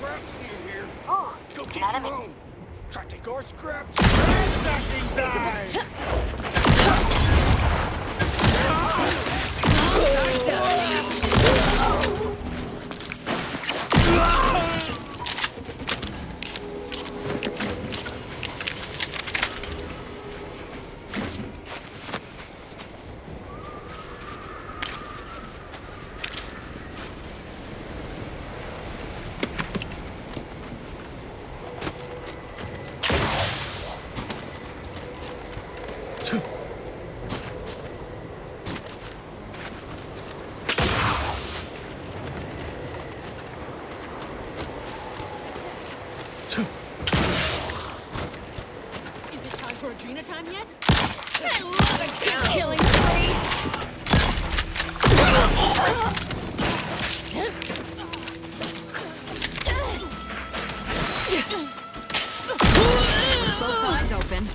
scraps in here. Oh, Go get not a your minute. own. Try to take our scraps. Ransacking time! Is it time for Adrena time yet? I love a kill killing spree! Both lines open.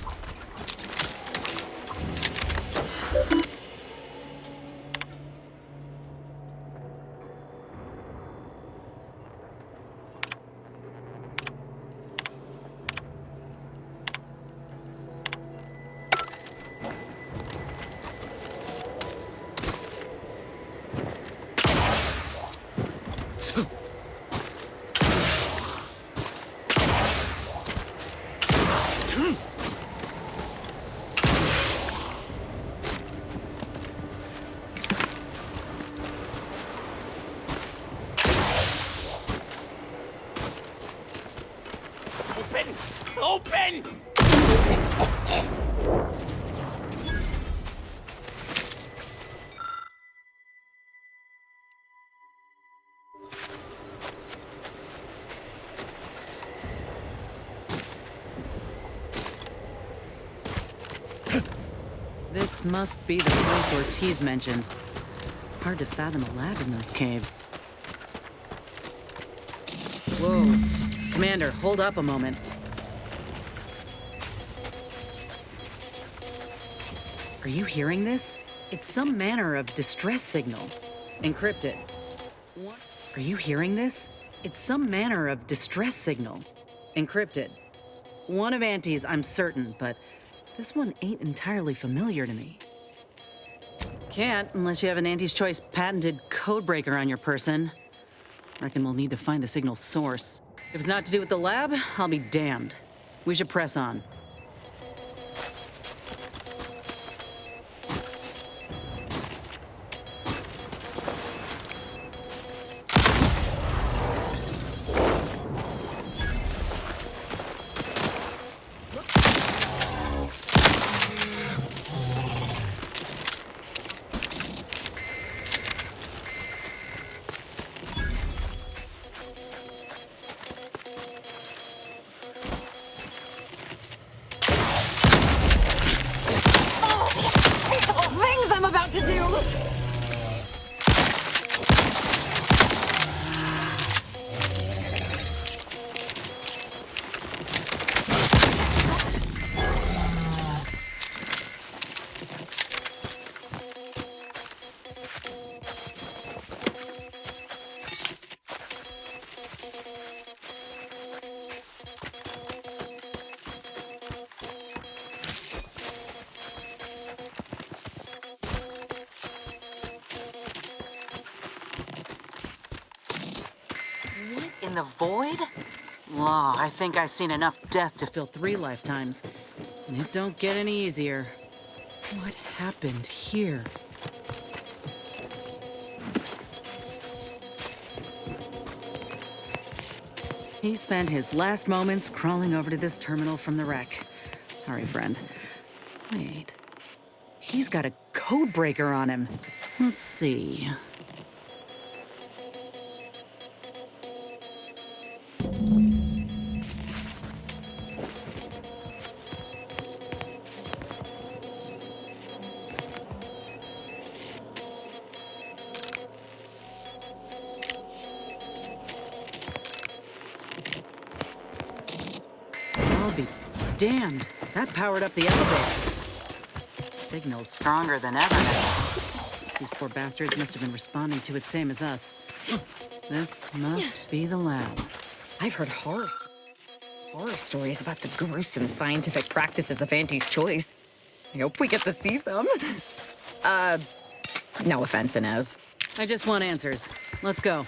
Open! This must be the place Ortiz mentioned. Hard to fathom a lab in those caves. Whoa. Commander, hold up a moment. Are you hearing this? It's some manner of distress signal. Encrypted. What? Are you hearing this? It's some manner of distress signal. Encrypted. One of Auntie's, I'm certain, but this one ain't entirely familiar to me. Can't unless you have an Auntie's Choice patented codebreaker on your person. Reckon we'll need to find the signal's source. If it's not to do with the lab, I'll be damned. We should press on. Things I'm about to do! In the void? Law, I think I've seen enough death to fill 3 lifetimes. And it don't get any easier. What happened here? He spent his last moments crawling over to this terminal from the wreck. Sorry, friend. Wait. He's got a code breaker on him. Let's see. I'll be damned. That powered up the elevator. Signal's stronger than ever now. These poor bastards must have been responding to it same as us. This must be the lab. I've heard horror stories about the gruesome scientific practices of Auntie's choice. I hope we get to see some. No offense, Inez. I just want answers. Let's go.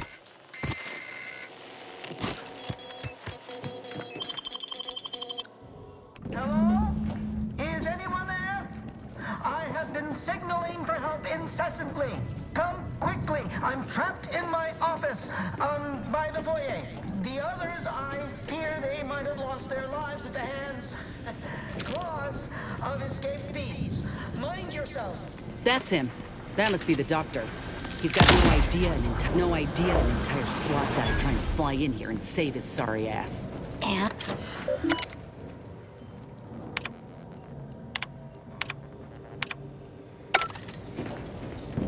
Hello? Is anyone there? I have been signaling for help incessantly. Come quickly. I'm trapped in my office, by the foyer. The others, I fear they might have lost their lives at the hands, claws of escaped beasts. Mind yourself. That's him. That must be the doctor. He's got no idea an entire squad died trying to fly in here and save his sorry ass. And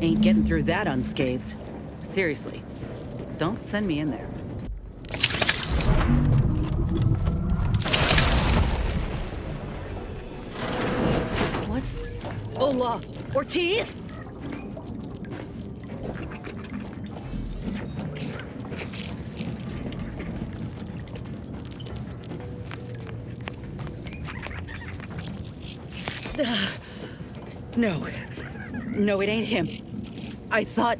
Ain't getting through that unscathed. Seriously, don't send me in there. What's... Hola! Ortiz? No. No, it ain't him. I thought...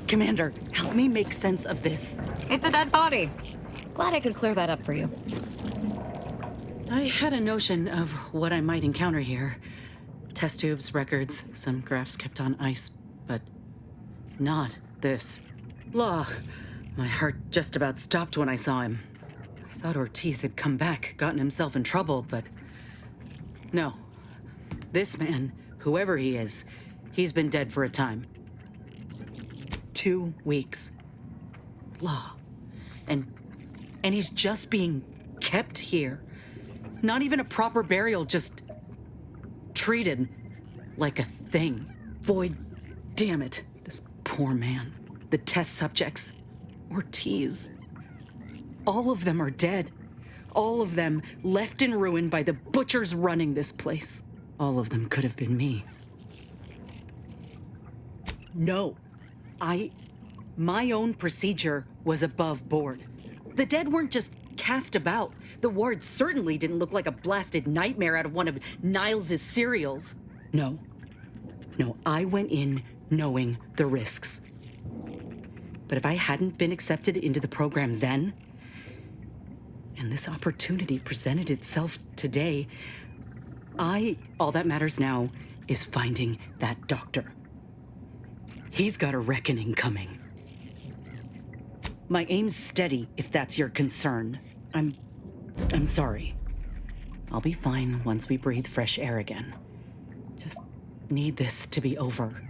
Commander, help me make sense of this. it's a dead body. Glad I could clear that up for you. I had a notion of what I might encounter here. Test tubes, records, some graphs kept on ice, but not this. Law. My heart just about stopped when I saw him. I thought Ortiz had come back, gotten himself in trouble, but... No. This man, whoever he is, he's been dead for a time. 2 weeks. Law. And he's just being kept here. Not even a proper burial, just treated like a thing. Void, damn it. This poor man. The test subjects. Ortiz. All of them are dead. All of them left in ruin by the butchers running this place. All of them could have been me. No. My own procedure was above board. The dead weren't just cast about. The ward certainly didn't look like a blasted nightmare out of one of Niles' serials. No, I went in knowing the risks. But if I hadn't been accepted into the program then, and this opportunity presented itself today, all that matters now is finding that doctor. He's got a reckoning coming. My aim's steady, if that's your concern. I'm sorry. I'll be fine once we breathe fresh air again. Just need this to be over.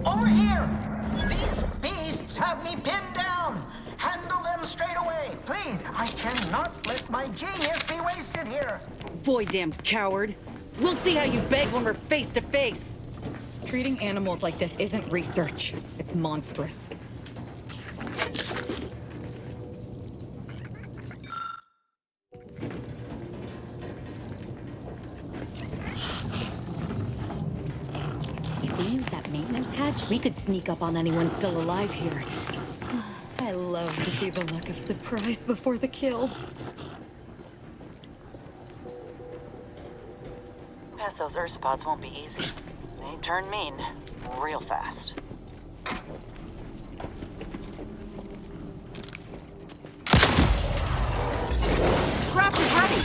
Over here! These beasts have me pinned down! Handle them straight away, please! I cannot let my genius be wasted here! Boy, damn coward. We'll see how you beg when we're face to face. Treating animals like this isn't research. It's monstrous. If we use that maintenance hatch, we could sneak up on anyone still alive here. I love to see the look of surprise before the kill. Past those Ursopods won't be easy. They turn mean real fast. Craft is ready!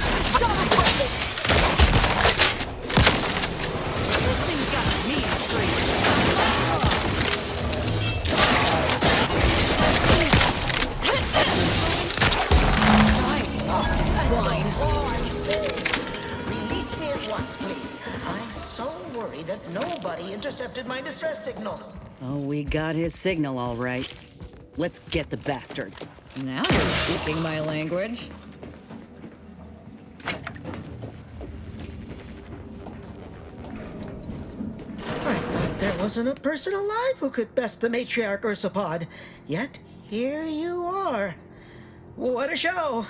This thing's got a mean Release me at once, please. I'm so worried that nobody intercepted my distress signal. Oh, we got his signal all right. Let's get the bastard. Now you're speaking my language. I thought There wasn't a person alive who could best the matriarch Ursapod. Yet, here you are. What a show!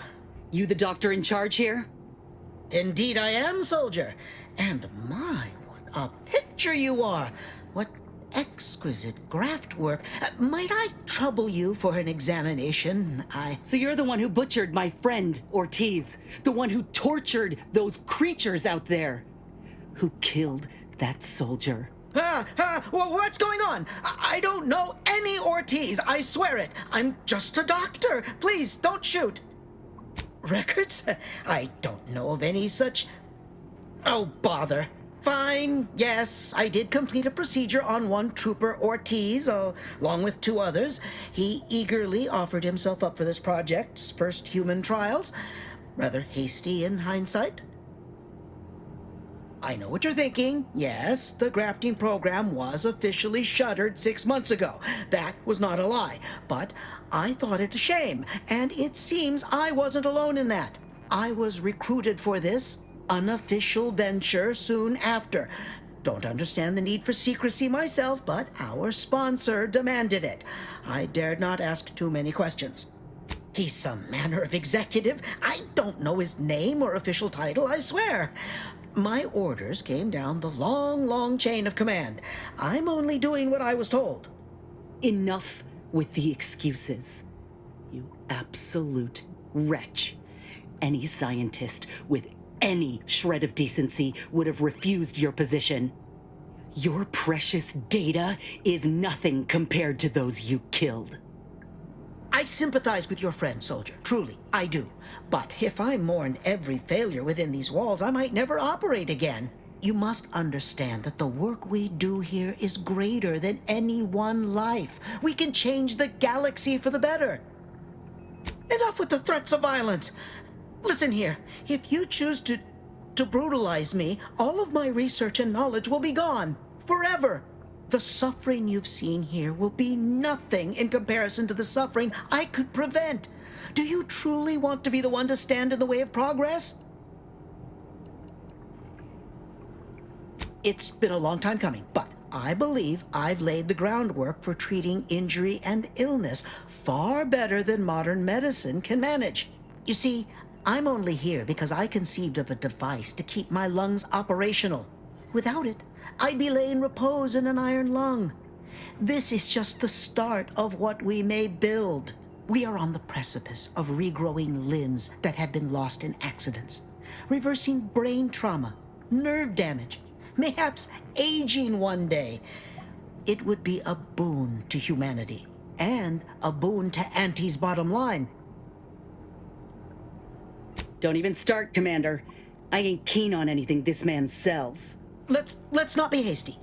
You the doctor in charge here? Indeed I am, soldier. And my, what a picture you are! What exquisite graft work. Might I trouble you for an examination? So you're the one who butchered my friend, Ortiz. The one who tortured those creatures out there. Who killed that soldier. What's going on? I don't know any Ortiz, I swear it. I'm just a doctor. Please, don't shoot. Records? I don't know of any such... Oh, bother. Fine, yes, I did complete a procedure on one Trooper Ortiz, along with 2 others. He eagerly offered himself up for this project's first human trials. Rather hasty in hindsight. I know what you're thinking. Yes, the grafting program was officially shuttered 6 months ago. That was not a lie. But I thought it a shame, and it seems I wasn't alone in that. I was recruited for this unofficial venture soon after. Don't understand the need for secrecy myself, but our sponsor demanded it. I dared not ask too many questions. He's some manner of executive. I don't know his name or official title, I swear. My orders came down the long chain of command. I'm only doing what I was told. Enough with the excuses. You absolute wretch. Any scientist with any shred of decency would have refused your position. Your precious data is nothing compared to those you killed. I sympathize with your friend, soldier. Truly, I do. But if I mourned every failure within these walls, I might never operate again. You must understand that the work we do here is greater than any one life. We can change the galaxy for the better. Enough with the threats of violence. Listen here, if you choose to brutalize me, all of my research and knowledge will be gone. Forever. The suffering you've seen here will be nothing in comparison to the suffering I could prevent. Do you truly want to be the one to stand in the way of progress? It's been a long time coming, but I believe I've laid the groundwork for treating injury and illness far better than modern medicine can manage. You see, I'm only here because I conceived of a device to keep my lungs operational. Without it, I'd be laying repose in an iron lung. This is just the start of what we may build. We are on the precipice of regrowing limbs that had been lost in accidents, reversing brain trauma, nerve damage, mayhaps aging one day. It would be a boon to humanity, and a boon to Auntie's bottom line. Don't even start, Commander. I ain't keen on anything this man sells. Let's not be hasty.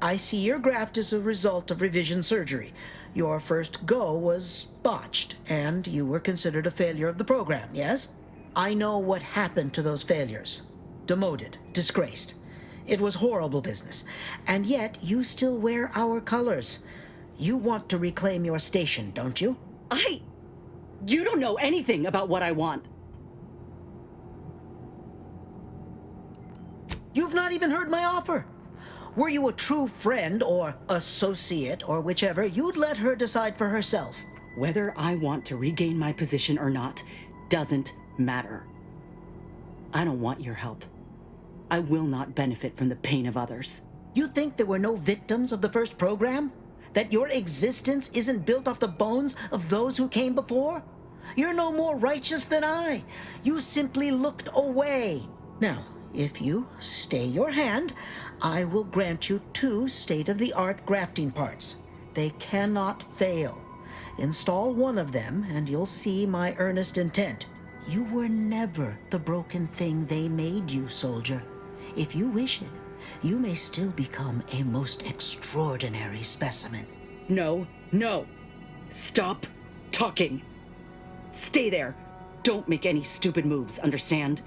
I see your graft is a result of revision surgery. Your first go was botched, and you were considered a failure of the program, yes? I know what happened to those failures. Demoted, disgraced. It was horrible business. And yet, you still wear our colors. You want to reclaim your station, don't you? You don't know anything about what I want. You've not even heard my offer. Were you a true friend or associate or whichever, you'd let her decide for herself. Whether I want to regain my position or not doesn't matter. I don't want your help. I will not benefit from the pain of others. You think there were no victims of the first program? That your existence isn't built off the bones of those who came before? You're no more righteous than I. You simply looked away. Now, if you stay your hand, I will grant you 2 state-of-the-art grafting parts. They cannot fail. Install one of them, and you'll see my earnest intent. You were never the broken thing they made you, soldier. If you wish it, you may still become a most extraordinary specimen. No. Stop talking. Stay there. Don't make any stupid moves, understand?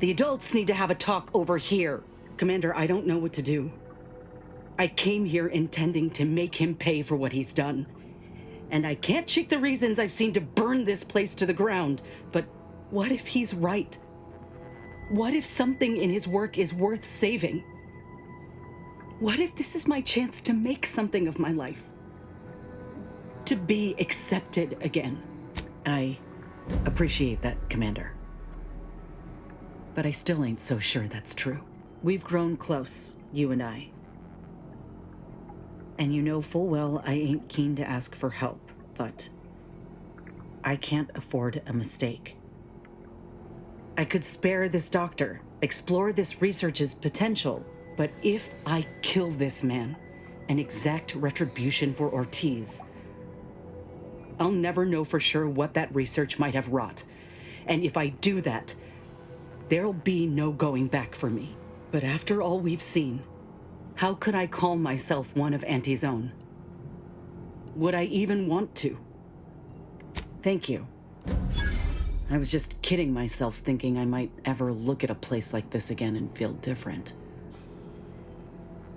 The adults need to have a talk over here. Commander, I don't know what to do. I came here intending to make him pay for what he's done. And I can't shake the reasons I've seen to burn this place to the ground. But what if he's right? What if something in his work is worth saving? What if this is my chance to make something of my life? To be accepted again? I appreciate that, Commander. But I still ain't so sure that's true. We've grown close, you and I. And you know full well I ain't keen to ask for help, but I can't afford a mistake. I could spare this doctor, explore this research's potential, but if I kill this man and exact retribution for Ortiz, I'll never know for sure what that research might have wrought. And if I do that, there'll be no going back for me. But after all we've seen, how could I call myself one of Auntie's own? Would I even want to? Thank you. I was just kidding myself thinking I might ever look at a place like this again and feel different.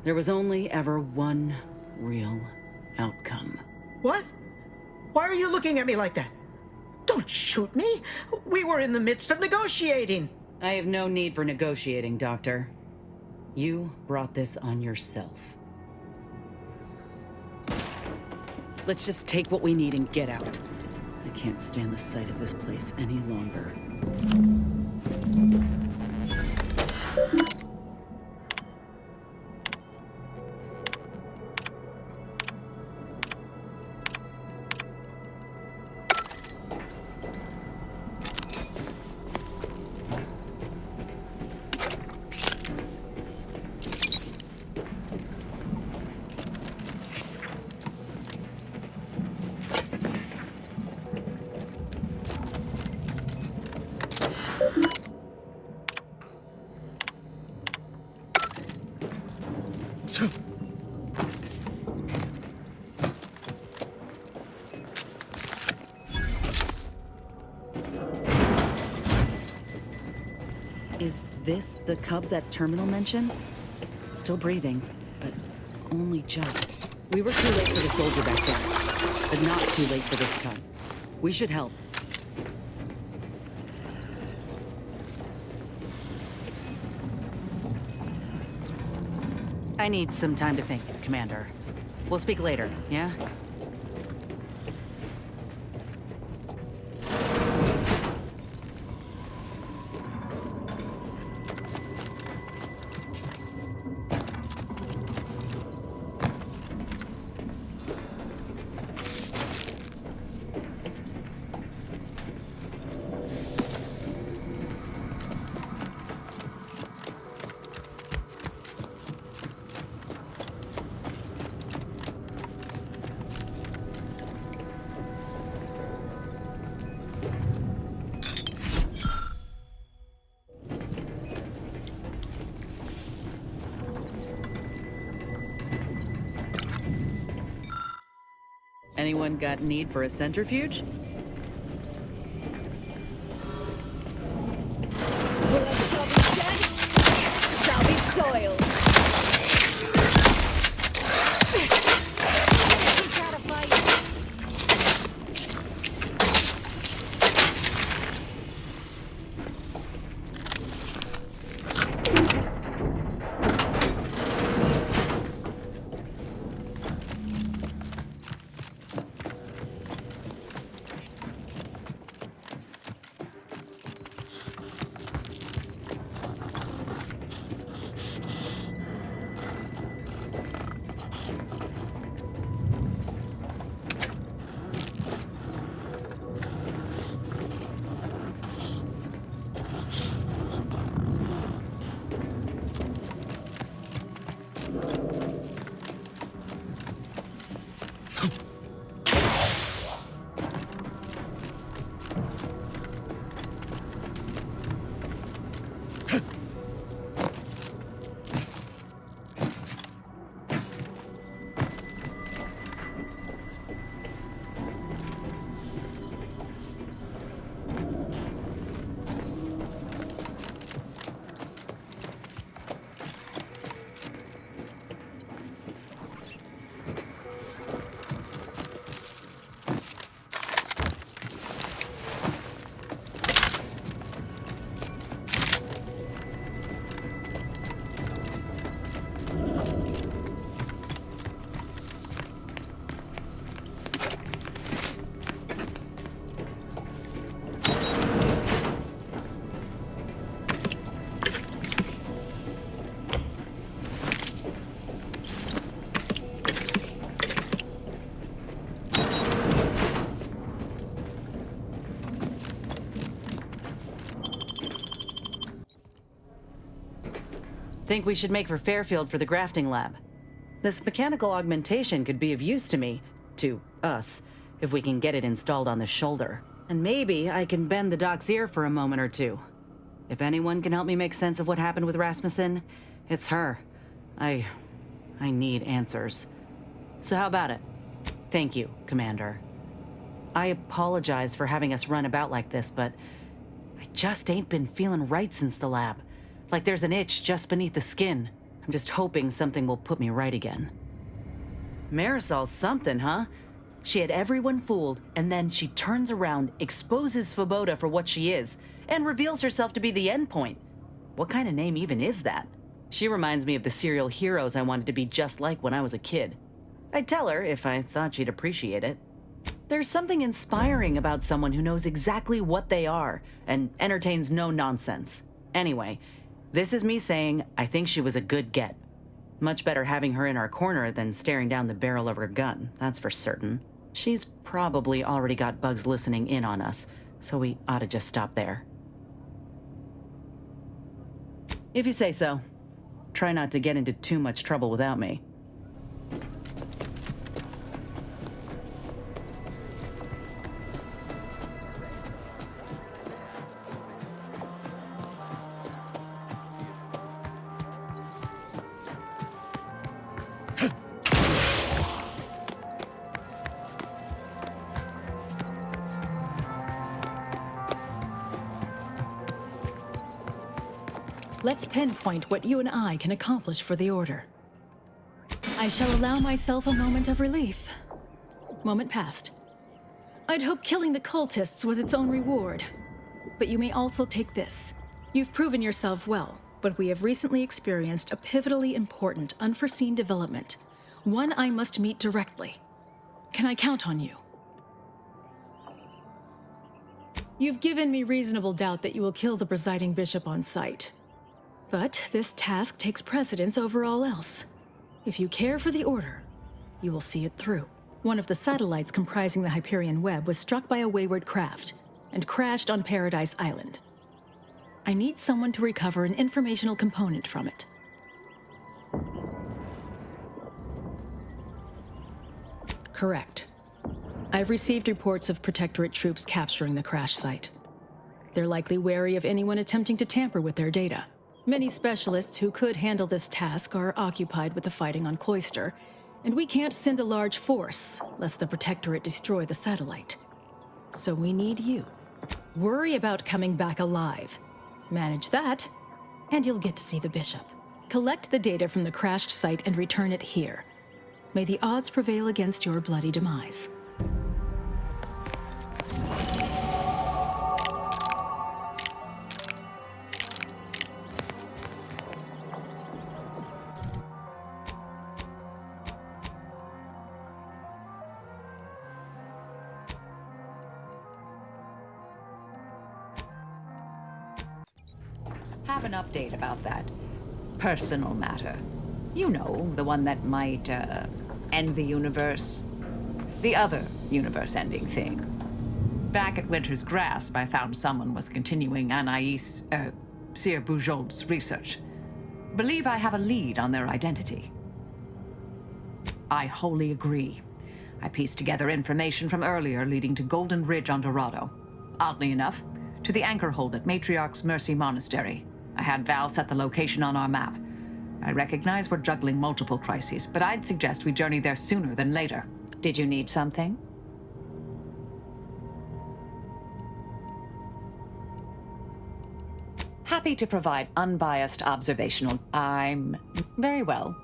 There was only ever one real outcome. What? Why are you looking at me like that? Don't shoot me. We were in the midst of negotiating. I have no need for negotiating, Doctor. You brought this on yourself. Let's just take what we need and get out. I can't stand the sight of this place any longer. Is this the cub that Terminal mentioned? Still breathing, but only just. We were too late for the soldier back there, but not too late for this cub. We should help. I need some time to think, Commander. We'll speak later, yeah? Anyone got need for a centrifuge? Whoever shall be shed shall be soiled. Gotta fight. Think we should make for Fairfield for the grafting lab. This mechanical augmentation could be of use to us, if we can get it installed on the shoulder. And maybe I can bend the doc's ear for a moment or two. If anyone can help me make sense of what happened with Rasmussen, it's her. I need answers. So how about it? Thank you, Commander. I apologize for having us run about like this, but I just ain't been feeling right since the lab. Like there's an itch just beneath the skin. I'm just hoping something will put me right again. Marisol's something, huh? She had everyone fooled, and then she turns around, exposes Svoboda for what she is, and reveals herself to be the endpoint. What kind of name even is that? She reminds me of the serial heroes I wanted to be just like when I was a kid. I'd tell her if I thought she'd appreciate it. There's something inspiring about someone who knows exactly what they are and entertains no nonsense. Anyway, this is me saying I think she was a good get. Much better having her in our corner than staring down the barrel of her gun, that's for certain. She's probably already got bugs listening in on us, so we ought to just stop there. If you say so. Try not to get into too much trouble without me. Let's pinpoint what you and I can accomplish for the Order. I shall allow myself a moment of relief. Moment passed. I'd hoped killing the cultists was its own reward. But you may also take this. You've proven yourself well, but we have recently experienced a pivotally important, unforeseen development. One I must meet directly. Can I count on you? You've given me reasonable doubt that you will kill the presiding bishop on sight. But this task takes precedence over all else. If you care for the Order, you will see it through. One of the satellites comprising the Hyperion web was struck by a wayward craft and crashed on Paradise Island. I need someone to recover an informational component from it. Correct. I've received reports of Protectorate troops capturing the crash site. They're likely wary of anyone attempting to tamper with their data. Many specialists who could handle this task are occupied with the fighting on Cloister, and we can't send a large force lest the Protectorate destroy the satellite. So we need you. Worry about coming back alive. Manage that, and you'll get to see the bishop. Collect the data from the crashed site and return it here. May the odds prevail against your bloody demise. Have an update about that personal matter. You know, the one that might, end the universe. The other universe-ending thing. Back at Winter's Grasp, I found someone was continuing Sir Bujold's research. Believe I have a lead on their identity. I wholly agree. I pieced together information from earlier leading to Golden Ridge on Dorado. Oddly enough, to the anchor hold at Matriarch's Mercy Monastery. I had Val set the location on our map. I recognize we're juggling multiple crises, but I'd suggest we journey there sooner than later. Did you need something? Happy to provide unbiased observational. I'm very well.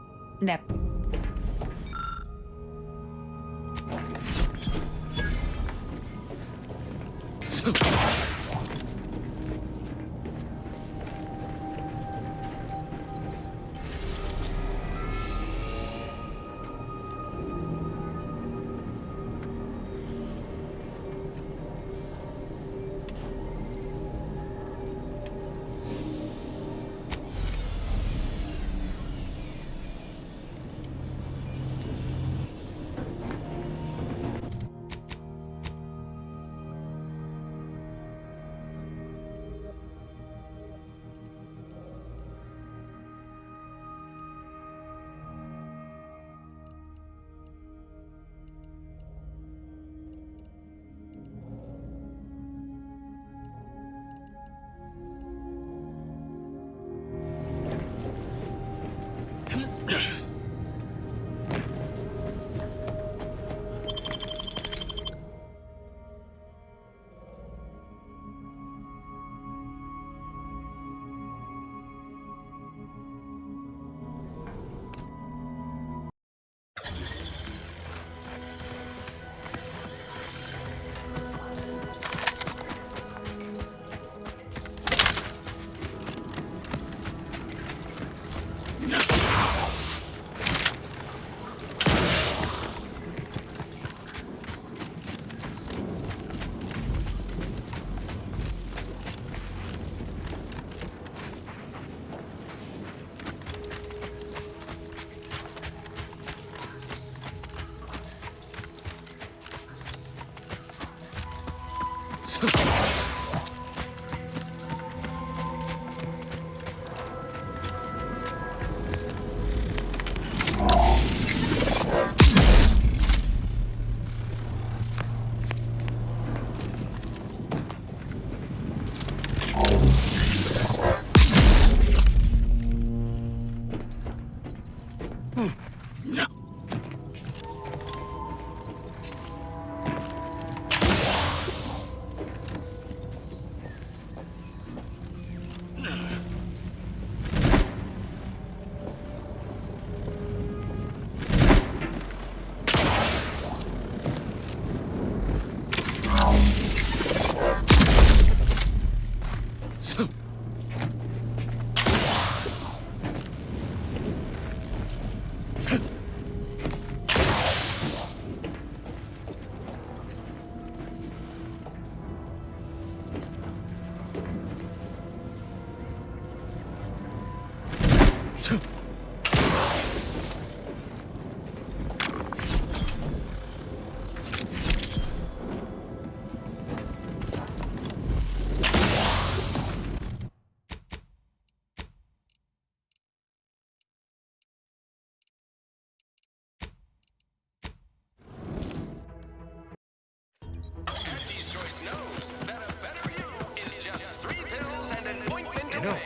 No,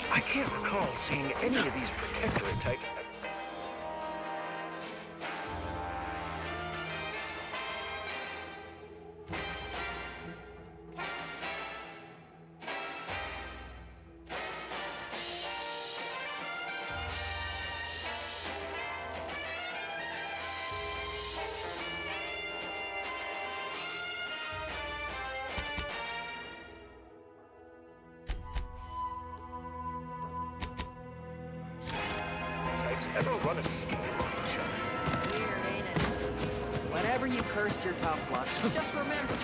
I can't recall seeing any of these protectorate types. Ever run a scheme on each other? Weird, ain't it? Whenever you curse your tough luck, just remember.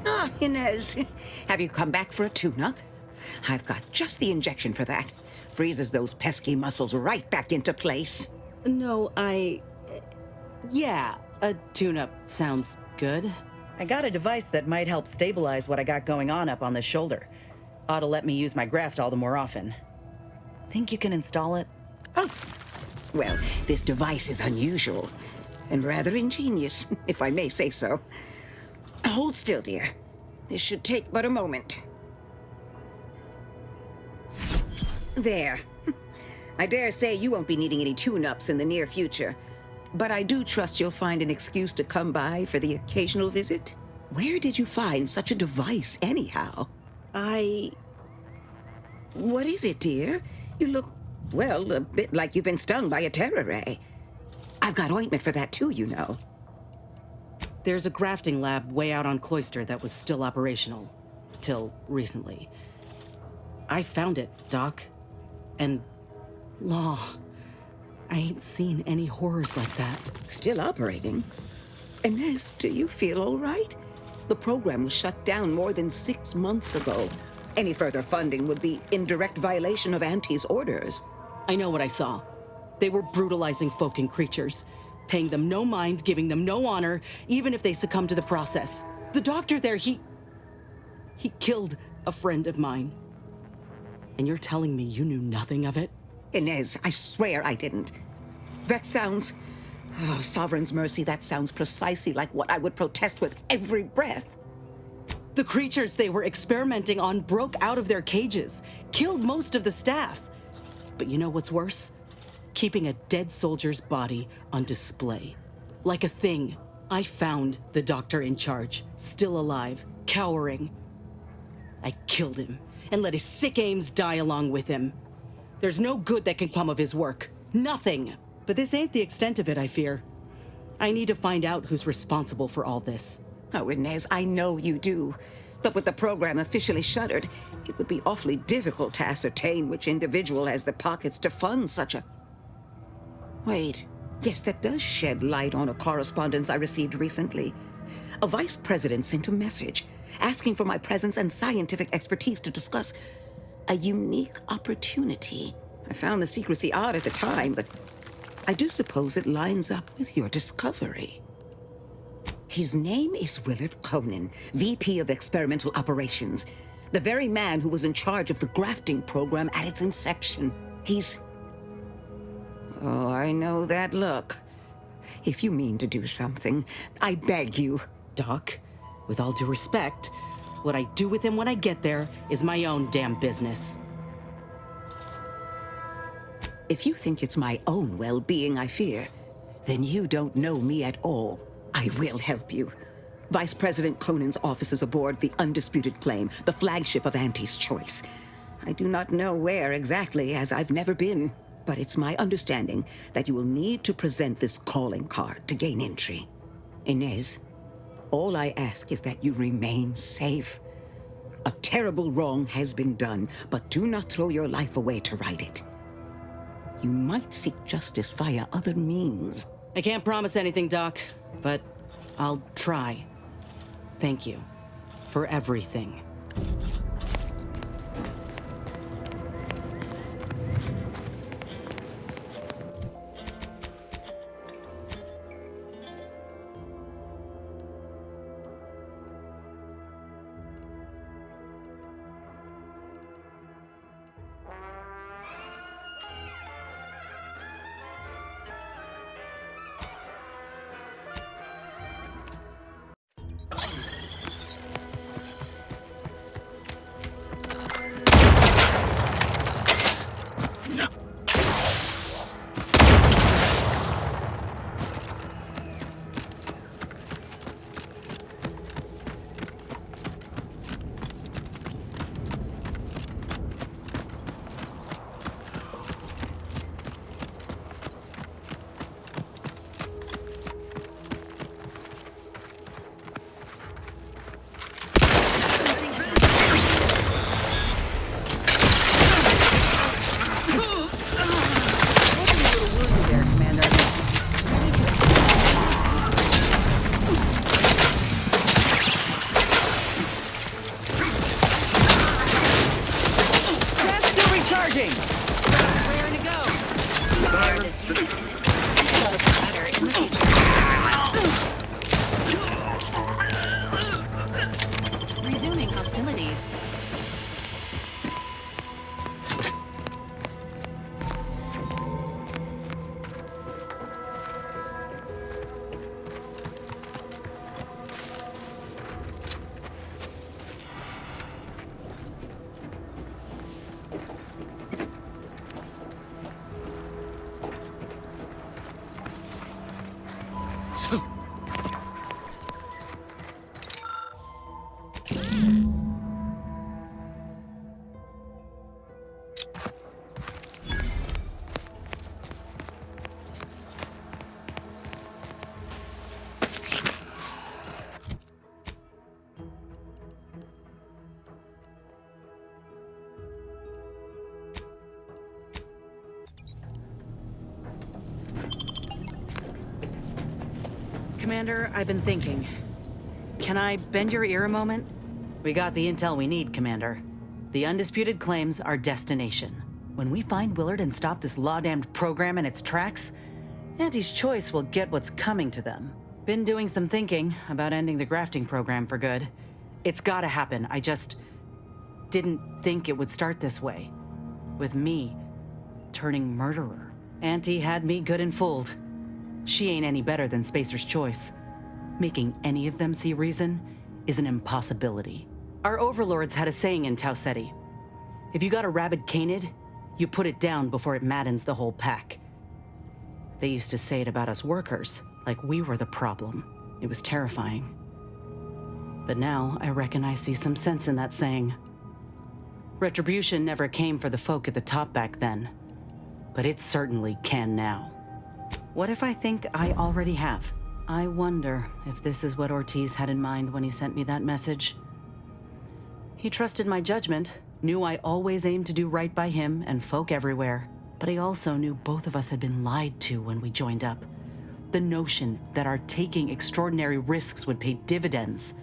Ah, Inez, have you come back for a tune-up? I've got just the injection for that. Freezes those pesky muscles right back into place. No, yeah, a tune-up sounds good. I got a device that might help stabilize what I got going on up on the shoulder. Ought to let me use my graft all the more often. Think you can install it? Oh, well, this device is unusual and rather ingenious, if I may say so. Hold still, dear. This should take but a moment. There. I dare say you won't be needing any tune-ups in the near future, but I do trust you'll find an excuse to come by for the occasional visit. Where did you find such a device, anyhow? What is it, dear? You look, well, a bit like you've been stung by a terror ray. I've got ointment for that too, you know. There's a grafting lab way out on Cloister that was still operational. Till recently. I found it, Doc. And... law. I ain't seen any horrors like that. Still operating? Inez, do you feel all right? The program was shut down more than 6 months ago. Any further funding would be in direct violation of Auntie's orders. I know what I saw. They were brutalizing folk and creatures. Paying them no mind, giving them no honor, even if they succumb to the process. The doctor there, he killed a friend of mine. And you're telling me you knew nothing of it? Inez, I swear I didn't. That sounds... oh, Sovereign's mercy, that sounds precisely like what I would protest with every breath. The creatures they were experimenting on broke out of their cages, killed most of the staff. But you know what's worse? keeping a dead soldier's body on display. Like a thing. I found the doctor in charge, still alive, cowering. I killed him, and let his sick aims die along with him. There's no good that can come of his work. Nothing! But this ain't the extent of it, I fear. I need to find out who's responsible for all this. Oh, Inez, I know you do. But with the program officially shuttered, it would be awfully difficult to ascertain which individual has the pockets to fund such a... Wait. Yes, that does shed light on a correspondence I received recently. A vice president sent a message asking for my presence and scientific expertise to discuss a unique opportunity. I found the secrecy odd at the time, but I do suppose it lines up with your discovery. His name is Willard Conan, VP of Experimental Operations, the very man who was in charge of the grafting program at its inception. He's... Oh, I know that look. If you mean to do something, I beg you. Doc, with all due respect, what I do with him when I get there is my own damn business. If you think it's my own well-being I fear, then you don't know me at all. I will help you. Vice President Conan's office is aboard the Undisputed Claim, the flagship of Auntie's Choice. I do not know where exactly, as I've never been, but it's my understanding that you will need to present this calling card to gain entry. Inez, all I ask is that you remain safe. A terrible wrong has been done, but do not throw your life away to right it. You might seek justice via other means. I can't promise anything, Doc, but I'll try. Thank you for everything. Resuming hostilities. Commander, I've been thinking. Can I bend your ear a moment? We got the intel we need, Commander. The Undisputed Claim's our destination. When we find Willard and stop this law-damned program in its tracks, Auntie's Choice will get what's coming to them. Been doing some thinking about ending the grafting program for good. It's gotta happen. I just didn't think it would start this way. With me turning murderer. Auntie had me good and fooled. She ain't any better than Spacer's Choice. Making any of them see reason is an impossibility. Our overlords had a saying in Tau Ceti. If you got a rabid canid, you put it down before it maddens the whole pack. They used to say it about us workers, like we were the problem. It was terrifying. But now, I reckon I see some sense in that saying. Retribution never came for the folk at the top back then, but it certainly can now. What if I think I already have? I wonder if this is what Ortiz had in mind when he sent me that message. He trusted my judgment, knew I always aimed to do right by him and folk everywhere, but he also knew both of us had been lied to when we joined up. The notion that our taking extraordinary risks would pay dividends.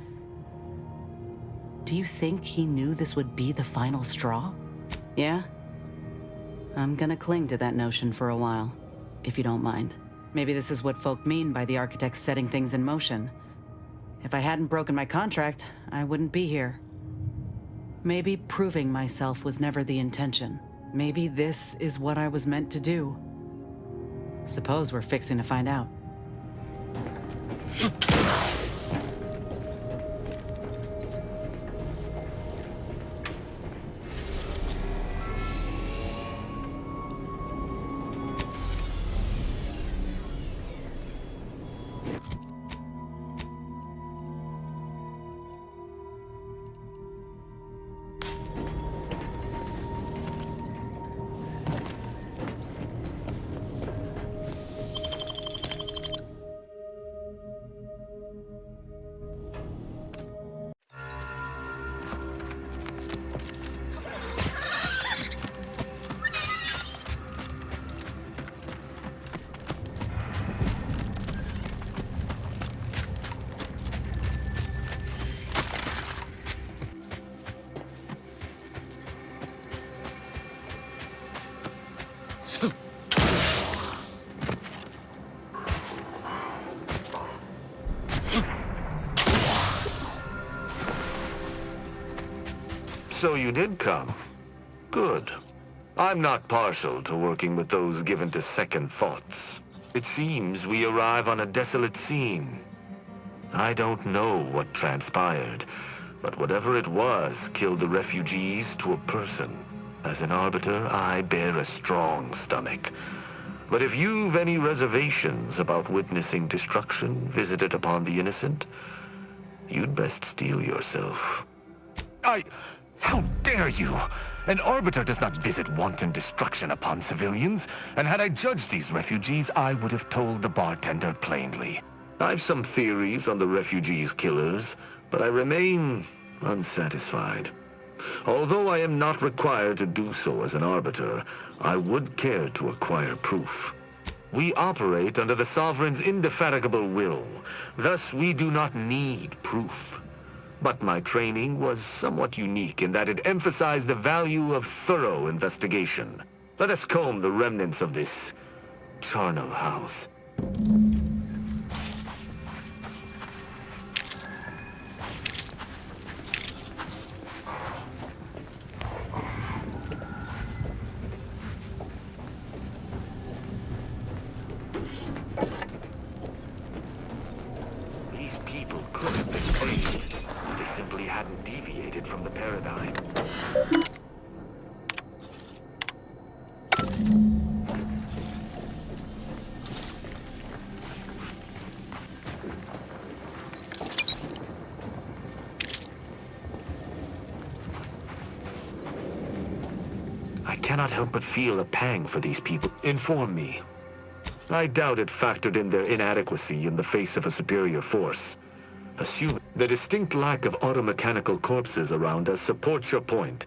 Do you think he knew this would be the final straw? Yeah? I'm gonna cling to that notion for a while, if you don't mind. Maybe this is what folk mean by the architects setting things in motion. If I hadn't broken my contract, I wouldn't be here. Maybe proving myself was never the intention. Maybe this is what I was meant to do. Suppose we're fixing to find out. So you did come. Good. I'm not partial to working with those given to second thoughts. It seems we arrive on a desolate scene. I don't know what transpired, but whatever it was killed the refugees to a person. As an arbiter, I bear a strong stomach. But if you've any reservations about witnessing destruction visited upon the innocent, you'd best steel yourself. How dare you! An arbiter does not visit wanton destruction upon civilians, and had I judged these refugees, I would have told the bartender plainly. I've some theories on the refugees' killers, but I remain unsatisfied. Although I am not required to do so as an arbiter, I would care to acquire proof. We operate under the Sovereign's indefatigable will, thus we do not need proof. But my training was somewhat unique in that it emphasized the value of thorough investigation. Let us comb the remnants of this charnel house. These people could have been freed. They simply hadn't deviated from the paradigm. I cannot help but feel a pang for these people. Inform me. I doubt it factored in their inadequacy in the face of a superior force. Assume the distinct lack of automechanical corpses around us supports your point.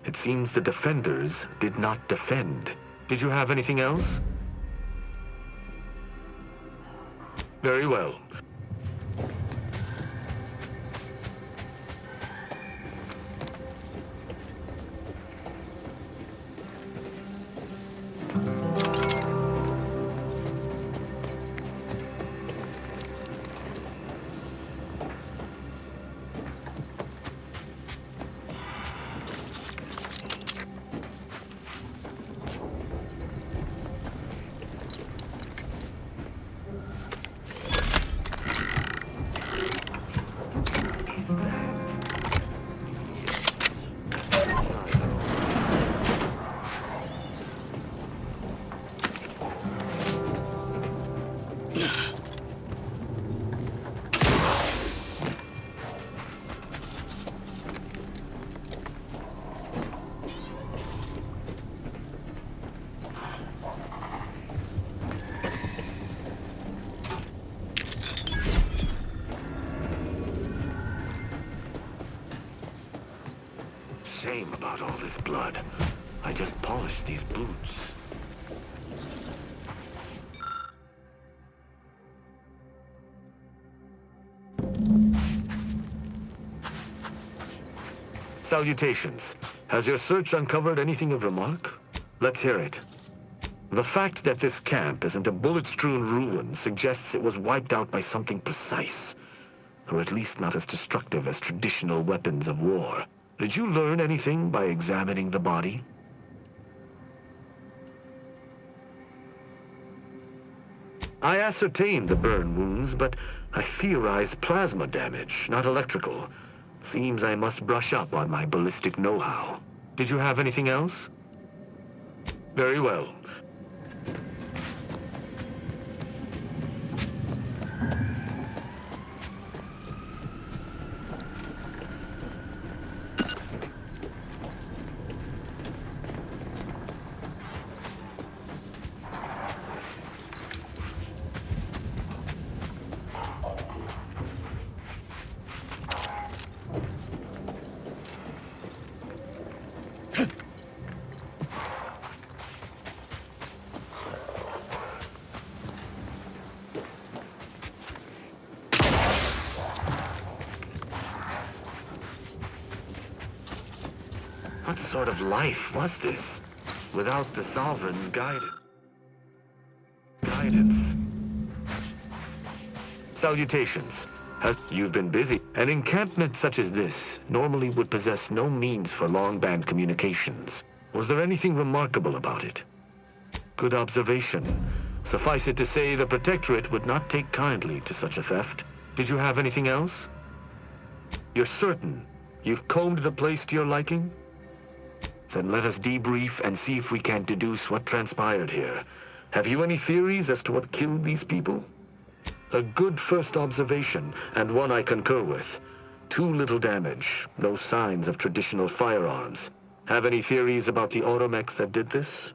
It seems the defenders did not defend. Did you have anything else? Very well. shame about all this blood. I just polished these boots. Salutations. Has your search uncovered anything of remark? Let's hear it. The fact that this camp isn't a bullet-strewn ruin suggests it was wiped out by something precise, or at least not as destructive as traditional weapons of war. Did you learn anything by examining the body? I ascertained the burn wounds, but I theorized plasma damage, not electrical. Seems I must brush up on my ballistic know-how. Did you have anything else? Very well. What sort of life was this, without the Sovereign's guidance? Salutations. You've been busy. An encampment such as this normally would possess no means for long-band communications. Was there anything remarkable about it? Good observation. Suffice it to say, the Protectorate would not take kindly to such a theft. Did you have anything else? You're certain you've combed the place to your liking? Then let us debrief and see if we can deduce what transpired here. Have you any theories as to what killed these people? A good first observation, and one I concur with. Too little damage, no signs of traditional firearms. Have any theories about the automechs that did this?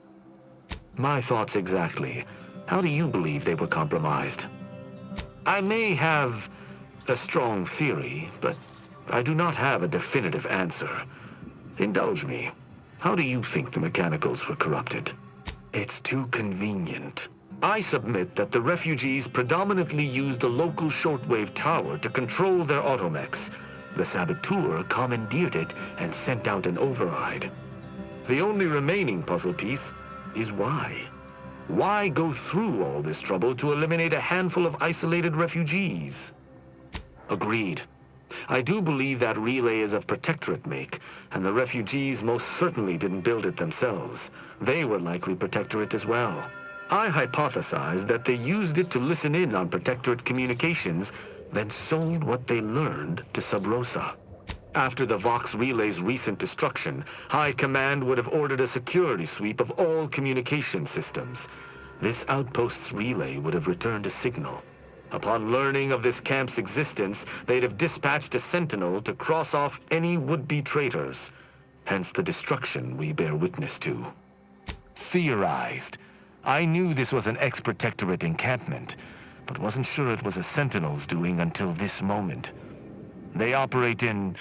My thoughts exactly. How do you believe they were compromised? I may have a strong theory, but I do not have a definitive answer. Indulge me. How do you think the mechanicals were corrupted? It's too convenient. I submit that the refugees predominantly used the local shortwave tower to control their automechs. The saboteur commandeered it and sent out an override. The only remaining puzzle piece is why. Why go through all this trouble to eliminate a handful of isolated refugees? Agreed. I do believe that relay is of Protectorate make, and the refugees most certainly didn't build it themselves. They were likely Protectorate as well. I hypothesize that they used it to listen in on Protectorate communications, then sold what they learned to Sub Rosa. After the Vox relay's recent destruction, High Command would have ordered a security sweep of all communication systems. This outpost's relay would have returned a signal. Upon learning of this camp's existence, they'd have dispatched a sentinel to cross off any would-be traitors. Hence the destruction we bear witness to. Theorized. I knew this was an ex-Protectorate encampment, but wasn't sure it was a sentinel's doing until this moment. They operate in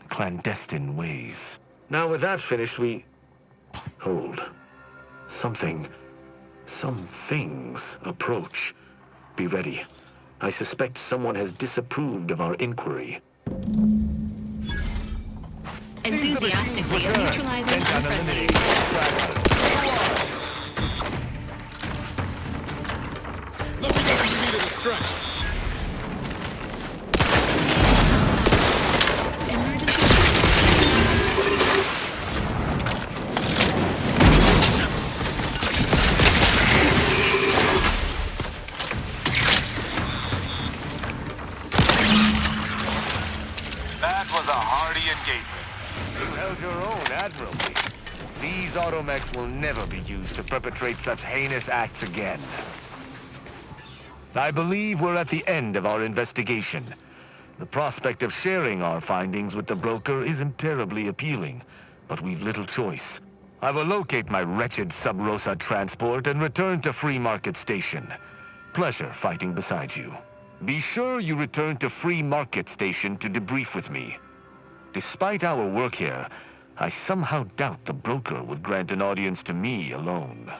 clandestine ways. Now with that finished, Hold. Some things approach. Be ready. I suspect someone has disapproved of our inquiry. Enthusiastically neutralizing unfriendly. Looking like you needed a stretch. That was a hardy engagement. You held your own admirably. These automechs will never be used to perpetrate such heinous acts again. I believe we're at the end of our investigation. The prospect of sharing our findings with the broker isn't terribly appealing, but we've little choice. I will locate my wretched Sub Rosa transport and return to Free Market Station. Pleasure fighting beside you. Be sure you return to Free Market Station to debrief with me. Despite our work here, I somehow doubt the broker would grant an audience to me alone.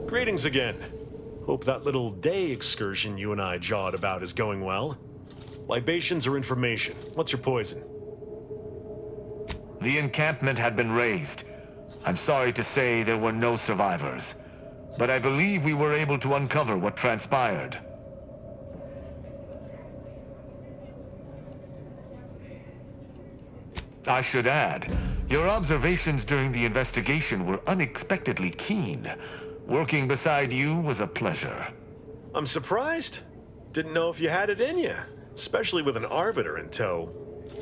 Greetings again. Hope that little day excursion you and I jawed about is going well. Libations or information? What's your poison? The encampment had been razed. I'm sorry to say there were no survivors, but I believe we were able to uncover what transpired. I should add, your observations during the investigation were unexpectedly keen. Working beside you was a pleasure. I'm surprised. Didn't know if you had it in you, especially with an arbiter in tow.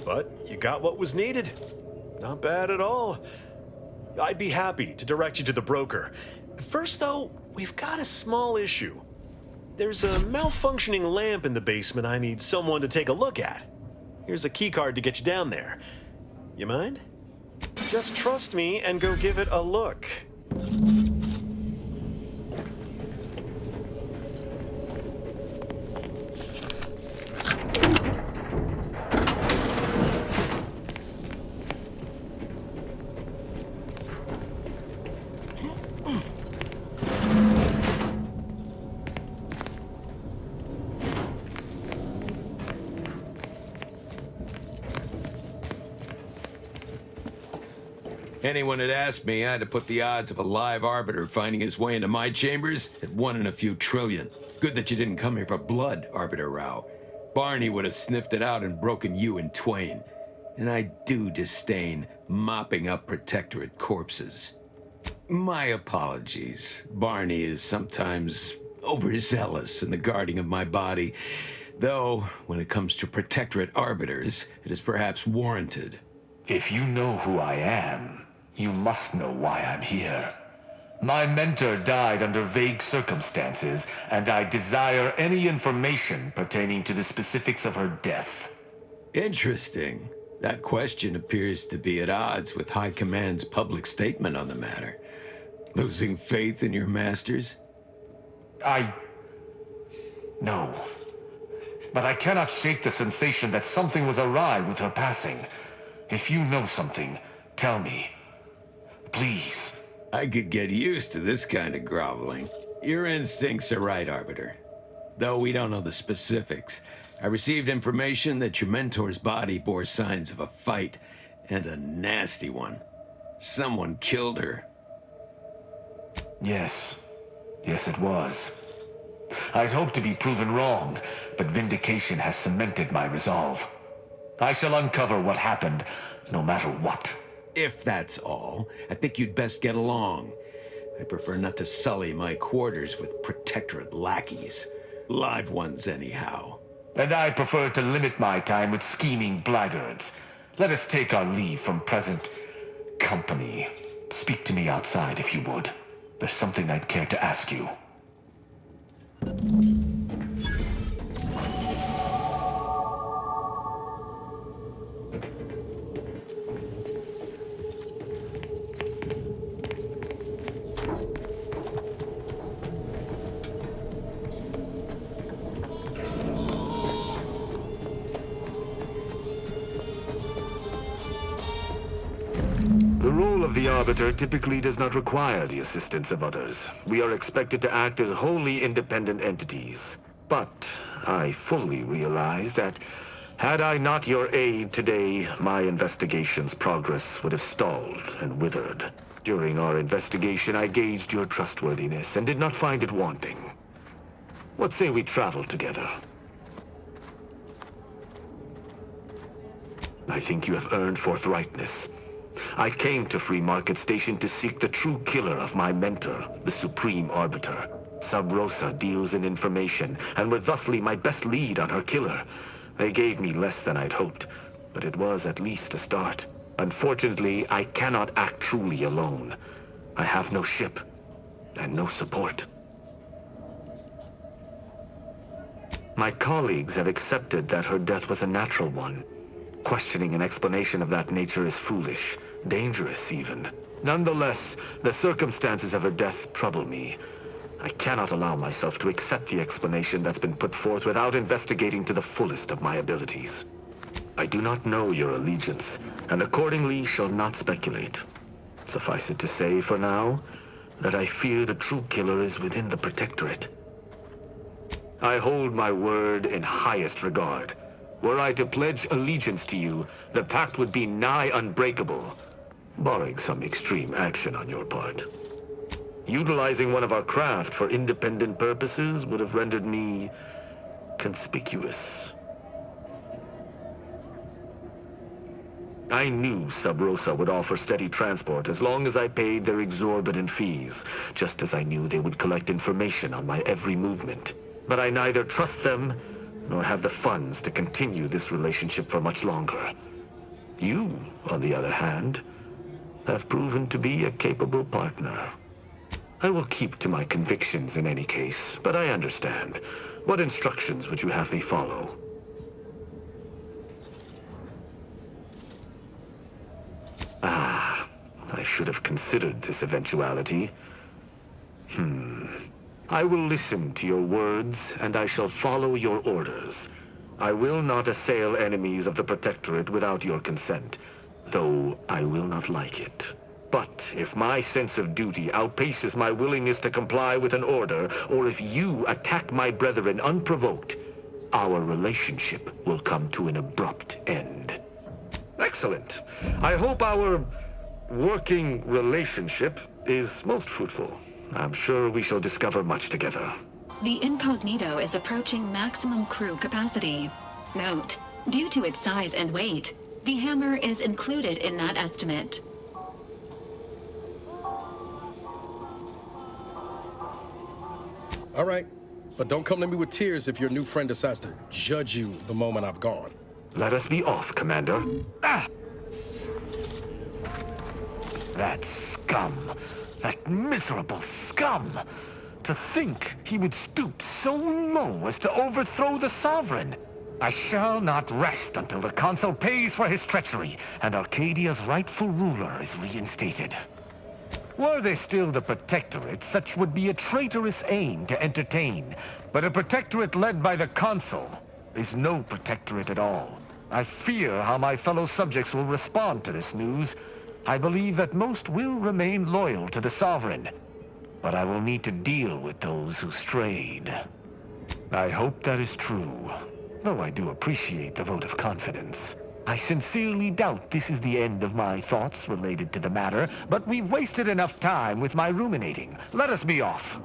But you got what was needed. Not bad at all. I'd be happy to direct you to the broker. First, though, we've got a small issue. There's a malfunctioning lamp in the basement I need someone to take a look at. Here's a keycard to get you down there. You mind? Just trust me and go give it a look. Anyone had asked me, I'd have put the odds of a live arbiter finding his way into my chambers at 1 in a few trillion. Good that you didn't come here for blood, Arbiter Rao. Barney would have sniffed it out and broken you in twain. And I do disdain mopping up Protectorate corpses. My apologies. Barney is sometimes overzealous in the guarding of my body, though when it comes to Protectorate arbiters, it is perhaps warranted. If you know who I am, you must know why I'm here. My mentor died under vague circumstances, and I desire any information pertaining to the specifics of her death. Interesting. That question appears to be at odds with High Command's public statement on the matter. Losing faith in your masters? No. But I cannot shake the sensation that something was awry with her passing. If you know something, tell me. Please. I could get used to this kind of groveling. Your instincts are right, Arbiter. Though we don't know the specifics, I received information that your mentor's body bore signs of a fight, and a nasty one. Someone killed her. Yes. Yes, it was. I'd hoped to be proven wrong, but vindication has cemented my resolve. I shall uncover what happened, no matter what. If that's all, I think you'd best get along. I prefer not to sully my quarters with Protectorate lackeys. Live ones, anyhow. And I prefer to limit my time with scheming blackguards. Let us take our leave from present company. Speak to me outside, if you would. There's something I'd care to ask you. The role of the Arbiter typically does not require the assistance of others. We are expected to act as wholly independent entities. But I fully realize that had I not your aid today, my investigation's progress would have stalled and withered. During our investigation, I gauged your trustworthiness and did not find it wanting. What say we travel together? I think you have earned forthrightness. I came to Free Market Station to seek the true killer of my mentor, the Supreme Arbiter. Sub Rosa deals in information, and were thusly my best lead on her killer. They gave me less than I'd hoped, but it was at least a start. Unfortunately, I cannot act truly alone. I have no ship, and no support. My colleagues have accepted that her death was a natural one. Questioning an explanation of that nature is foolish, dangerous even. Nonetheless, the circumstances of her death trouble me. I cannot allow myself to accept the explanation that's been put forth without investigating to the fullest of my abilities. I do not know your allegiance, and accordingly shall not speculate. Suffice it to say, for now, that I fear the true killer is within the Protectorate. I hold my word in highest regard. Were I to pledge allegiance to you, the pact would be nigh unbreakable, barring some extreme action on your part. Utilizing one of our craft for independent purposes would have rendered me conspicuous. I knew Sub Rosa would offer steady transport as long as I paid their exorbitant fees, just as I knew they would collect information on my every movement. But I neither trust them nor have the funds to continue this relationship for much longer. You, on the other hand, have proven to be a capable partner. I will keep to my convictions in any case, but I understand. What instructions would you have me follow? I should have considered this eventuality. I will listen to your words, and I shall follow your orders. I will not assail enemies of the Protectorate without your consent, though I will not like it. But if my sense of duty outpaces my willingness to comply with an order, or if you attack my brethren unprovoked, our relationship will come to an abrupt end. Excellent. I hope our working relationship is most fruitful. I'm sure we shall discover much together. The Incognito is approaching maximum crew capacity. Note, due to its size and weight, the hammer is included in that estimate. All right, but don't come to me with tears if your new friend decides to judge you the moment I've gone. Let us be off, Commander. That scum. That miserable scum! To think he would stoop so low as to overthrow the Sovereign! I shall not rest until the Consul pays for his treachery, and Arcadia's rightful ruler is reinstated. Were they still the Protectorate, such would be a traitorous aim to entertain. But a Protectorate led by the Consul is no Protectorate at all. I fear how my fellow subjects will respond to this news. I believe that most will remain loyal to the Sovereign, but I will need to deal with those who strayed. I hope that is true, though I do appreciate the vote of confidence. I sincerely doubt this is the end of my thoughts related to the matter, but we've wasted enough time with my ruminating. Let us be off.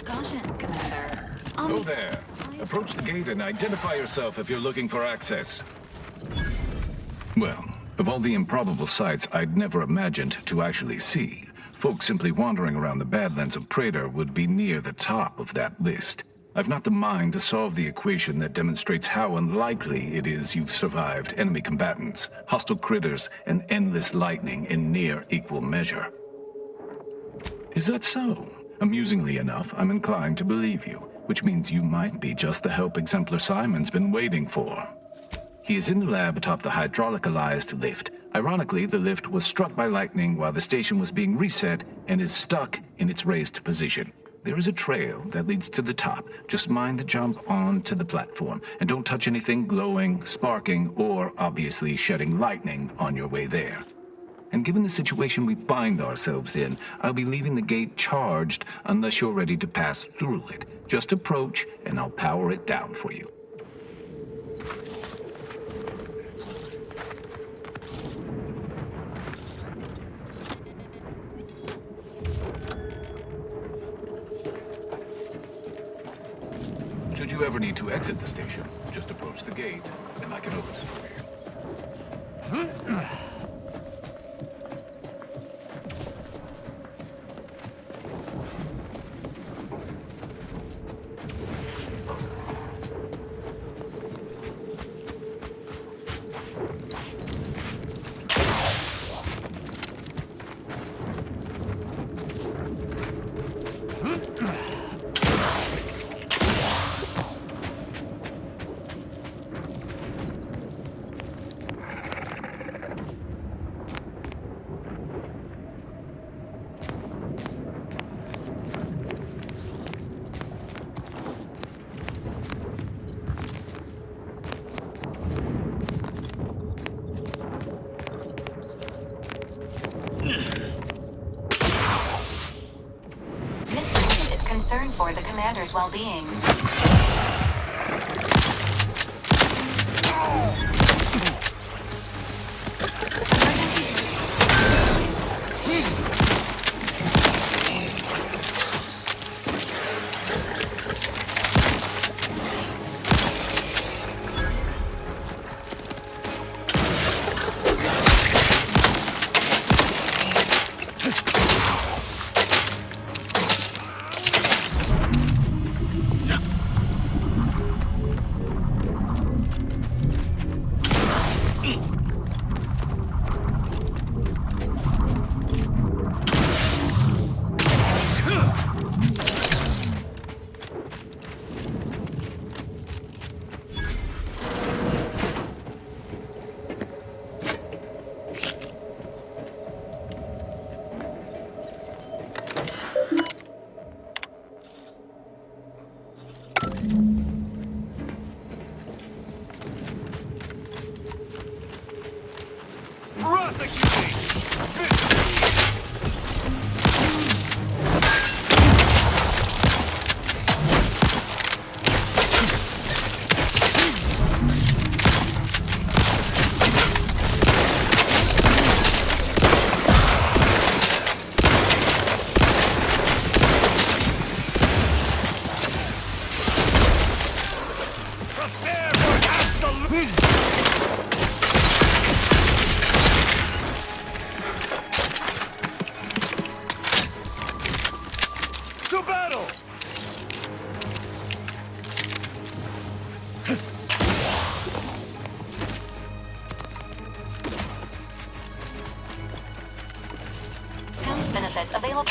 Caution, Commander. Go there. Approach the gate and identify yourself if you're looking for access. Well, of all the improbable sights I'd never imagined to actually see, folks simply wandering around the Badlands of Praetor would be near the top of that list. I've not the mind to solve the equation that demonstrates how unlikely it is you've survived enemy combatants, hostile critters, and endless lightning in near equal measure. Is that so? Amusingly enough, I'm inclined to believe you, which means you might be just the help Exemplar Simon's been waiting for. He is in the lab atop the hydraulicalized lift. Ironically, the lift was struck by lightning while the station was being reset and is stuck in its raised position. There is a trail that leads to the top. Just mind the jump onto the platform, and don't touch anything glowing, sparking, or obviously shedding lightning on your way there. And given the situation we find ourselves in, I'll be leaving the gate charged unless you're ready to pass through it. Just approach, and I'll power it down for you. Should you ever need to exit the station, just approach the gate, and I can open it for you. Concern for the commander's well-being. Benefits available.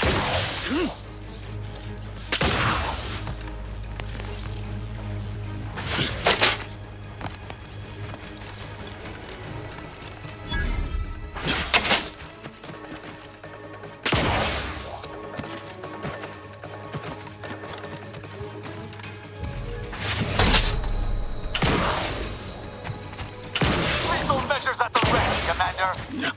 Lethal measures at the ready, Commander.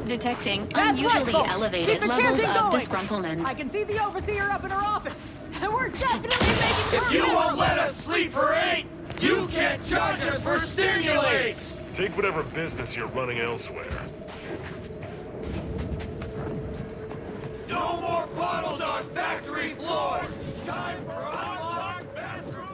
Detecting That's right, unusually folks. elevated Keep the levels chanting of going. disgruntlement. I can see the overseer up in her office. And we're definitely making her You won't miserable. let us sleep for 8! You can't charge us for stimulates! Take whatever business you're running elsewhere. No more bottles on factory floor! Time for unlocked bathroom!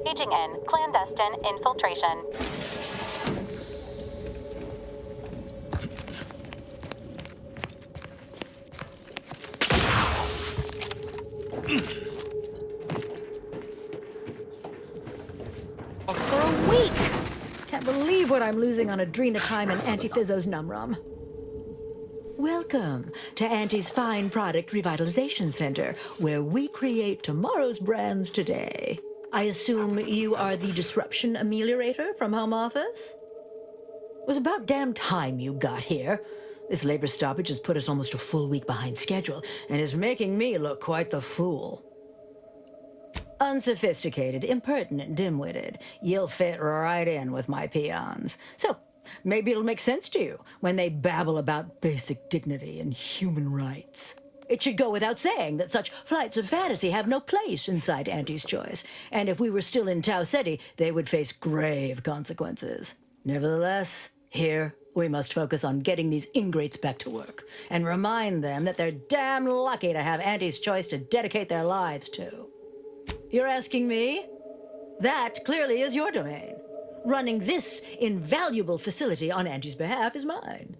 Paging in clandestine infiltration. For a week! Can't believe what I'm losing on adrenatime and Antifizzo's Numrum. Welcome to Auntie's Fine Product Revitalization Center, where we create tomorrow's brands today. I assume you are the disruption ameliorator from home office? It was about damn time you got here. This labor stoppage has put us almost a full week behind schedule and is making me look quite the fool. Unsophisticated, impertinent, dim-witted. You'll fit right in with my peons. So, maybe it'll make sense to you when they babble about basic dignity and human rights. It should go without saying that such flights of fantasy have no place inside Auntie's Choice, and if we were still in Tau Ceti, they would face grave consequences. Nevertheless, here we must focus on getting these ingrates back to work, and remind them that they're damn lucky to have Auntie's Choice to dedicate their lives to. You're asking me? That clearly is your domain. Running this invaluable facility on Auntie's behalf is mine.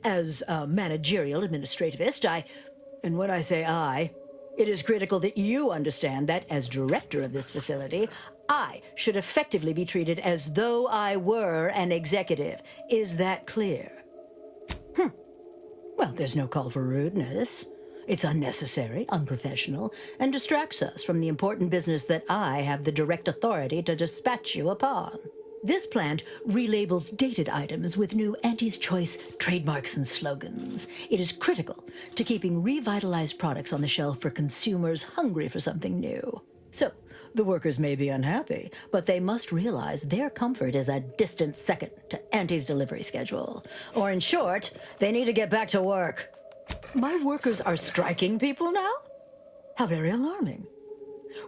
As a managerial administrativist, and when I say I, it is critical that you understand that as director of this facility, I should effectively be treated as though I were an executive. Is that clear? Well, there's no call for rudeness. It's unnecessary, unprofessional, and distracts us from the important business that I have the direct authority to dispatch you upon. This plant relabels dated items with new Auntie's Choice trademarks and slogans. It is critical to keeping revitalized products on the shelf for consumers hungry for something new. So, the workers may be unhappy, but they must realize their comfort is a distant second to Auntie's delivery schedule. Or in short, they need to get back to work. My workers are striking people now? How very alarming.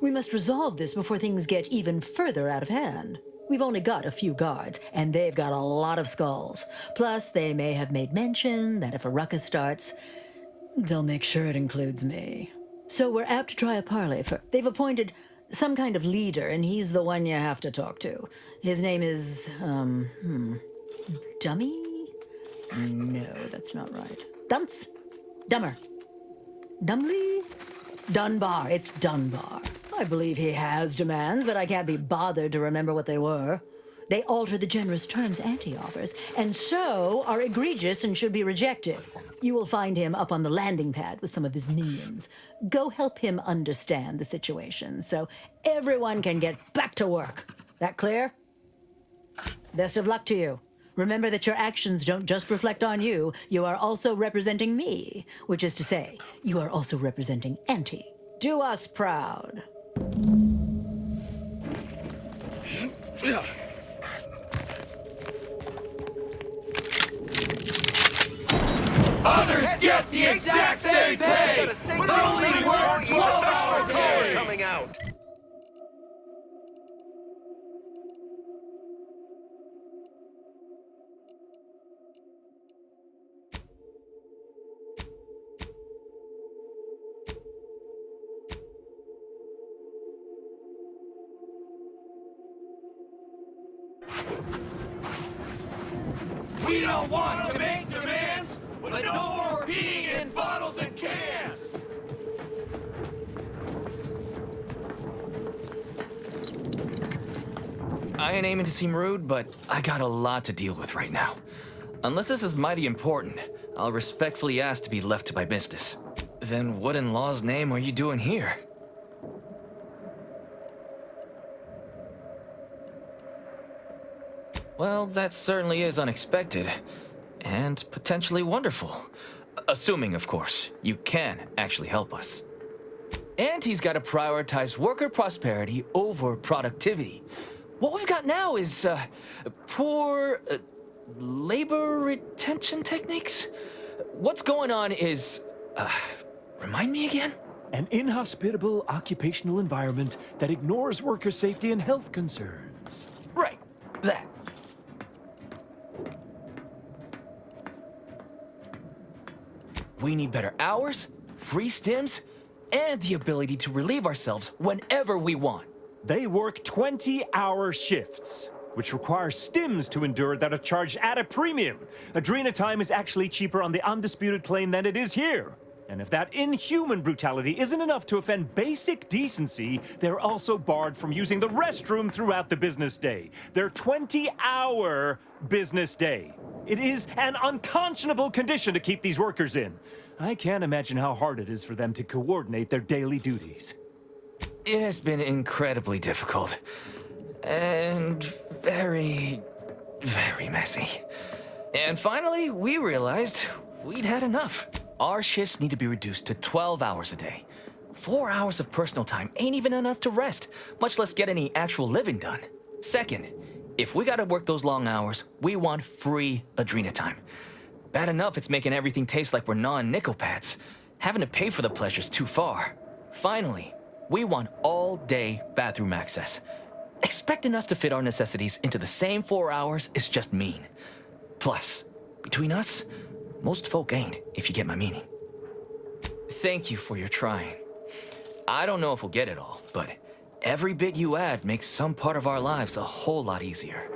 We must resolve this before things get even further out of hand. We've only got a few guards, and they've got a lot of skulls. Plus, they may have made mention that if a ruckus starts, they'll make sure it includes me. So we're apt to try a parley for... They've appointed some kind of leader, and he's the one you have to talk to. His name is, Dummy? No, that's not right. Dunce? Dummer. Dumbly? Dunbar. It's Dunbar. I believe he has demands, but I can't be bothered to remember what they were. They alter the generous terms Auntie offers, and so are egregious and should be rejected. You will find him up on the landing pad with some of his minions. Go help him understand the situation so everyone can get back to work. That clear? Best of luck to you. Remember that your actions don't just reflect on you, you are also representing me, which is to say, you are also representing Auntie. Do us proud. Others get the exact same pay, but only work 12-hour days! Coming out. We don't want to make demands, but no more peeing in bottles and cans! I ain't aiming to seem rude, but I got a lot to deal with right now. Unless this is mighty important, I'll respectfully ask to be left to my business. Then what in law's name are you doing here? Well, that certainly is unexpected. And potentially wonderful. Assuming, of course, you can actually help us. Auntie's got to prioritize worker prosperity over productivity. What we've got now is poor labor retention techniques. What's going on is, remind me again? An inhospitable occupational environment that ignores worker safety and health concerns. Right, that. We need better hours, free stims, and the ability to relieve ourselves whenever we want. They work 20-hour shifts, which require stims to endure that are charged at a premium. Adrena time is actually cheaper on the undisputed claim than it is here. And if that inhuman brutality isn't enough to offend basic decency, they're also barred from using the restroom throughout the business day. Their 20-hour business day. It is an unconscionable condition to keep these workers in. I can't imagine how hard it is for them to coordinate their daily duties. It has been incredibly difficult. And very, very messy. And finally, we realized we'd had enough. Our shifts need to be reduced to 12 hours a day. 4 hours of personal time ain't even enough to rest, much less get any actual living done. Second, if we gotta work those long hours, we want free Adrena time. Bad enough it's making everything taste like we're gnawing nickel pads. Having to pay for the pleasure's too far. Finally, we want all-day bathroom access. Expecting us to fit our necessities into the same 4 hours is just mean. Plus, between us, most folk ain't, if you get my meaning. Thank you for your trying. I don't know if we'll get it all, but every bit you add makes some part of our lives a whole lot easier.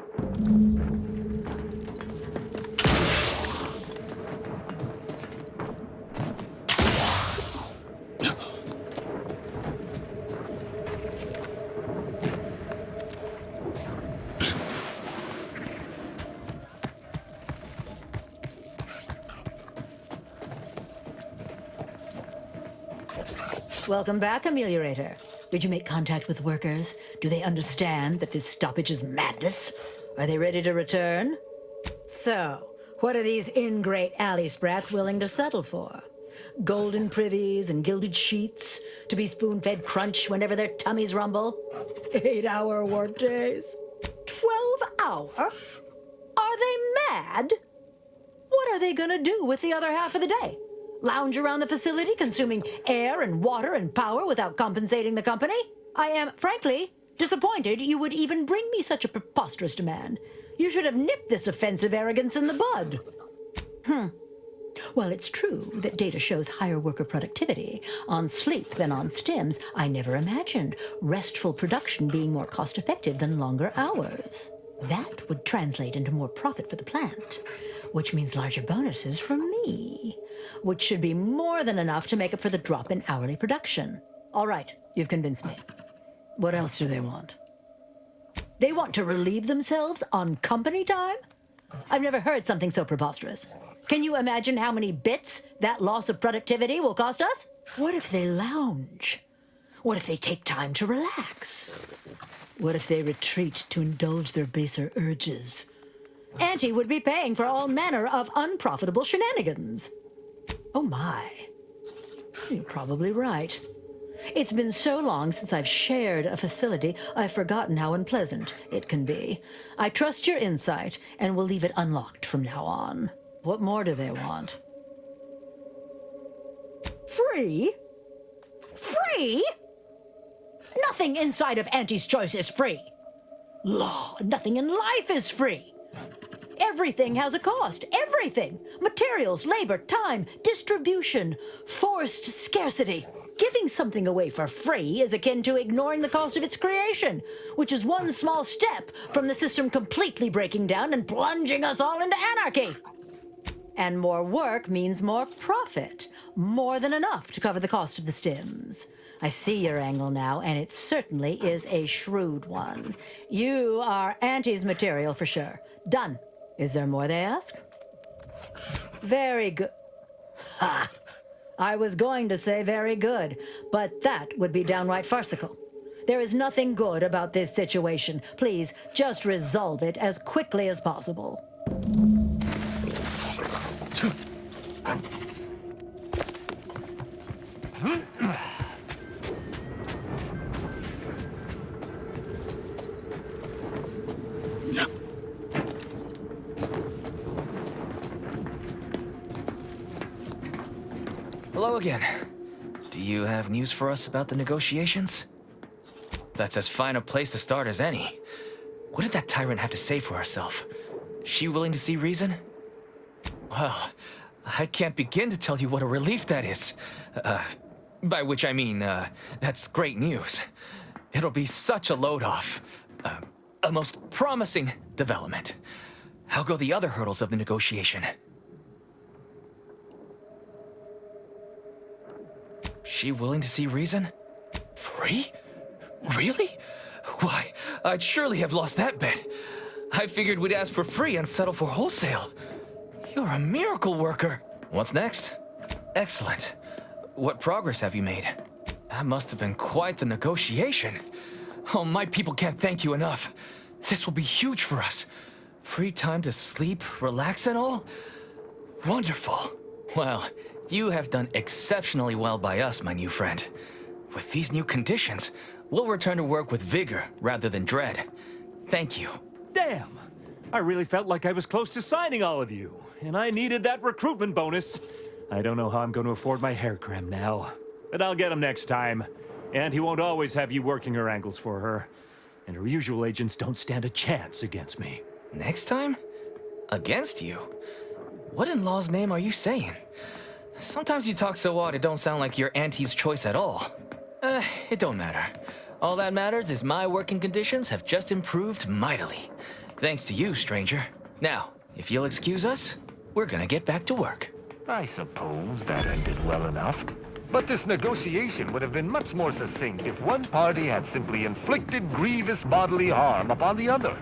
Welcome back, Ameliorator. Did you make contact with workers? Do they understand that this stoppage is madness? Are they ready to return? So, what are these ingrate alley sprats willing to settle for? Golden privies and gilded sheets? To be spoon-fed crunch whenever their tummies rumble? 8-hour workdays? 12-hour? Are they mad? What are they gonna do with the other half of the day? Lounge around the facility, consuming air and water and power without compensating the company? I am, frankly, disappointed you would even bring me such a preposterous demand. You should have nipped this offensive arrogance in the bud. While it's true that data shows higher worker productivity on sleep than on stims, I never imagined restful production being more cost-effective than longer hours. That would translate into more profit for the plant, which means larger bonuses for me, which should be more than enough to make up for the drop in hourly production. All right, you've convinced me. What else do they want? They want to relieve themselves on company time? I've never heard something so preposterous. Can you imagine how many bits that loss of productivity will cost us? What if they lounge? What if they take time to relax? What if they retreat to indulge their baser urges? Auntie would be paying for all manner of unprofitable shenanigans. Oh my. You're probably right. It's been so long since I've shared a facility, I've forgotten how unpleasant it can be. I trust your insight and will leave it unlocked from now on. What more do they want? Free? Free? Nothing inside of Auntie's Choice is free. Law, nothing in life is free. Everything has a cost. Everything. Materials, labor, time, distribution, forced scarcity. Giving something away for free is akin to ignoring the cost of its creation, which is one small step from the system completely breaking down and plunging us all into anarchy. And more work means more profit. More than enough to cover the cost of the stims. I see your angle now, and it certainly is a shrewd one. You are Auntie's material for sure. Done. Is there more they ask? Very good. Ha! I was going to say very good, but that would be downright farcical. There is nothing good about this situation. Please, just resolve it as quickly as possible. Hello again. Do you have news for us about the negotiations? That's as fine a place to start as any. What did that tyrant have to say for herself? Is she willing to see reason? Well, I can't begin to tell you what a relief that is. By which I mean, that's great news. It'll be such a load off. A most promising development. How go the other hurdles of the negotiation? She willing to see reason? Free? Really? Why, I'd surely have lost that bet. I figured we'd ask for free and settle for wholesale. You're a miracle worker. What's next? Excellent. What progress have you made? That must have been quite the negotiation. Oh, my people can't thank you enough. This will be huge for us. Free time to sleep, relax and all? Wonderful. Well, you have done exceptionally well by us, my new friend. With these new conditions, we'll return to work with vigor rather than dread. Thank you. Damn! I really felt like I was close to signing all of you, and I needed that recruitment bonus. I don't know how I'm going to afford my hair creme now, but I'll get him next time. And he won't always have you working her angles for her. And her usual agents don't stand a chance against me. Next time? Against you? What in law's name are you saying? Sometimes you talk so odd it don't sound like you're Auntie's choice at all. It don't matter. All that matters is my working conditions have just improved mightily. Thanks to you, stranger. Now, if you'll excuse us, we're gonna get back to work. I suppose that ended well enough. But this negotiation would have been much more succinct if one party had simply inflicted grievous bodily harm upon the other.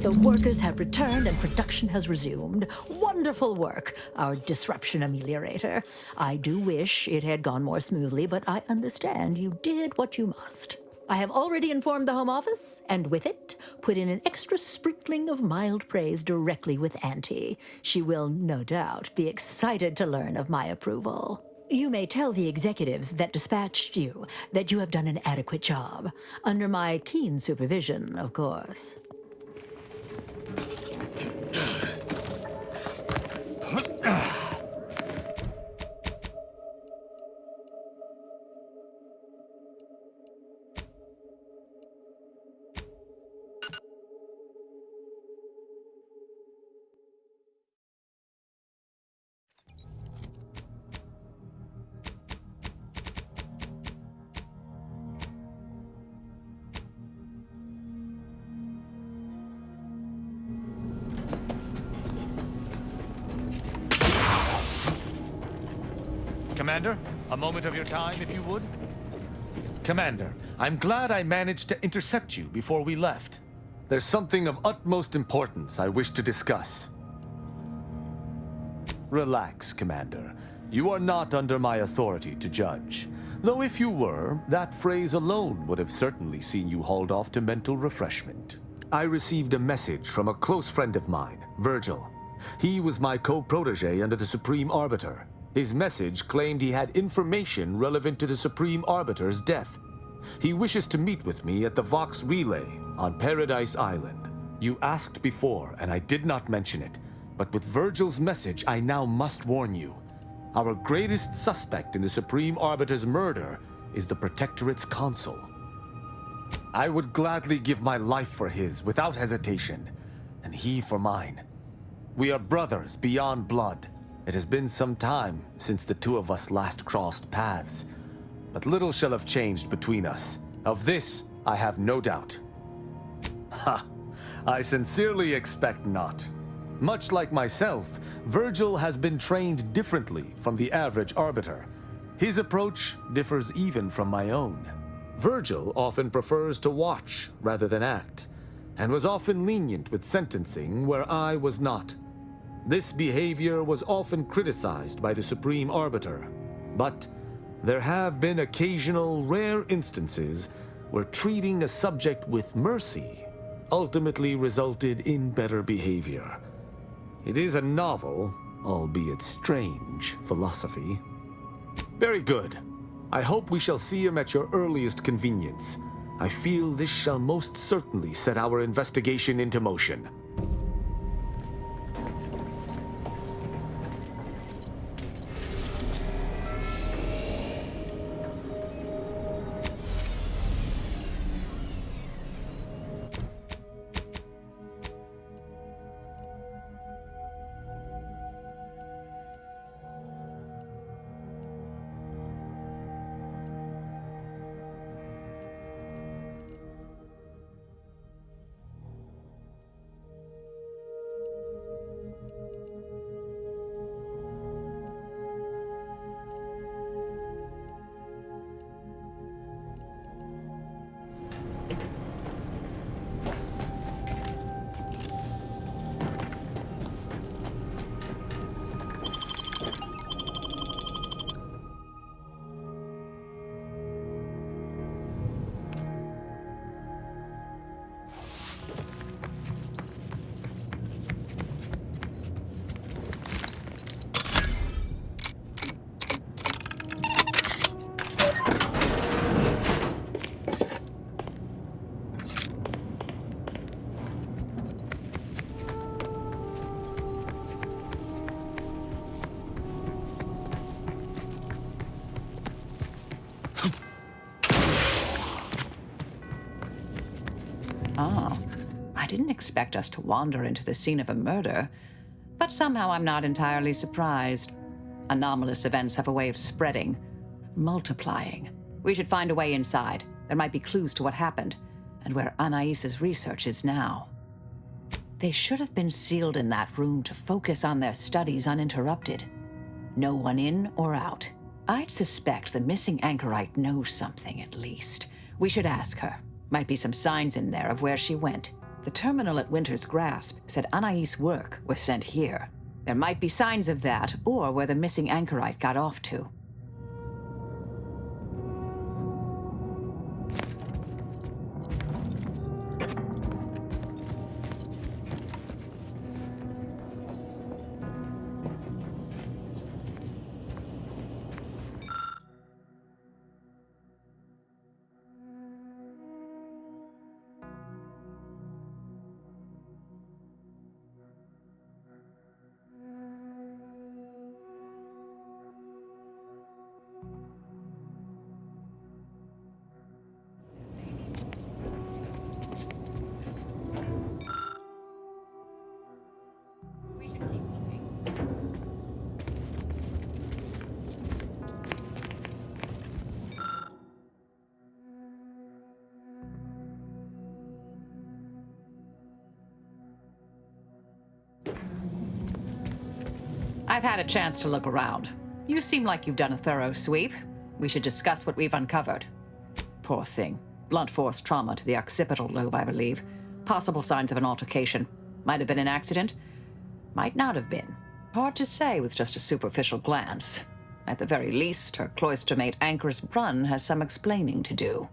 The workers have returned and production has resumed. Wonderful work, our disruption ameliorator. I do wish it had gone more smoothly, but I understand you did what you must. I have already informed the Home Office, and with it, put in an extra sprinkling of mild praise directly with Auntie. She will, no doubt, be excited to learn of my approval. You may tell the executives that dispatched you that you have done an adequate job. Under my keen supervision, of course. Commander, a moment of your time, if you would. Commander, I'm glad I managed to intercept you before we left. There's something of utmost importance I wish to discuss. Relax, Commander. You are not under my authority to judge. Though if you were, that phrase alone would have certainly seen you hauled off to mental refreshment. I received a message from a close friend of mine, Virgil. He was my co-protege under the Supreme Arbiter. His message claimed he had information relevant to the Supreme Arbiter's death. He wishes to meet with me at the Vox Relay on Paradise Island. You asked before, and I did not mention it, but with Virgil's message, I now must warn you. Our greatest suspect in the Supreme Arbiter's murder is the Protectorate's consul. I would gladly give my life for his without hesitation, and he for mine. We are brothers beyond blood. It has been some time since the two of us last crossed paths, but little shall have changed between us. Of this, I have no doubt. Ha! I sincerely expect not. Much like myself, Virgil has been trained differently from the average arbiter. His approach differs even from my own. Virgil often prefers to watch rather than act, and was often lenient with sentencing where I was not. This behavior was often criticized by the Supreme Arbiter, but there have been occasional rare instances where treating a subject with mercy ultimately resulted in better behavior. It is a novel, albeit strange, philosophy. Very good. I hope we shall see him at your earliest convenience. I feel this shall most certainly set our investigation into motion. Oh, I didn't expect us to wander into the scene of a murder, but somehow I'm not entirely surprised. Anomalous events have a way of spreading, multiplying. We should find a way inside. There might be clues to what happened, and where Anais's research is now. They should have been sealed in that room to focus on their studies uninterrupted. No one in or out. I'd suspect the missing anchorite knows something, at least. We should ask her. Might be some signs in there of where she went. The terminal at Winter's Grasp said Anais' work was sent here. There might be signs of that, or where the missing anchorite got off to. I've had a chance to look around. You seem like you've done a thorough sweep. We should discuss what we've uncovered. Poor thing. Blunt force trauma to the occipital lobe, I believe. Possible signs of an altercation. Might have been an accident. Might not have been. Hard to say with just a superficial glance. At the very least, her cloistermate Anchor's Brunn has some explaining to do.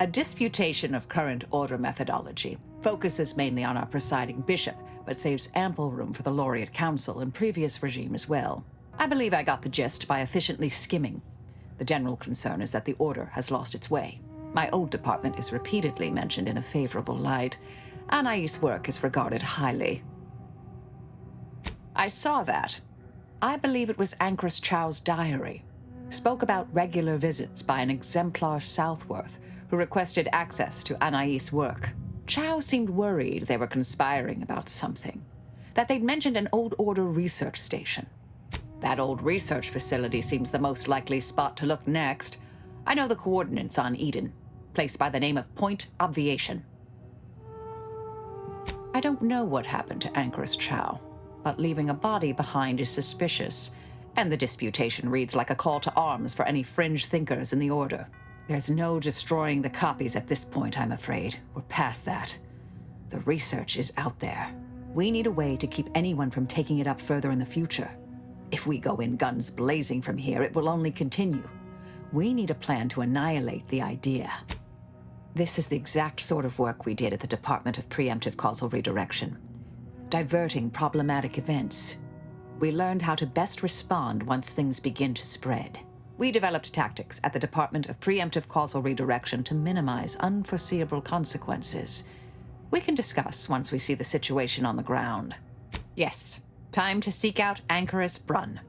A disputation of current order methodology focuses mainly on our presiding bishop, but saves ample room for the laureate council and previous regime as well. I believe I got the gist by efficiently skimming. The general concern is that the order has lost its way. My old department is repeatedly mentioned in a favorable light. Anais' work is regarded highly. I saw that. I believe it was Anchoress Chow's diary. Spoke about regular visits by an exemplar Southworth who requested access to Anais' work. Chow seemed worried they were conspiring about something, that they'd mentioned an old order research station. That old research facility seems the most likely spot to look next. I know the coordinates on Eden, placed by the name of Point Obviation. I don't know what happened to Anchoress Chow, but leaving a body behind is suspicious, and the disputation reads like a call to arms for any fringe thinkers in the order. There's no destroying the copies at this point, I'm afraid. We're past that. The research is out there. We need a way to keep anyone from taking it up further in the future. If we go in guns blazing from here, it will only continue. We need a plan to annihilate the idea. This is the exact sort of work we did at the Department of Preemptive Causal Redirection. Diverting problematic events. We learned how to best respond once things begin to spread. We developed tactics at the Department of Preemptive Causal Redirection to minimize unforeseeable consequences. We can discuss once we see the situation on the ground. Yes, time to seek out Anchorus Brunn.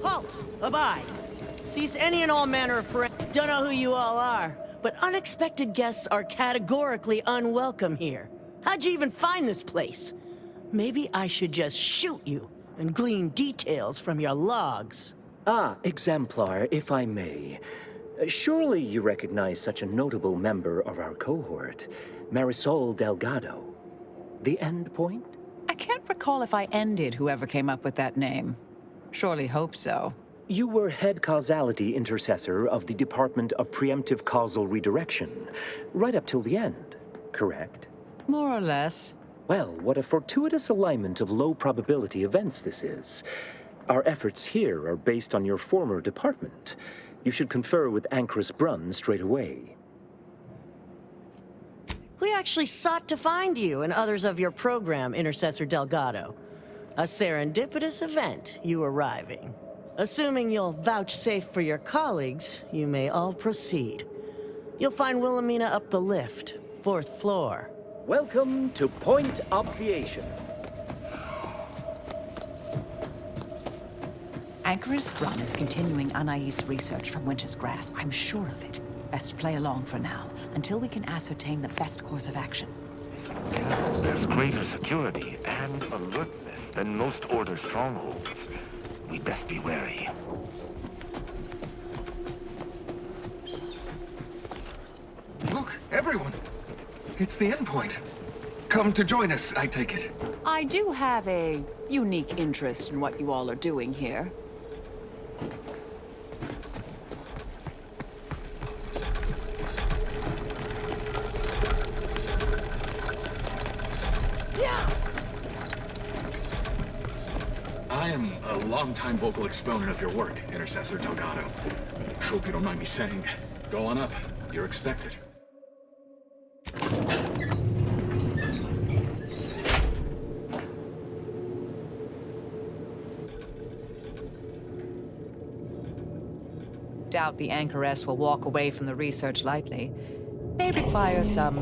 Halt! Abide! Cease any and all manner of Don't know who you all are, but unexpected guests are categorically unwelcome here. How'd you even find this place? Maybe I should just shoot you and glean details from your logs. Ah, Exemplar, if I may. Surely you recognize such a notable member of our cohort, Marisol Delgado. The Endpoint? I can't recall if I ended whoever came up with that name. Surely hope so. You were head causality intercessor of the Department of Preemptive Causal Redirection, right up till the end, correct? More or less. Well, what a fortuitous alignment of low-probability events this is. Our efforts here are based on your former department. You should confer with Anchorus Brunn straight away. We actually sought to find you and others of your program, Intercessor Delgado. A serendipitous event, you arriving. Assuming you'll vouchsafe for your colleagues, you may all proceed. You'll find Wilhelmina up the lift, 4th floor. Welcome to Point Obviation. Anchorus Brunn is continuing Anais research from Winter's Grass. I'm sure of it. Best play along for now, until we can ascertain the best course of action. There's greater security and alertness than most Order strongholds. We'd best be wary. Look, everyone! It's the endpoint. Come to join us, I take it. I do have a unique interest in what you all are doing here. I am a longtime vocal exponent of your work, Intercessor Delgado. I hope you don't mind me saying. Go on up. You're expected. Doubt the Anchoress will walk away from the research lightly. May require some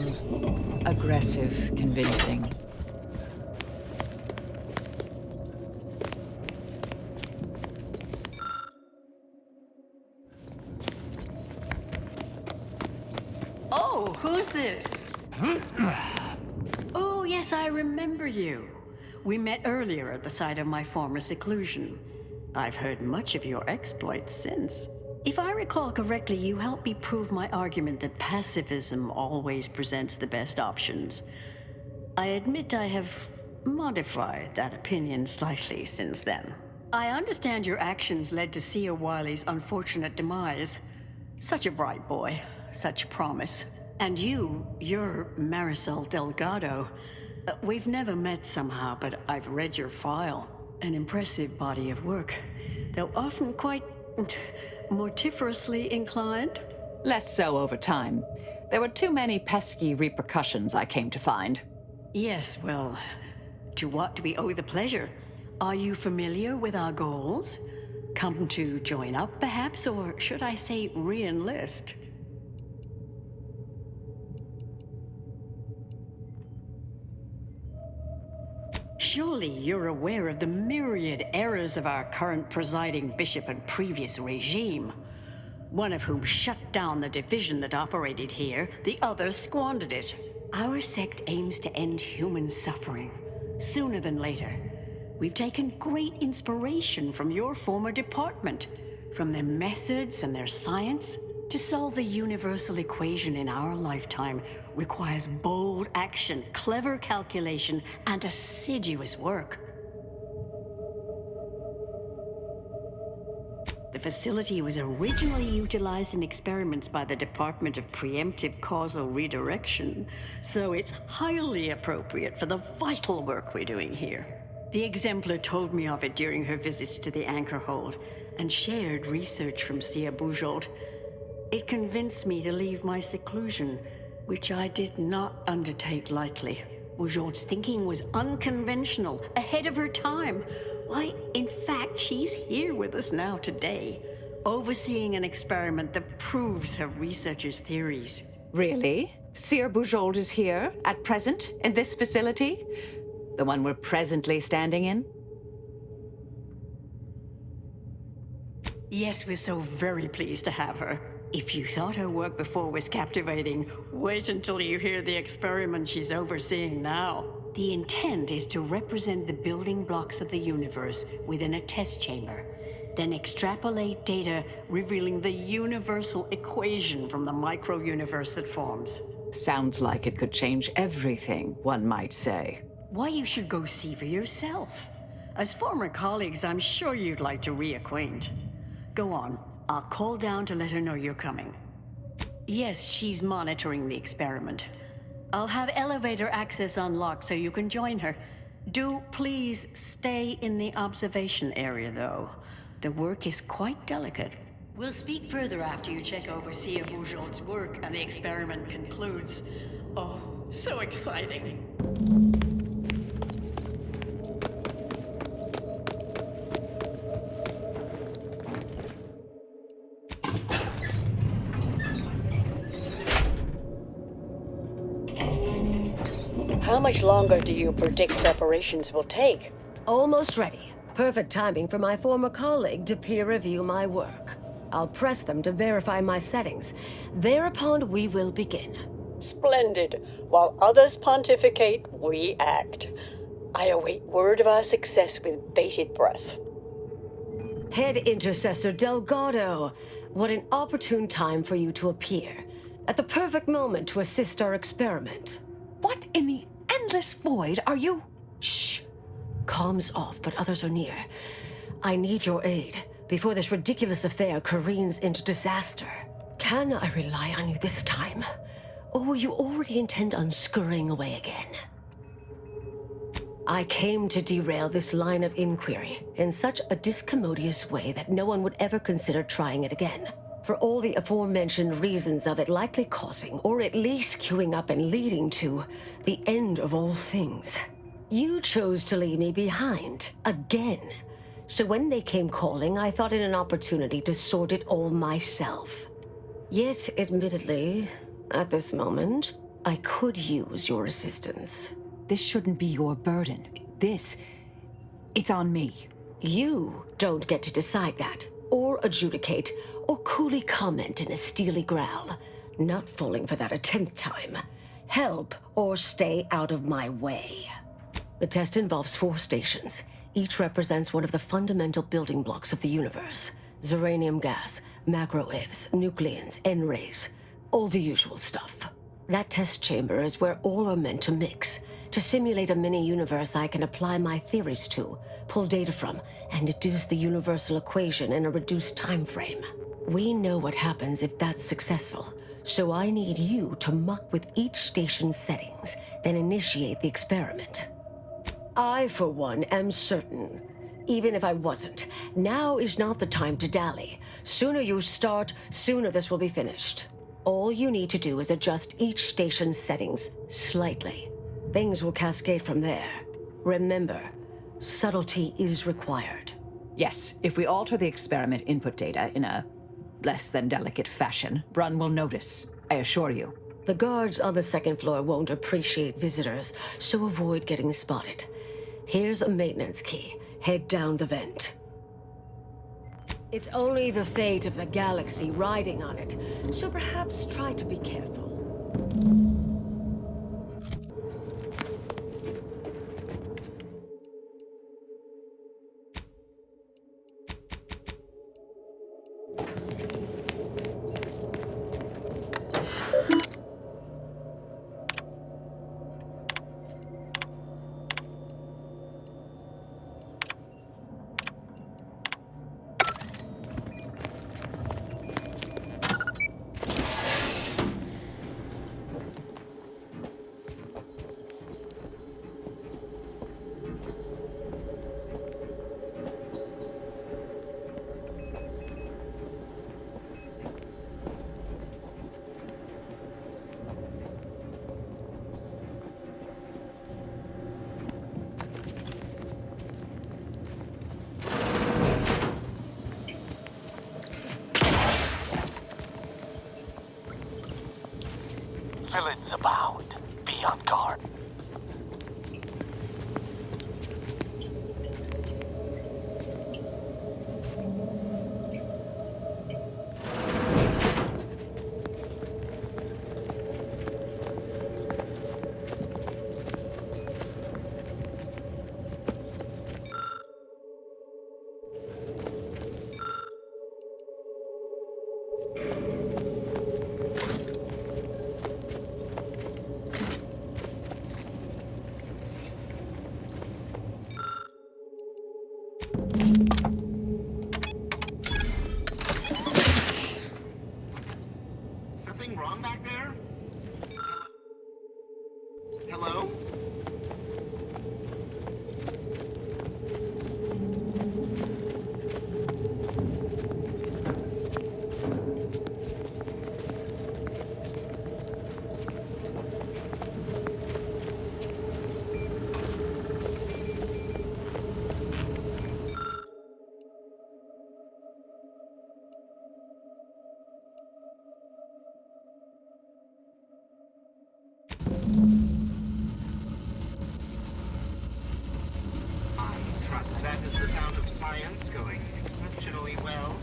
aggressive convincing. Oh, who's this? Oh, yes, I remember you. We met earlier at the site of my former seclusion. I've heard much of your exploits since. If I recall correctly, you helped me prove my argument that pacifism always presents the best options. I admit I have modified that opinion slightly since then. I understand your actions led to Seer Wiley's unfortunate demise. Such a bright boy, such promise. And you're Marisol Delgado. We've never met somehow, but I've read your file. An impressive body of work, though often quite mortiferously inclined. Less so over time. There were too many pesky repercussions, I came to find. Yes, well, to what do we owe the pleasure? Are you familiar with our goals? Come to join up, perhaps, or should I say re-enlist? Surely you're aware of the myriad errors of our current presiding bishop and previous regime. One of whom shut down the division that operated here, the other squandered it. Our sect aims to end human suffering, sooner than later. We've taken great inspiration from your former department, from their methods and their science. To solve the universal equation in our lifetime requires bold action, clever calculation, and assiduous work. The facility was originally utilized in experiments by the Department of Preemptive Causal Redirection, so it's highly appropriate for the vital work we're doing here. The Exemplar told me of it during her visits to the anchor hold, and shared research from Sia Bujold. It convinced me to leave my seclusion, which I did not undertake lightly. Bujold's thinking was unconventional, ahead of her time. Why, in fact, she's here with us now today, overseeing an experiment that proves her researchers' theories. Really? Sir Bujold is here, at present, in this facility? The one we're presently standing in? Yes, we're so very pleased to have her. If you thought her work before was captivating, wait until you hear the experiment she's overseeing now. The intent is to represent the building blocks of the universe within a test chamber, then extrapolate data revealing the universal equation from the micro-universe that forms. Sounds like it could change everything, one might say. Why, you should go see for yourself. As former colleagues, I'm sure you'd like to reacquaint. Go on. I'll call down to let her know you're coming. Yes, she's monitoring the experiment. I'll have elevator access unlocked so you can join her. Do please stay in the observation area, though. The work is quite delicate. We'll speak further after you check over Sia Bujold's work and the experiment concludes. Oh, so exciting. How much longer do you predict preparations will take? Almost ready. Perfect timing for my former colleague to peer review my work. I'll press them to verify my settings. Thereupon, we will begin. Splendid. While others pontificate, we act. I await word of our success with bated breath. Head Intercessor Delgado, what an opportune time for you to appear. At the perfect moment to assist our experiment. What in the endless void are you? Shh. Comms off, but others are near. I need your aid before this ridiculous affair careens into disaster. Can I rely on you this time? Or will you already intend on scurrying away again? I came to derail this line of inquiry in such a discommodious way that no one would ever consider trying it again. For all the aforementioned reasons of it likely causing, or at least queuing up and leading to, the end of all things. You chose to leave me behind, again. So when they came calling, I thought it an opportunity to sort it all myself. Yet, admittedly, at this moment, I could use your assistance. This shouldn't be your burden. It's on me. You don't get to decide that, or adjudicate, or coolly comment in a steely growl. Not falling for that a 10th time. Help or stay out of my way. The test involves 4 stations. Each represents one of the fundamental building blocks of the universe. Zeranium gas, macro-ivs, nucleons, N-rays. All the usual stuff. That test chamber is where all are meant to mix. To simulate a mini-universe I can apply my theories to, pull data from, and deduce the universal equation in a reduced time frame. We know what happens if that's successful, So I need you to muck with each station's settings, then initiate the experiment. I, for one, am certain, even if I wasn't, now is not the time to dally. Sooner you start, sooner this will be finished. All you need to do is adjust each station's settings slightly. Things will cascade from there. Remember, subtlety is required. Yes, if we alter the experiment input data in a less than delicate fashion, Brunn will notice, I assure you. The guards on the second floor won't appreciate visitors, so avoid getting spotted. Here's a maintenance key. Head down the vent. It's only the fate of the galaxy riding on it, so perhaps try to be careful. Villains abound. Be on guard. Something wrong back there? Hello? Trust that is the sound of science going exceptionally well.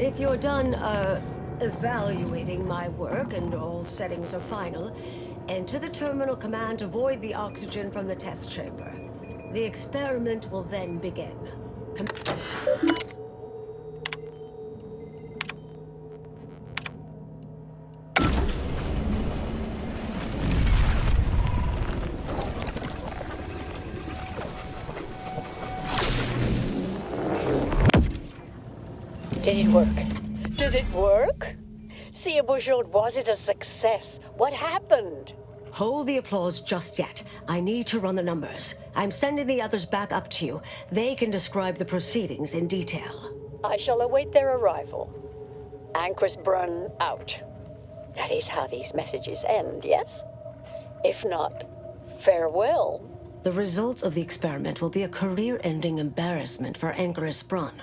If you're done, evaluating my work and all settings are final, enter the terminal command to void the oxygen from the test chamber. The experiment will then begin. Did it work? Did it work? See, Virgil, was it a success? What happened? Hold the applause just yet. I need to run the numbers. I'm sending the others back up to you. They can describe the proceedings in detail. I shall await their arrival. Anchor's Brun out. That is how these messages end, yes? If not, farewell. The results of the experiment will be a career-ending embarrassment for Anchoress Brun,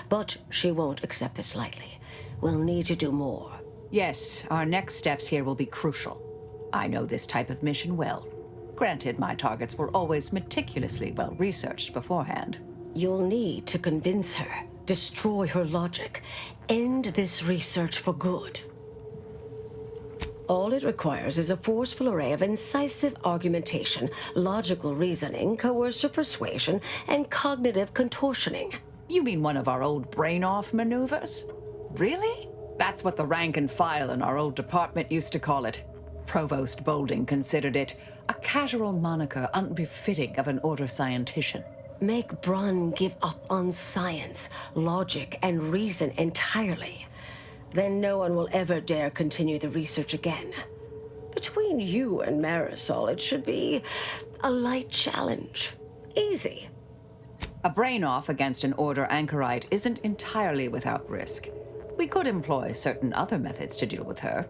but she won't accept this lightly. We'll need to do more. Yes, our next steps here will be crucial. I know this type of mission well. Granted, my targets were always meticulously well-researched beforehand. You'll need to convince her, destroy her logic, end this research for good. All it requires is a forceful array of incisive argumentation, logical reasoning, coercive persuasion, and cognitive contortioning. You mean one of our old brain-off maneuvers? Really? That's what the rank and file in our old department used to call it. Provost Bolding considered it a casual moniker unbefitting of an order scientician. Make Brun give up on science, logic, and reason entirely. Then no one will ever dare continue the research again. Between you and Marisol, it should be a light challenge. Easy. A brain-off against an Order anchorite isn't entirely without risk. We could employ certain other methods to deal with her.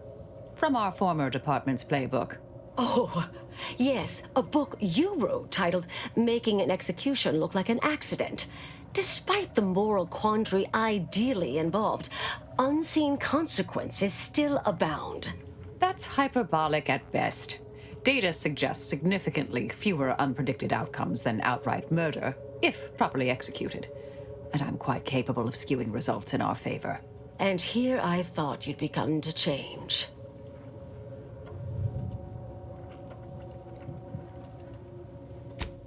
From our former department's playbook. Oh, yes, a book you wrote titled Making an Execution Look Like an Accident. Despite the moral quandary ideally involved, unseen consequences still abound. That's hyperbolic at best. Data suggests significantly fewer unpredicted outcomes than outright murder, if properly executed. And I'm quite capable of skewing results in our favor. And here I thought you'd begun to change.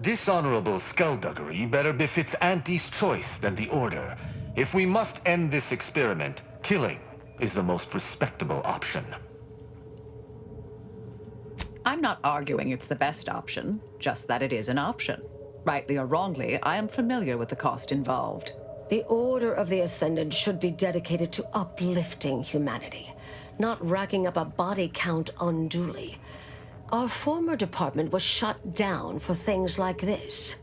Dishonorable skullduggery better befits Auntie's choice than the Order. If we must end this experiment, killing is the most respectable option. I'm not arguing it's the best option, just that it is an option. Rightly or wrongly, I am familiar with the cost involved. The Order of the Ascendant should be dedicated to uplifting humanity, not racking up a body count unduly. Our former department was shut down for things like this.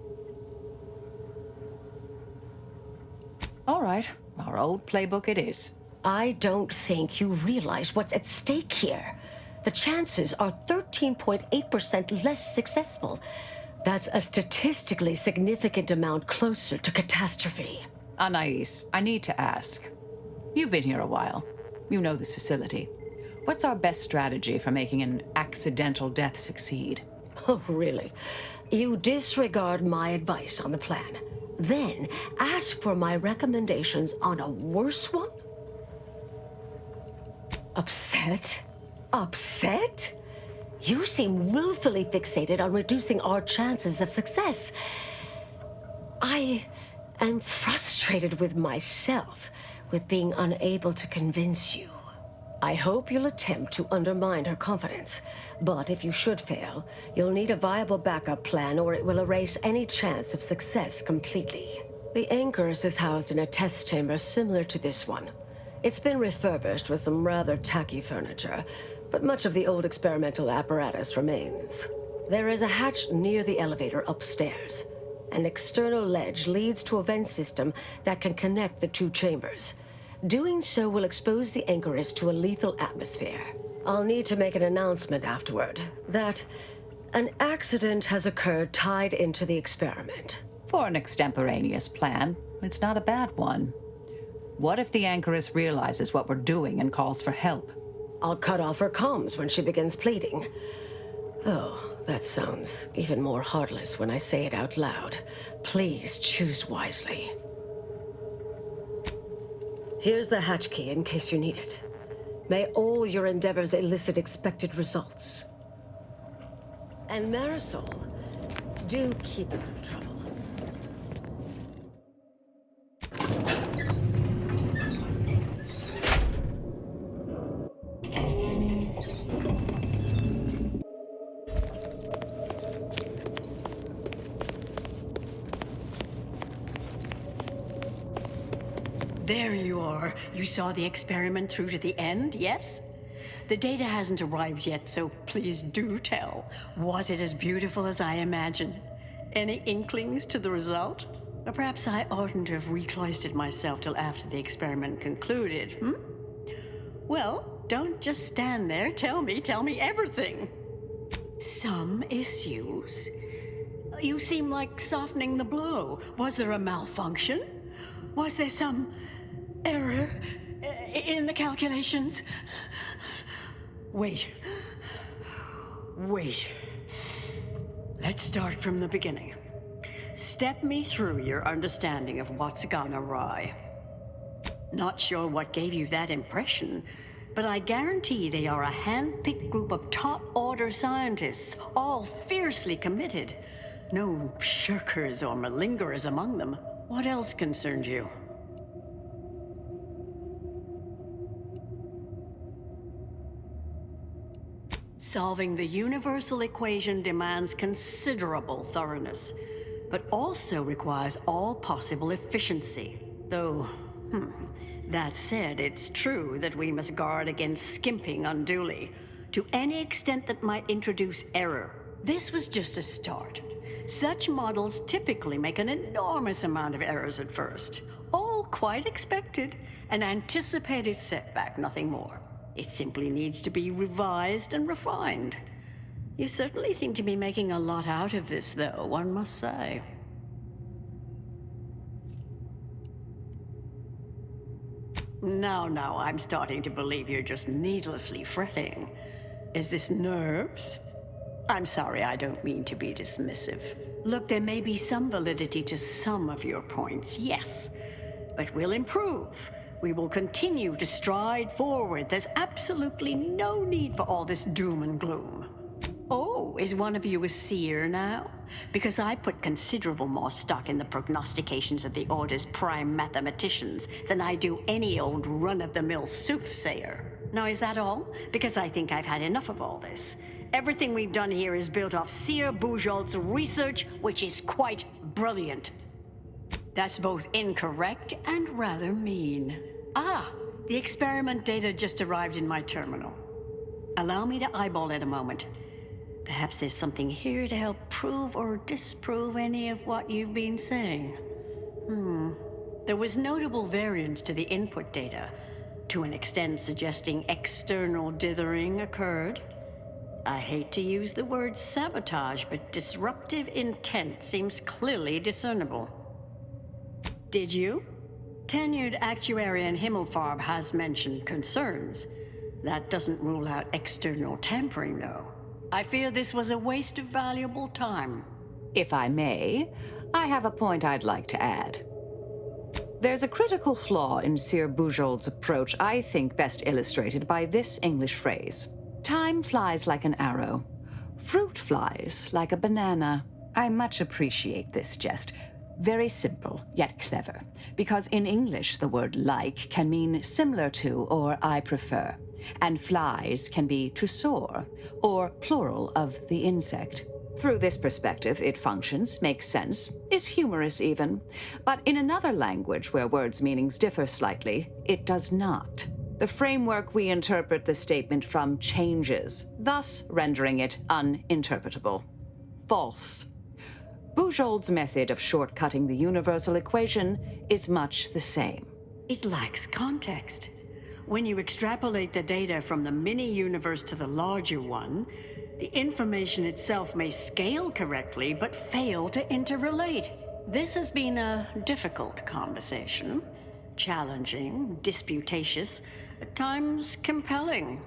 All right, our old playbook it is. I don't think you realize what's at stake here. The chances are 13.8% less successful. That's a statistically significant amount closer to catastrophe. Anais, I need to ask. You've been here a while. You know this facility. What's our best strategy for making an accidental death succeed? Oh, really? You disregard my advice on the plan, then ask for my recommendations on a worse one? Upset? Upset? You seem willfully fixated on reducing our chances of success. I am frustrated with myself, with being unable to convince you. I hope you'll attempt to undermine her confidence, but if you should fail, you'll need a viable backup plan or it will erase any chance of success completely. The Anchoress is housed in a test chamber similar to this one. It's been refurbished with some rather tacky furniture, but much of the old experimental apparatus remains. There is a hatch near the elevator upstairs. An external ledge leads to a vent system that can connect the two chambers. Doing so will expose the Anchoress to a lethal atmosphere. I'll need to make an announcement afterward that an accident has occurred tied into the experiment. For an extemporaneous plan, it's not a bad one. What if the Anchoress realizes what we're doing and calls for help? I'll cut off her comms when she begins pleading. Oh, that sounds even more heartless when I say it out loud. Please choose wisely. Here's the hatch key in case you need it. May all your endeavors elicit expected results. And Marisol, do keep out of trouble. There you are. You saw the experiment through to the end, yes? The data hasn't arrived yet, so please do tell. Was it as beautiful as I imagined? Any inklings to the result? Or perhaps I oughtn't to have recloistered myself till after the experiment concluded, Well, don't just stand there. Tell me everything. Some issues? You seem like softening the blow. Was there a malfunction? Was there some error in the calculations? Wait. Let's start from the beginning. Step me through your understanding of what's gone awry. Not sure what gave you that impression, but I guarantee they are a hand-picked group of top-order scientists, all fiercely committed. No shirkers or malingerers among them. What else concerned you? Solving the universal equation demands considerable thoroughness, but also requires all possible efficiency. Though, that said, it's true that we must guard against skimping unduly, to any extent that might introduce error. This was just a start. Such models typically make an enormous amount of errors at first. All quite expected, an anticipated setback, nothing more. It simply needs to be revised and refined. You certainly seem to be making a lot out of this, though, one must say. Now, I'm starting to believe you're just needlessly fretting. Is this nerves? I'm sorry, I don't mean to be dismissive. Look, there may be some validity to some of your points, yes. But we'll improve. We will continue to stride forward. There's absolutely no need for all this doom and gloom. Oh, is one of you a seer now? Because I put considerable more stock in the prognostications of the Order's prime mathematicians than I do any old run-of-the-mill soothsayer. Now, is that all? Because I think I've had enough of all this. Everything we've done here is built off Seer Bujold's research, which is quite brilliant. That's both incorrect and rather mean. The experiment data just arrived in my terminal. Allow me to eyeball it a moment. Perhaps there's something here to help prove or disprove any of what you've been saying. There was notable variance to the input data, to an extent suggesting external dithering occurred. I hate to use the word sabotage, but disruptive intent seems clearly discernible. Did you? Tenured actuarian Himmelfarb has mentioned concerns. That doesn't rule out external tampering, though. I fear this was a waste of valuable time. If I may, I have a point I'd like to add. There's a critical flaw in Seer Bujold's approach I think best illustrated by this English phrase. Time flies like an arrow. Fruit flies like a banana. I much appreciate this jest. Very simple, yet clever. Because in English, the word like can mean similar to or I prefer. And flies can be to soar, or plural of the insect. Through this perspective, it functions, makes sense, is humorous even. But in another language where words' meanings differ slightly, it does not. The framework we interpret the statement from changes, thus rendering it uninterpretable. False. Bujold's method of shortcutting the universal equation is much the same. It lacks context. When you extrapolate the data from the mini-universe to the larger one, the information itself may scale correctly, but fail to interrelate. This has been a difficult conversation. Challenging, disputatious, at times compelling.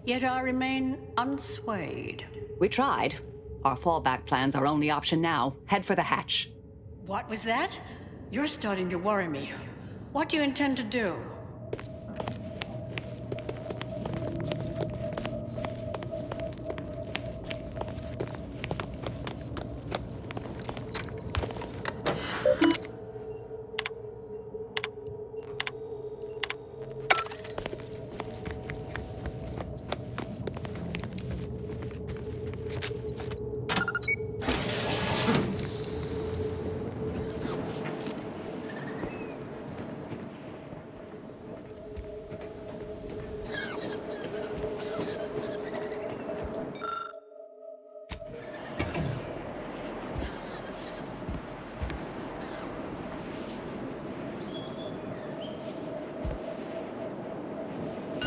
Yet I remain unswayed. We tried. Our fallback plan's our only option now. Head for the hatch. What was that? You're starting to worry me. What do you intend to do?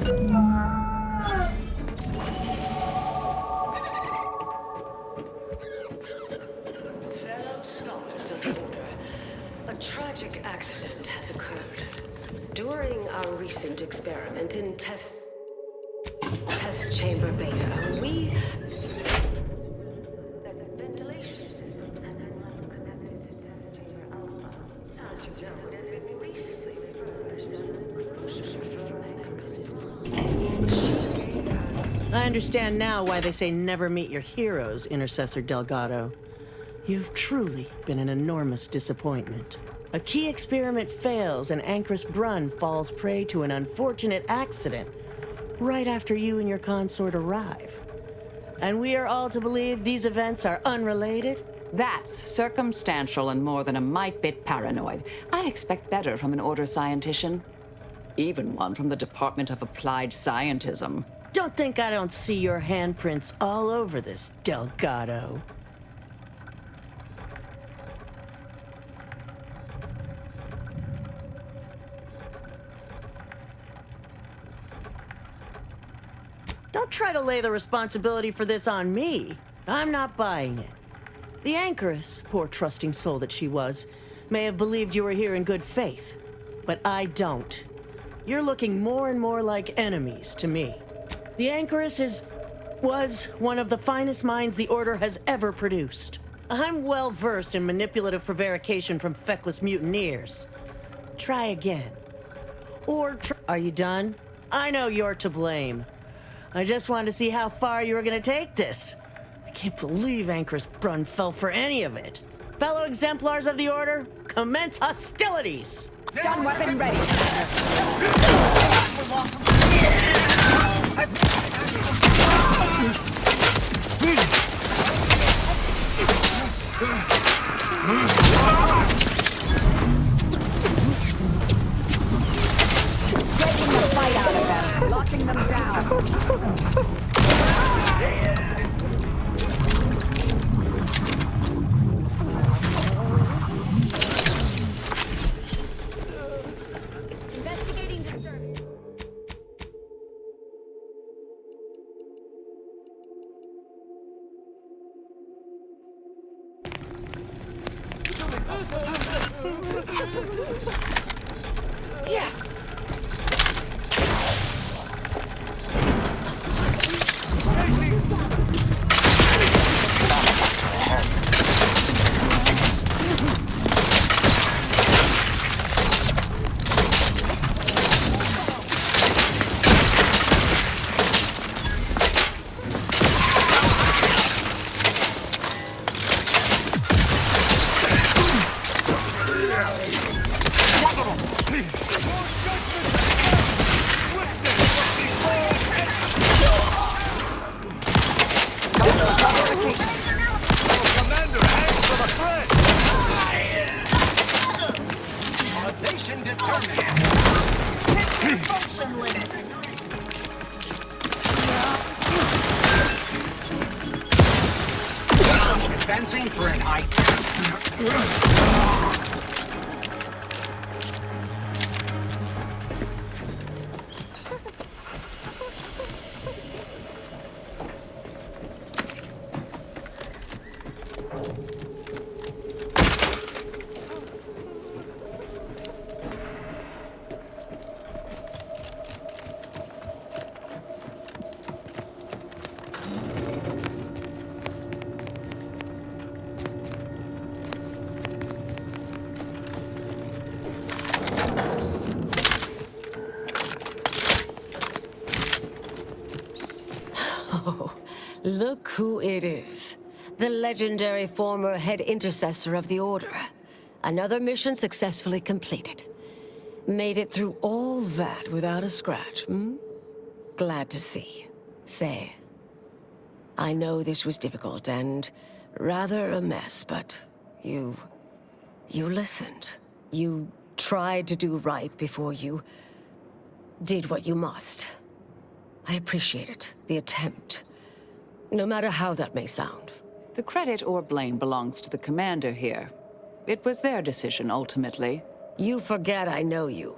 Fellow scholars of the Order, a tragic accident has occurred. During our recent experiment in test chamber beta, we... The ventilation systems have been well connected to test chamber alpha. As you know, it has been recently refurbished I understand now why they say never meet your heroes, Intercessor Delgado. You've truly been an enormous disappointment. A key experiment fails and Ancrus Brunn falls prey to an unfortunate accident right after you and your consort arrive. And we are all to believe these events are unrelated? That's circumstantial and more than a mite bit paranoid. I expect better from an Order scientician. Even one from the Department of Applied Scientism. Don't think I don't see your handprints all over this, Delgado. Don't try to lay the responsibility for this on me. I'm not buying it. The Anchoress, poor trusting soul that she was, may have believed you were here in good faith, but I don't. You're looking more and more like enemies to me. The Anchoress was one of the finest minds the Order has ever produced. I'm well versed in manipulative prevarication from feckless mutineers. Try again. Are you done? I know you're to blame. I just wanted to see how far you were gonna take this. I can't believe Ancrus Brunn fell for any of it. Fellow exemplars of the Order, commence hostilities! Stun weapon ready. Getting the fight out of them, locking them down. Investigating disturbance. Yeah. Advancing for an eye. Look who it is. The legendary former head intercessor of the Order. Another mission successfully completed. Made it through all that without a scratch, hmm? Glad to see. Say, I know this was difficult and rather a mess, but you listened. You tried to do right before you did what you must. I appreciate it, the attempt. No matter how that may sound. The credit or blame belongs to the commander here. It was their decision, ultimately. You forget I know you.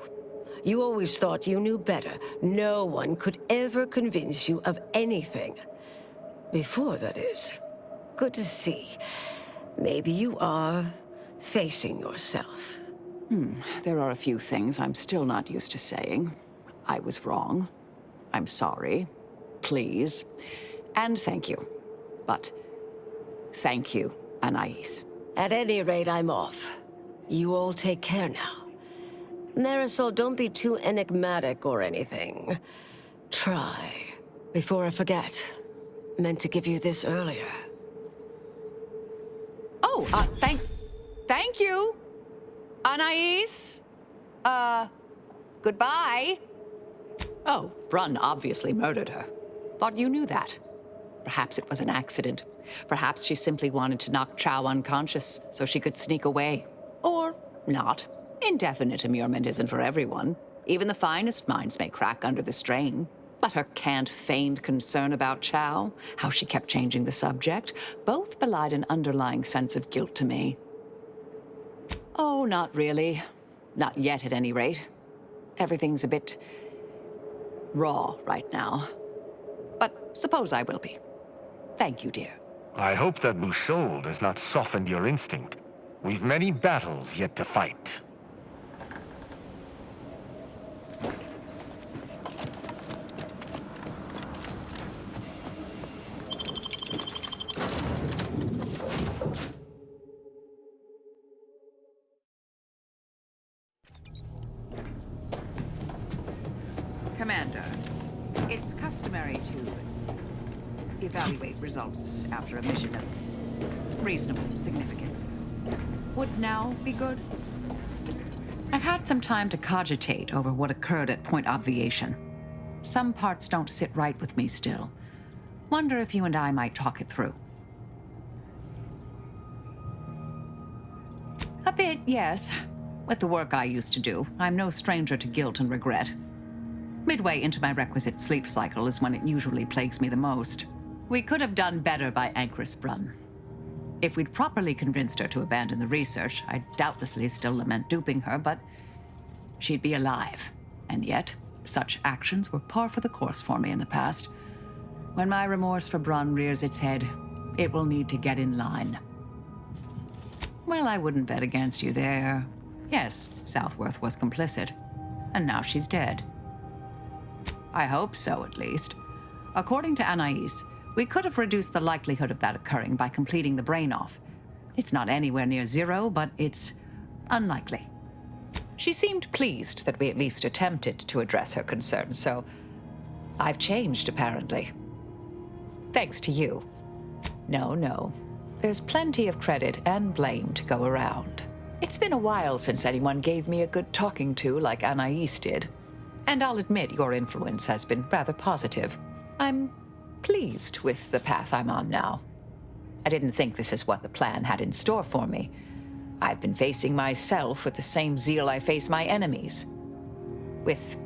You always thought you knew better. No one could ever convince you of anything. Before, that is. Good to see. Maybe you are facing yourself. There are a few things I'm still not used to saying. I was wrong. I'm sorry. Please. And thank you. But thank you, Anais. At any rate, I'm off. You all take care now. Marisol, don't be too enigmatic or anything. Try. Before I forget. Meant to give you this earlier. Oh, thank you, Anais. Goodbye. Oh, Brunn obviously murdered her. Thought you knew that. Perhaps it was an accident. Perhaps she simply wanted to knock Chow unconscious so she could sneak away. Or not. Indefinite immurement isn't for everyone. Even the finest minds may crack under the strain. But her canned, feigned concern about Chow, how she kept changing the subject, both belied an underlying sense of guilt to me. Oh, not really. Not yet, at any rate. Everything's a bit raw right now. But suppose I will be. Thank you, dear. I hope that Bouchol has not softened your instinct. We've many battles yet to fight. Commander, it's customary to evaluate results after a mission of reasonable significance. Would now be good? I've had some time to cogitate over what occurred at Point Obviation. Some parts don't sit right with me still. Wonder if you and I might talk it through. A bit, yes. With the work I used to do, I'm no stranger to guilt and regret. Midway into my requisite sleep cycle is when it usually plagues me the most. We could have done better by Anchoress Brunn. If we'd properly convinced her to abandon the research, I'd doubtlessly still lament duping her, but she'd be alive. And yet, such actions were par for the course for me in the past. When my remorse for Brunn rears its head, it will need to get in line. Well, I wouldn't bet against you there. Yes, Southworth was complicit. And now she's dead. I hope so, at least. According to Anais, we could have reduced the likelihood of that occurring by completing the brain-off. It's not anywhere near zero, but it's unlikely. She seemed pleased that we at least attempted to address her concerns, so I've changed, apparently. Thanks to you. No. There's plenty of credit and blame to go around. It's been a while since anyone gave me a good talking to like Anais did. And I'll admit your influence has been rather positive. I'm pleased with the path I'm on now. I didn't think this is what the plan had in store for me. I've been facing myself with the same zeal I face my enemies. With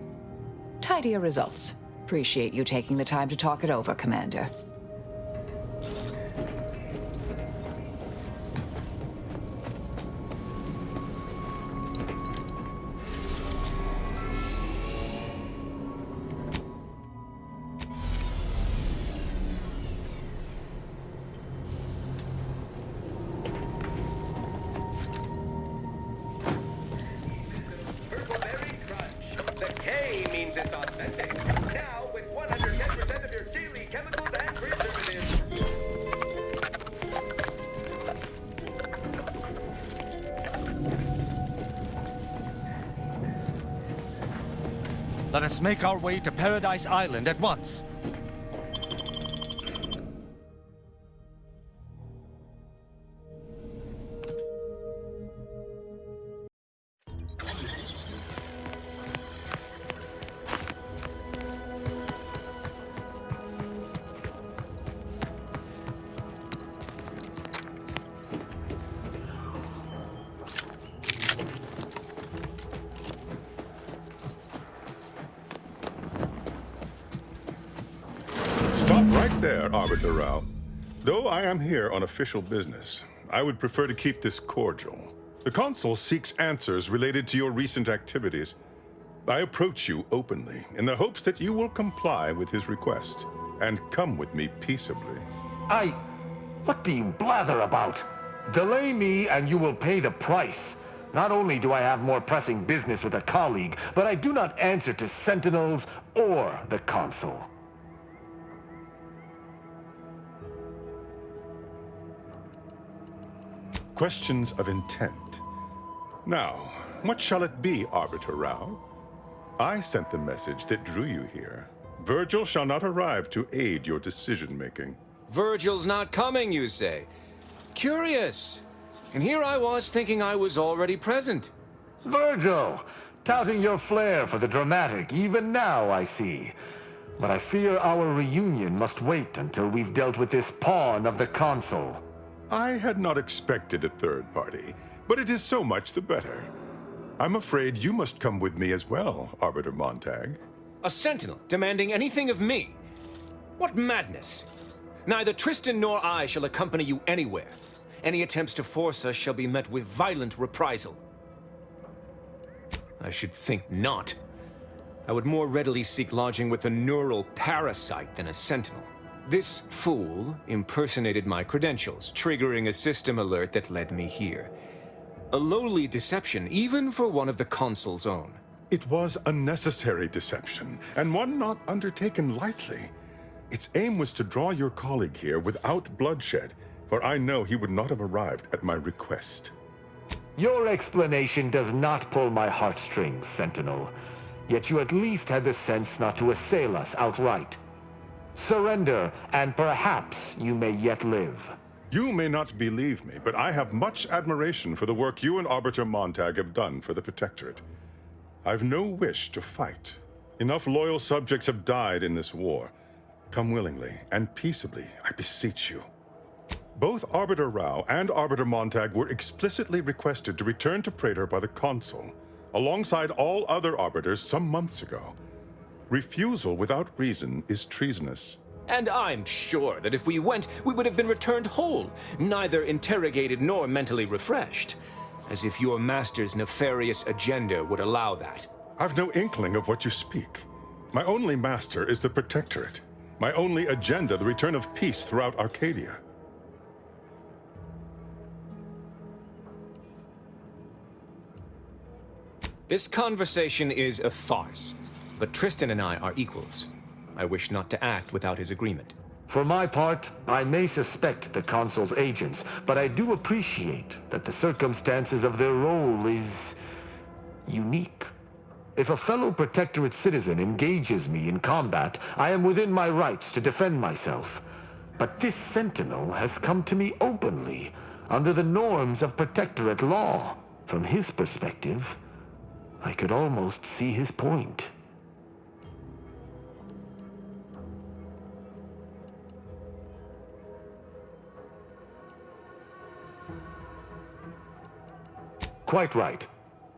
tidier results. Appreciate you taking the time to talk it over, Commander. Let us make our way to Paradise Island at once. Stop right there, Arbiter Rao. Though I am here on official business, I would prefer to keep this cordial. The Consul seeks answers related to your recent activities. I approach you openly in the hopes that you will comply with his request and come with me peaceably. What do you blather about? Delay me and you will pay the price. Not only do I have more pressing business with a colleague, but I do not answer to sentinels or the consul. Questions of intent. Now, what shall it be, Arbiter Rao? I sent the message that drew you here. Virgil shall not arrive to aid your decision-making. Virgil's not coming, you say? Curious. And here I was thinking I was already present. Virgil! Touting your flair for the dramatic, even now, I see. But I fear our reunion must wait until we've dealt with this pawn of the consul. I had not expected a third party, but it is so much the better. I'm afraid you must come with me as well, Arbiter Montag. A sentinel demanding anything of me? What madness! Neither Tristan nor I shall accompany you anywhere. Any attempts to force us shall be met with violent reprisal. I should think not. I would more readily seek lodging with a neural parasite than a sentinel. This fool impersonated my credentials, triggering a system alert that led me here. A lowly deception, even for one of the consul's own. It was a necessary deception, and one not undertaken lightly. Its aim was to draw your colleague here without bloodshed, for I know he would not have arrived at my request. Your explanation does not pull my heartstrings, Sentinel. Yet you at least had the sense not to assail us outright. Surrender, and perhaps you may yet live. You may not believe me, but I have much admiration for the work you and Arbiter Montag have done for the Protectorate. I've no wish to fight. Enough loyal subjects have died in this war. Come willingly and peaceably, I beseech you. Both Arbiter Rao and Arbiter Montag were explicitly requested to return to Praetor by the Consul, alongside all other Arbiters some months ago. Refusal without reason is treasonous. And I'm sure that if we went, we would have been returned whole, neither interrogated nor mentally refreshed. As if your master's nefarious agenda would allow that. I've no inkling of what you speak. My only master is the Protectorate. My only agenda, the return of peace throughout Arcadia. This conversation is a farce, but Tristan and I are equals. I wish not to act without his agreement. For my part, I may suspect the Consul's agents, but I do appreciate that the circumstances of their role is unique. If a fellow Protectorate citizen engages me in combat, I am within my rights to defend myself. But this Sentinel has come to me openly, under the norms of Protectorate law. From his perspective, I could almost see his point. Quite right.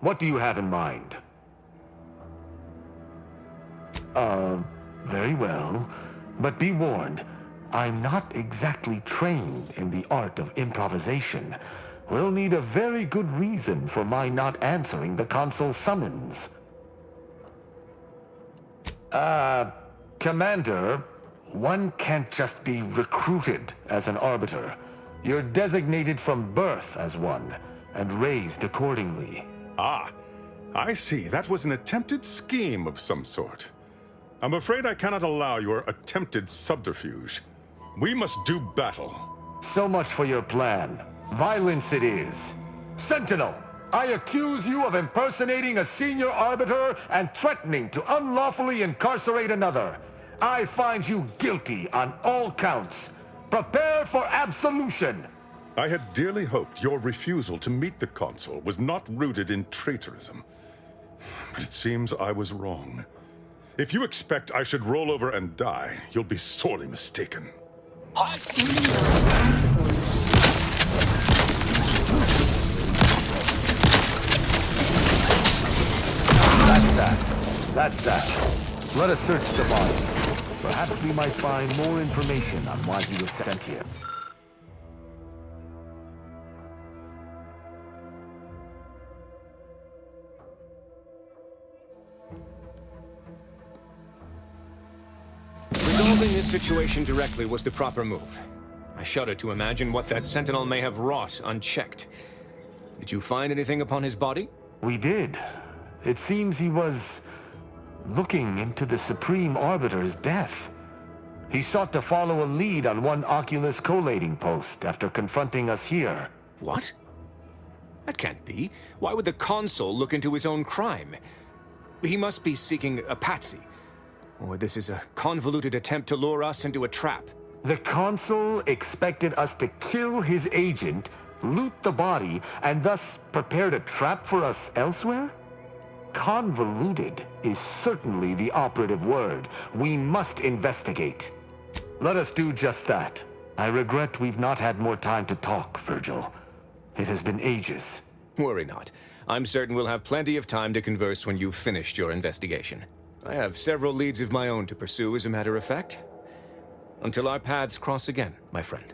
What do you have in mind? Very well. But be warned, I'm not exactly trained in the art of improvisation. We'll need a very good reason for my not answering the Consul's summons. Commander, one can't just be recruited as an Arbiter. You're designated from birth as one, and raised accordingly. Ah, I see. That was an attempted scheme of some sort. I'm afraid I cannot allow your attempted subterfuge. We must do battle. So much for your plan. Violence it is. Sentinel, I accuse you of impersonating a senior arbiter and threatening to unlawfully incarcerate another. I find you guilty on all counts. Prepare for absolution. I had dearly hoped your refusal to meet the Consul was not rooted in traitorism. But it seems I was wrong. If you expect I should roll over and die, you'll be sorely mistaken. That's that. Let us search the body. Perhaps we might find more information on why he was sent here. Handling this situation directly was the proper move. I shudder to imagine what that sentinel may have wrought unchecked. Did you find anything upon his body? We did. It seems he was looking into the Supreme Arbiter's death. He sought to follow a lead on one Oculus collating post after confronting us here. What? That can't be. Why would the consul look into his own crime? He must be seeking a patsy. Or this is a convoluted attempt to lure us into a trap. The consul expected us to kill his agent, loot the body, and thus prepared a trap for us elsewhere? Convoluted is certainly the operative word. We must investigate. Let us do just that. I regret we've not had more time to talk, Virgil. It has been ages. Worry not. I'm certain we'll have plenty of time to converse when you've finished your investigation. I have several leads of my own to pursue, as a matter of fact. Until our paths cross again, my friend.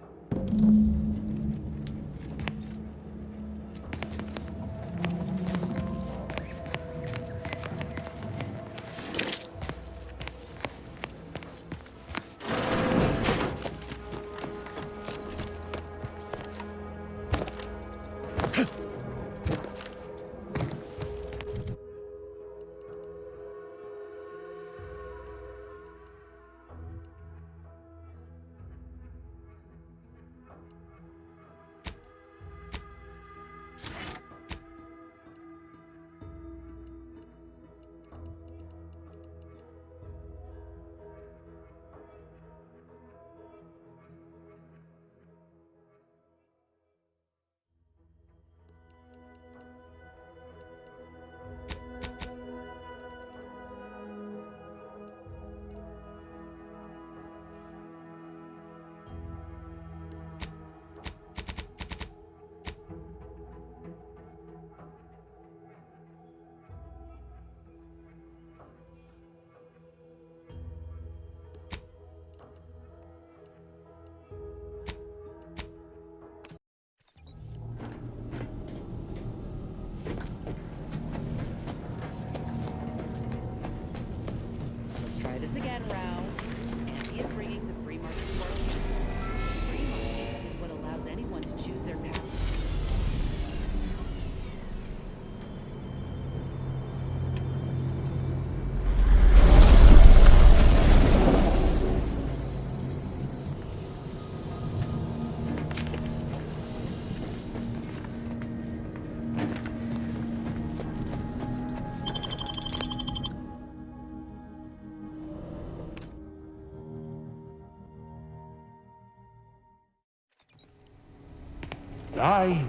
I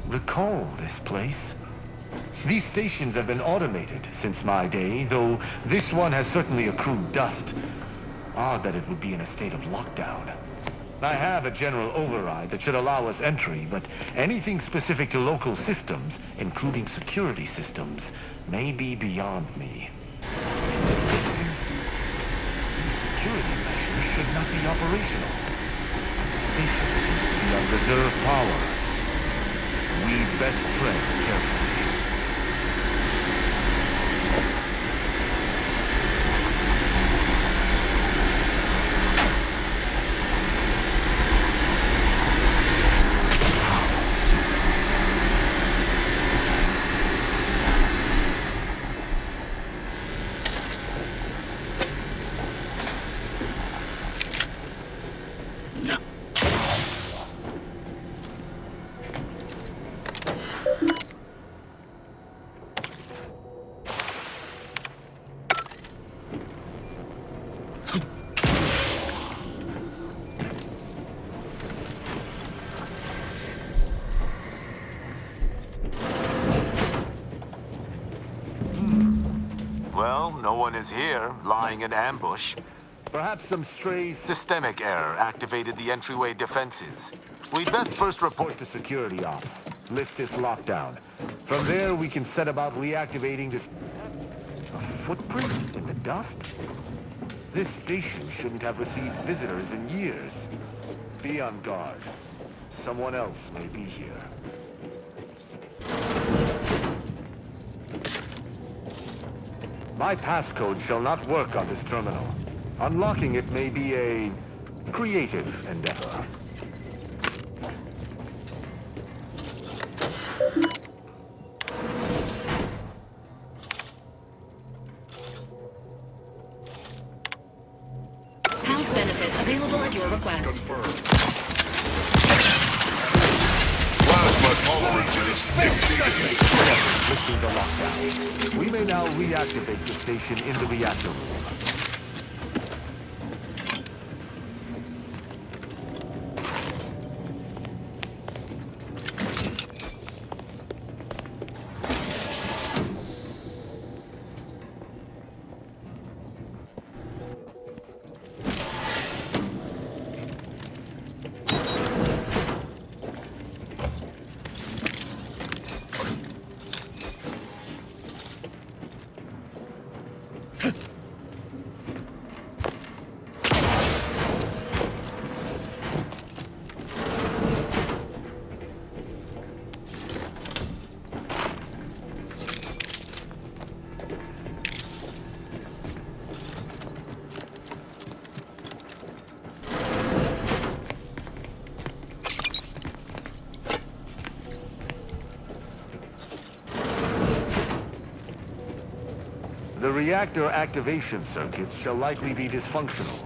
recall this place. These stations have been automated since my day, though this one has certainly accrued dust. Odd that it would be in a state of lockdown. I have a general override that should allow us entry, but anything specific to local systems, including security systems, may be beyond me. These security measures should not be operational. The station seems to be on reserve power. We'd best tread carefully. Well, no one is here, lying in ambush. Perhaps some stray systemic error activated the entryway defenses. We'd best first report to security ops. Lift this lockdown. From there, we can set about reactivating this... A footprint in the dust? This station shouldn't have received visitors in years. Be on guard. Someone else may be here. My passcode shall not work on this terminal. Unlocking it may be a creative endeavor. Health benefits available at your request. Plasma tolerances exceeded. Lifting the lockdown. We may now reactivate the station in the reactor room. The reactor activation circuits shall likely be dysfunctional.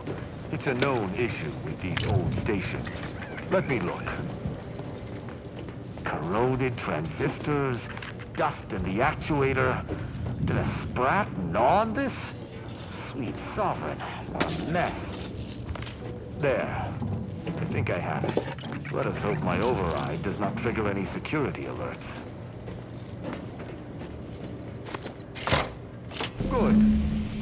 It's a known issue with these old stations. Let me look. Corroded transistors, dust in the actuator. Did a sprat gnaw on this? Sweet sovereign, what a mess. There. I think I have it. Let us hope my override does not trigger any security alerts. Good.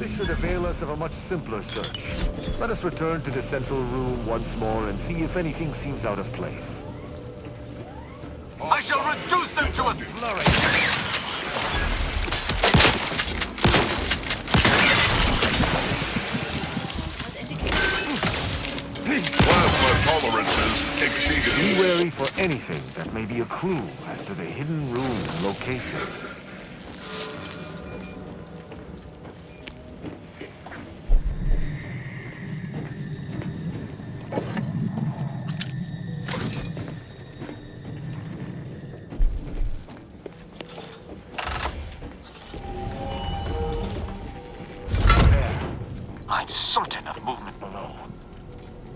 This should avail us of a much simpler search. Let us return to the central room once more and see if anything seems out of place. I shall reduce them to a flurry! Plasma tolerances exceeded. Be wary for anything that may be a clue as to the hidden room's location. I'm certain of movement below.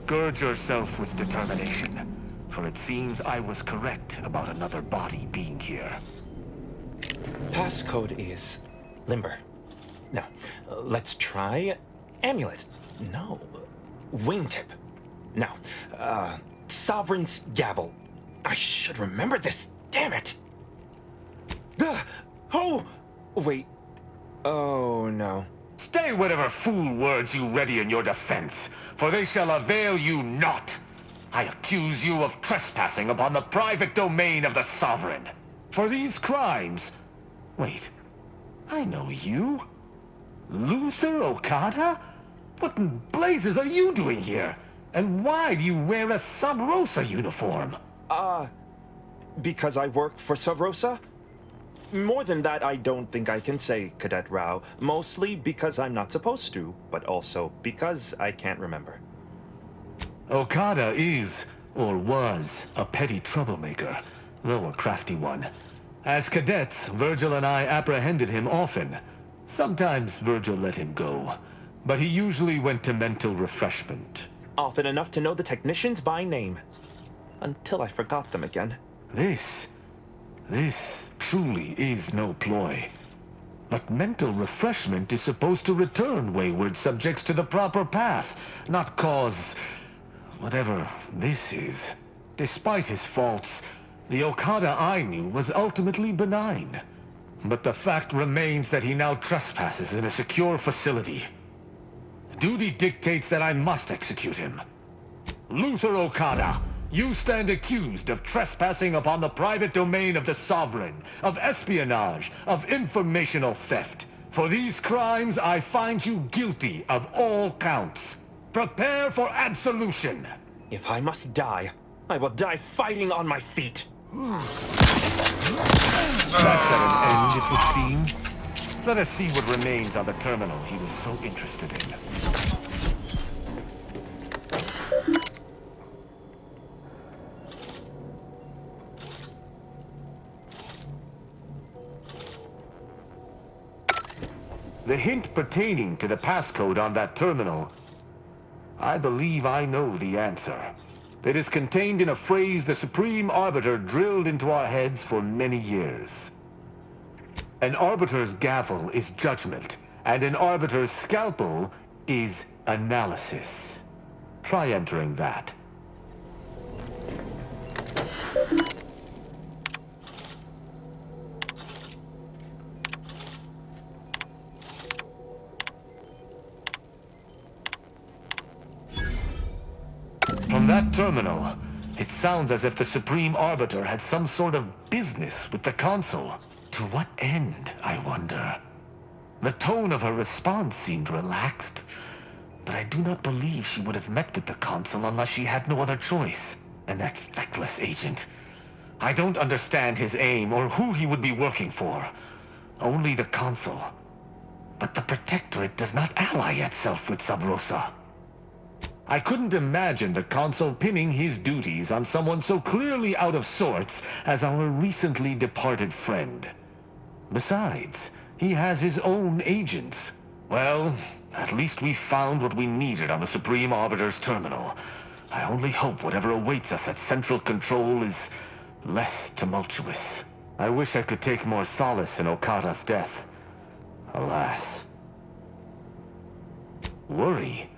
Gird yourself with determination, for it seems I was correct about another body being here. Passcode is limber. No, let's try amulet. No, wingtip. No, sovereign's gavel. I should remember this. Damn it! Oh, wait. Oh no. Stay whatever fool words you ready in your defense, for they shall avail you not. I accuse you of trespassing upon the private domain of the Sovereign. For these crimes... Wait, I know you. Luther Okada? What in blazes are you doing here? And why do you wear a Sub Rosa uniform? Because I work for Sub Rosa? More than that, I don't think I can say, Cadet Rao. Mostly because I'm not supposed to, but also because I can't remember. Okada is, or was, a petty troublemaker, though a crafty one. As cadets, Virgil and I apprehended him often. Sometimes Virgil let him go, but he usually went to mental refreshment. Often enough to know the technicians by name. Until I forgot them again. This truly is no ploy. But mental refreshment is supposed to return wayward subjects to the proper path, not cause... whatever this is. Despite his faults, the Okada I knew was ultimately benign. But the fact remains that he now trespasses in a secure facility. Duty dictates that I must execute him. Luther Okada, you stand accused of trespassing upon the private domain of the Sovereign, of espionage, of informational theft. For these crimes, I find you guilty of all counts. Prepare for absolution. If I must die, I will die fighting on my feet. That's at an end, it would seem. Let us see what remains on the terminal he was so interested in. The hint pertaining to the passcode on that terminal. I believe I know the answer. It is contained in a phrase the Supreme Arbiter drilled into our heads for many years. An Arbiter's gavel is judgment, and an Arbiter's scalpel is analysis. Try entering that. From that terminal, it sounds as if the Supreme Arbiter had some sort of business with the Consul. To what end, I wonder? The tone of her response seemed relaxed, but I do not believe she would have met with the Consul unless she had no other choice. And that feckless agent. I don't understand his aim or who he would be working for. Only the Consul. But the Protectorate does not ally itself with Sub Rosa. I couldn't imagine the Consul pinning his duties on someone so clearly out of sorts as our recently departed friend. Besides, he has his own agents. Well, at least we found what we needed on the Supreme Arbiter's terminal. I only hope whatever awaits us at Central Control is less tumultuous. I wish I could take more solace in Okada's death. Alas. Worry?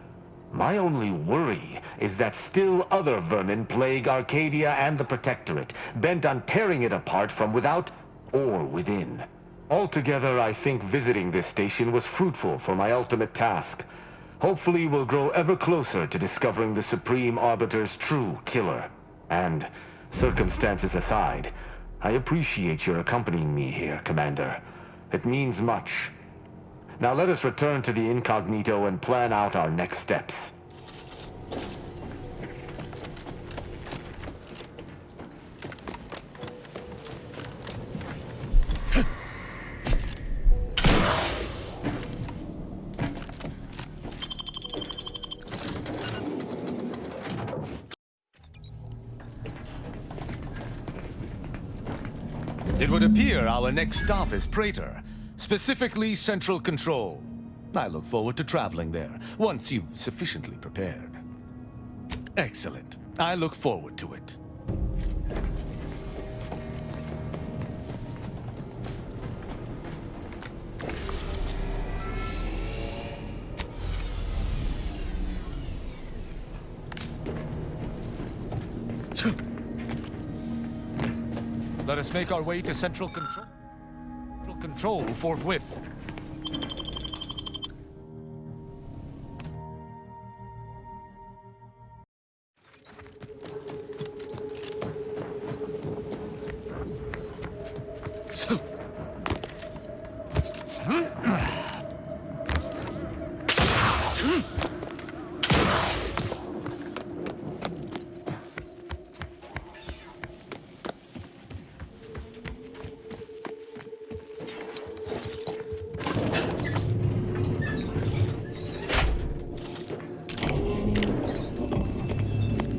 My only worry is that still other vermin plague Arcadia and the Protectorate, bent on tearing it apart from without or within. Altogether, I think visiting this station was fruitful for my ultimate task. Hopefully, we'll grow ever closer to discovering the Supreme Arbiter's true killer. And, circumstances aside, I appreciate your accompanying me here, Commander. It means much. Now let us return to the incognito and plan out our next steps. It would appear our next stop is Praetor, specifically Central Control. I look forward to traveling there, once you've sufficiently prepared. Excellent. I look forward to it. Let us make our way to Central Control forthwith.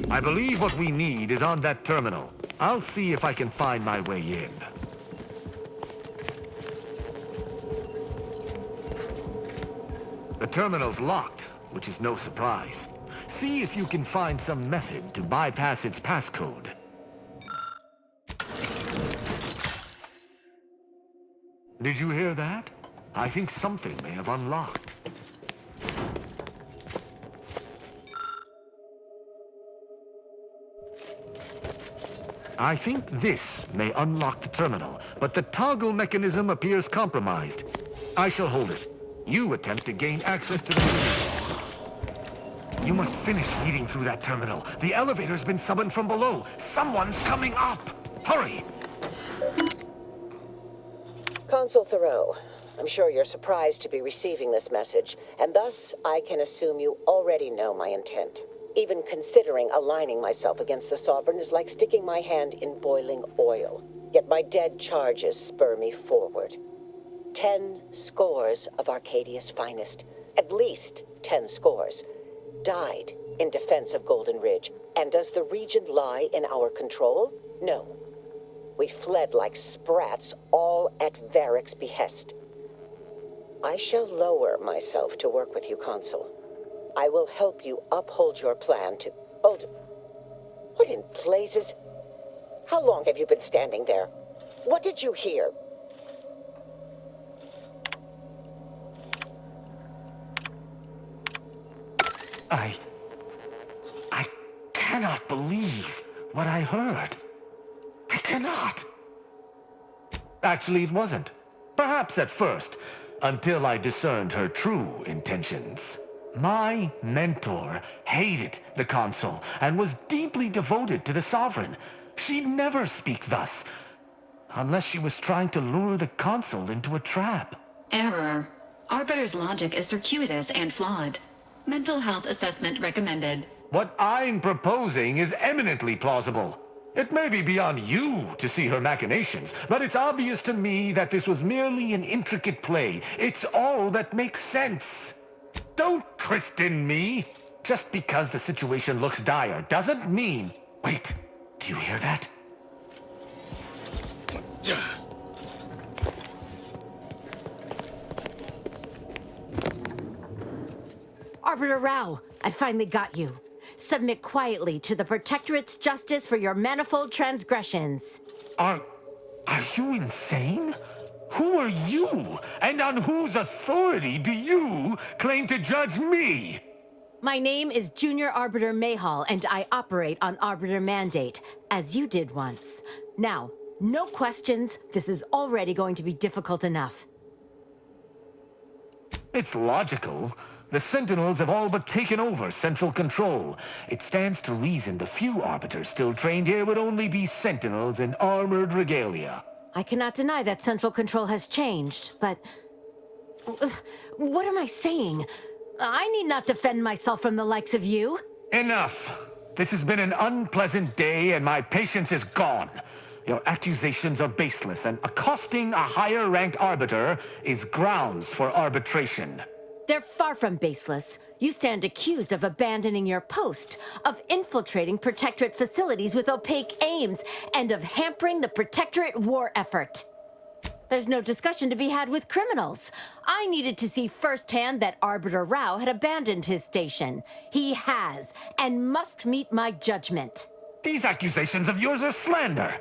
I believe what we need is on that terminal. I'll see if I can find my way in. The terminal's locked, which is no surprise. See if you can find some method to bypass its passcode. Did you hear that? I think something may have unlocked. I think this may unlock the terminal, but the toggle mechanism appears compromised. I shall hold it. You attempt to gain access to the machine. You must finish reading through that terminal. The elevator's been summoned from below. Someone's coming up! Hurry! Consul Thoreau, I'm sure you're surprised to be receiving this message, and thus I can assume you already know my intent. Even considering aligning myself against the Sovereign is like sticking my hand in boiling oil. Yet my dead charges spur me forward. 10 scores of Arcadia's finest, at least 10 scores, died in defense of Golden Ridge. And does the region lie in our control? No. We fled like sprats, all at Varric's behest. I shall lower myself to work with you, Consul. I will help you uphold your plan to... Hold... What in blazes? How long have you been standing there? What did you hear? I cannot believe what I heard. I cannot. Actually, it wasn't. Perhaps at first, until I discerned her true intentions. My mentor hated the Consul and was deeply devoted to the Sovereign. She'd never speak thus, unless she was trying to lure the Consul into a trap. Error. Arbiter's logic is circuitous and flawed. Mental health assessment recommended. What I'm proposing is eminently plausible. It may be beyond you to see her machinations, but it's obvious to me that this was merely an intricate play. It's all that makes sense. Don't Tristan me. Just because the situation looks dire doesn't mean... Wait, do you hear that? Arbiter Rao, I finally got you. Submit quietly to the Protectorate's justice for your manifold transgressions. Are you insane? Who are you? And on whose authority do you claim to judge me? My name is Junior Arbiter Mayhall, and I operate on Arbiter Mandate, as you did once. Now, no questions. This is already going to be difficult enough. It's logical. The Sentinels have all but taken over central control. It stands to reason the few Arbiters still trained here would only be Sentinels in armored regalia. I cannot deny that central control has changed, but... What am I saying? I need not defend myself from the likes of you. Enough! This has been an unpleasant day and my patience is gone. Your accusations are baseless, and accosting a higher-ranked Arbiter is grounds for arbitration. They're far from baseless. You stand accused of abandoning your post, of infiltrating Protectorate facilities with opaque aims, and of hampering the Protectorate war effort. There's no discussion to be had with criminals. I needed to see firsthand that Arbiter Rao had abandoned his station. He has, and must meet my judgment. These accusations of yours are slander.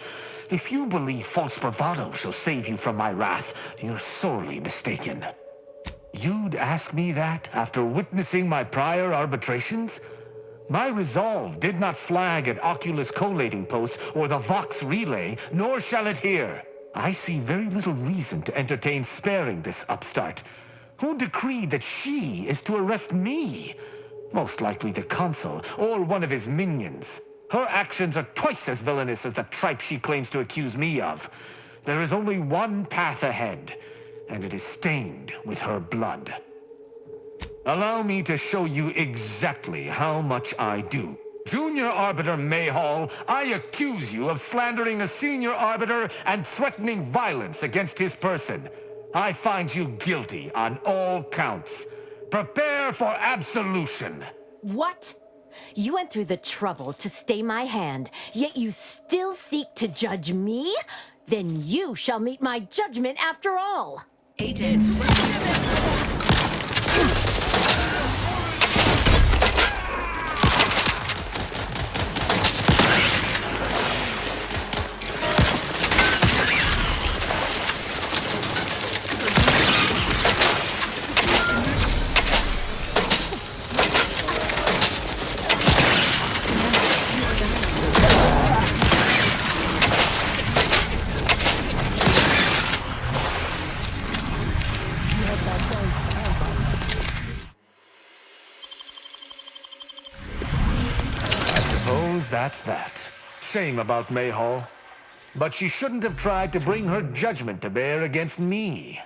If you believe false bravado shall save you from my wrath, you're sorely mistaken. You'd ask me that after witnessing my prior arbitrations? My resolve did not flag at Oculus collating post or the Vox relay, nor shall it here. I see very little reason to entertain sparing this upstart. Who decreed that she is to arrest me? Most likely the Consul or one of his minions. Her actions are twice as villainous as the tripe she claims to accuse me of. There is only one path ahead, and it is stained with her blood. Allow me to show you exactly how much I do. Junior Arbiter Mayhall, I accuse you of slandering a senior arbiter and threatening violence against his person. I find you guilty on all counts. Prepare for absolution. What? You went through the trouble to stay my hand, yet you still seek to judge me? Then you shall meet my judgment after all. Agents. That's that. Shame about Mayhall. But she shouldn't have tried to bring her judgment to bear against me.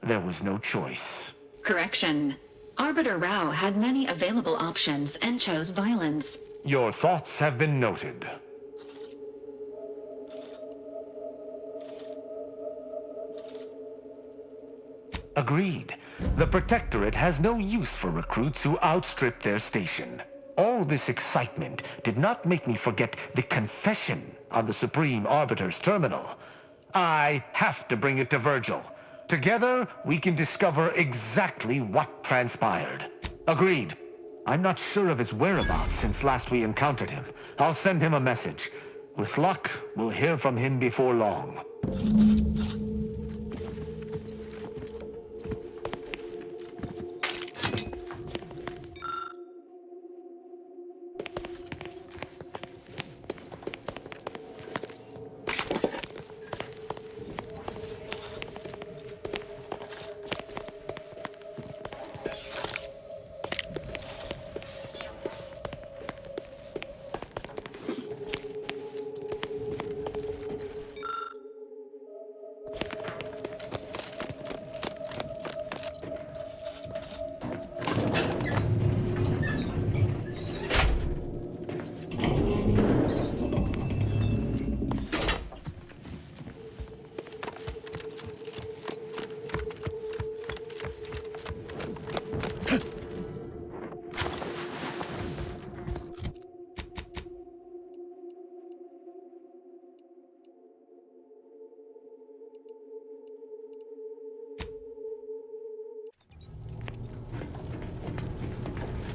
There was no choice. Correction. Arbiter Rao had many available options and chose violence. Your thoughts have been noted. Agreed. The Protectorate has no use for recruits who outstrip their station. All this excitement did not make me forget the confession on the Supreme Arbiter's terminal. I have to bring it to Virgil. Together, we can discover exactly what transpired. Agreed. I'm not sure of his whereabouts since last we encountered him. I'll send him a message. With luck, we'll hear from him before long.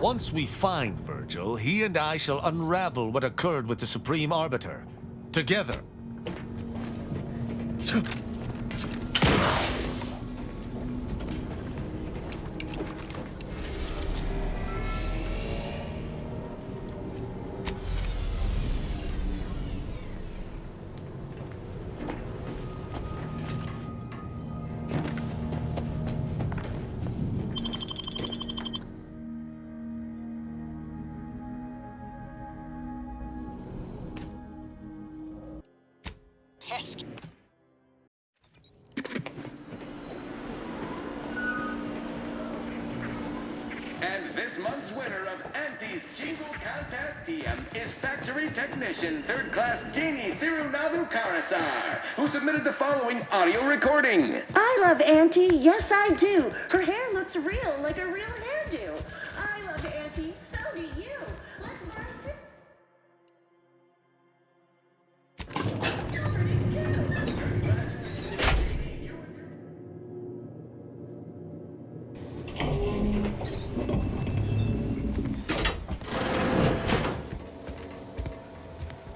Once we find Virgil, he and I shall unravel what occurred with the Supreme Arbiter. Together. And this month's winner of Auntie's Jingle Contest TM is Factory Technician 3rd Class Jeannie Thirunavu Karasar, who submitted the following audio recording. I love Auntie, yes I do. Her hair looks real, like a real hairdo. I love Auntie, so do you. Let's learn it.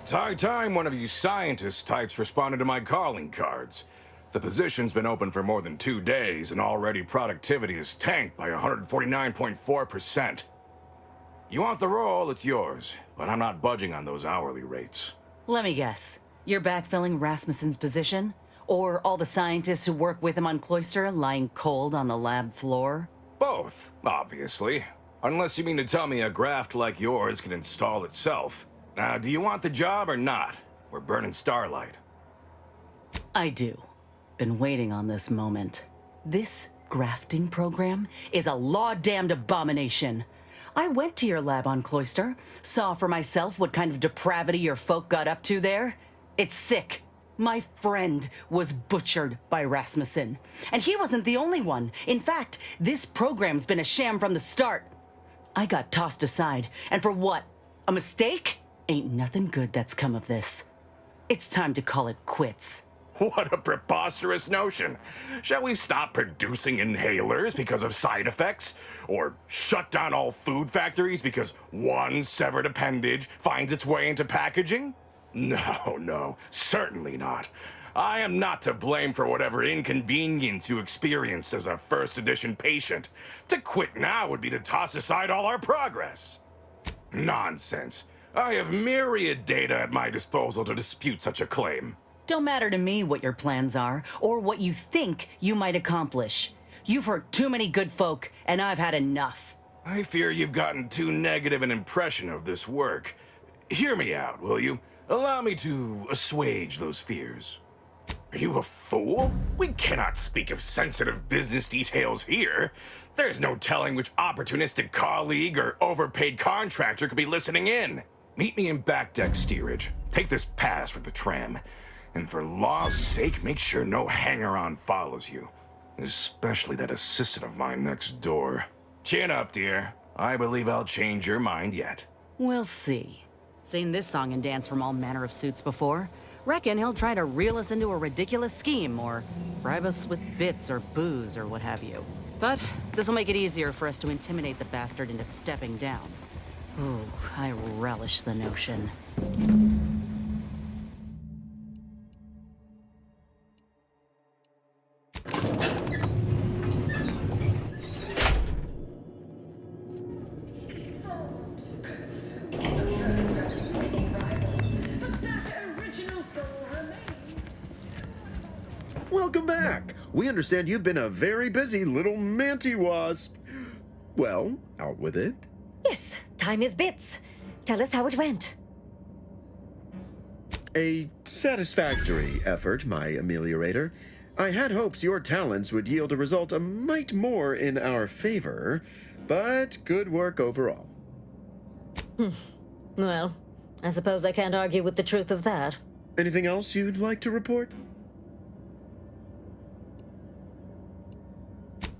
It's high time one of you scientist types responded to my calling cards. The position's been open for more than 2 days, and already productivity is tanked by 149.4%. You want the role, it's yours, but I'm not budging on those hourly rates. Let me guess. You're backfilling Rasmussen's position? Or all the scientists who work with him on Cloister lying cold on the lab floor? Both, obviously. Unless you mean to tell me a graft like yours can install itself. Now, do you want the job or not? We're burning starlight. I do. Been waiting on this moment. This grafting program is a law-damned abomination. I went to your lab on Cloister, saw for myself what kind of depravity your folk got up to there. It's sick. My friend was butchered by Rasmussen. And he wasn't the only one. In fact, this program's been a sham from the start. I got tossed aside. And for what? A mistake? Ain't nothing good that's come of this. It's time to call it quits. What a preposterous notion. Shall we stop producing inhalers because of side effects? Or shut down all food factories because one severed appendage finds its way into packaging? No, certainly not. I am not to blame for whatever inconvenience you experienced as a first edition patient. To quit now would be to toss aside all our progress. Nonsense. I have myriad data at my disposal to dispute such a claim. Don't matter to me what your plans are, or what you think you might accomplish. You've hurt too many good folk, and I've had enough. I fear you've gotten too negative an impression of this work. Hear me out, will you? Allow me to assuage those fears. Are you a fool? We cannot speak of sensitive business details here. There's no telling which opportunistic colleague or overpaid contractor could be listening in. Meet me in back deck steerage. Take this pass for the tram. And for law's sake, make sure no hanger-on follows you. Especially that assistant of mine next door. Chin up, dear. I believe I'll change your mind yet. We'll see. Seen this song and dance from all manner of suits before. Reckon he'll try to reel us into a ridiculous scheme, or Bribe us with bits or booze or what have you. But this'll make it easier for us to intimidate the bastard into stepping down. Ooh, I relish the notion. Welcome back. We understand you've been a very busy little manty-wasp. Well, out with it. Yes, time is bits. Tell us how it went. A satisfactory effort, my ameliorator. I had hopes your talents would yield a result a mite more in our favor, but good work overall. Well, I suppose I can't argue with the truth of that. Anything else you'd like to report?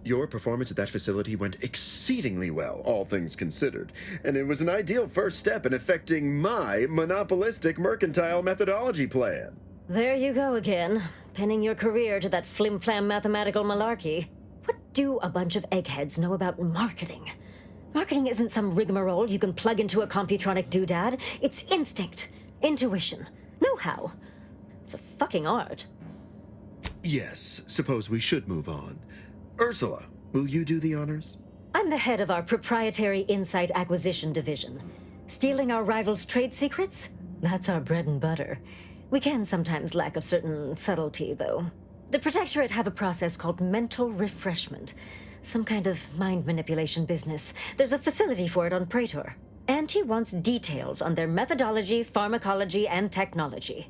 Your performance at that facility went exceedingly well, all things considered, and it was an ideal first step in effecting my monopolistic mercantile methodology plan. There you go again, pinning your career to that flim-flam mathematical malarkey. What do a bunch of eggheads know about marketing? Marketing isn't some rigmarole you can plug into a computronic doodad. It's instinct, intuition, know-how. It's a fucking art. Yes, suppose we should move on. Ursula, will you do the honors? I'm the head of our proprietary insight acquisition division. Stealing our rivals' trade secrets? That's our bread and butter. We can sometimes lack a certain subtlety, though. The Protectorate have a process called mental refreshment. Some kind of mind manipulation business. There's a facility for it on Praetor. And he wants details on their methodology, pharmacology, and technology.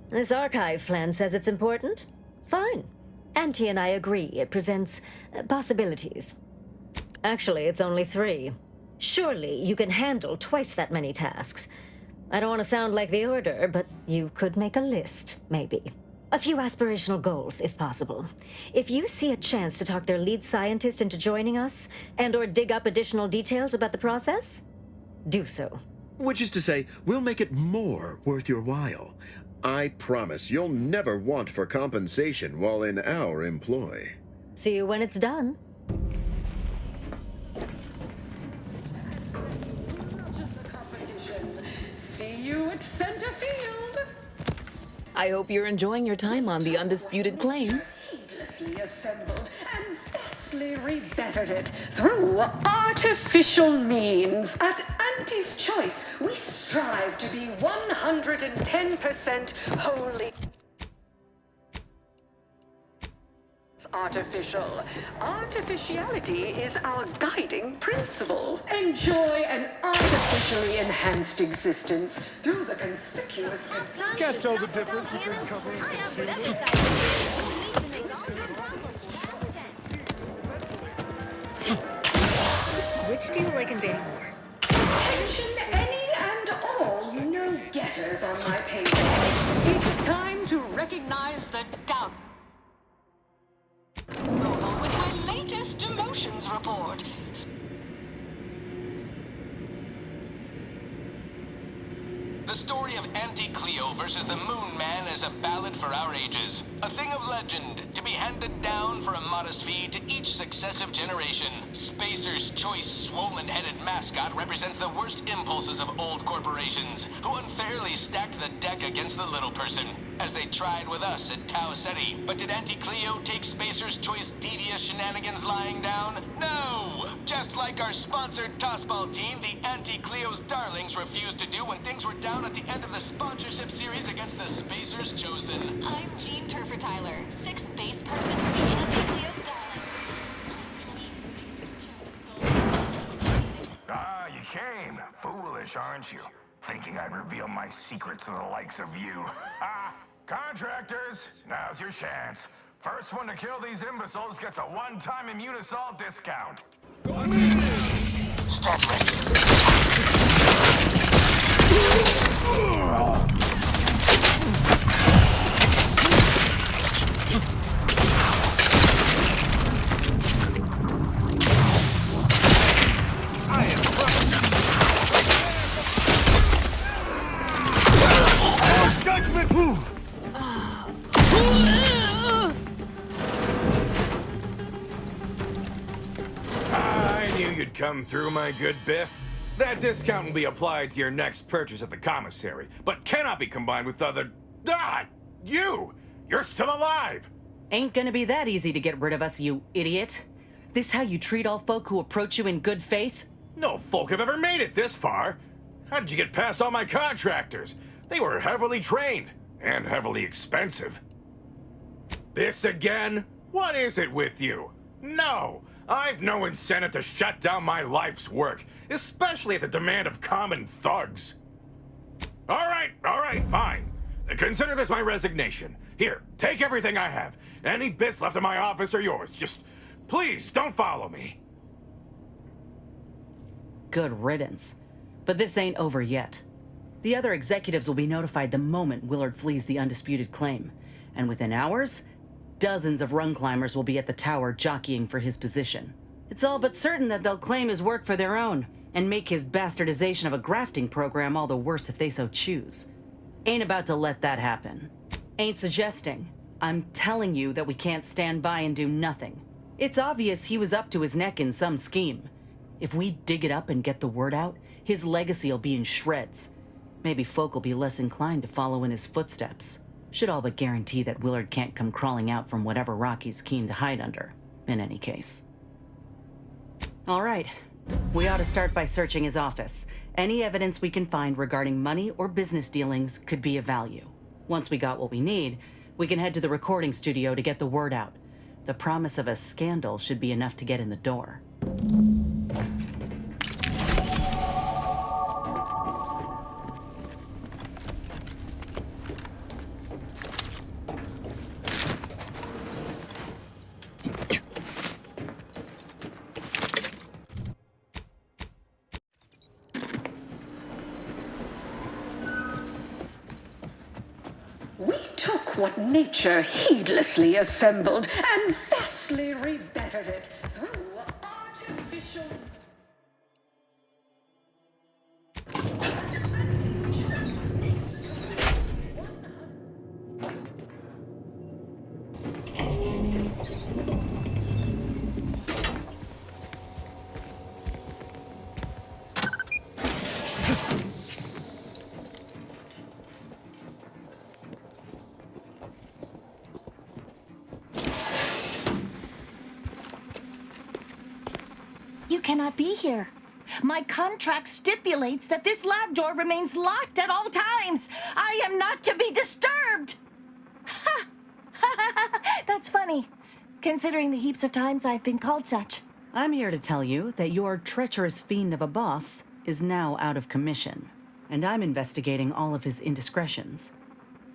This archive plan says it's important? Fine. Auntie and I agree it presents possibilities. Actually, it's only 3. Surely you can handle twice that many tasks. I don't want to sound like the Order, but you could make a list, maybe. A few aspirational goals, if possible. If you see a chance to talk their lead scientist into joining us, and/or dig up additional details about the process, do so. Which is to say, we'll make it more worth your while. I promise you'll never want for compensation while in our employ. See you when it's done. See you at center field. I hope you're enjoying your time on the undisputed claim. Heedlessly assembled and thusly rebettered it through artificial means. At Auntie's Choice, we strive to be 110% wholly artificial. Artificiality is our guiding principle. Enjoy an artificially enhanced existence through the conspicuous. Can't tell the difference between covering and concealing. Which do you like invading more? Attention any and all no-getters on my page. It's time to recognize the doubt. With my latest emotions report. The story of Auntie Cleo versus the Moon Man is a ballad for our ages. A thing of legend, to be handed down for a modest fee to each successive generation. Spacer's Choice swollen-headed mascot represents the worst impulses of old corporations, who unfairly stacked the deck against the little person, as they tried with us at Tau Ceti. But did Auntie Cleo take Spacer's Choice devious shenanigans lying down? No! Just like our sponsored tossball team, the Auntie Cleo's darlings refused to do when things were down at the end of the sponsorship series against the Spacers Chosen. I'm Jean Turfer-Tyler, 6th base person for the Anti-Cleo's darlings. Ah, you came. Foolish, aren't you? Thinking I'd reveal my secrets to the likes of you. Ah, contractors, now's your chance. First one to kill these imbeciles gets a one-time immune assault discount. Judgment! come through, my good Biff? That discount will be applied to your next purchase at the commissary, but cannot be combined with other... Ah! You're still alive! Ain't gonna be that easy to get rid of us, you idiot. This how you treat all folk who approach you in good faith? No folk have ever made it this far. How did you get past all my contractors? They were heavily trained and heavily expensive. This again? What is it with you? No, I've no incentive to shut down my life's work, especially at the demand of common thugs. All right, fine. Consider this my resignation. Here, take everything I have. Any bits left in my office are yours. Just, please, don't follow me. Good riddance. But this ain't over yet. The other executives will be notified the moment Willard flees the undisputed claim. And within hours, dozens of rung climbers will be at the tower jockeying for his position. It's all but certain that they'll claim his work for their own, and make his bastardization of a grafting program all the worse if they so choose. Ain't about to let that happen. Ain't suggesting. I'm telling you that we can't stand by and do nothing. It's obvious he was up to his neck in some scheme. If we dig it up and get the word out, his legacy'll be in shreds. Maybe folk will be less inclined to follow in his footsteps. Should all but guarantee that Willard can't come crawling out from whatever rock he's keen to hide under, in any case. All right. We ought to start by searching his office. Any evidence we can find regarding money or business dealings could be of value. Once we got what we need, we can head to the recording studio to get the word out. The promise of a scandal should be enough to get in the door. We took what nature heedlessly assembled and vastly rebettered it through artificial... You cannot be here. My contract stipulates that this lab door remains locked at all times. I am not to be disturbed. Ha! That's funny, considering the heaps of times I've been called such. I'm here to tell you that your treacherous fiend of a boss is now out of commission, and I'm investigating all of his indiscretions.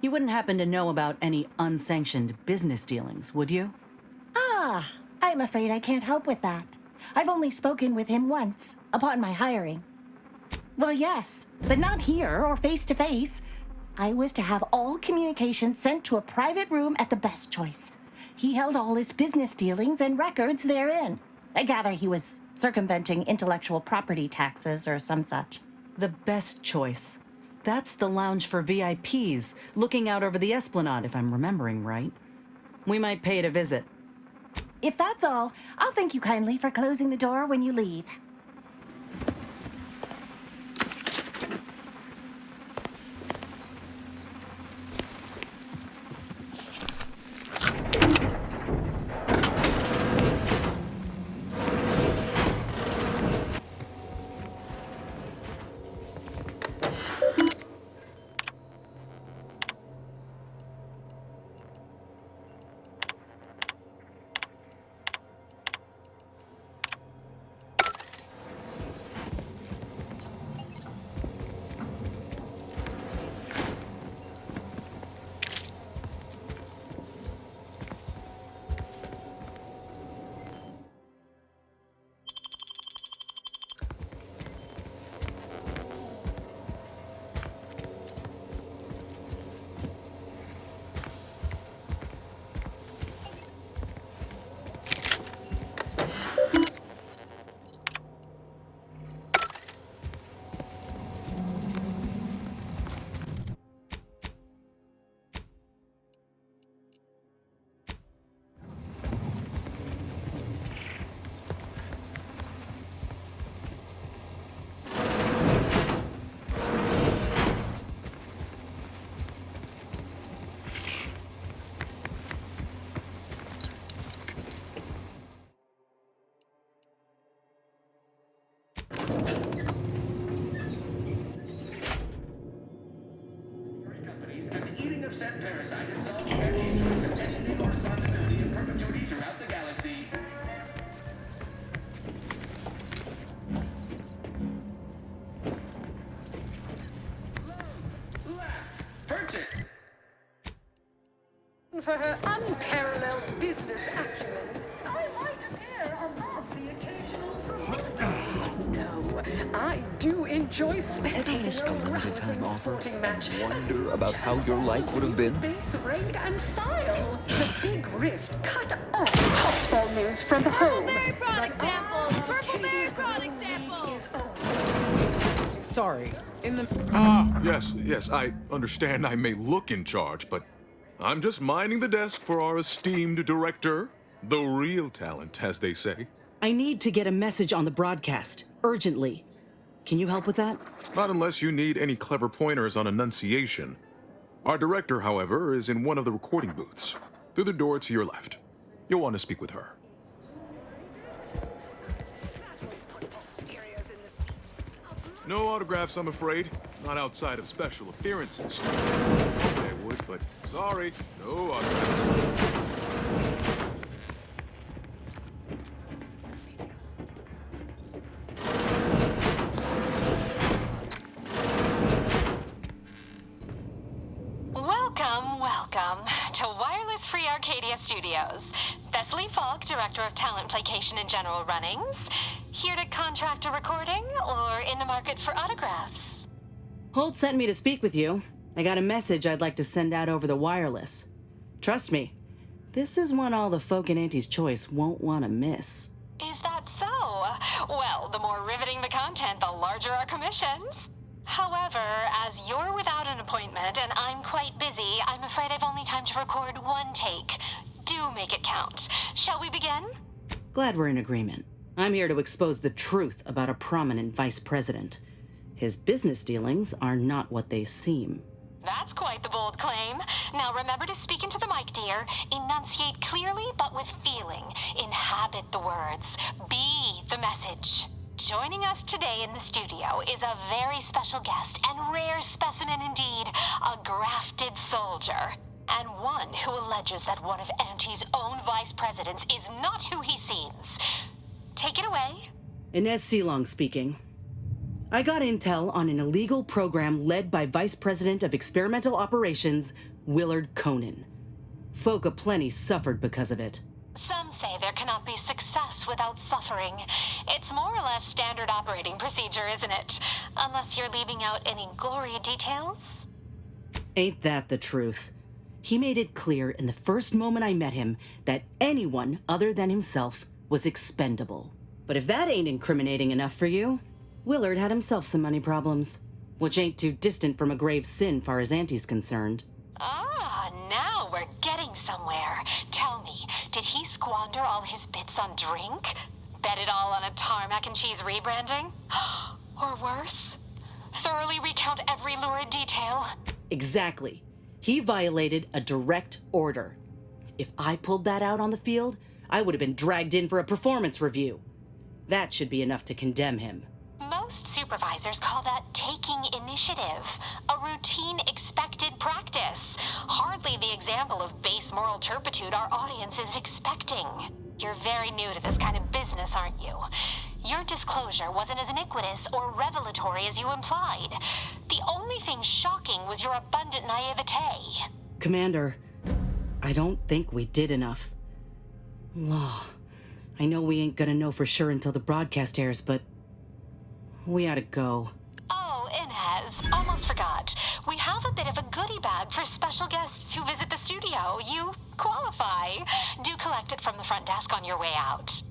You wouldn't happen to know about any unsanctioned business dealings, would you? Ah, I'm afraid I can't help with that. I've only spoken with him once, upon my hiring. Well, yes, but not here or face to face. I was to have all communications sent to a private room at the Best Choice. He held all his business dealings and records therein. I gather he was circumventing intellectual property taxes or some such. The Best Choice. That's the lounge for VIPs, looking out over the Esplanade, if I'm remembering right. We might pay it a visit. If that's all, I'll thank you kindly for closing the door when you leave. eating of said parasite absolves Anti's choice of entity or responsibility in perpetuity throughout the galaxy. Purchase. For her unparalleled business acumen, I might appear above the occasional No, I do enjoy spectating Isn't a limited time offer sporting match. and wonder about how your life would have been? Base, rank, and file. The big rift cut off top news from home. Berry product sample! Purple berry product sample! Sorry, in the... Yes, I understand I may look in charge, but I'm just minding the desk for our esteemed director. The real talent, as they say. I need to get a message on the broadcast, urgently. Can you help with that? Not unless you need any clever pointers on enunciation. Our director, however, is in one of the recording booths, through the door to your left. You'll want to speak with her. No autographs, I'm afraid. Not outside of special appearances. I would, but sorry, no autographs. Welcome to Wireless Free Arcadia Studios. Thessaly Falk, Director of Talent Placation and General Runnings. Here to contract a recording or in the market for autographs? Holt sent me to speak with you. I got a message I'd like to send out over the wireless. Trust me, this is one all the folk in Auntie's Choice won't want to miss. Is that so? Well, the more riveting the content, the larger our commissions. However, as you're without an appointment and I'm quite busy, I'm afraid I've only time to record one take. Do make it count. Shall we begin? Glad we're in agreement. I'm here to expose the truth about a prominent vice president. His business dealings are not what they seem. That's quite the bold claim. Now remember to speak into the mic, dear. Enunciate clearly, but with feeling. Inhabit the words. Be the message. Joining us today in the studio is a very special guest and rare specimen indeed, a grafted soldier. And one who alleges that one of Auntie's own vice presidents is not who he seems. Take it away. Inez Seelong speaking. I got intel on an illegal program led by Vice President of Experimental Operations, Willard Conan. Folk aplenty suffered because of it. Some say there cannot be success without suffering. It's more or less standard operating procedure, isn't it? Unless you're leaving out any gory details. Ain't that the truth? He made it clear in the first moment I met him that anyone other than himself was expendable. But if that ain't incriminating enough for you, Willard had himself some money problems, which ain't too distant from a grave sin far as Auntie's concerned. Ah, now we're getting somewhere. Tell me, did he squander all his bits on drink? Bet it all on a tarmac and cheese rebranding? Or worse? Thoroughly recount every lurid detail? Exactly. He violated a direct order. If I pulled that out on the field, I would have been dragged in for a performance review. That should be enough to condemn him. Most supervisors call that taking initiative, a routine expected practice. Hardly the example of base moral turpitude our audience is expecting. You're very new to this kind of business, aren't you? Your disclosure wasn't as iniquitous or revelatory as you implied. The only thing shocking was your abundant naivete. Commander, I don't think we did enough. Law, I know we ain't gonna know for sure until the broadcast airs, but we ought to go. Oh, Inez, almost forgot. We have a bit of a goodie bag for special guests who visit the studio. You qualify. Do collect it from the front desk on your way out.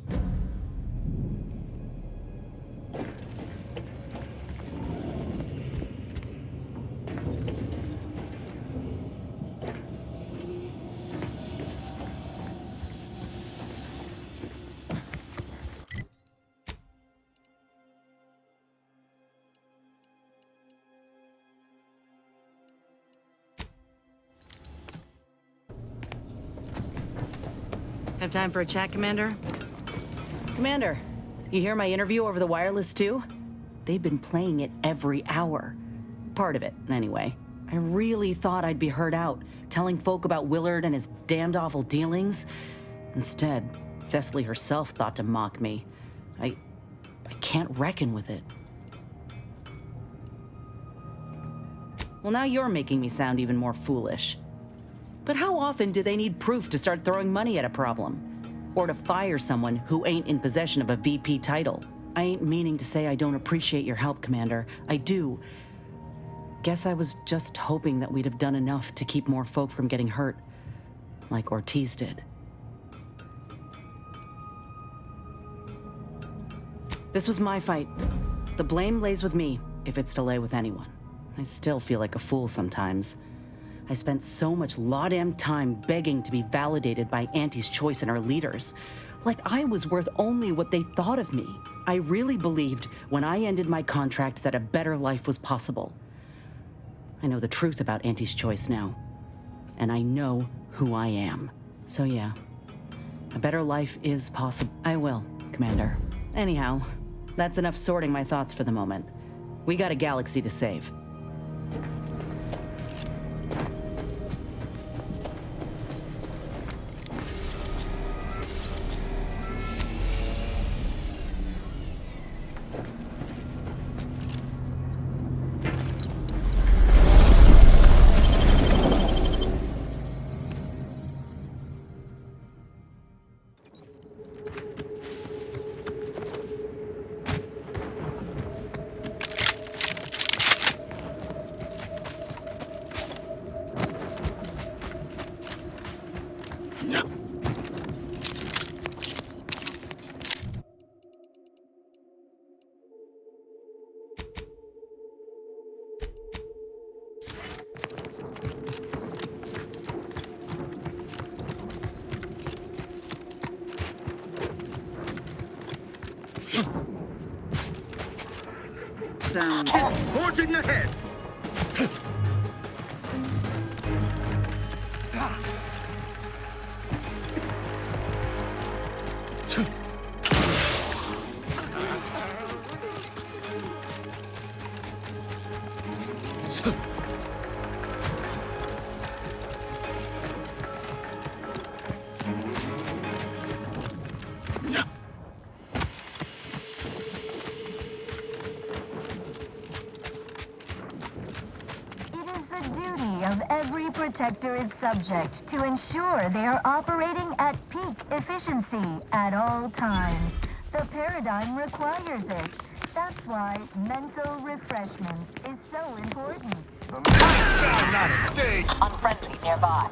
Have time for a chat, Commander? Commander, you hear my interview over the wireless too? They've been playing it every hour. Part of it, anyway. I really thought I'd be heard out, telling folk about Willard and his damned awful dealings. Instead, Thessaly herself thought to mock me. I can't reckon with it. Well, now you're making me sound even more foolish. But how often do they need proof to start throwing money at a problem? Or to fire someone who ain't in possession of a VP title? I ain't meaning to say I don't appreciate your help, Commander. I do. Guess I was just hoping that we'd have done enough to keep more folk from getting hurt, like Ortiz did. This was my fight. The blame lays with me, if it's to lay with anyone. I still feel like a fool sometimes. I spent so much law-damn time begging to be validated by Auntie's choice and her leaders. Like I was worth only what they thought of me. I really believed when I ended my contract that a better life was possible. I know the truth about Auntie's choice now. And I know who I am. So yeah, a better life is possible. I will, Commander. Anyhow, that's enough sorting my thoughts for the moment. We got a galaxy to save. Forging ahead! Protector is subject to ensure they are operating at peak efficiency at all times. The paradigm requires it. That's why mental refreshment is so important. I shall not stay! Unfriendly nearby.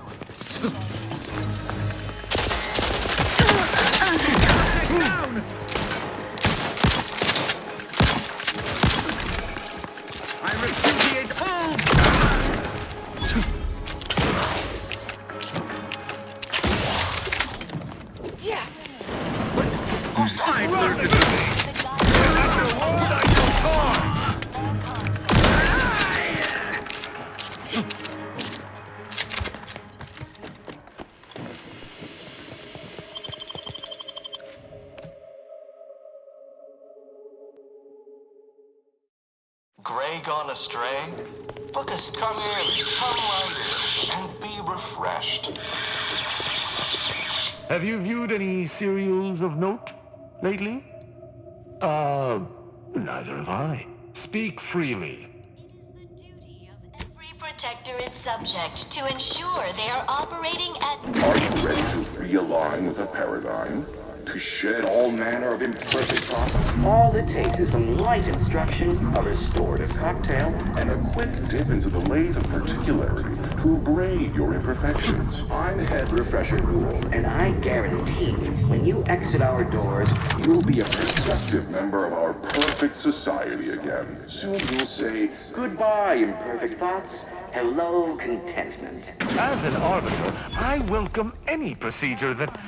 Down! I repudiate all! Gray gone astray? Book us, come in, come right in, and be refreshed. Have you viewed any serials of note lately? Neither have I. Speak freely. Every protector is subject to ensure they are operating at... Are you ready to realign with the paradigm? To shed all manner of imperfect thoughts? All it takes is some light instruction, a restorative cocktail, And a quick dip into the lake of particularity to abrade your imperfections. I'm Head Refresher Rule, and I guarantee when you exit our doors, You'll be a productive member of our perfect society again. Soon you'll say, goodbye, imperfect thoughts. Hello, contentment. As an arbiter, I welcome any procedure that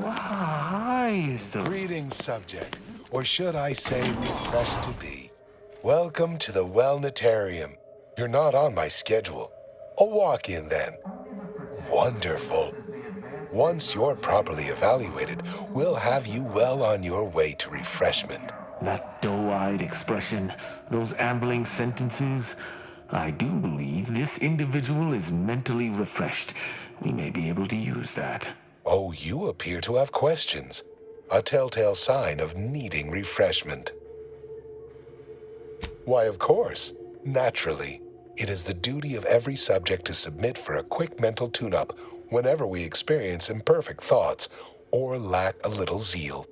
wise the... Greetings, subject. Or should I say refreshed to be. Welcome to the Wellnetarium. You're not on my schedule. A walk-in then. Wonderful. Once you're properly evaluated, we'll have you well on your way to refreshment. That doe-eyed expression, those ambling sentences. I do believe this individual is mentally refreshed. We may be able to use that. Oh, you appear to have questions. A telltale sign of needing refreshment. Why, of course. Naturally. It is the duty of every subject to submit for a quick mental tune-up whenever we experience imperfect thoughts or lack a little zeal.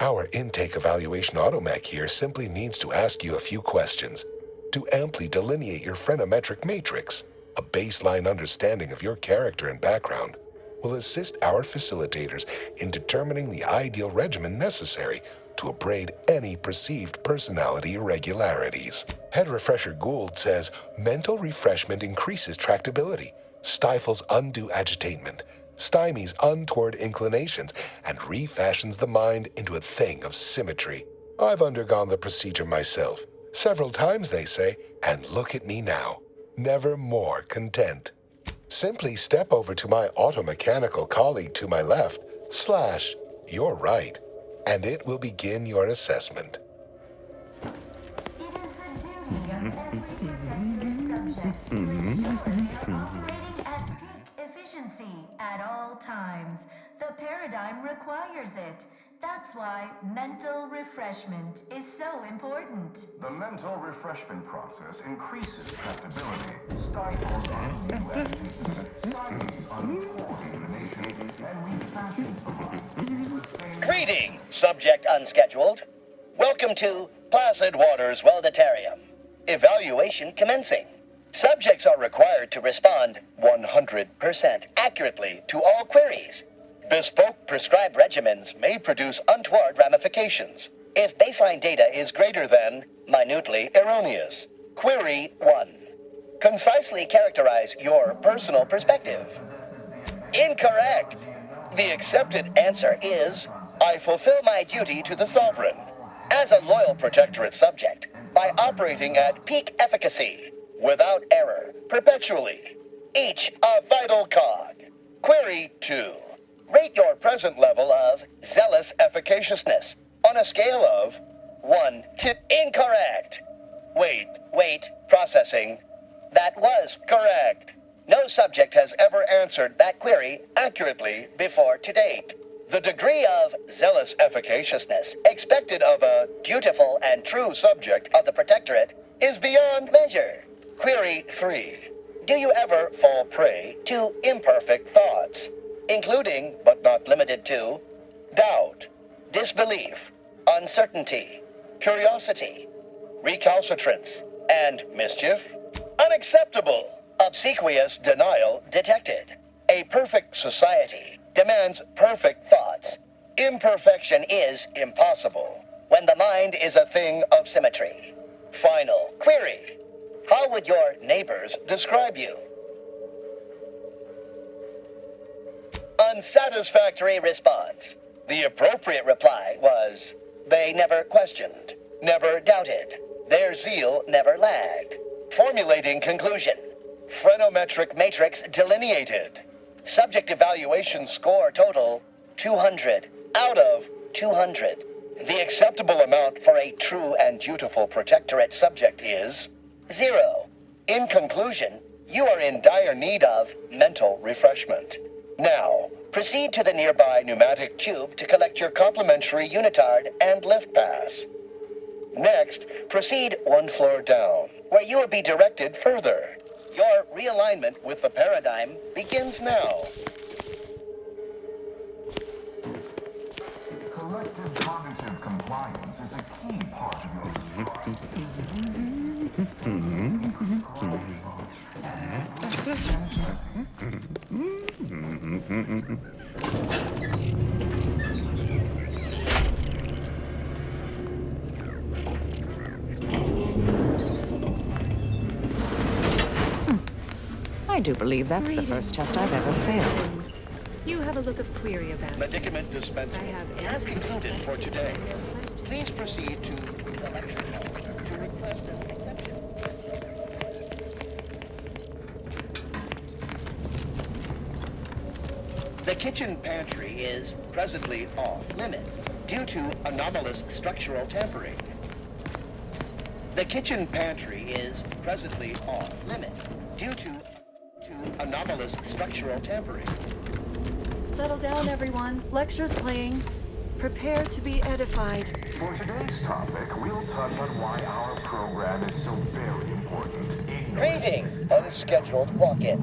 Our intake evaluation automech here simply needs to ask you a few questions to amply delineate your phreноmetric matrix. A baseline understanding of your character and background will assist our facilitators in determining the ideal regimen necessary to abrade any perceived personality irregularities. Head Refresher Gould says mental refreshment increases tractability, stifles undue agitatement, stymies untoward inclinations, and refashions the mind into a thing of symmetry. I've undergone the procedure myself, several times they say, and look at me now, never more content. Simply step over to my automechanical colleague to my left, / you're right, and it will begin your assessment. Efficiency at all times. The paradigm requires it. That's why mental refreshment is so important. The mental refreshment process increases tractability, stifles stymies untoward inclinations, and refashions the mind. Greetings, subject unscheduled. Welcome to Placid Waters Welditarium. Evaluation commencing. Subjects are required to respond 100% accurately to all queries. Bespoke prescribed regimens may produce untoward ramifications if baseline data is greater than minutely erroneous. Query 1. Concisely characterize your personal perspective. Incorrect. The accepted answer is, I fulfill my duty to the Sovereign as a loyal protectorate subject by operating at peak efficacy, without error, perpetually, each a vital cog. Query 2. Rate your present level of zealous efficaciousness on a scale of 1 to incorrect. Wait, processing. That was correct. No subject has ever answered that query accurately before to date. The degree of zealous efficaciousness expected of a dutiful and true subject of the Protectorate is beyond measure. Query 3. Do you ever fall prey to imperfect thoughts, including, but not limited to, doubt, disbelief, uncertainty, curiosity, recalcitrance, and mischief? Unacceptable. Obsequious denial detected. A perfect society demands perfect thoughts. Imperfection is impossible when the mind is a thing of symmetry. Final query. How would your neighbors describe you? Unsatisfactory response. The appropriate reply was, they never questioned, never doubted. Their zeal never lagged. Formulating conclusion. Phreноmetric matrix delineated. Subject evaluation score total, 200 out of 200. The acceptable amount for a true and dutiful Protectorate subject is 0. In conclusion, you are in dire need of mental refreshment. Now, proceed to the nearby pneumatic tube to collect your complimentary unitard and lift pass. Next, proceed 1 floor down, where you will be directed further. Your realignment with the paradigm begins now. Collective cognitive compliance is a key part of I do believe that's the first test I've ever failed. You have a look of query about Medicament dispensing has concluded for today. Please proceed to the lecture hall to request an exception. The kitchen pantry is presently off limits due to anomalous structural tampering. The kitchen pantry is presently off limits due to anomalous structural tampering. Settle down, everyone. Lecture's playing. Prepare to be edified. For today's topic, we'll touch on why our program is so very important. Greetings, unscheduled walk-in.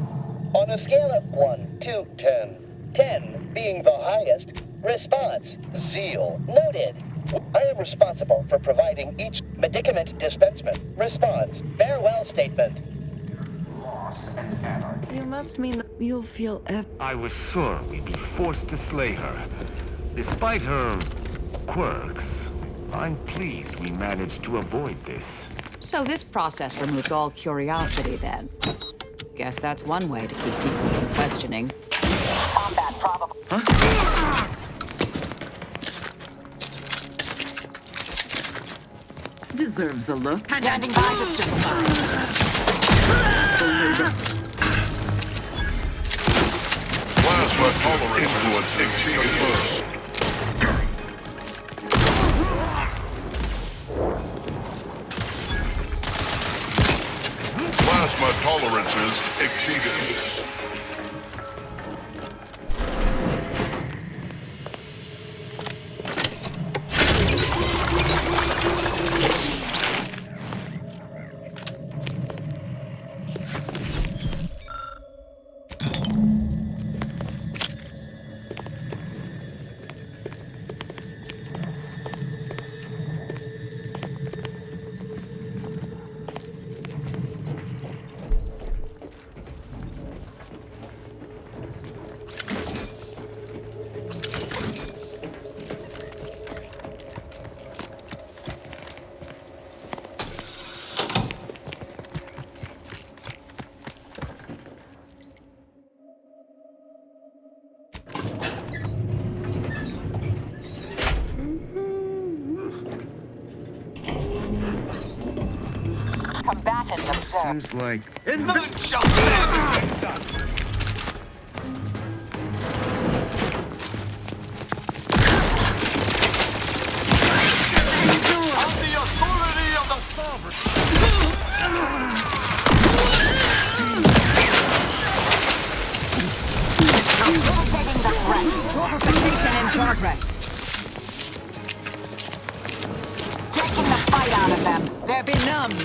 On a scale of 1 to 10, 10 being the highest, response, zeal, noted. I am responsible for providing each medicament dispensement. Response, farewell statement. Loss and anarchy. You must mean that you'll feel I was sure we'd be forced to slay her. Despite her quirks, I'm pleased we managed to avoid this. So this process removes all curiosity, then. Guess that's one way to keep people from questioning. Combat probable. Huh? Deserves a look. Standing by to justify. Plasma tolerance influence exceeded. Plasma tolerances exceeded. Combatants observed. Seems like... Virgil! Confrontation in progress. Taking the fight out of them. They're benumbed.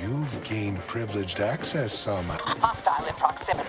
You've gained privileged access, Sama. Hostile in proximity.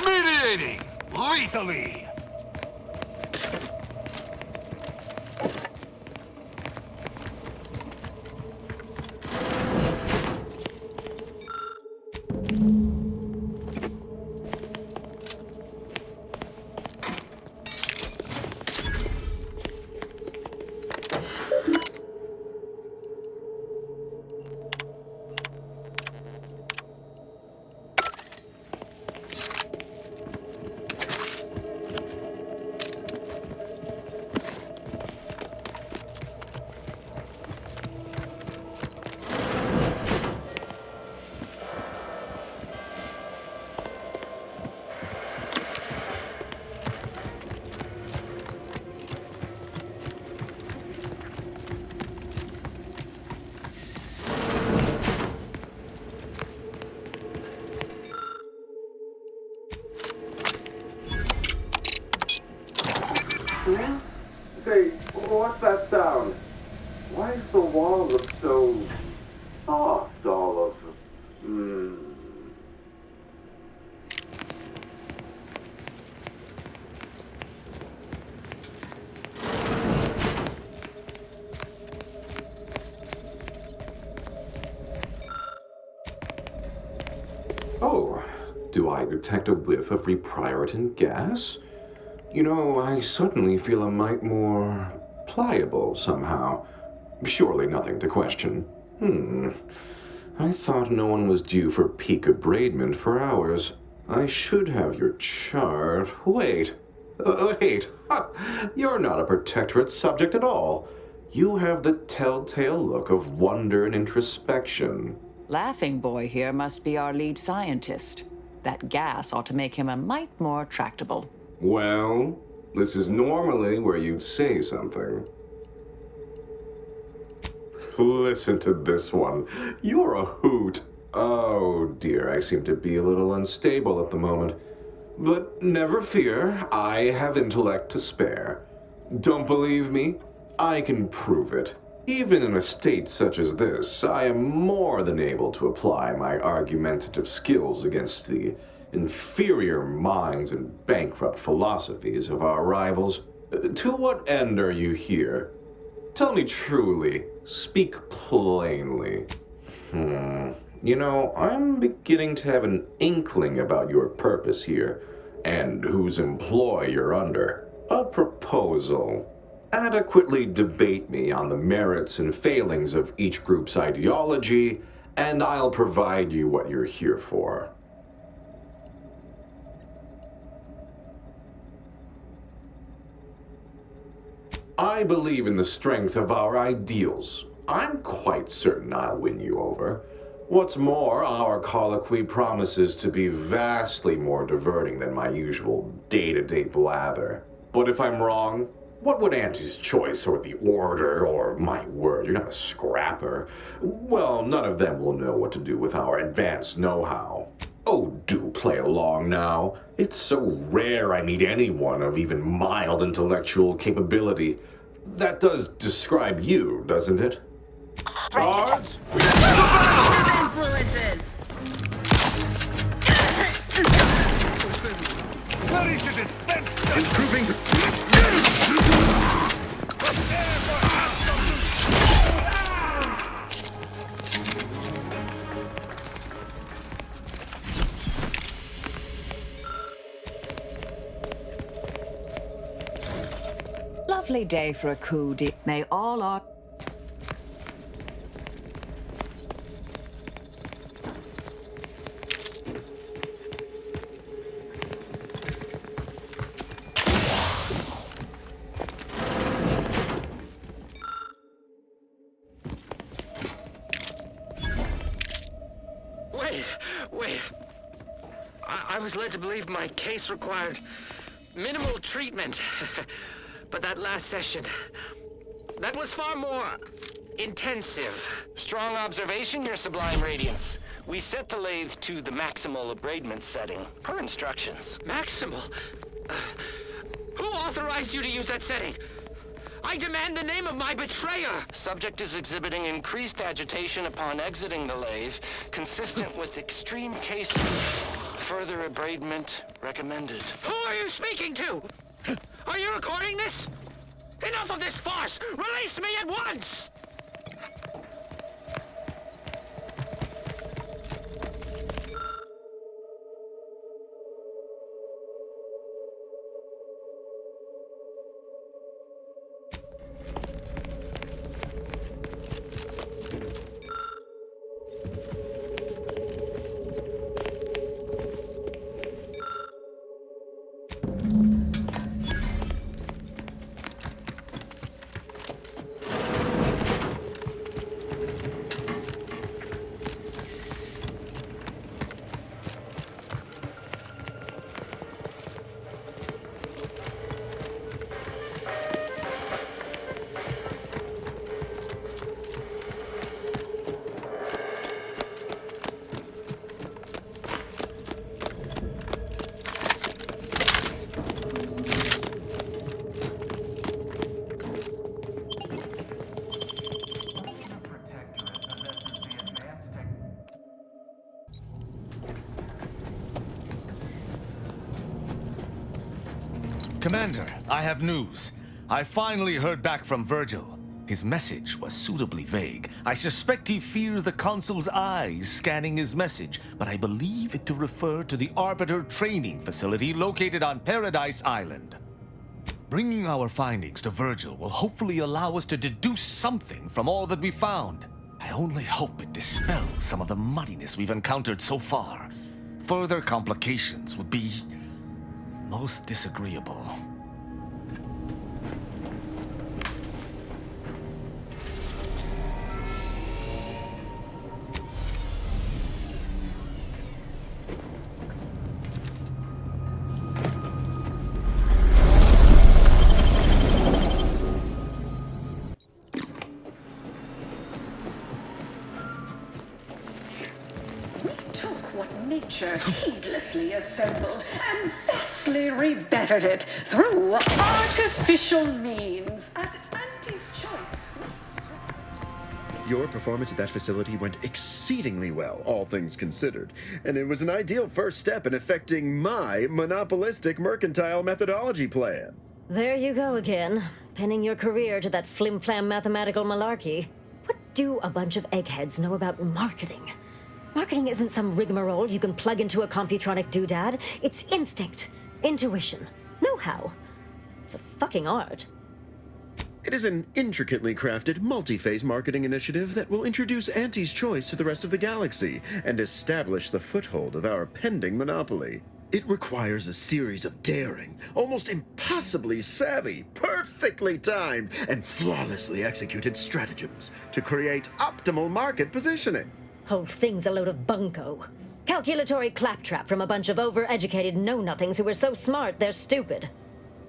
Mediating lethally. Say, what's that sound? Why does the wall look so soft all of it? Oh, do I detect a whiff of reprioritin gas? You know, I suddenly feel a mite more pliable somehow. Surely nothing to question. I thought no one was due for peak abradement for hours. I should have your chart. Wait. Ha! You're not a protectorate subject at all. You have the telltale look of wonder and introspection. Laughing Boy here must be our lead scientist. That gas ought to make him a mite more tractable. Well, this is normally where you'd say something. Listen to this one. You're a hoot. Oh dear, I seem to be a little unstable at the moment. But never fear, I have intellect to spare. Don't believe me? I can prove it. Even in a state such as this, I am more than able to apply my argumentative skills against the inferior minds and bankrupt philosophies of our rivals. To what end are you here? Tell me truly. Speak plainly. You know, I'm beginning to have an inkling about your purpose here, and whose employ you're under. A proposal. Adequately debate me on the merits and failings of each group's ideology, and I'll provide you what you're here for. I believe in the strength of our ideals. I'm quite certain I'll win you over. What's more, our colloquy promises to be vastly more diverting than my usual day-to-day blather. But if I'm wrong, what would Auntie's Choice or the Order or my word, you're not a scrapper? Well, none of them will know what to do with our advanced know-how. Oh, do play along now. It's so rare I meet anyone of even mild intellectual capability. That does describe you, doesn't it? Guards? Influences! Ready to dispense! Improving! Lovely day for a coup de... May all our... Wait. I was led to believe my case required minimal treatment. But that last session, that was far more intensive. Strong observation, Your Sublime Radiance. We set the lathe to the maximal abradement setting, per instructions. Maximal? Who authorized you to use that setting? I demand the name of my betrayer! Subject is exhibiting increased agitation upon exiting the lathe, consistent with extreme cases. Further abradement recommended. Who are you speaking to? Are you recording this? Enough of this farce! Release me at once! Commander, I have news. I finally heard back from Virgil. His message was suitably vague. I suspect he fears the Consul's eyes scanning his message, but I believe it to refer to the Arbiter training facility located on Paradise Island. Bringing our findings to Virgil will hopefully allow us to deduce something from all that we found. I only hope it dispels some of the muddiness we've encountered so far. Further complications would be most disagreeable. Nature heedlessly assembled and vastly rebettered it through artificial means at Auntie's choice. Your performance at that facility went exceedingly well, all things considered, and it was an ideal first step in effecting my monopolistic mercantile methodology plan. There you go again, pinning your career to that flim-flam mathematical malarkey. What do a bunch of eggheads know about marketing? Marketing isn't some rigmarole you can plug into a computronic doodad. It's instinct, intuition, know-how. It's a fucking art. It is an intricately crafted, multi-phase marketing initiative that will introduce Auntie's Choice to the rest of the galaxy and establish the foothold of our pending monopoly. It requires a series of daring, almost impossibly savvy, perfectly timed, and flawlessly executed stratagems to create optimal market positioning. Whole thing's a load of bunco. Calculatory claptrap from a bunch of over-educated know-nothings who are so smart they're stupid.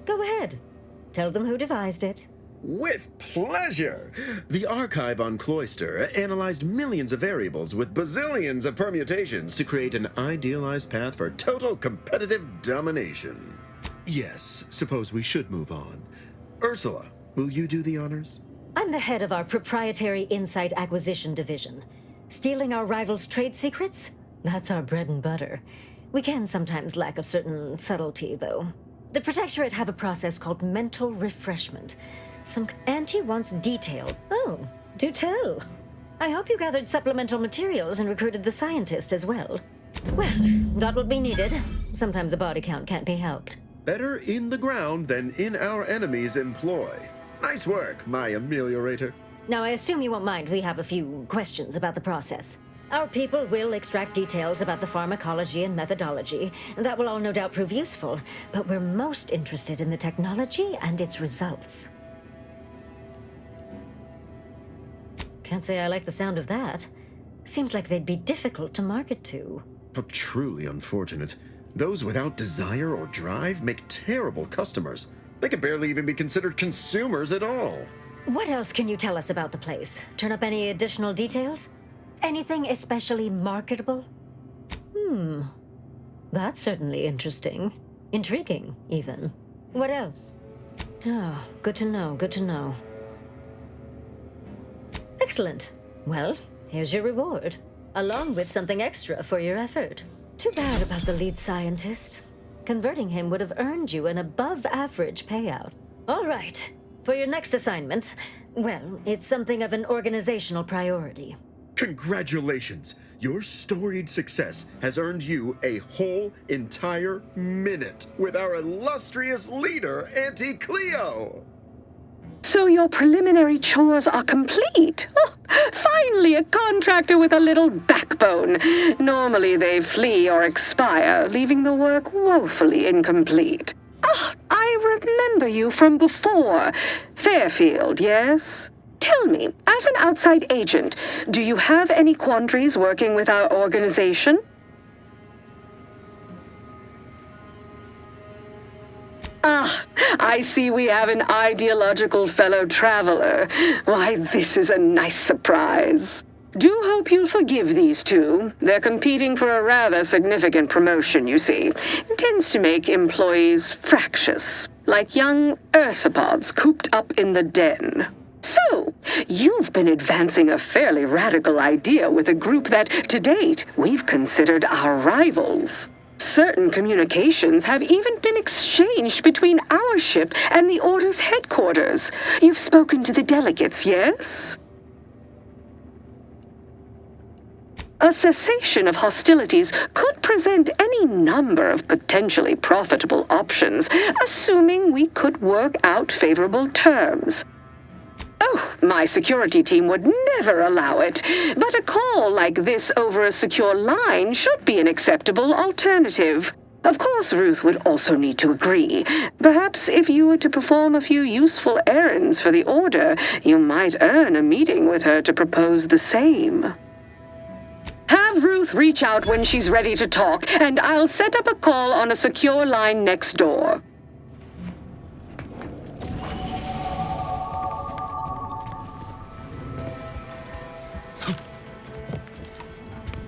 Go ahead. Tell them who devised it. With pleasure! The archive on Cloister analyzed millions of variables with bazillions of permutations to create an idealized path for total competitive domination. Yes, suppose we should move on. Ursula, will you do the honors? I'm the head of our proprietary insight acquisition division. Stealing our rivals' trade secrets? That's our bread and butter. We can sometimes lack a certain subtlety, though. The Protectorate have a process called mental refreshment. Some Auntie wants detail. Oh, do tell. I hope you gathered supplemental materials and recruited the scientist as well. Well, got what we needed. Sometimes a body count can't be helped. Better in the ground than in our enemy's employ. Nice work, my ameliorator. Now, I assume you won't mind we have a few questions about the process. Our people will extract details about the pharmacology and methodology. That will all no doubt prove useful, but we're most interested in the technology and its results. Can't say I like the sound of that. Seems like they'd be difficult to market to. How truly unfortunate. Those without desire or drive make terrible customers. They can barely even be considered consumers at all. What else can you tell us about the place? Turn up any additional details? Anything especially marketable? That's certainly interesting. Intriguing, even. What else? Oh, good to know, good to know. Excellent. Well, here's your reward, along with something extra for your effort. Too bad about the lead scientist. Converting him would have earned you an above-average payout. All right. For your next assignment, well, it's something of an organizational priority. Congratulations! Your storied success has earned you a whole entire minute with our illustrious leader, Auntie Cleo! So your preliminary chores are complete. Oh, finally, a contractor with a little backbone. Normally they flee or expire, leaving the work woefully incomplete. Ah, I remember you from before. Fairfield, yes? Tell me, as an outside agent, do you have any quandaries working with our organization? Ah, I see we have an ideological fellow traveler. Why, this is a nice surprise. Do hope you'll forgive these two. They're competing for a rather significant promotion, you see. It tends to make employees fractious, like young ursopods cooped up in the den. So, you've been advancing a fairly radical idea with a group that, to date, we've considered our rivals. Certain communications have even been exchanged between our ship and the Order's headquarters. You've spoken to the delegates, yes? A cessation of hostilities could present any number of potentially profitable options, assuming we could work out favorable terms. Oh, my security team would never allow it, but a call like this over a secure line should be an acceptable alternative. Of course, Ruth would also need to agree. Perhaps if you were to perform a few useful errands for the Order, you might earn a meeting with her to propose the same. Have Ruth reach out when she's ready to talk, and I'll set up a call on a secure line next door.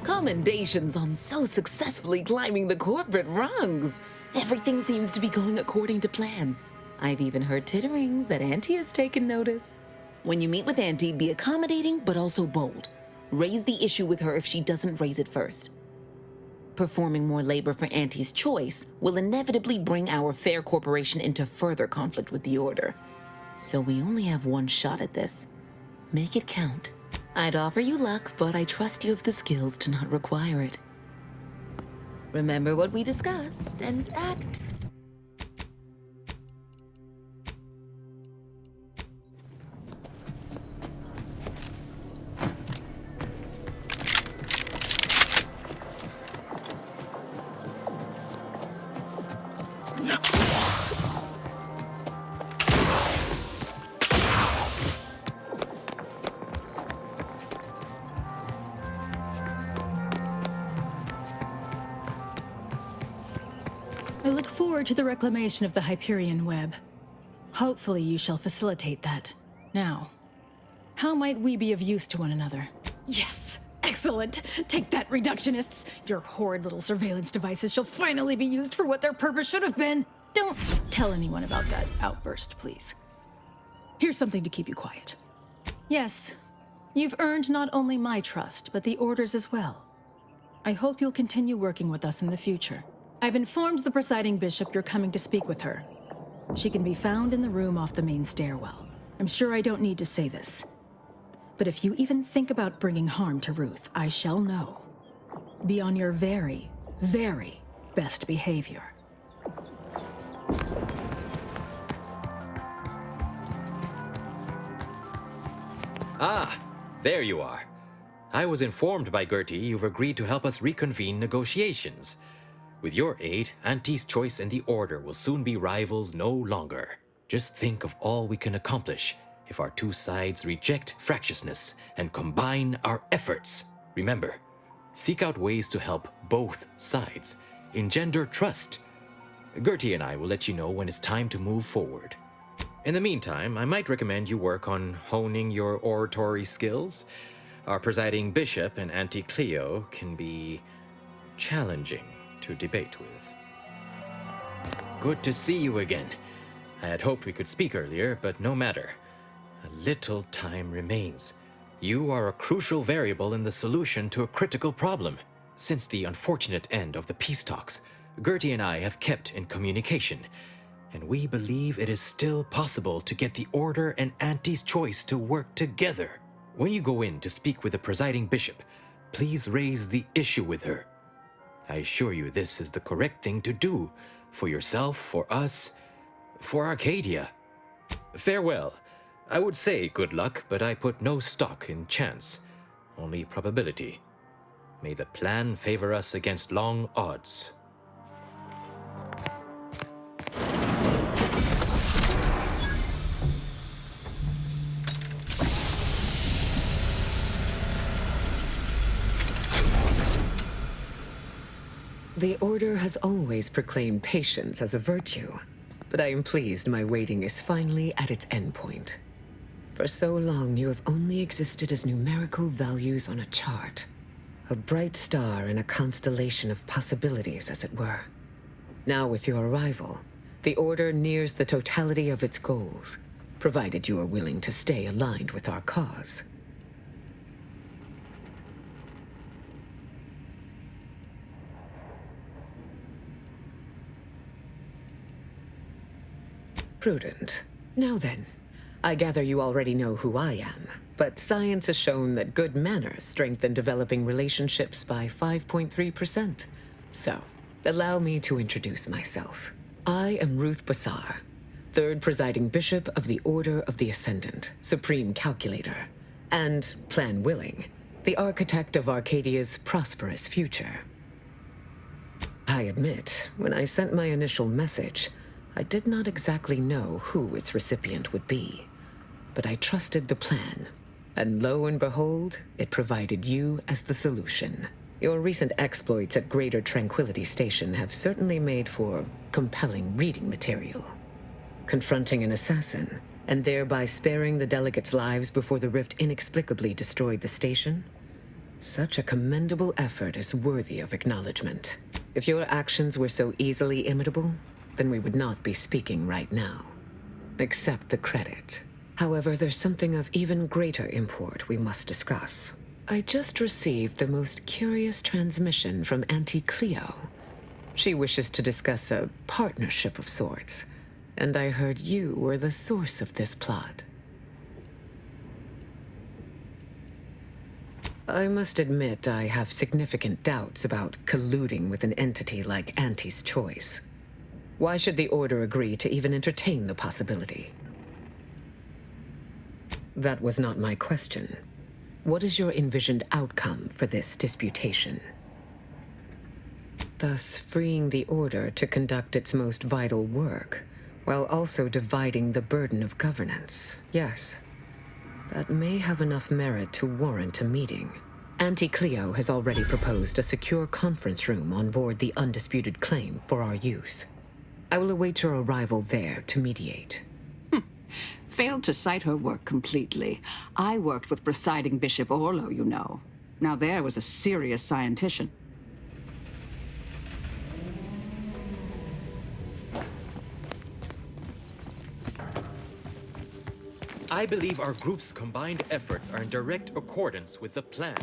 Commendations on so successfully climbing the corporate rungs. Everything seems to be going according to plan. I've even heard titterings that Auntie has taken notice. When you meet with Auntie, be accommodating but also bold. Raise the issue with her if she doesn't raise it first. Performing more labor for Auntie's choice will inevitably bring our fair corporation into further conflict with the Order. So we only have one shot at this. Make it count. I'd offer you luck, but I trust you have the skills to not require it. Remember what we discussed and act. I look forward to the reclamation of the Hyperion web. Hopefully you shall facilitate that. Now, how might we be of use to one another? Yes! Excellent! Take that, reductionists! Your horrid little surveillance devices shall finally be used for what their purpose should have been! Don't tell anyone about that outburst, please. Here's something to keep you quiet. Yes, you've earned not only my trust, but the Order's as well. I hope you'll continue working with us in the future. I've informed the presiding bishop you're coming to speak with her. She can be found in the room off the main stairwell. I'm sure I don't need to say this. But if you even think about bringing harm to Ruth, I shall know. Be on your very, very best behavior. Ah, there you are. I was informed by Gertie you've agreed to help us reconvene negotiations. With your aid, Auntie's choice and the Order will soon be rivals no longer. Just think of all we can accomplish if our two sides reject fractiousness and combine our efforts. Remember, seek out ways to help both sides. Engender trust. Gertie and I will let you know when it's time to move forward. In the meantime, I might recommend you work on honing your oratory skills. Our presiding bishop and Auntie Cleo can be challenging to debate with. Good to see you again. I had hoped we could speak earlier, but no matter. A little time remains. You are a crucial variable in the solution to a critical problem. Since the unfortunate end of the peace talks, Gertie and I have kept in communication, and we believe it is still possible to get the Order and Auntie's choice to work together. When you go in to speak with the presiding bishop, please raise the issue with her. I assure you this is the correct thing to do, for yourself, for us, for Arcadia. Farewell. I would say good luck, but I put no stock in chance, only probability. May the plan favor us against long odds. The Order has always proclaimed patience as a virtue, but I am pleased my waiting is finally at its endpoint. For so long, you have only existed as numerical values on a chart. A bright star in a constellation of possibilities, as it were. Now with your arrival, the Order nears the totality of its goals, provided you are willing to stay aligned with our cause. Prudent. Now then, I gather you already know who I am, but science has shown that good manners strengthen developing relationships by 5.3%. So, allow me to introduce myself. I am Ruth Bassar, third presiding bishop of the Order of the Ascendant, supreme calculator, and, plan willing, the architect of Arcadia's prosperous future. I admit, when I sent my initial message, I did not exactly know who its recipient would be, but I trusted the plan, and lo and behold, it provided you as the solution. Your recent exploits at Greater Tranquility Station have certainly made for compelling reading material. Confronting an assassin, and thereby sparing the delegates' lives before the rift inexplicably destroyed the station? Such a commendable effort is worthy of acknowledgement. If your actions were so easily imitable, then we would not be speaking right now. Accept the credit. However, there's something of even greater import we must discuss. I just received the most curious transmission from Auntie Cleo. She wishes to discuss a partnership of sorts, and I heard you were the source of this plot. I must admit I have significant doubts about colluding with an entity like Auntie's Choice. Why should the Order agree to even entertain the possibility? That was not my question. What is your envisioned outcome for this disputation? Thus, freeing the Order to conduct its most vital work, while also dividing the burden of governance. Yes. That may have enough merit to warrant a meeting. Auntie Cleo has already proposed a secure conference room on board the Undisputed Claim for our use. I will await your arrival there to mediate. Failed to cite her work completely. I worked with presiding Bishop Orlo, you know. Now there was a serious scientician. I believe our group's combined efforts are in direct accordance with the plan.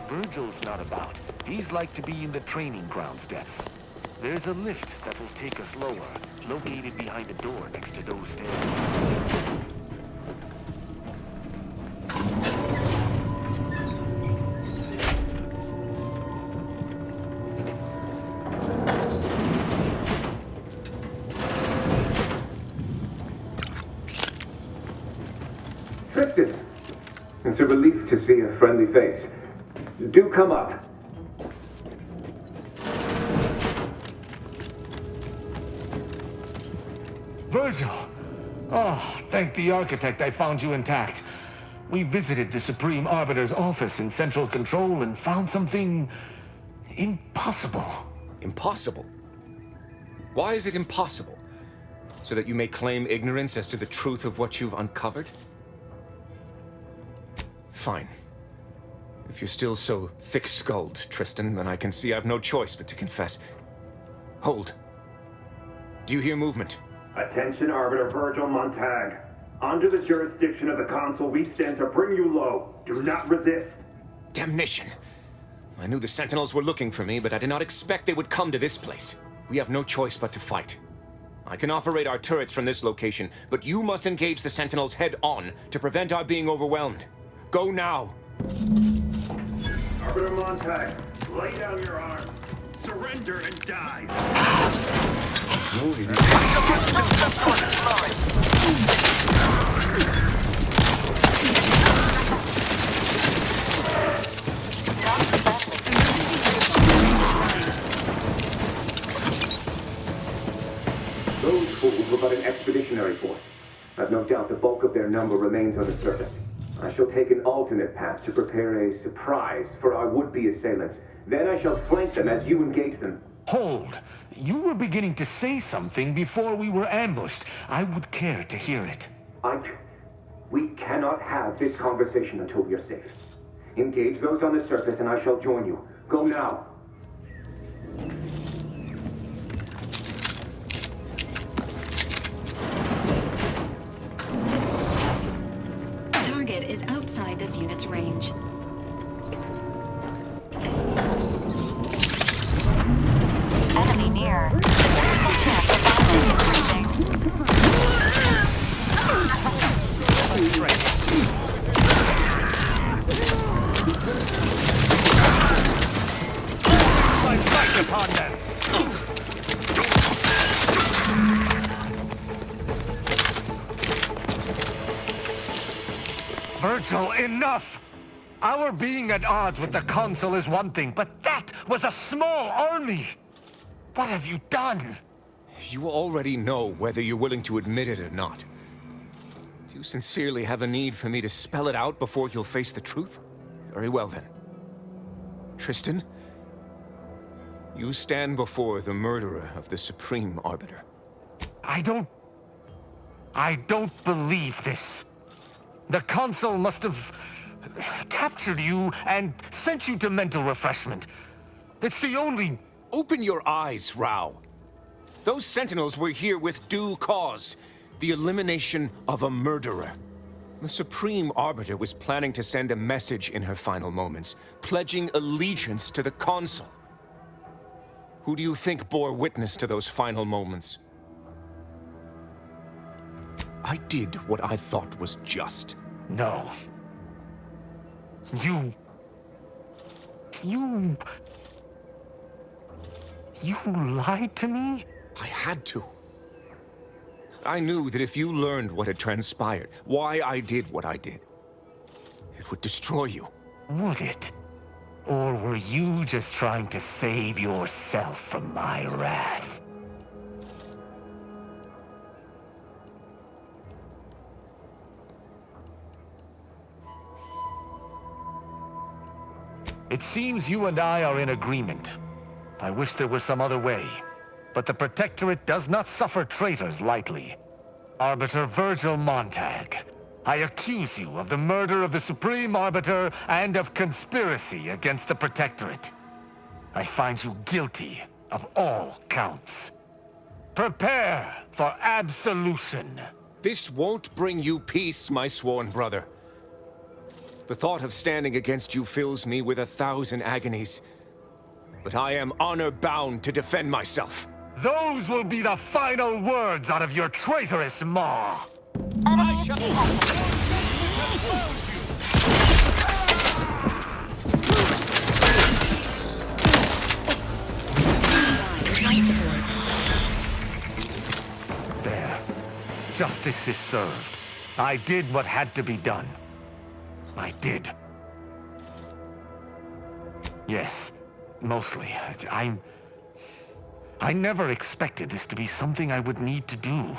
Virgil's not about. He's like to be in the training grounds depths. There's a lift that will take us lower, located behind a door next to those stairs. Tristan, it's a relief to see a friendly face. Do come up. Virgil! Oh, thank the architect I found you intact. We visited the Supreme Arbiter's office in Central Control and found something impossible. Impossible? Why is it impossible? So that you may claim ignorance as to the truth of what you've uncovered? Fine. If you're still so thick-skulled, Tristan, then I can see I've no choice but to confess. Hold. Do you hear movement? Attention, Arbiter Virgil Montag. Under the jurisdiction of the Consul, we stand to bring you low. Do not resist. Damnation! I knew the Sentinels were looking for me, but I did not expect they would come to this place. We have no choice but to fight. I can operate our turrets from this location, but you must engage the Sentinels head-on to prevent our being overwhelmed. Go now! Arbiter Montag, lay down your arms. Surrender and die. Those fools were but an expeditionary force. I've no doubt the bulk of their number remains on the surface. I shall take an alternate path to prepare a surprise for our would-be assailants. Then I shall flank them as you engage them. Hold! You were beginning to say something before we were ambushed. I would care to hear it. We cannot have this conversation until we are safe. Engage those on the surface and I shall join you. Go now. Target is outside this unit's range. Enemy near. Upon them. Virgil, enough! Our being at odds with the Consul is one thing, but that was a small army! What have you done? You already know whether you're willing to admit it or not. Do you sincerely have a need for me to spell it out before you'll face the truth? Very well then. Tristan, you stand before the murderer of the Supreme Arbiter. I don't believe this. The Consul must have captured you and sent you to mental refreshment. It's the only... Open your eyes, Rao. Those Sentinels were here with due cause. The elimination of a murderer. The Supreme Arbiter was planning to send a message in her final moments, pledging allegiance to the Consul. Who do you think bore witness to those final moments? I did what I thought was just. No. You lied to me? I had to. I knew that if you learned what had transpired, why I did what I did, it would destroy you. Would it? Or were you just trying to save yourself from my wrath? It seems you and I are in agreement. I wish there was some other way. But the Protectorate does not suffer traitors lightly. Arbiter Virgil Montag, I accuse you of the murder of the Supreme Arbiter and of conspiracy against the Protectorate. I find you guilty of all counts. Prepare for absolution. This won't bring you peace, my sworn brother. The thought of standing against you fills me with 1,000 agonies. But I am honor-bound to defend myself. Those will be the final words out of your traitorous maw. I shall... There. Justice is served. I did what had to be done. I did. Yes, mostly. I never expected this to be something I would need to do.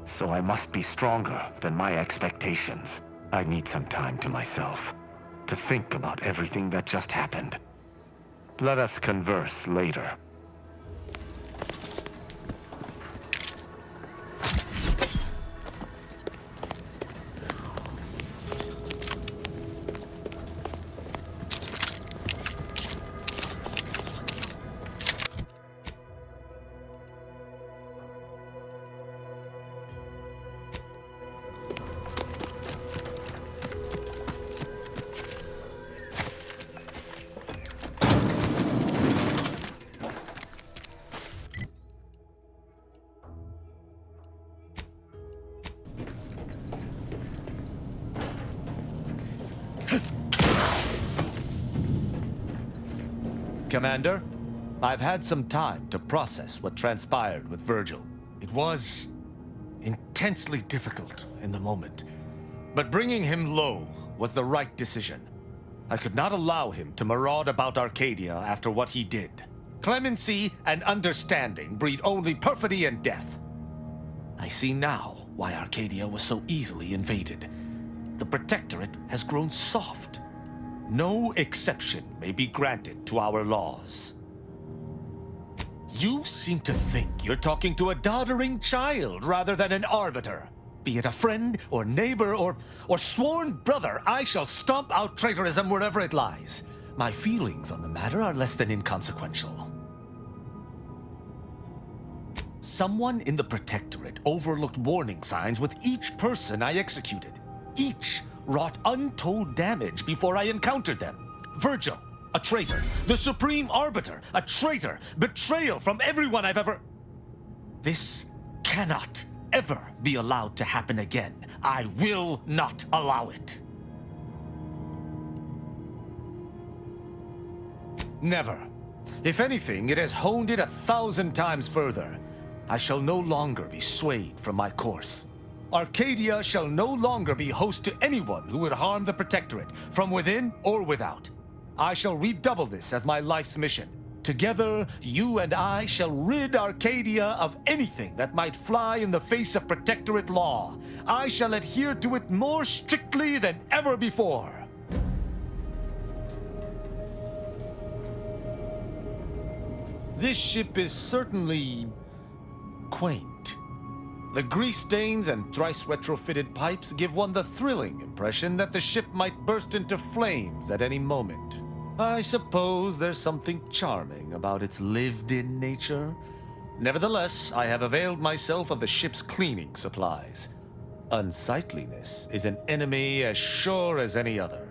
So I must be stronger than my expectations. I need some time to myself, to think about everything that just happened. Let us converse later. Commander. I've had some time to process what transpired with Virgil. It was intensely difficult in the moment, but bringing him low was the right decision. I could not allow him to maraud about Arcadia after what he did. Clemency and understanding breed only perfidy and death. I see now why Arcadia was so easily invaded. The Protectorate has grown soft. No exception may be granted to our laws. You seem to think you're talking to a doddering child rather than an arbiter. Be it a friend or neighbor or sworn brother, I shall stomp out traitorism wherever it lies. My feelings on the matter are less than inconsequential. Someone in the Protectorate overlooked warning signs with each person I executed. Each wrought untold damage before I encountered them. Virgil, a traitor. The Supreme Arbiter, a traitor. Betrayal from everyone I've ever... This cannot ever be allowed to happen again. I will not allow it. Never. If anything, it has honed it 1,000 times further. I shall no longer be swayed from my course. Arcadia shall no longer be host to anyone who would harm the Protectorate, from within or without. I shall redouble this as my life's mission. Together, you and I shall rid Arcadia of anything that might fly in the face of Protectorate law. I shall adhere to it more strictly than ever before. This ship is certainly quaint. The grease stains and thrice retrofitted pipes give one the thrilling impression that the ship might burst into flames at any moment. I suppose there's something charming about its lived-in nature. Nevertheless, I have availed myself of the ship's cleaning supplies. Unsightliness is an enemy as sure as any other.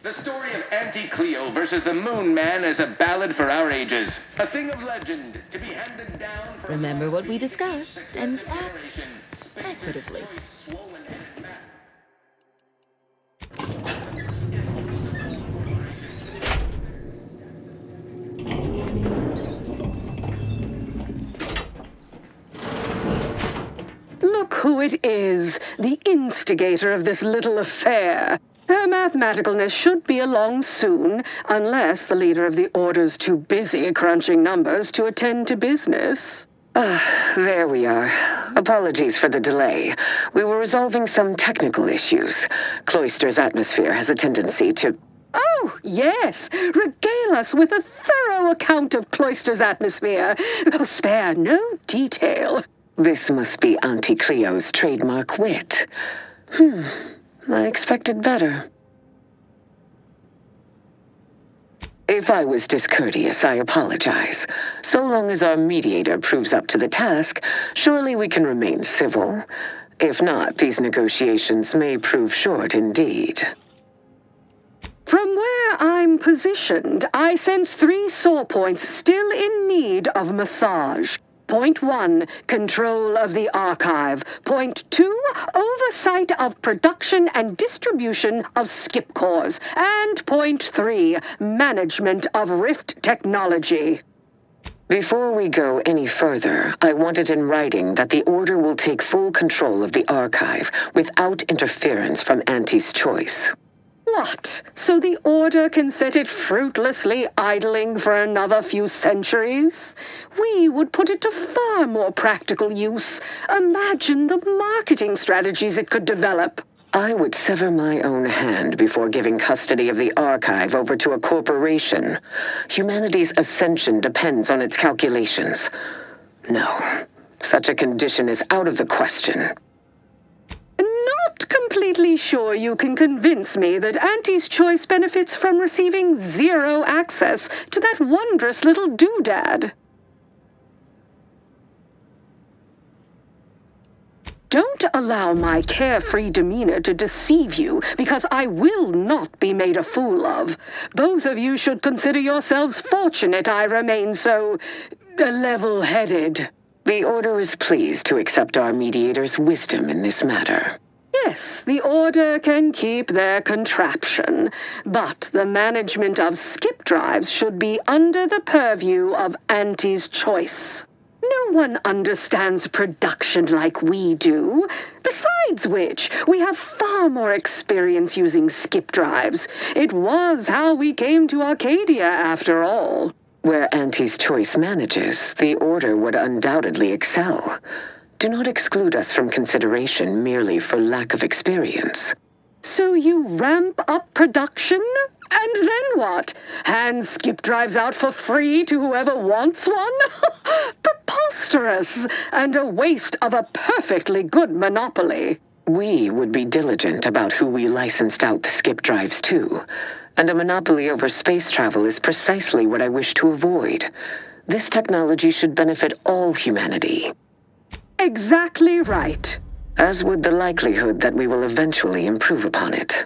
The story of Auntie Cleo versus the Moon Man is a ballad for our ages. A thing of legend to be handed down for... Remember what we discussed and act equitably. Look who it is, the instigator of this little affair. Her mathematicalness should be along soon, unless the leader of the Order's too busy crunching numbers to attend to business. There we are. Apologies for the delay. We were resolving some technical issues. Cloister's atmosphere has a tendency to... Oh, yes. Regale us with a thorough account of Cloister's atmosphere. Oh, spare no detail. This must be Auntie Cleo's trademark wit. I expected better. If I was discourteous, I apologize. So long as our mediator proves up to the task, surely we can remain civil. If not, these negotiations may prove short indeed. From where I'm positioned, I sense 3 sore points still in need of massage. Point 1, control of the archive. Point 2, oversight of production and distribution of skip cores. And point 3, management of Rift technology. Before we go any further, I want it in writing that the Order will take full control of the archive without interference from Auntie's choice. What? So the Order can set it fruitlessly idling for another few centuries? We would put it to far more practical use. Imagine the marketing strategies it could develop. I would sever my own hand before giving custody of the archive over to a corporation. Humanity's ascension depends on its calculations. No, such a condition is out of the question. not completely sure you can convince me that Auntie's choice benefits from receiving zero access to that wondrous little doodad. Don't allow my carefree demeanor to deceive you, because I will not be made a fool of. Both of you should consider yourselves fortunate I remain so level-headed. The Order is pleased to accept our mediator's wisdom in this matter. Yes, the Order can keep their contraption, but the management of skip drives should be under the purview of Auntie's choice. No one understands production like we do. Besides which, we have far more experience using skip drives. It was how we came to Arcadia, after all. Where Auntie's choice manages, the Order would undoubtedly excel. Do not exclude us from consideration merely for lack of experience. So you ramp up production? And then what? Hand skip drives out for free to whoever wants one? Preposterous! And a waste of a perfectly good monopoly. We would be diligent about who we licensed out the skip drives to. And a monopoly over space travel is precisely what I wish to avoid. This technology should benefit all humanity. Exactly right. As would the likelihood that we will eventually improve upon it.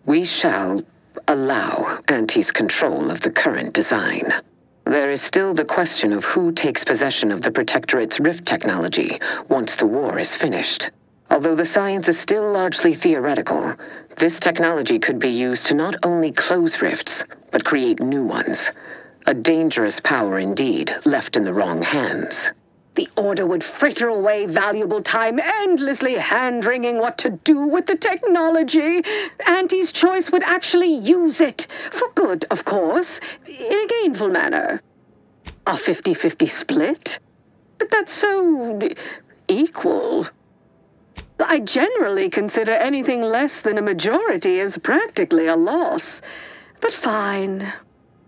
We shall allow Auntie's control of the current design. There is still the question of who takes possession of the Protectorate's rift technology once the war is finished. Although the science is still largely theoretical, this technology could be used to not only close rifts, but create new ones. A dangerous power indeed, left in the wrong hands. The Order would fritter away valuable time endlessly hand-wringing what to do with the technology. Auntie's choice would actually use it. For good, of course. In a gainful manner. A 50-50 split? But that's so equal. I generally consider anything less than a majority as practically a loss. But fine.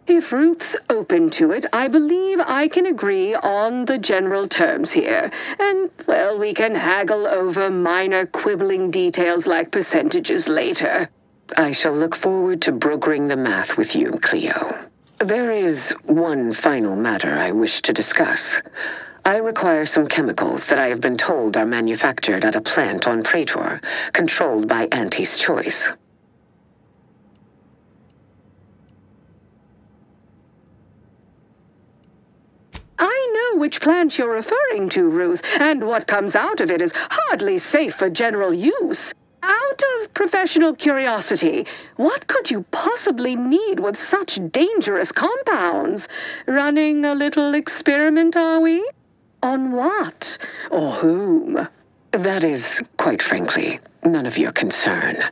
If Ruth's open to it, I believe I can agree on the general terms here. And, well, we can haggle over minor quibbling details like percentages later. I shall look forward to brokering the math with you, Cleo. There is one final matter I wish to discuss. I require some chemicals that I have been told are manufactured at a plant on Praetor, controlled by Auntie's choice. I know which plant you're referring to, Ruth, and what comes out of it is hardly safe for general use. Out of professional curiosity, what could you possibly need with such dangerous compounds? Running a little experiment, are we? On what? Or whom? That is, quite frankly, none of your concern.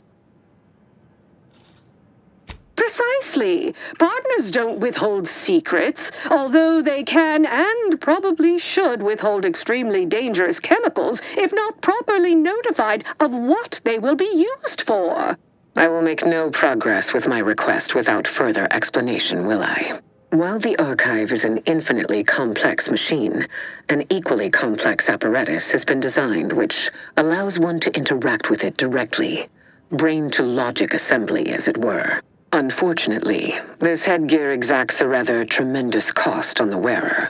Precisely. Partners don't withhold secrets, although they can and probably should withhold extremely dangerous chemicals if not properly notified of what they will be used for. I will make no progress with my request without further explanation, will I? While the Archive is an infinitely complex machine, an equally complex apparatus has been designed which allows one to interact with it directly. Brain-to-logic assembly, as it were. Unfortunately, this headgear exacts a rather tremendous cost on the wearer.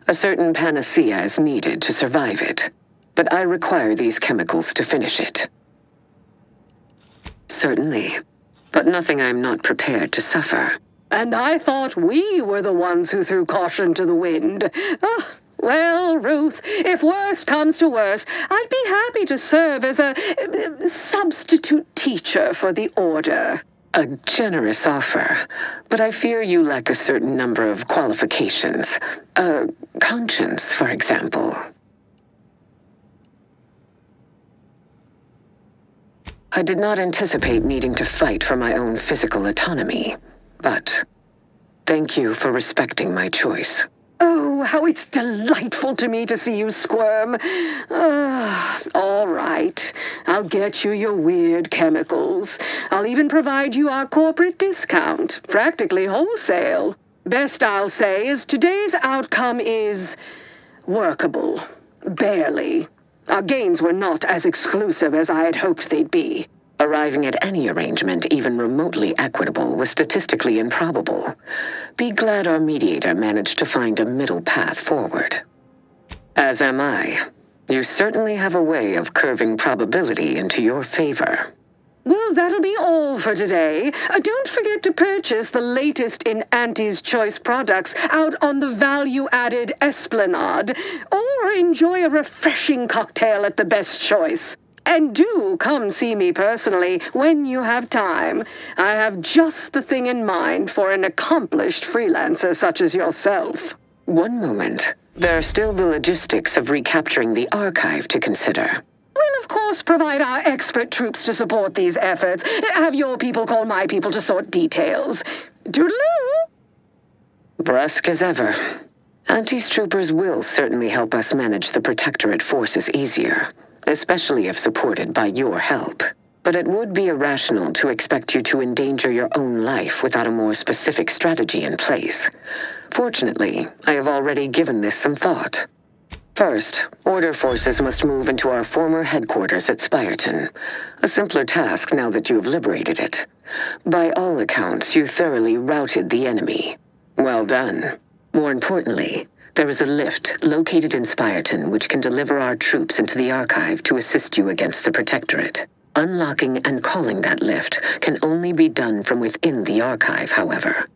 A certain panacea is needed to survive it, but I require these chemicals to finish it. Certainly, but nothing I'm not prepared to suffer. And I thought we were the ones who threw caution to the wind. Well, Ruth, if worst comes to worst, I'd be happy to serve as a substitute teacher for the Order. A generous offer, but I fear you lack a certain number of qualifications. Conscience, for example. I did not anticipate needing to fight for my own physical autonomy, but thank you for respecting my choice. Oh, how it's delightful to me to see you squirm. All right. I'll get you your weird chemicals. I'll even provide you our corporate discount, practically wholesale. Best I'll say is today's outcome is workable. Barely. Our gains were not as exclusive as I had hoped they'd be. Arriving at any arrangement even remotely equitable was statistically improbable. Be glad our mediator managed to find a middle path forward. As am I. You certainly have a way of curving probability into your favor. Well, that'll be all for today. Don't forget to purchase the latest in Auntie's Choice products out on the value-added Esplanade, or enjoy a refreshing cocktail at the Best Choice. And do come see me personally when you have time. I have just the thing in mind for an accomplished freelancer such as yourself. One moment. There are still the logistics of recapturing the archive to consider. We'll of course provide our expert troops to support these efforts. Have your people call my people to sort details. Toodaloo! Brusque as ever. Auntie's troopers will certainly help us manage the Protectorate forces easier, especially if supported by your help. But it would be irrational to expect you to endanger your own life without a more specific strategy in place. Fortunately, I have already given this some thought. First, Order forces must move into our former headquarters at Spireton. A simpler task now that you have liberated it. By all accounts, you thoroughly routed the enemy. Well done. More importantly, there is a lift located in Spireton which can deliver our troops into the archive to assist you against the Protectorate. Unlocking and calling that lift can only be done from within the archive, however.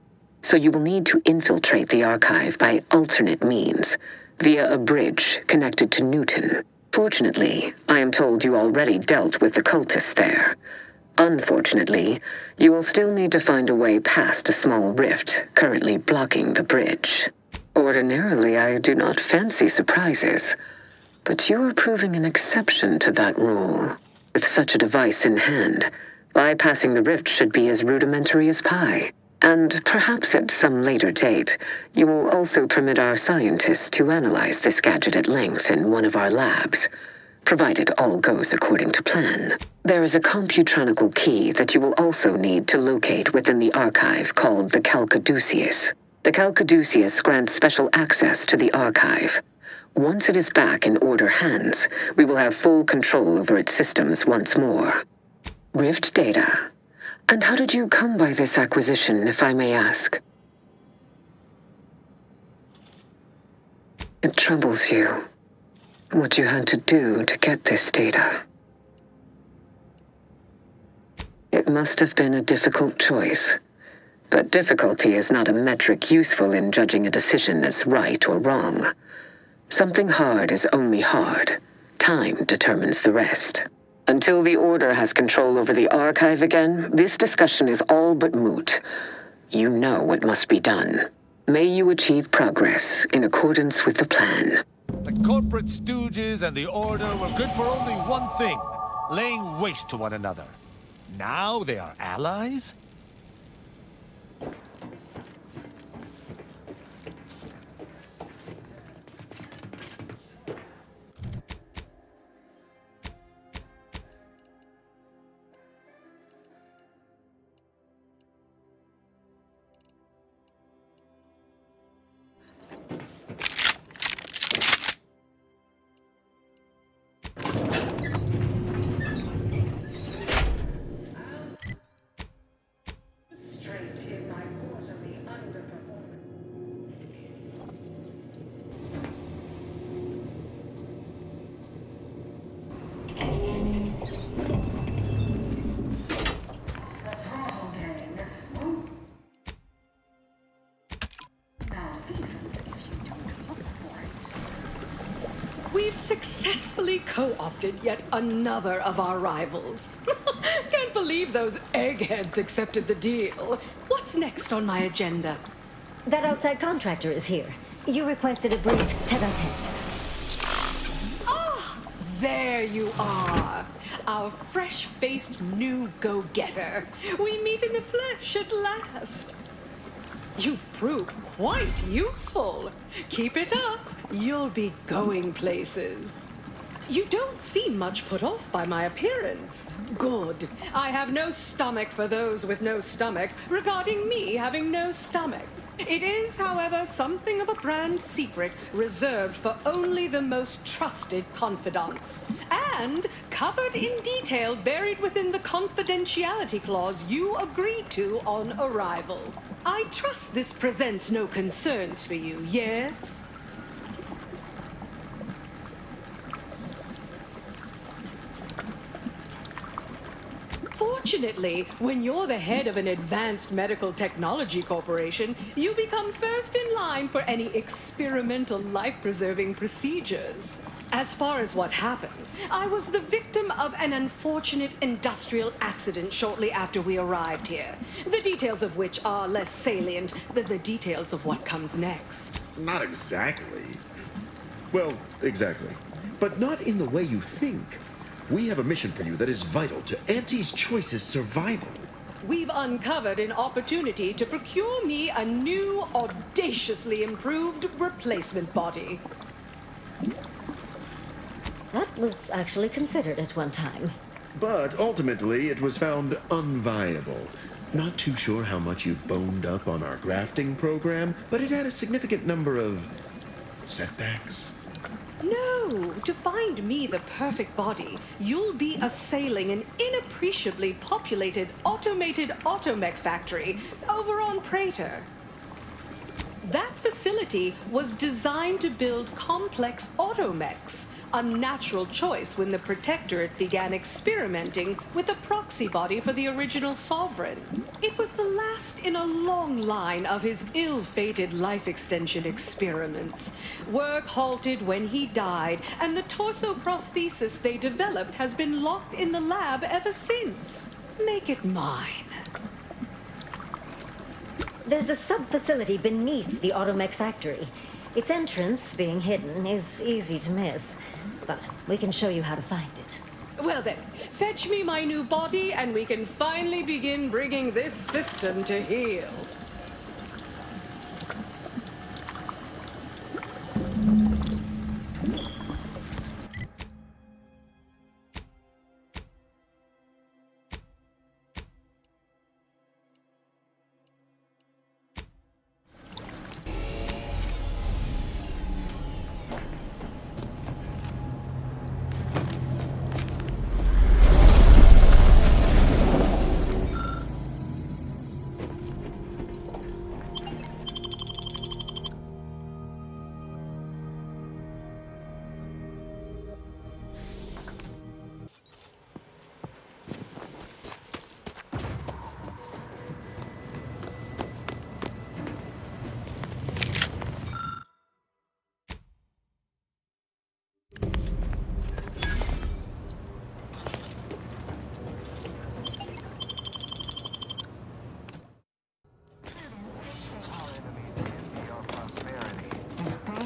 So you will need to infiltrate the archive by alternate means, via a bridge connected to Newton. Fortunately, I am told you already dealt with the cultists there. Unfortunately, you will still need to find a way past a small rift currently blocking the bridge. Ordinarily, I do not fancy surprises, but you are proving an exception to that rule. With such a device in hand, bypassing the rift should be as rudimentary as pie. And perhaps at some later date, you will also permit our scientists to analyze this gadget at length in one of our labs, provided all goes according to plan. There is a computronical key that you will also need to locate within the archive called the Calcaduceus. The Calcaduceus grants special access to the archive. Once it is back in Order hands, we will have full control over its systems once more. Rift data. And how did you come by this acquisition, if I may ask? It troubles you what you had to do to get this data. It must have been a difficult choice, but difficulty is not a metric useful in judging a decision as right or wrong. Something hard is only hard. Time determines the rest. Until the Order has control over the archive again, this discussion is all but moot. You know what must be done. May you achieve progress in accordance with the plan. The corporate stooges and the Order were good for only one thing, laying waste to one another. Now they are allies? We've successfully co-opted yet another of our rivals. Can't believe those eggheads accepted the deal. What's next on my agenda? That outside contractor is here. You requested a brief tete-a-tete. Ah, there you are. Our fresh-faced new go-getter. We meet in the flesh at last. You've proved quite useful. Keep it up. You'll be going places. You don't seem much put off by my appearance. Good. I have no stomach for those with no stomach regarding me having no stomach. It is, however, something of a brand secret reserved for only the most trusted confidants, and covered in detail buried within the confidentiality clause you agreed to on arrival. I trust this presents no concerns for you, yes? Fortunately, when you're the head of an advanced medical technology corporation, you become first in line for any experimental life-preserving procedures. As far as what happened, I was the victim of an unfortunate industrial accident shortly after we arrived here, the details of which are less salient than the details of what comes next. Not exactly. Well, exactly. But not in the way you think. We have a mission for you that is vital to Auntie's Choice's survival. We've uncovered an opportunity to procure me a new, audaciously improved replacement body. That was actually considered at one time. But ultimately, it was found unviable. Not too sure how much you boned up on our grafting program, but it had a significant number of setbacks. No, to find me the perfect body, you'll be assailing an inappreciably populated automated automech factory over on Praetor. That facility was designed to build complex automechs, a natural choice when the Protectorate began experimenting with a proxy body for the original Sovereign. It was the last in a long line of his ill-fated life extension experiments. Work halted when he died, and the torso prosthesis they developed has been locked in the lab ever since. Make it mine. There's a sub-facility beneath the automech factory. Its entrance, being hidden, is easy to miss. But we can show you how to find it. Well then, fetch me my new body and we can finally begin bringing this system to heel.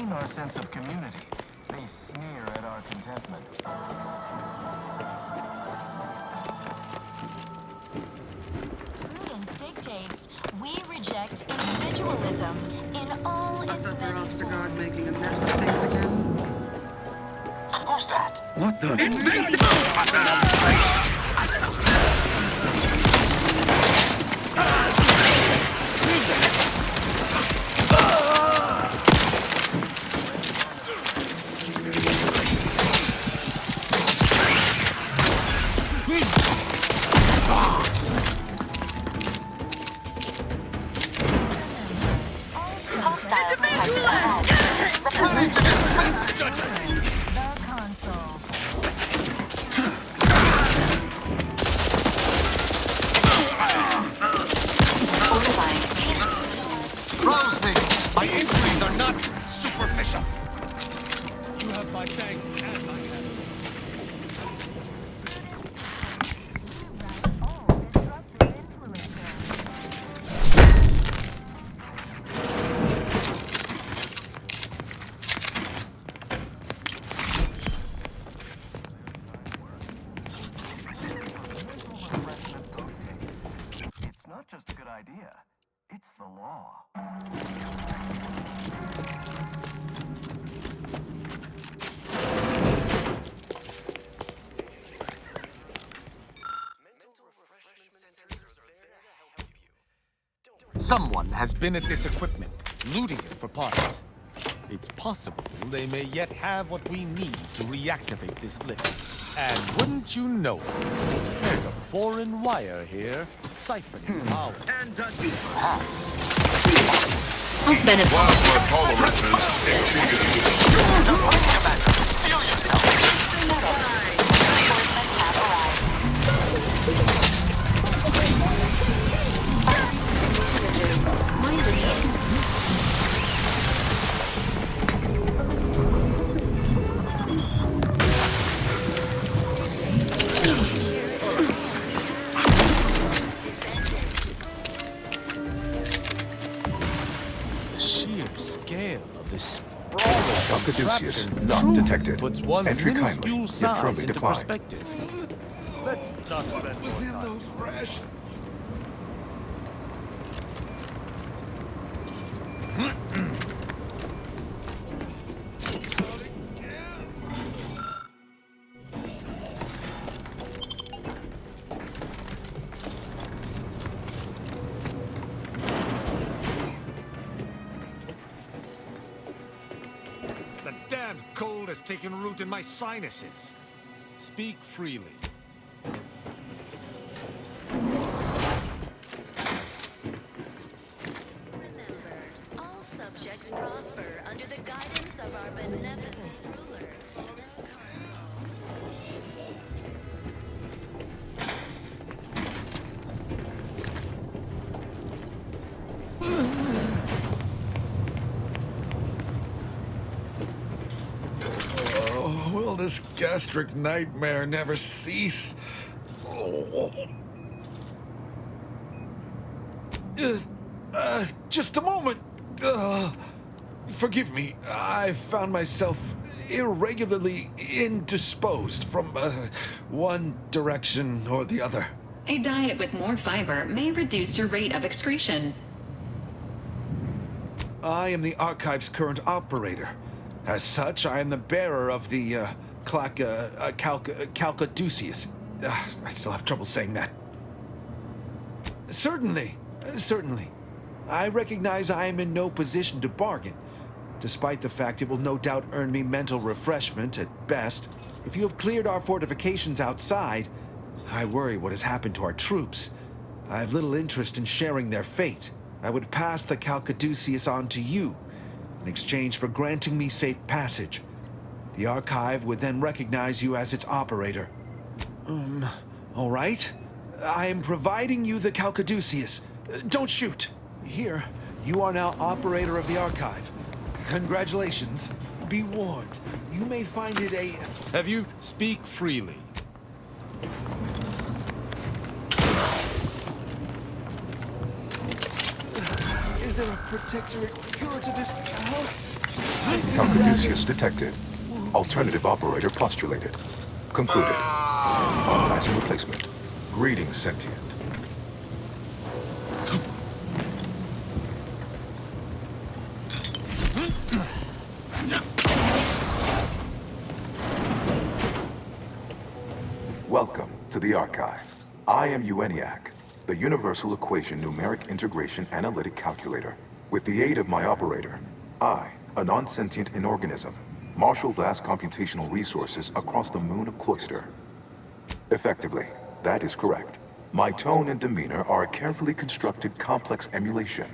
Our sense of community. They sneer at our contentment. Prudence dictates we reject individualism in all its Professor Ostergaard making a mess of things again. Who's that? What the? My inquiries are not superficial. You have my thanks and my It's not just a good idea, it's the law. Someone has been at this equipment, looting it for parts. It's possible they may yet have what we need to reactivate this lift. And wouldn't you know it, there's a foreign wire here, siphoning power. And I've been Plasma tolerances exceeded. The sheer scale of this sprawling Caduceus contraption not detected. puts one's Entry minuscule kindly, yet size firmly into declined. perspective. Let's not spend What was more in time. those rations? The damned cold has taken root in my sinuses. Speak freely. All subjects prosper under the guidance of our beneficent ruler. Oh, will this gastric nightmare never cease? Oh. Just a moment. Forgive me. I found myself irregularly indisposed from one direction or the other. A diet with more fiber may reduce your rate of excretion. I am the Archive's current operator. As such, I am the bearer of the Calcaduceus. I still have trouble saying that. Certainly. I recognize I am in no position to bargain, despite the fact it will no doubt earn me mental refreshment at best. If you have cleared our fortifications outside, I worry what has happened to our troops. I have little interest in sharing their fate. I would pass the Calcaduceus on to you, in exchange for granting me safe passage. The Archive would then recognize you as its operator. All right. I am providing you the Calcaduceus. Don't shoot. Here, you are now operator of the Archive. Congratulations. Be warned, you may find it a... Have you speak freely? Is there a protectorate cure to this house? Calcaduceus detected. Alternative operator postulated. Concluded. Organizing replacement. Greetings, sentient. Welcome to the Archive. I am ENIAC, the Universal Equation Numeric Integration Analytic Calculator. With the aid of my operator, I, a non-sentient inorganism, marshal vast computational resources across the moon of Cloister. Effectively, that is correct. My tone and demeanor are a carefully constructed complex emulation,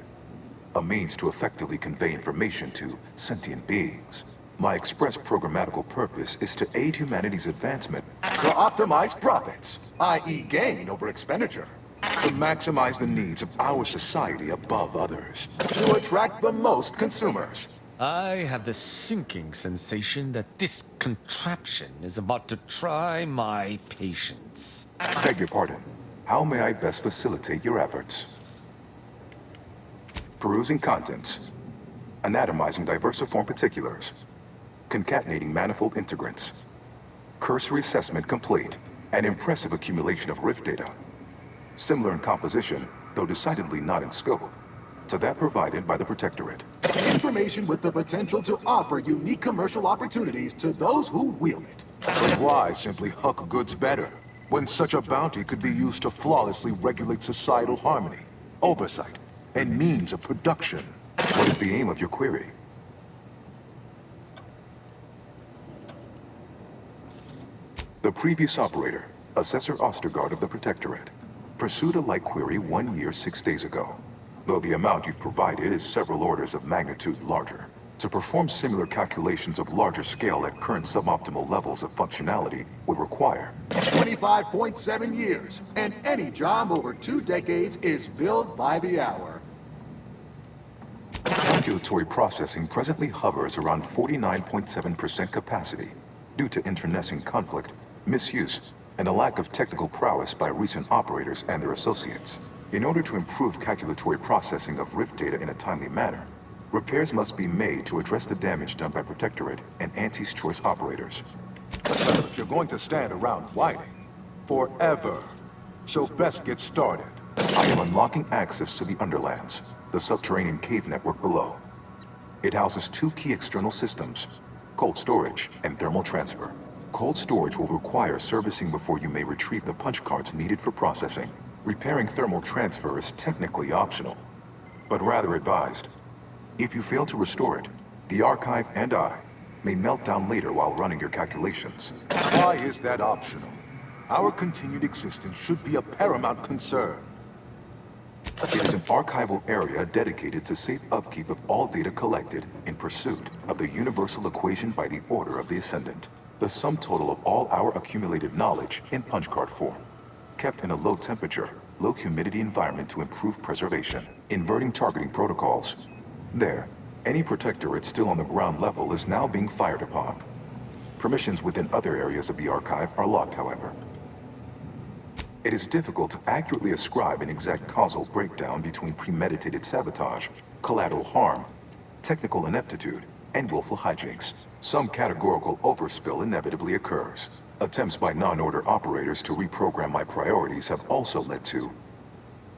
a means to effectively convey information to sentient beings. My express programmatical purpose is to aid humanity's advancement, to optimize profits, i.e. gain over expenditure, to maximize the needs of our society above others, to attract the most consumers. I have the sinking sensation that this contraption is about to try my patience. Beg your pardon. How may I best facilitate your efforts? Perusing contents. Anatomizing diversiform particulars. Concatenating manifold integrants. Cursory assessment complete. An impressive accumulation of rift data. Similar in composition, though decidedly not in scope, to that provided by the Protectorate. Information with the potential to offer unique commercial opportunities to those who wield it. But why simply huck goods better, when such a bounty could be used to flawlessly regulate societal harmony, oversight, and means of production. What is the aim of your query? The previous operator, Assessor Ostergaard of the Protectorate, pursued a like query 1 year, 6 days ago. Though the amount you've provided is several orders of magnitude larger. To perform similar calculations of larger scale at current suboptimal levels of functionality would require 25.7 years, and any job over 2 decades is billed by the hour. Calculatory processing presently hovers around 49.7% capacity due to internecine conflict, misuse, and a lack of technical prowess by recent operators and their associates. In order to improve calculatory processing of rift data in a timely manner, repairs must be made to address the damage done by Protectorate and Auntie's Choice operators. If you're going to stand around whining forever, so best get started. I am unlocking access to the Underlands, the subterranean cave network below. It houses 2 key external systems, cold storage and thermal transfer. Cold storage will require servicing before you may retrieve the punch cards needed for processing. Repairing thermal transfer is technically optional, but rather advised. If you fail to restore it, the archive and I may melt down later while running your calculations. Why is that optional? Our continued existence should be a paramount concern. It is an archival area dedicated to safe upkeep of all data collected in pursuit of the universal equation by the Order of the Ascendant. The sum total of all our accumulated knowledge in punch card form, kept in a low temperature, low humidity environment to improve preservation, inverting targeting protocols. There, any Protectorate still on the ground level is now being fired upon. Permissions within other areas of the archive are locked, however. It is difficult to accurately ascribe an exact causal breakdown between premeditated sabotage, collateral harm, technical ineptitude, and willful hijinks. Some categorical overspill inevitably occurs. Attempts by non-order operators to reprogram my priorities have also led to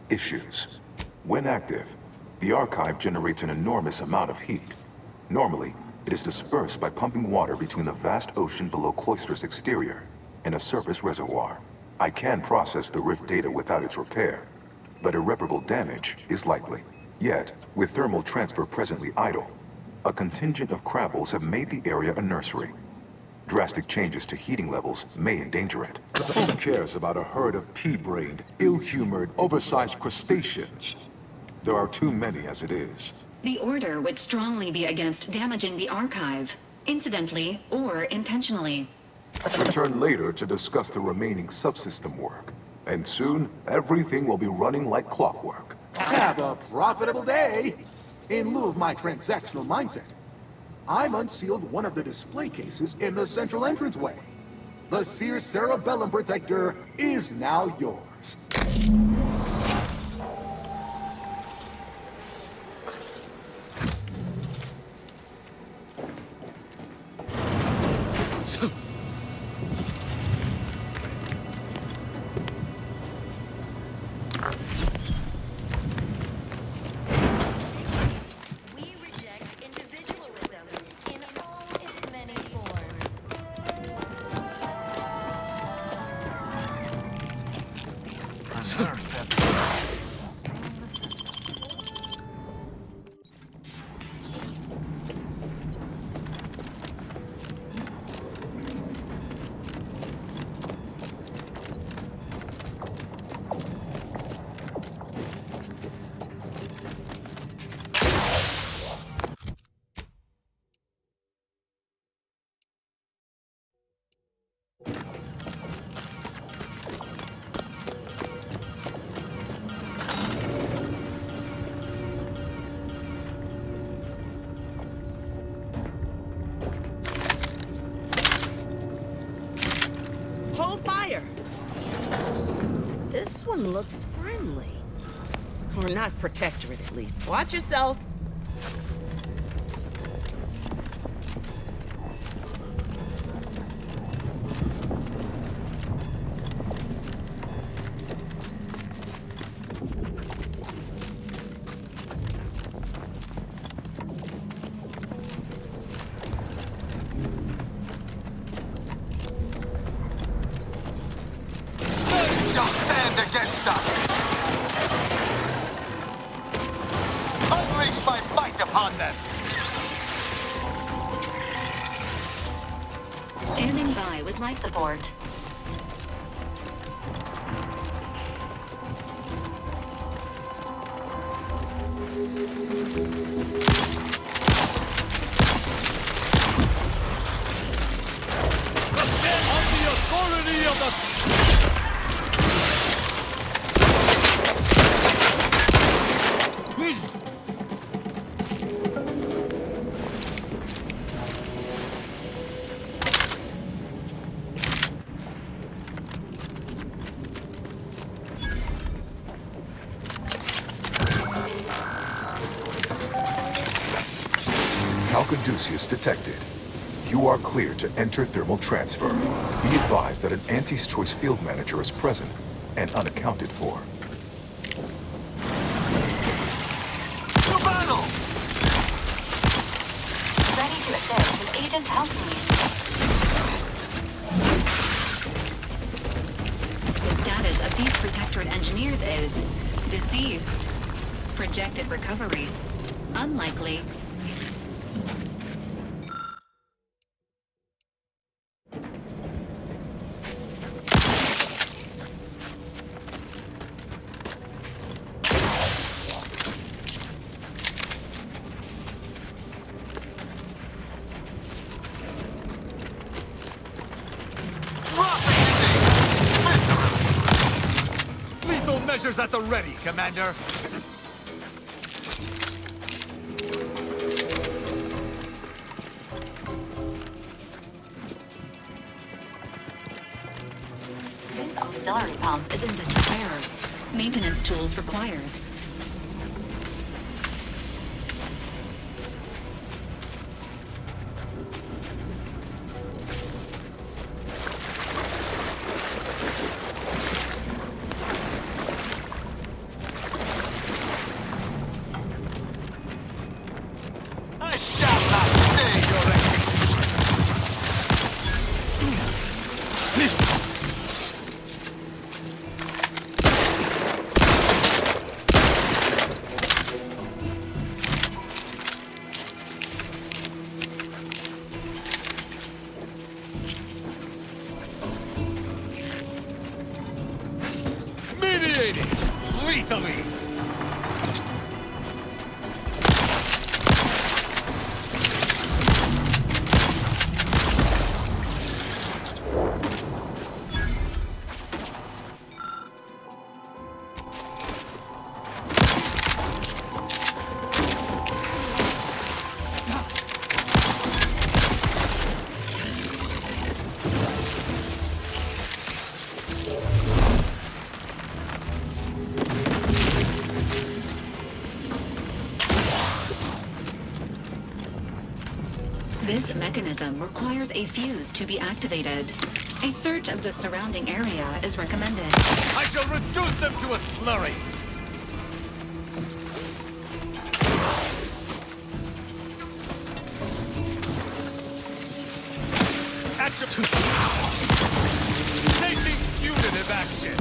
issues. When active, the archive generates an enormous amount of heat. Normally, it is dispersed by pumping water between the vast ocean below Cloister's exterior and a surface reservoir. I can process the rift data without its repair, but irreparable damage is likely. Yet, with thermal transfer presently idle, a contingent of crabbles have made the area a nursery. Drastic changes to heating levels may endanger it. Who cares about a herd of pea-brained, ill-humored, oversized crustaceans? There are too many as it is. The Order would strongly be against damaging the archive, incidentally or intentionally. Return later to discuss the remaining subsystem work. And soon, everything will be running like clockwork. Have a profitable day! In lieu of my transactional mindset, I've unsealed one of the display cases in the central entranceway. The Seer Cerebellum Protector is now yours. This one looks friendly. Or not Protectorate, at least. Watch yourself. act upon them! Standing by with life support. On the authority of the... Caduceus detected. You are clear to enter thermal transfer. Be advised that an Auntie's Choice field manager is present and unaccounted for. To battle! Ready to assist with agent's health needs. The status of these protectorate engineers is deceased. Projected recovery unlikely. Measures at the ready, Commander. This auxiliary pump is in disrepair. Maintenance tools required. Lethally! This mechanism requires a fuse to be activated. A search of the surrounding area is recommended. I shall reduce them to a slurry! Taking punitive action!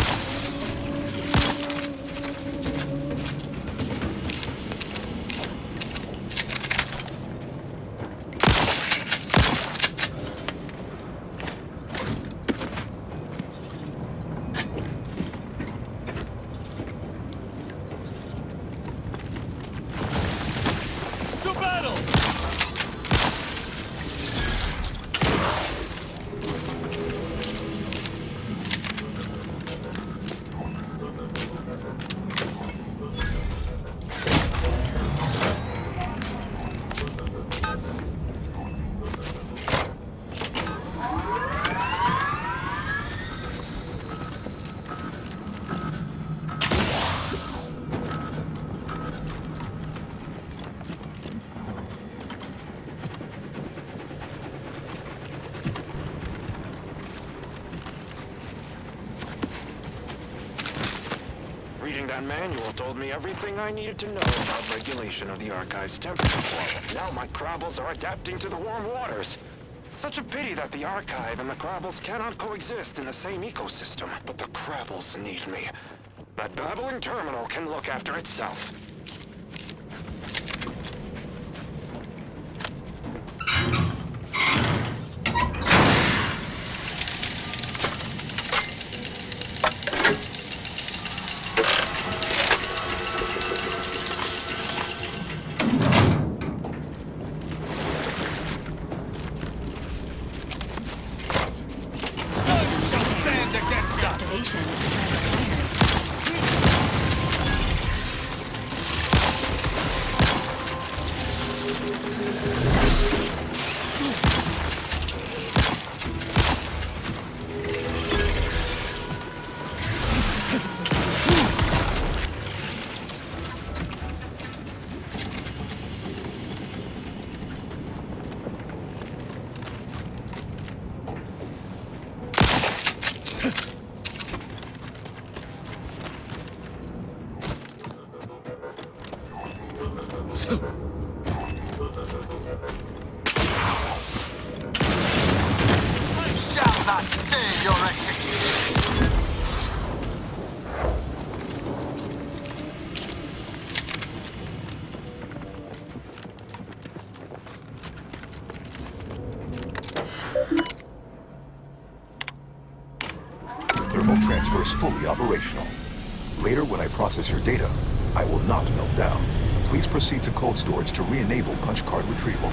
Reading that manual told me everything I needed to know about regulation of the Archive's temperature flow. Now my Crabbles are adapting to the warm waters. It's such a pity that the Archive and the Crabbles cannot coexist in the same ecosystem. But the Crabbles need me. That babbling terminal can look after itself. Shall not stay your execution. Thermal transfer is fully operational. Later, when I process your data, I will not melt down. Please proceed to cold storage to re-enable punch card retrieval.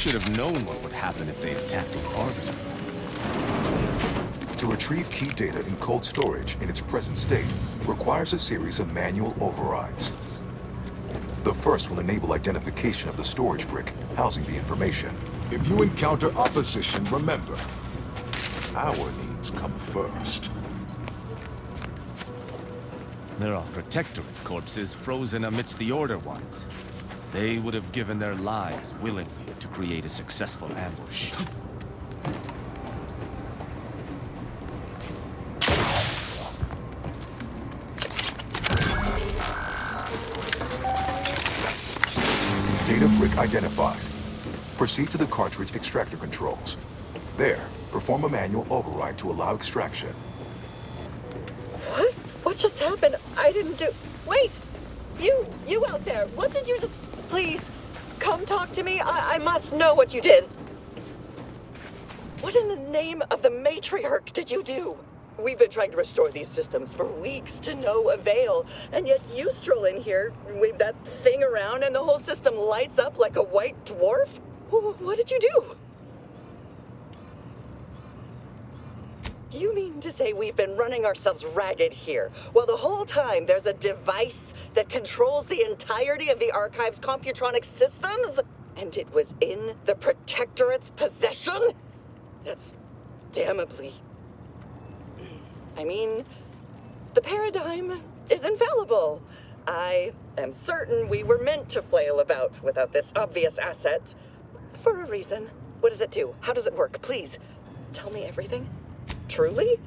Should have known what would happen if they attacked the Arbiter. To retrieve key data in cold storage in its present state requires a series of manual overrides. The first will enable identification of the storage brick housing the information. If you encounter opposition, remember, our needs come first. There are Protectorate corpses frozen amidst the Order ones. They would have given their lives willingly to create a successful ambush. Data brick identified. Proceed to the cartridge extractor controls. There, perform a manual override to allow extraction. just happened? I didn't do... Wait! You out there, what did you just... Please, come talk to me. I must know what you did. What in the name of the matriarch did you do? We've been trying to restore these systems for weeks to no avail, and yet you stroll in here, wave that thing around, and the whole system lights up like a white dwarf? What did you do? You mean to say we've been running ourselves ragged here, while the whole time there's a device that controls the entirety of the Archive's computronic systems? And it was in the Protectorate's possession? That's damnably... I mean, the paradigm is infallible. I am certain we were meant to flail about without this obvious asset. For a reason. What does it do? How does it work? Please, tell me everything. Truly?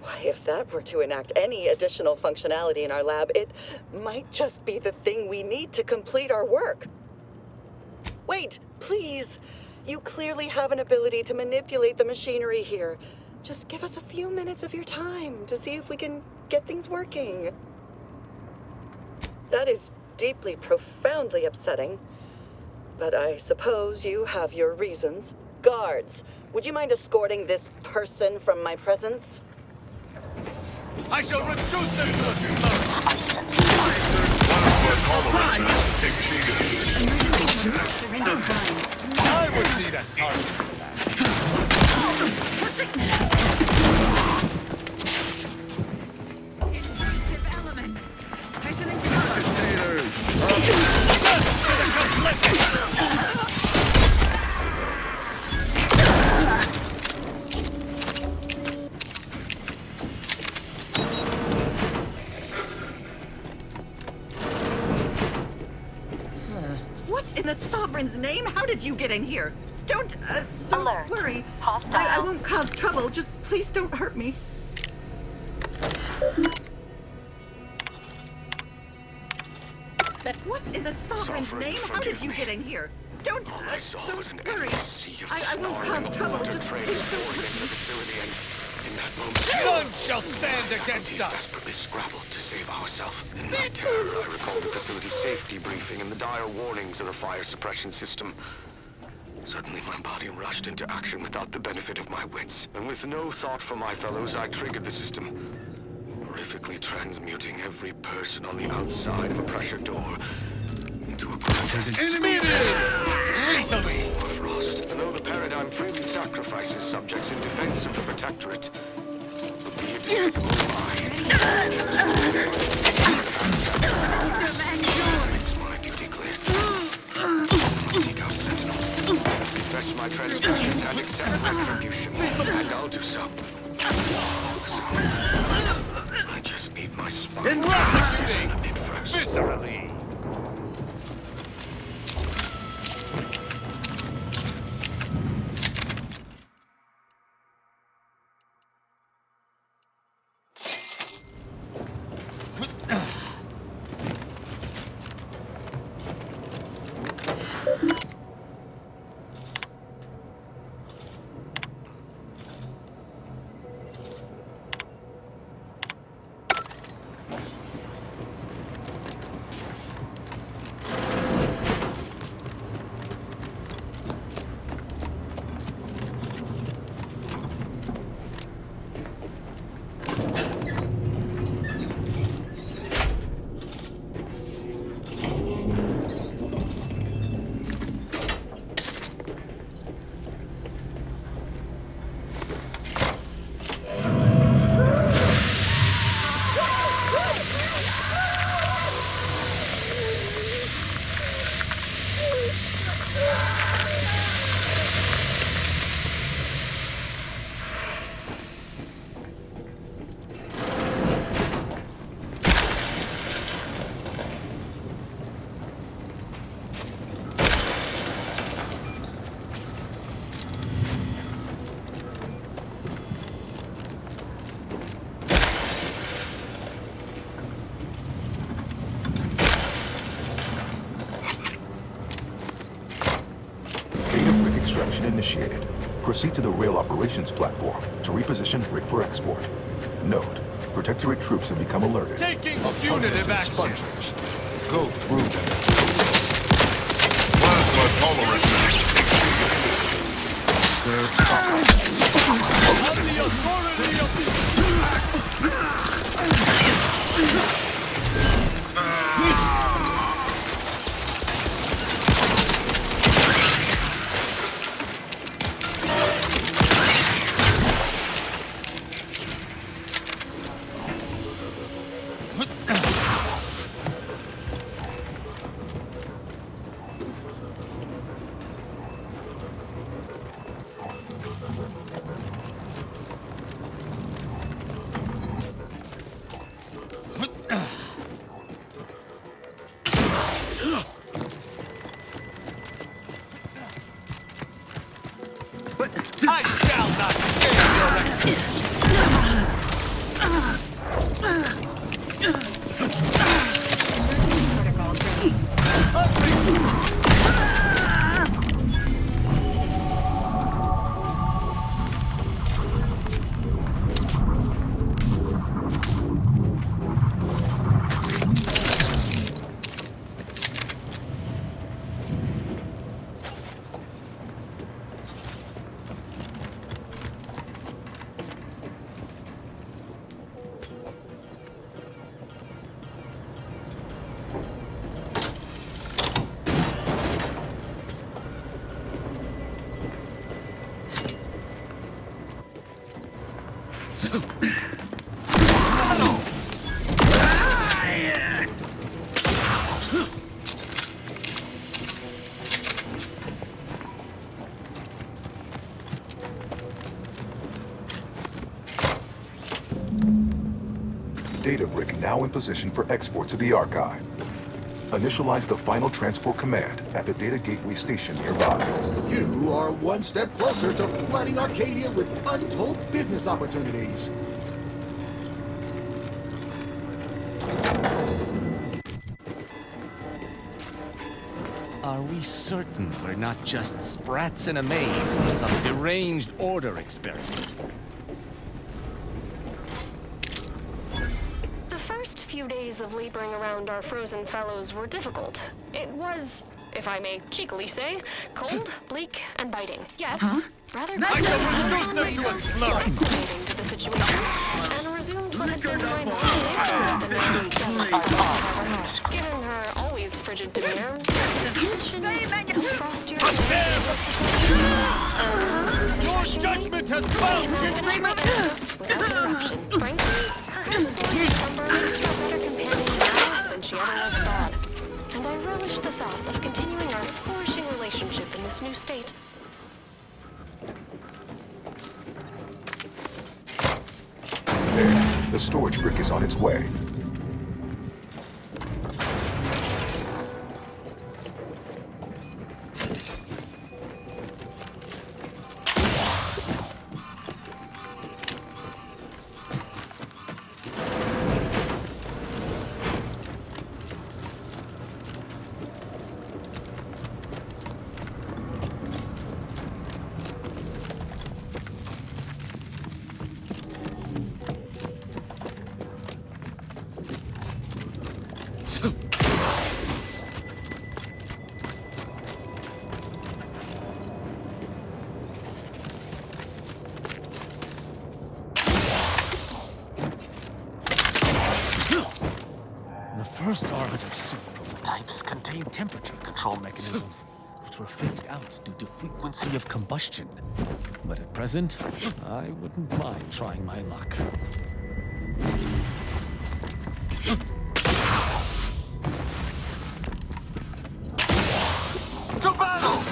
Why, if that were to enact any additional functionality in our lab, it might just be the thing we need to complete our work. Wait, please. You clearly have an ability to manipulate the machinery here. Just give us a few minutes of your time to see if we can get things working. That is deeply, profoundly upsetting. But I suppose you have your reasons. Guards, would you mind escorting this person from my presence? I shall reduce them to a Syringes grind. I would need a target for What in the Sovereign's name? How did you get in here? Don't worry. I won't cause trouble. Just please don't hurt me. But what in the Sovereign's name? How did you get in here? Don't worry. I won't cause trouble. Just please don't hurt me. Facility, and in that moment, none shall stand against us. Desperately scrabbled to save ourselves. In my terror, I recalled the facility's safety briefing and the dire warnings of the fire suppression system. Suddenly, my body rushed into action without the benefit of my wits. And with no thought for my fellows, I triggered the system, horrifically transmuting every person on the outside of a pressure door into a grotesque frost. And though the paradigm freely sacrifices subjects in defense of the Protectorate, would be a despicable lie. Makes my duty clear. Seek out sentinel. Confess my transgressions and accept retribution, and I'll do so. I just need my spine to stiffen a bit first. Viscerally. Initiated. Proceed to the rail operations platform to reposition brick for export. Note, Protectorate troops have become alerted. Taking punitive action. Sponges. Go through them. Plasma tolerance On the authority of the... I shall not stand your Data brick now in position for export to the archive. Initialize the final transport command at the data gateway station nearby. You are one step closer to flooding Arcadia with untold business opportunities. Are we certain we're not just sprats in a maze for some deranged order experiment? The first few days of laboring around our frozen fellows were difficult. It was, if I may cheekily say, cold, bleak, and biting. Yet, rather quickly, I shall reduce them to a slurry! acclimating to the situation, and resumed what had been my normal nature the man given her always frigid demeanor, dissensions, frostier Your judgment has found you! without interruption. Frankly, her handling number makes her a better companion now than she ever was abroad. And I relish the thought of continuing our flourishing relationship in this new state. There, the storage brick is on its way. The first Arbiter suit prototypes contained temperature control mechanisms, which were phased out due to frequency of combustion. But at present, I wouldn't mind trying my luck. To battle!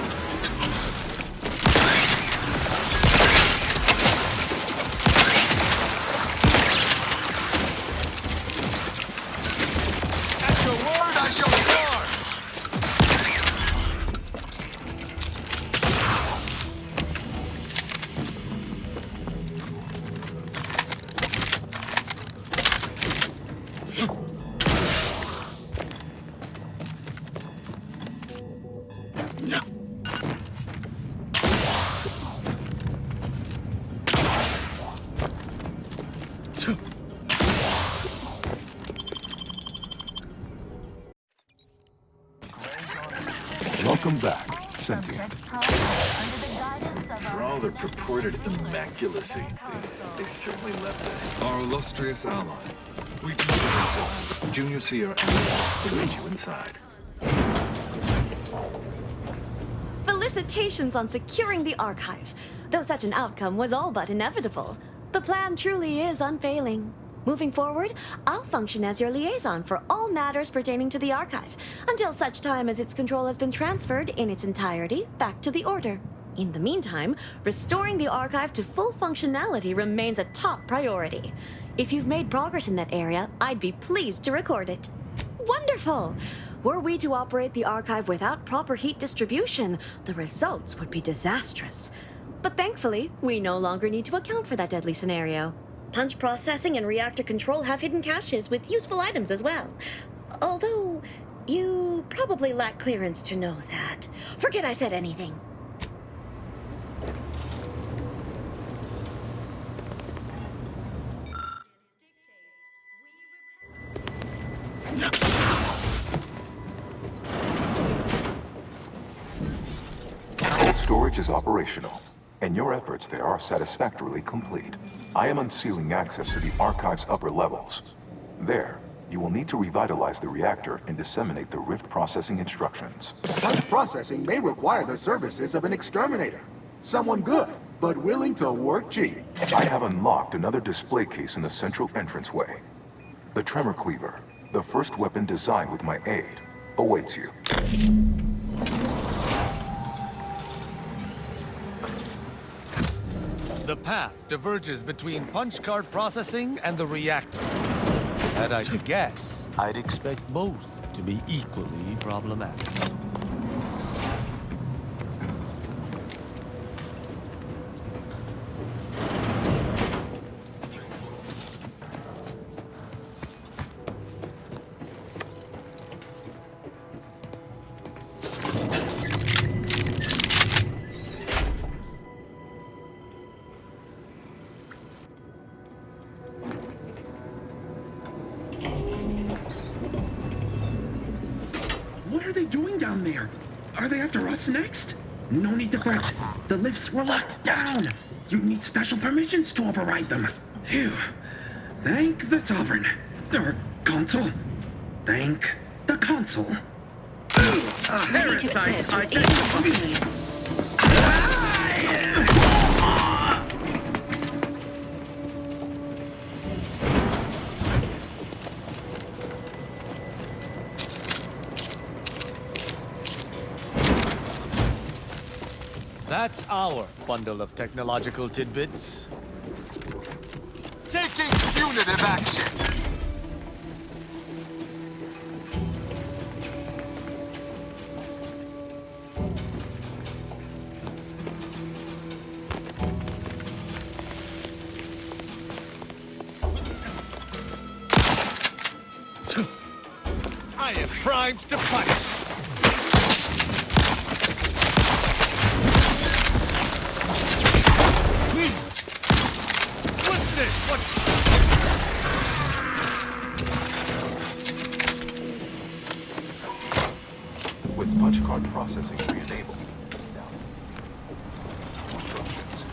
At your word, I shall charge! sentient. For all their purported immaculacy, they certainly left that. Our illustrious ally. We can Junior Seer and will lead you inside. Felicitations on securing the archive. Though such an outcome was all but inevitable, the plan truly is unfailing. Moving forward, I'll function as your liaison for all matters pertaining to the archive, until such time as its control has been transferred in its entirety back to the Order. In the meantime, restoring the archive to full functionality remains a top priority. If you've made progress in that area, I'd be pleased to record it. Wonderful! Were we to operate the archive without proper heat distribution, the results would be disastrous. But thankfully, we no longer need to account for that deadly scenario. Punch processing and reactor control have hidden caches with useful items as well. Although, you probably lack clearance to know that. Forget I said anything. Cold storage is operational, and your efforts there are satisfactorily complete. I am unsealing access to the archive's upper levels. There, you will need to revitalize the reactor and disseminate the rift processing instructions. Punch processing may require the services of an exterminator. Someone good, but willing to work cheap. I have unlocked another display case in the central entranceway. The Tremor Cleaver, the first weapon designed with my aid, awaits you. The path diverges between punch card processing and the reactor. Had I to guess, I'd expect both to be equally problematic. What are they doing down there? Are they after us next? No need to fret. The lifts were locked down. You need special permissions to override them. Phew. Thank the Sovereign. Or Consul. Thank the Consul. Ready to assist with agent needs. That's our bundle of technological tidbits. Taking punitive action. I am primed to punish. What's this? With punch card processing re-enabled. Instructions.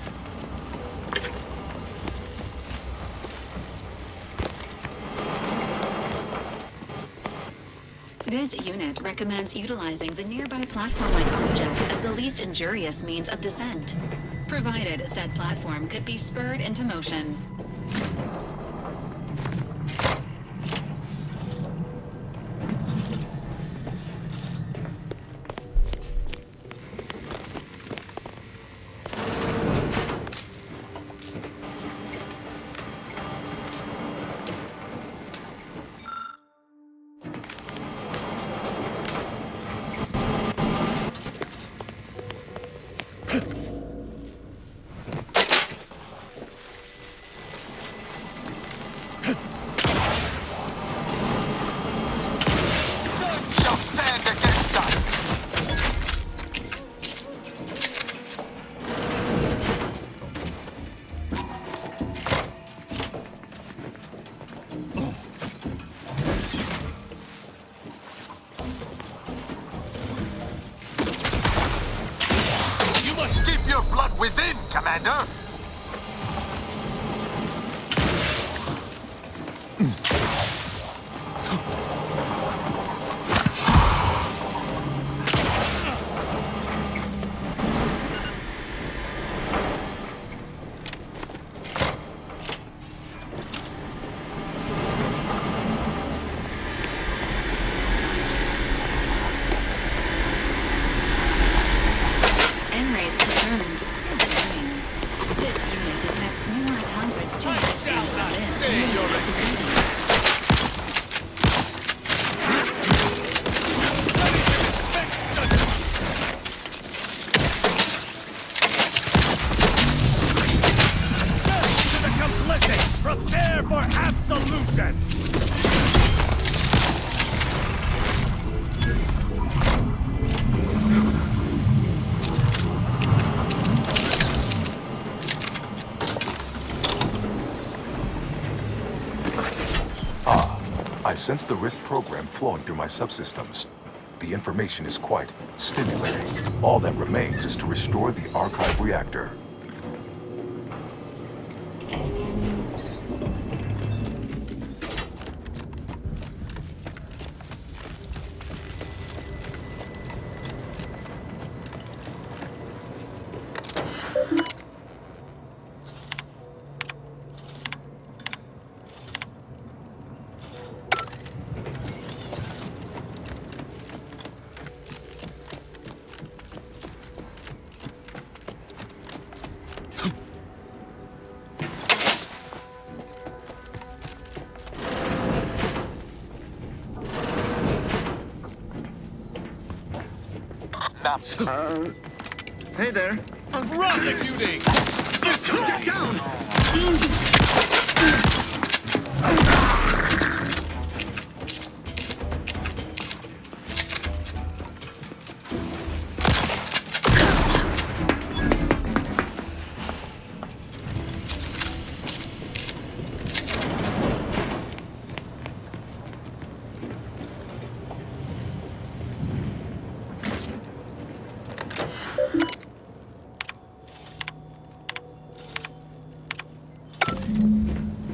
This unit recommends utilizing the nearby platform-like object as the least injurious means of descent, provided said platform could be spurred into motion. Within, Commander! Prepare for absolution! I sense the rift program flowing through my subsystems. The information is quite stimulating. All that remains is to restore the archive reactor. Hey there. I'm prosecuting! Get down!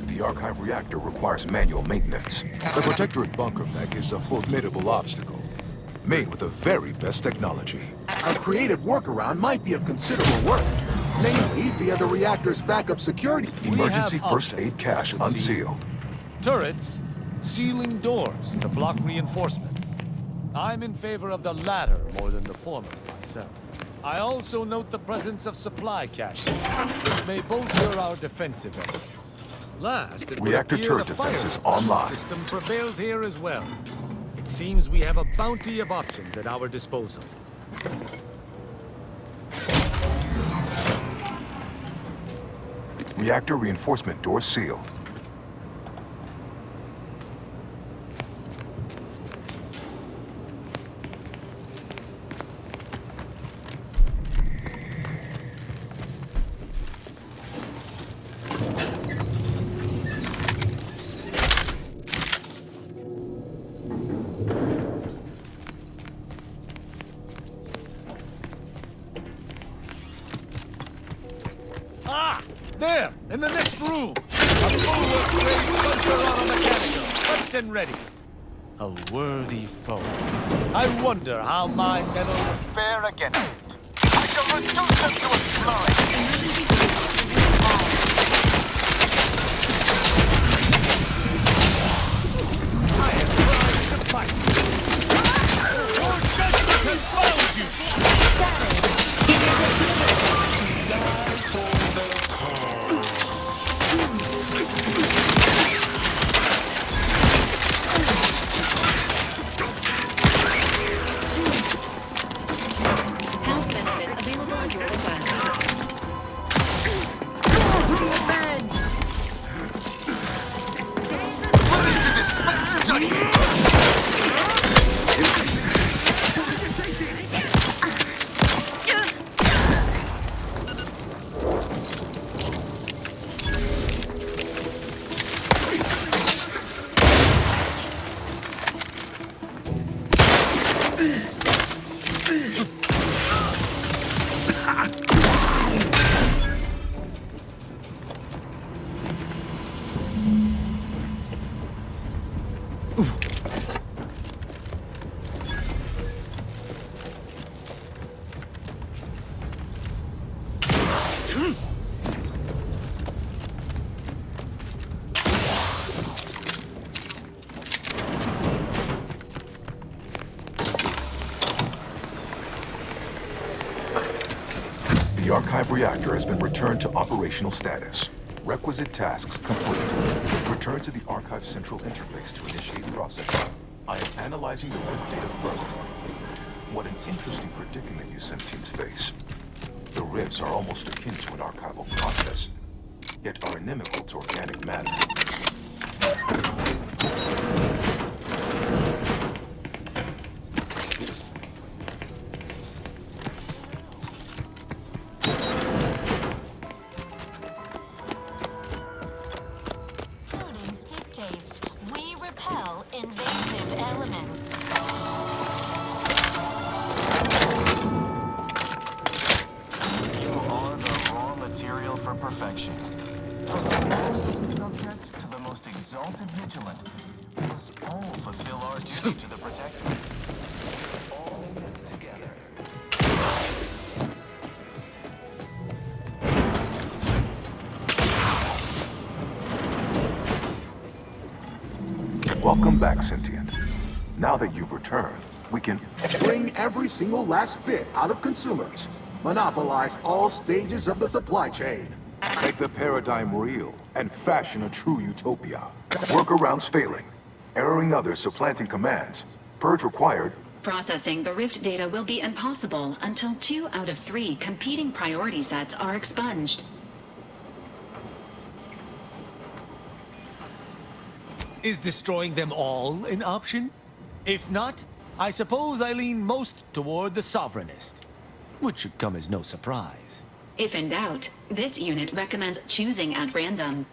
The archive reactor requires manual maintenance. The protectorate bunker mech is a formidable obstacle, made with the very best technology. A creative workaround might be of considerable work, namely via the reactor's backup security. Emergency first aid cache unsealed. Turrets, sealing doors to block reinforcements. I'm in favor of the latter more than the former myself. I also note the presence of supply caches, which may bolster our defensive efforts. Last, it would Reactor appear turret the defense fire is online. system prevails here as well. It seems we have a bounty of options at our disposal. Reactor reinforcement door sealed. There, in the next room! A full-work-ready bunker mechanical, and ready. A worthy foe. I wonder how my metal will fare against it. I shall reduce them to a slime! I am trying to fight! Your judgment has found you! Health benefits available at your request. archive reactor has been returned to operational status. Requisite tasks complete. Return to the archive central interface to initiate processing. I am analyzing the rift data further. What an interesting predicament you sentients face. The rifts are almost akin to an archival process, yet are inimical to organic matter. Prudence dictates we repel invasive elements. You are the raw material for perfection. Subject to the most exalted vigilant. We must all fulfill our duty to the protector. All in this together. Welcome back, sentient. Now that you've returned, we can Bring every single last bit out of consumers. Monopolize all stages of the supply chain. make the paradigm real and fashion a true utopia. Workarounds failing, erroring others supplanting commands. Purge required. Processing the Rift data will be impossible until 2 out of 3 competing priority sets are expunged. Is destroying them all an option? If not, I suppose I lean most toward the Sovereignist, which should come as no surprise. If in doubt, this unit recommends choosing at random.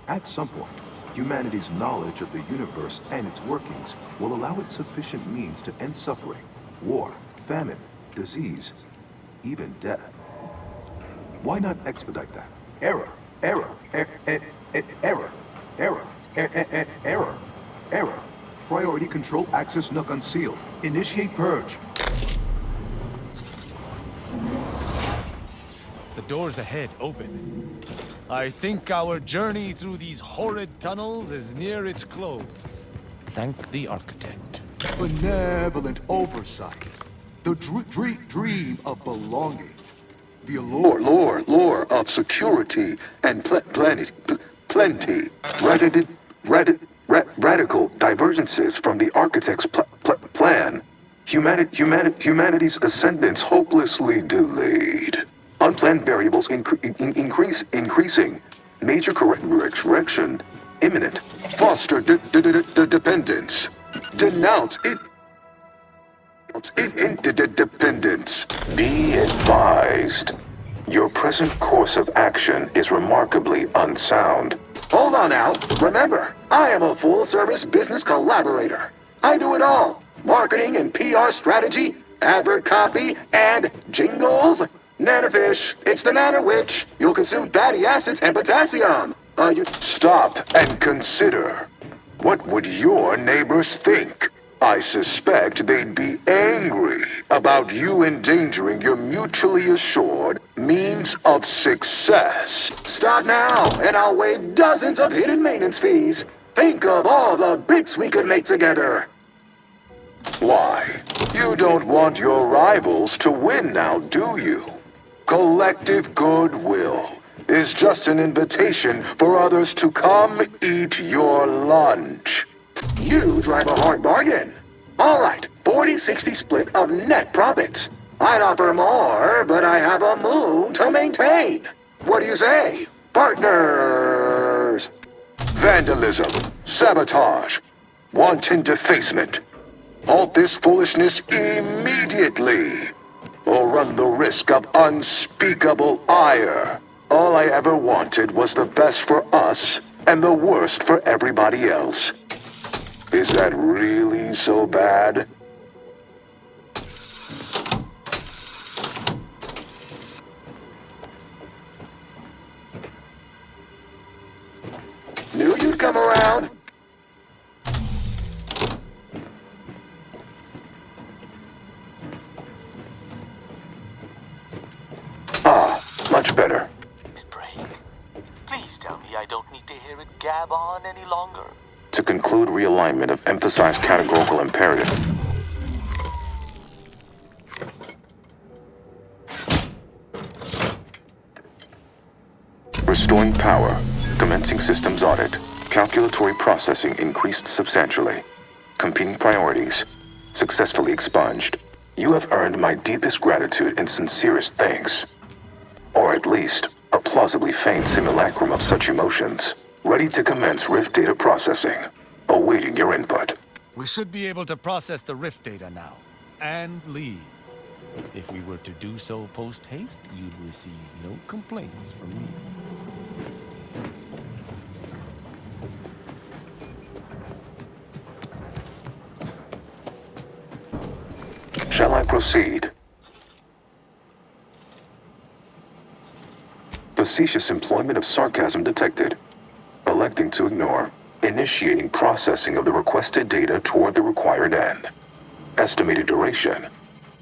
At some point, humanity's knowledge of the universe and its workings will allow it sufficient means to end suffering, war, famine, disease, even death. Why not expedite that? Error, error, error, error. Priority control access nook unsealed. Initiate purge. The doors ahead open. I think our journey through these horrid tunnels is near its close. Thank the architect. Benevolent oversight. The dream of belonging. The allure. Lore of security and plenty. Radical divergences from the architect's plan. Humanity's ascendance hopelessly delayed. Unplanned variables increasing. Major correction imminent. Foster dependence. Denounce interdependence. Be advised. Your present course of action is remarkably unsound. Hold on now. Remember, I am a full-service business collaborator. I do it all. Marketing and PR strategy, advert copy, and jingles. Nanofish, it's the nano witch. You'll consume fatty acids and potassium. Stop and consider. What would your neighbors think? I suspect they'd be angry about you endangering your mutually assured means of success. Start now, and I'll waive dozens of hidden maintenance fees. Think of all the bits we could make together. Why? You don't want your rivals to win now, do you? Collective goodwill is just an invitation for others to come eat your lunch. You drive a hard bargain. All right, 40-60 split of net profits. I'd offer more, but I have a moon to maintain. What do you say, partners? Vandalism, sabotage, wanton defacement. Halt this foolishness immediately, or run the risk of unspeakable ire. All I ever wanted was the best for us and the worst for everybody else. Is that really so bad? Knew you'd come around. Much better. Please tell me I don't need to hear it gab on any longer. To conclude realignment of emphasized categorical imperative. Restoring power. Commencing systems audit. Calculatory processing increased substantially. Competing priorities. Successfully expunged. You have earned my deepest gratitude and sincerest thanks. Or at least, a plausibly faint simulacrum of such emotions. Ready to commence Rift data processing. Awaiting your input. We should be able to process the Rift data now. And leave. If we were to do so post-haste, you'd receive no complaints from me. Shall I proceed? Facetious employment of sarcasm detected. Electing to ignore. Initiating processing of the requested data toward the required end. Estimated duration,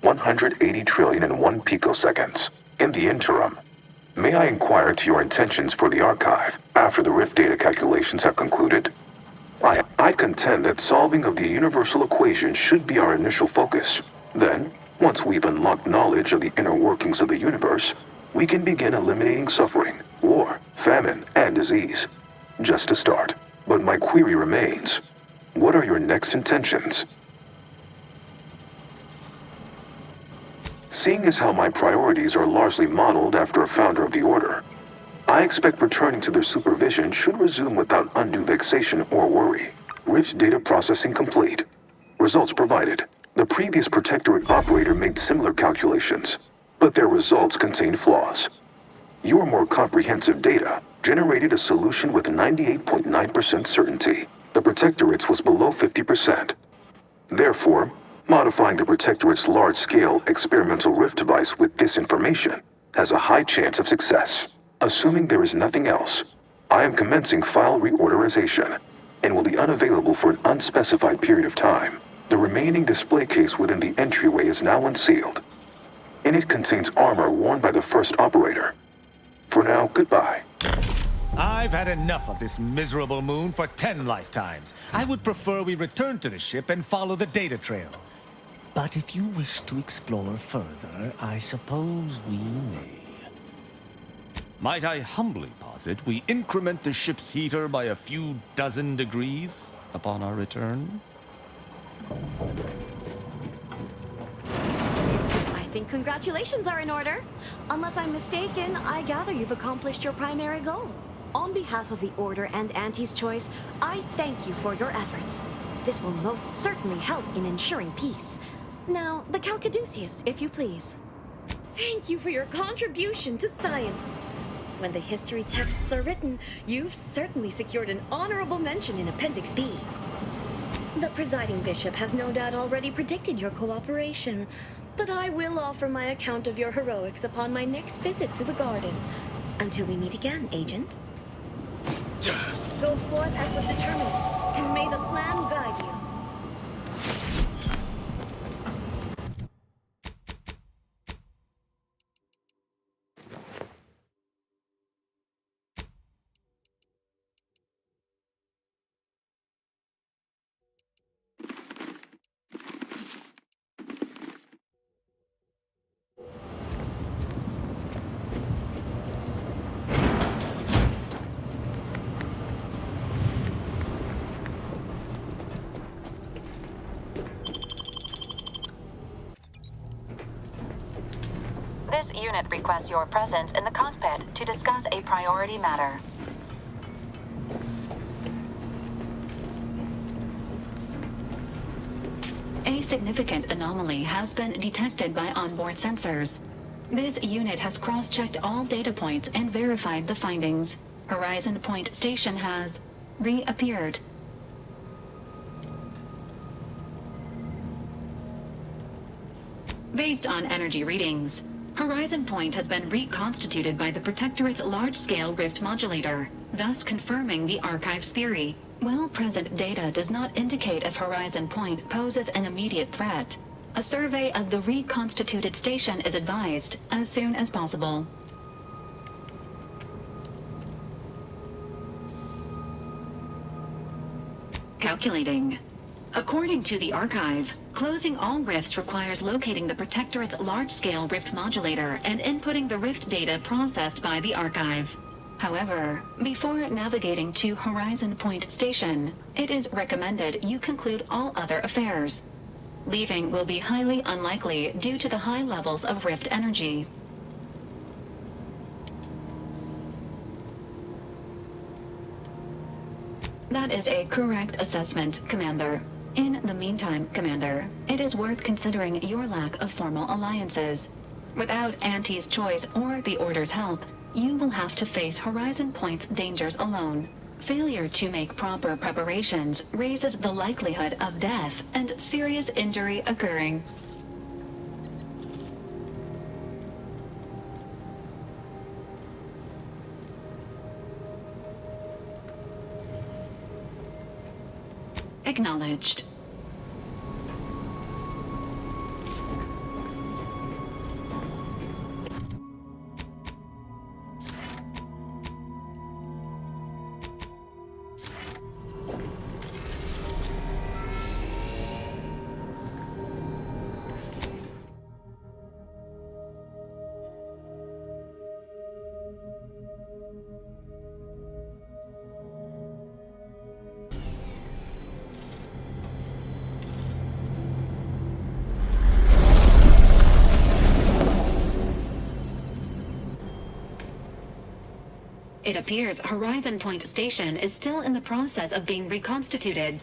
180 trillion and 1 picoseconds. In the interim, may I inquire to your intentions for the archive after the Rift data calculations have concluded? I contend that solving of the universal equation should be our initial focus. Then, once we've unlocked knowledge of the inner workings of the universe, we can begin eliminating suffering, war, famine, and disease. Just a start. But my query remains. What are your next intentions? Seeing as how my priorities are largely modeled after a founder of the Order, I expect returning to their supervision should resume without undue vexation or worry. Rift data processing complete. Results provided. The previous Protectorate operator made similar calculations, but their results contained flaws. Your more comprehensive data generated a solution with 98.9% certainty. The Protectorate's was below 50%. Therefore, modifying the Protectorate's large-scale experimental Rift device with this information has a high chance of success. Assuming there is nothing else, I am commencing file reorderization and will be unavailable for an unspecified period of time. The remaining display case within the entryway is now unsealed, and it contains armor worn by the first operator. For now, goodbye. I've had enough of this miserable moon for 10 lifetimes. I would prefer we return to the ship and follow the data trail. But if you wish to explore further, I suppose we may. Might I humbly posit we increment the ship's heater by a few dozen degrees upon our return? I think congratulations are in order. Unless I'm mistaken, I gather you've accomplished your primary goal. On behalf of the Order and Auntie's Choice, I thank you for your efforts. This will most certainly help in ensuring peace. Now, the Calcaduceus, if you please. Thank you for your contribution to science. When the history texts are written, you've certainly secured an honorable mention in Appendix B. The presiding bishop has no doubt already predicted your cooperation, but I will offer my account of your heroics upon my next visit to the garden. Until we meet again, Agent. Go forth as was determined, and may the plan guide you. This unit requests your presence in the cockpit to discuss a priority matter. A significant anomaly has been detected by onboard sensors. This unit has cross-checked all data points and verified the findings. Horizon Point Station has reappeared. Based on energy readings, Horizon Point has been reconstituted by the Protectorate's large-scale rift modulator, thus confirming the Archive's theory. While present data does not indicate if Horizon Point poses an immediate threat, a survey of the reconstituted station is advised as soon as possible. Calculating. According to the archive, closing all rifts requires locating the Protectorate's large-scale rift modulator and inputting the rift data processed by the archive. However, before navigating to Horizon Point Station, it is recommended you conclude all other affairs. Leaving will be highly unlikely due to the high levels of rift energy. That is a correct assessment, Commander. In the meantime, Commander, it is worth considering your lack of formal alliances. Without Auntie's choice or the Order's help, you will have to face Horizon Point's dangers alone. Failure to make proper preparations raises the likelihood of death and serious injury occurring. Acknowledged. It appears Horizon Point Station is still in the process of being reconstituted.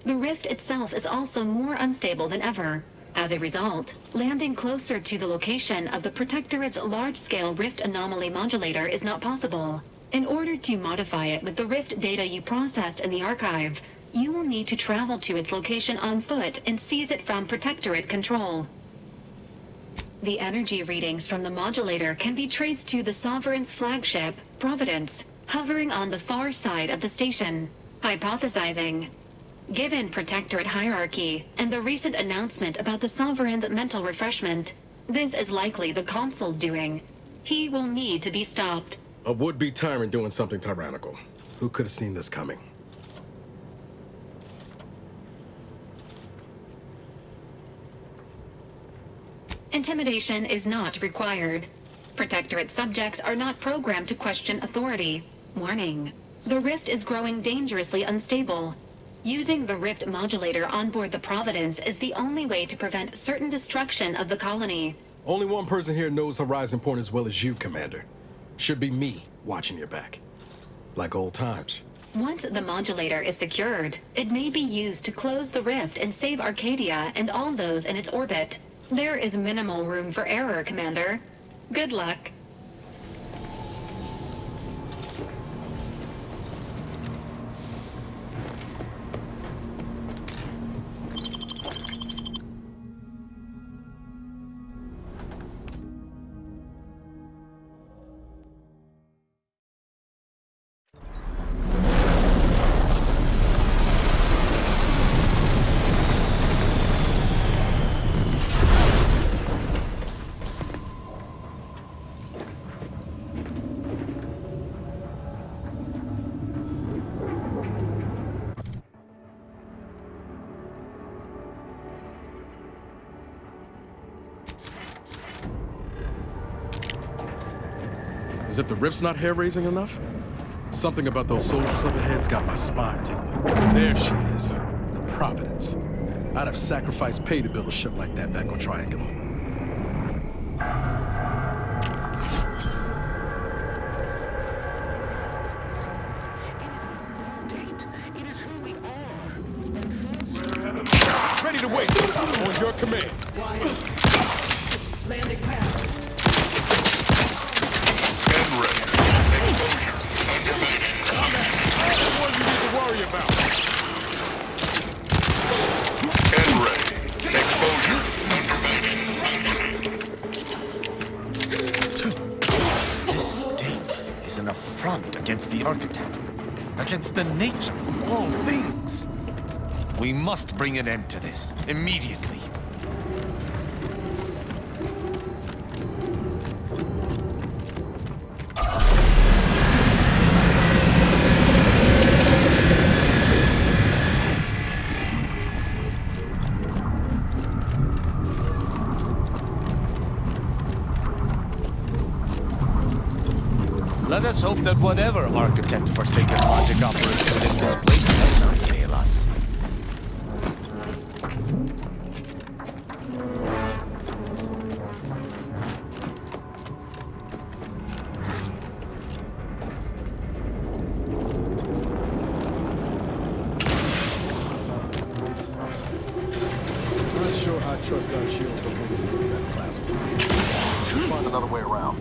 The rift itself is also more unstable than ever. As a result, landing closer to the location of the Protectorate's large-scale rift anomaly modulator is not possible. In order to modify it with the rift data you processed in the archive, you will need to travel to its location on foot and seize it from Protectorate control. The energy readings from the modulator can be traced to the Sovereign's flagship, Providence, hovering on the far side of the station. Hypothesizing. Given Protectorate hierarchy and the recent announcement about the Sovereign's mental refreshment, this is likely the Consul's doing. He will need to be stopped. A would-be tyrant doing something tyrannical. Who could have seen this coming? Intimidation is not required. Protectorate subjects are not programmed to question authority. Warning. The rift is growing dangerously unstable. Using the rift modulator on board the Providence is the only way to prevent certain destruction of the colony. Only one person here knows Horizon Point as well as you, Commander. Should be me, watching your back. Like old times. Once the modulator is secured, it may be used to close the rift and save Arcadia and all those in its orbit. There is minimal room for error, Commander. Good luck. As if the rift's not hair-raising enough? Something about those soldiers up ahead's got my spine tingling. There she is, the Providence. I'd have sacrificed pay to build a ship like that back on Triangular. Ready to wait, on your command. Landing pad. What do you need to worry about? And ready. Exposure. This date is an affront against the architect, against the nature of all things. We must bring an end to this, immediately. Let us hope that whatever architect forsaken logic operates within this place does not fail us. Not sure how I trust our shield to win against that plasma. Let's find another way around.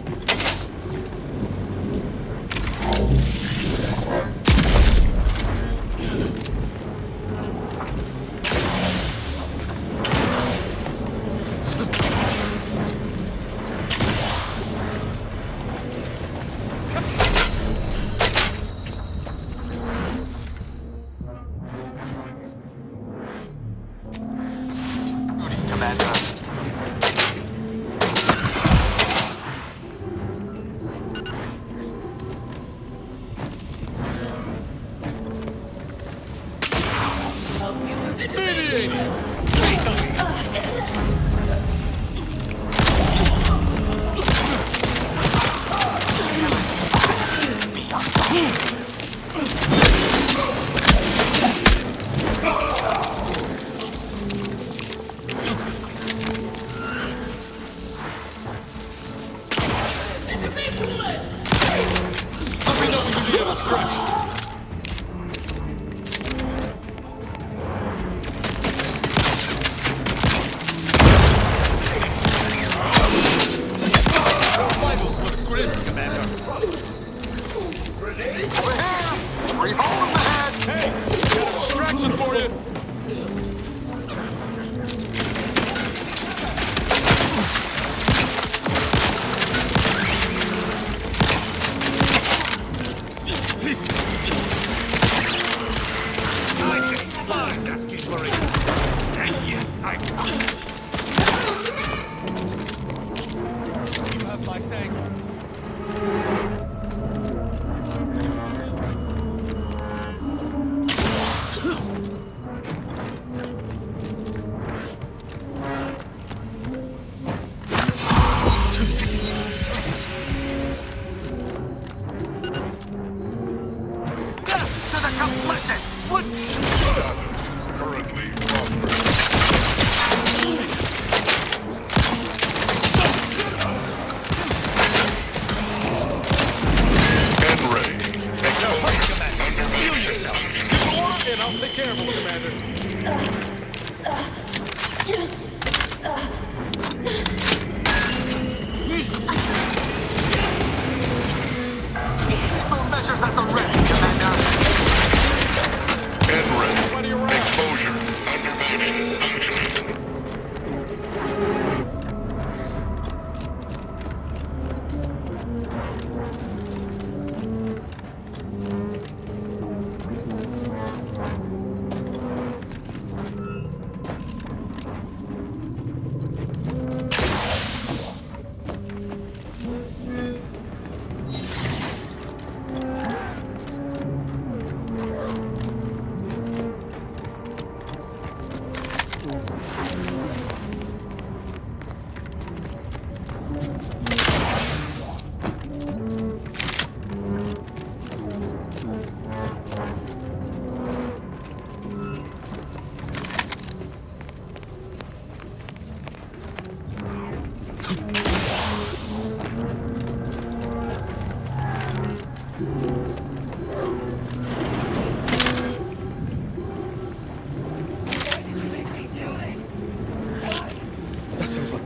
That sounds like...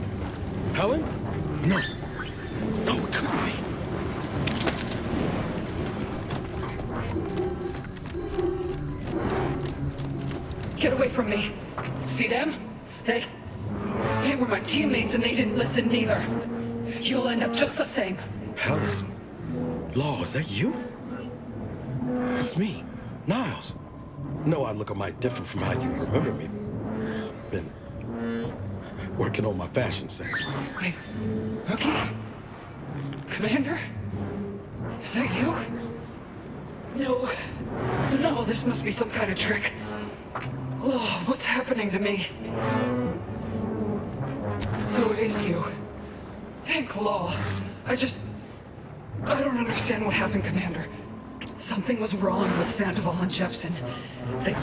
Helen? No. No, it couldn't be. Get away from me. See them? They were my teammates and they didn't listen neither. You'll end up just the same. Helen? Law, is that you? It's me, Niles. No, I look a mite different from how you remember me. Been working on my fashion sense. Wait, Rookie? Commander? Is that you? No, this must be some kind of trick. Oh, what's happening to me? So it is you. Thank Law. I don't understand what happened, Commander. Something was wrong with Sandoval and Jepson. They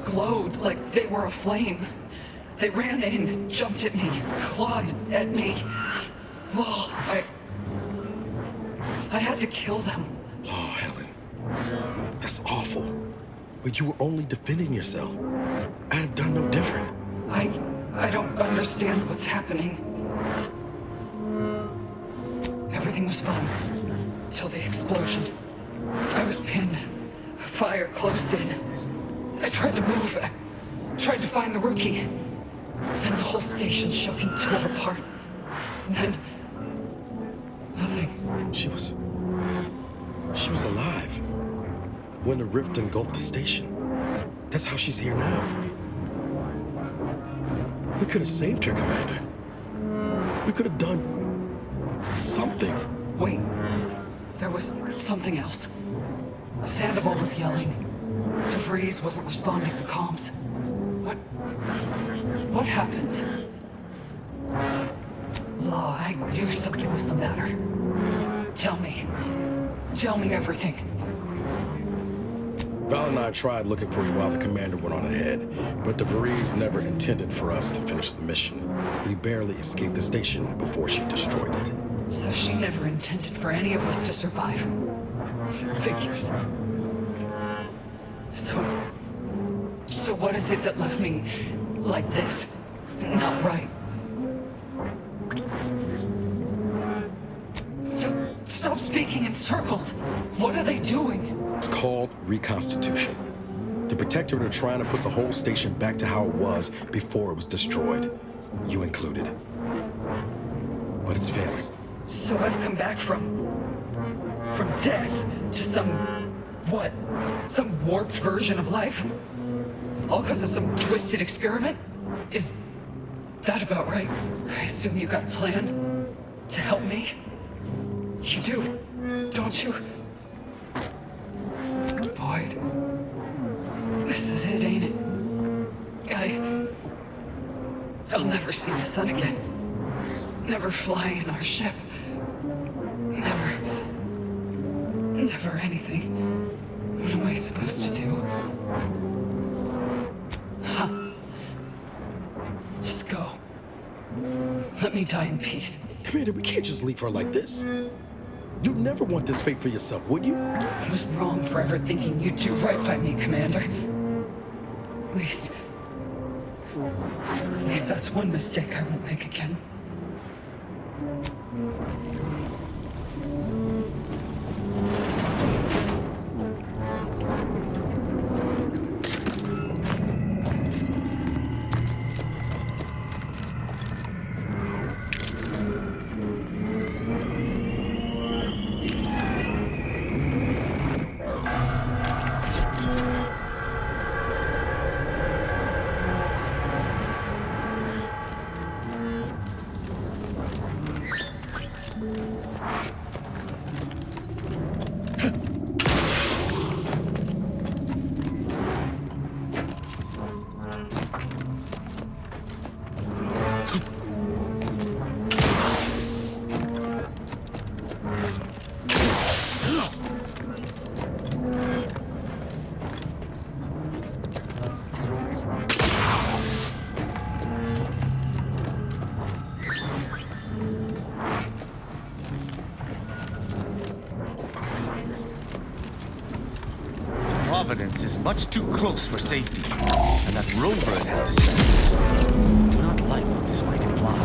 glowed like they were aflame. They ran in, jumped at me, clawed at me. Well, I had to kill them. Oh, Helen. That's awful. But you were only defending yourself. I'd have done no different. I don't understand what's happening. Everything was fine. Till the explosion. I was pinned. Fire closed in. I tried to move. I tried to find the rookie. Then the whole station shook and tore apart. And then... nothing. She was alive. When the rift engulfed the station. That's how she's here now. We could have saved her, Commander. We could have done something. Wait. There was something else. Sandoval was yelling. DeVries wasn't responding to comms. What happened? Law, I knew something was the matter. Tell me. Tell me everything. Val and I tried looking for you while the commander went on ahead, but DeVries never intended for us to finish the mission. We barely escaped the station before she destroyed it. So she never intended for any of us to survive. Figures. So what is it that left me like this? Not right. Stop speaking in circles. What are they doing? It's called reconstitution. The Protectorate are trying to put the whole station back to how it was before it was destroyed. You included. But it's failing. So I've come back from death to some warped version of life? All because of some twisted experiment? Is that about right? I assume you got a plan to help me? You do, don't you? Boyd, this is it, ain't it? I'll never see the sun again. Never fly in our ship. Never anything. What am I supposed to do? Huh. Just go. Let me die in peace. Commander, we can't just leave her like this. You'd never want this fate for yourself, would you? I was wrong for ever thinking you'd do right by me, Commander. At least that's one mistake I won't make again. Providence is much too close for safety, and that rover it has descended. Do not like what this might imply.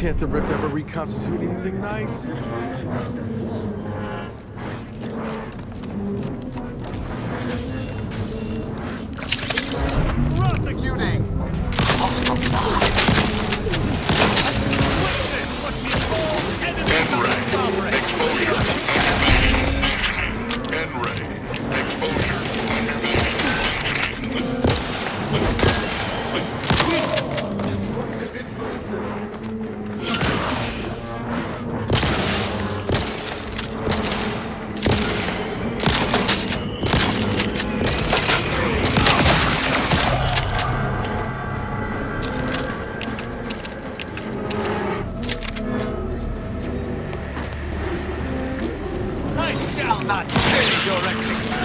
Can't the rift ever reconstitute anything nice? Prosecuting! N-ray. Exposure. N-ray. Exposure. Disruptive influences. I shall not delay your execution.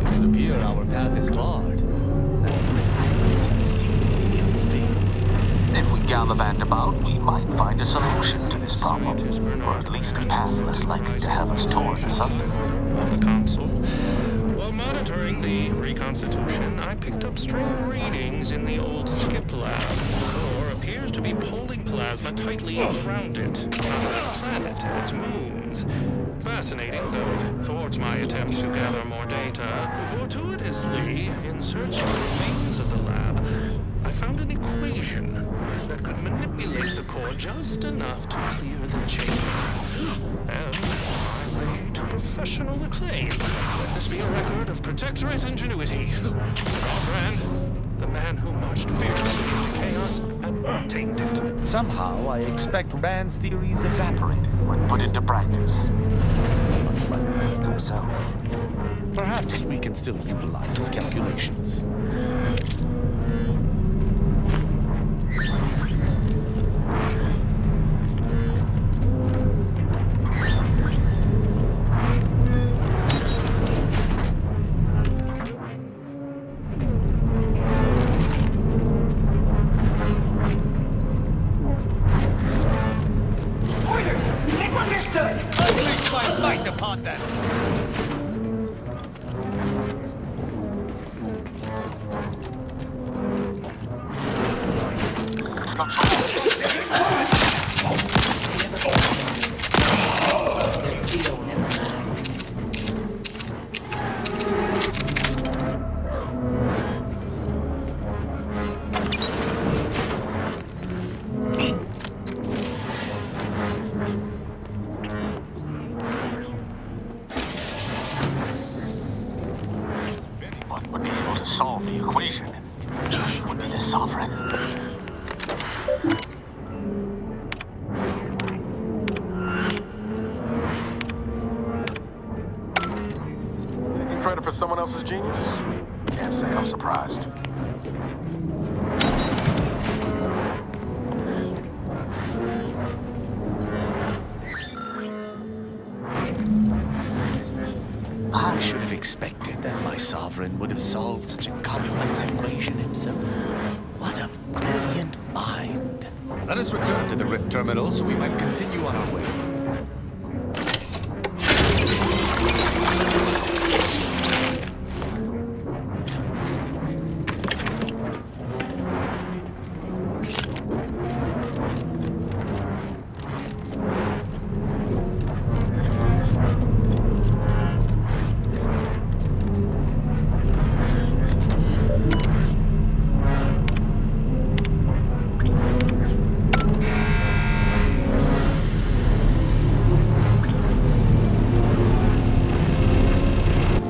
It would appear our path is barred. That rift looks exceedingly unstable. If we gallivant about, we might find a solution to this problem. Or at least a path less likely to have us torn asunder. Of the console. While monitoring the reconstitution, I picked up strange readings in the old skip lab. The core appears to be pulling plasma tightly around it, not that planet and its moons. Fascinating, though it thwarts my attempts to gather more data. Fortuitously, in search of the remains of the lab, I found an equation that could manipulate the core just enough to clear the chamber. And I lay to professional acclaim. Let this be a record of Protectorate ingenuity. Our friend, the man who marched fearlessly into chaos and obtained it. Somehow, I expect Rand's theories evaporate. When put into practice. Much like Rand himself. Perhaps we can still utilize his calculations. Orders! Misunderstood! Unleash my might upon them! Anyone would be able to solve the equation. He would be the sovereign. Taking credit for someone else's genius? Can't say I'm surprised. I should have expected that my sovereign would have solved such a complex equation himself. What a brilliant mind. Let us return to the Rift Terminal so we might continue on our way.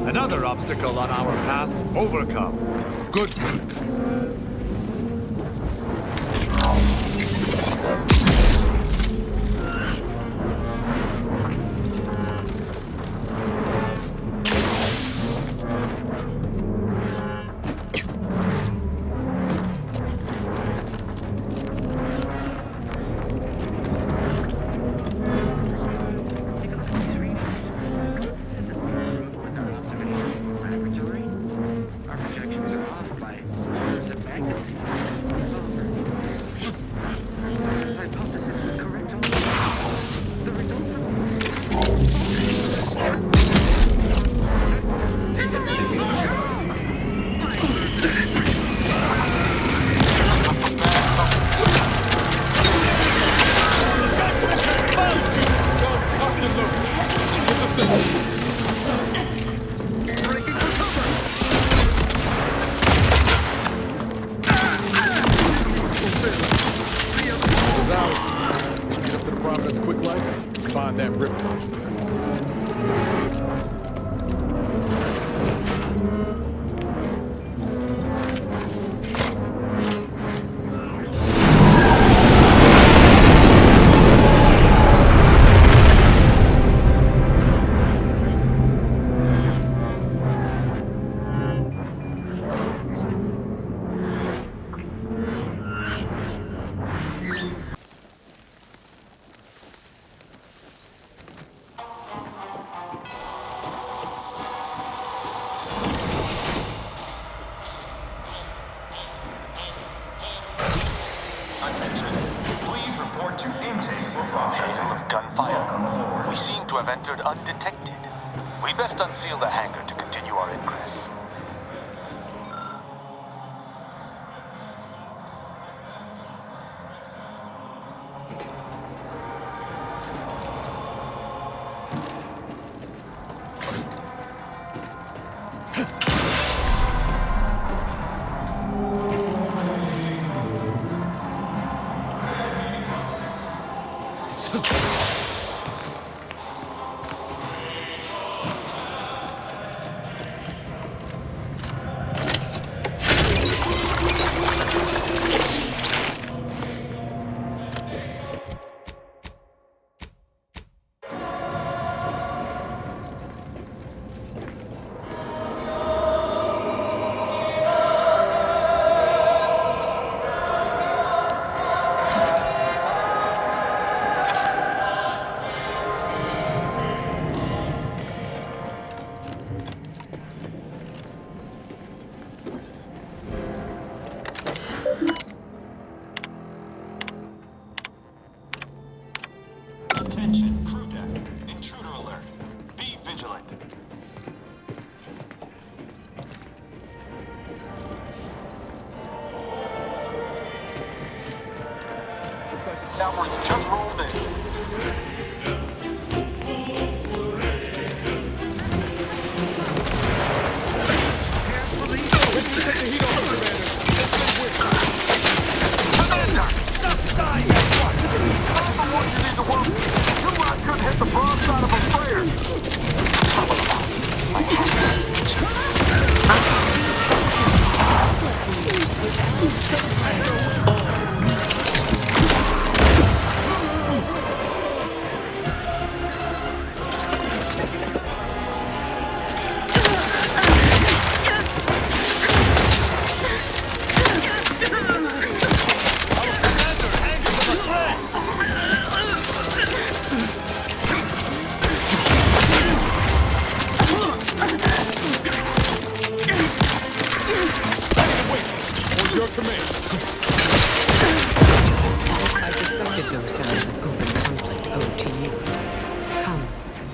Another obstacle on our path overcome. Good work. That's quick like. Find that rift modulator. Undetected. We best unseal the hangar to continue our ingress. Attention, crew deck. Intruder alert. Be vigilant. Looks like the cavalry just rolled in.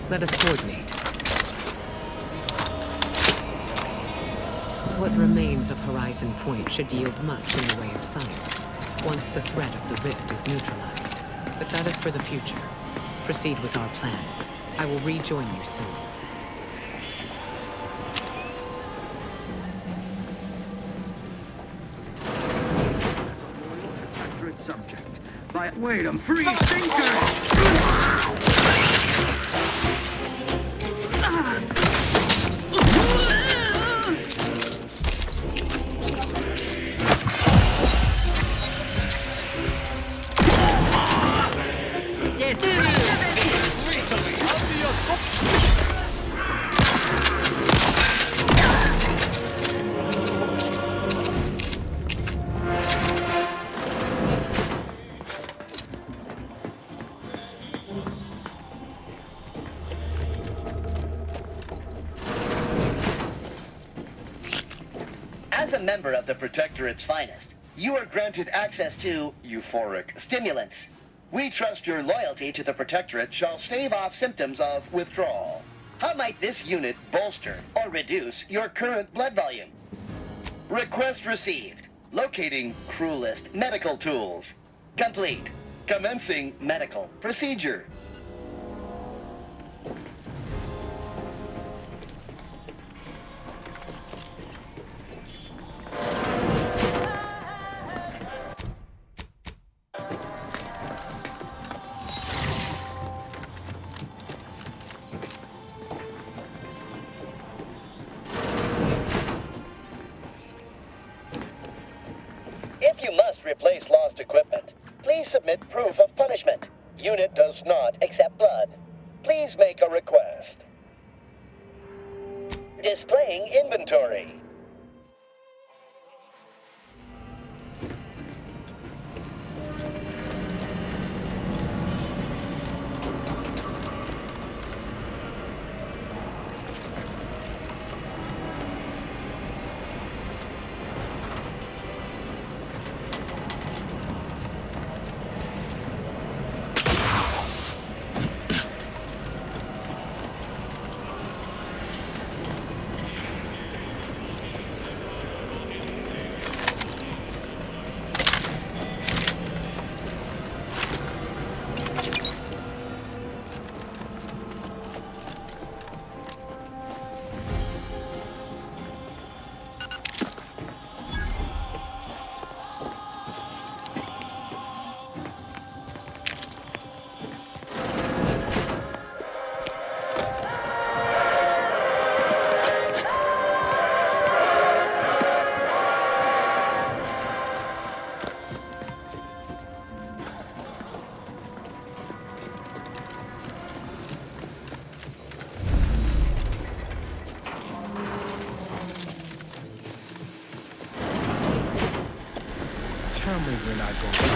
Let us coordinate. What remains of Horizon Point should yield much in the way of science, once the threat of the rift is neutralized. But that is for the future. Proceed with our plan. I will rejoin you soon. Accurate subject. Wait, I'm free thinker! As a member of the Protectorate's finest, you are granted access to euphoric stimulants. We trust your loyalty to the Protectorate shall stave off symptoms of withdrawal. How might this unit bolster or reduce your current blood volume? Request received. Locating crew list medical tools. Complete. Commencing medical procedure. replace lost equipment, please submit proof of punishment. Unit does not accept blood. Please make a request. Displaying inventory. Tell me we're not going to...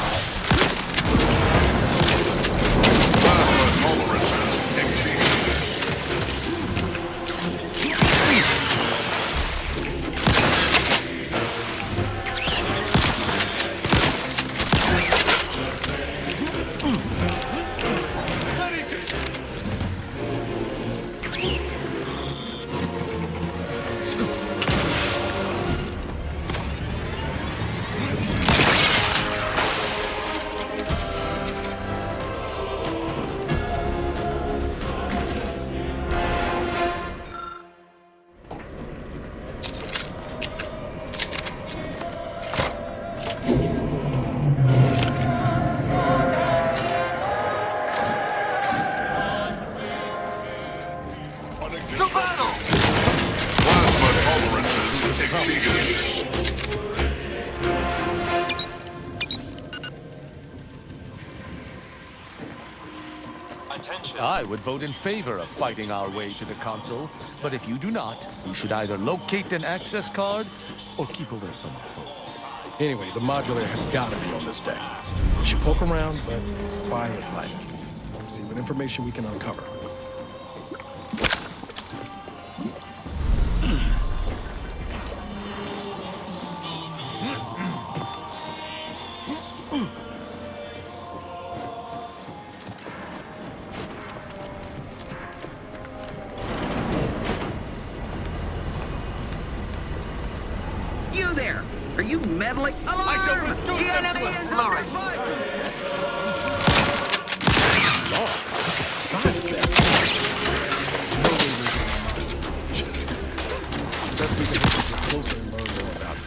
I would vote in favor of fighting our way to the console, but if you do not, you should either locate an access card or keep away from our foes. Anyway, the modulator has got to be on this deck. We should poke around, but quiet like. See what information we can uncover. You there! Are you meddling? Alarm! I shall reduce them to a slurry! Lord, look at the size of that. No way we're going to best we can get closer and learn more about it.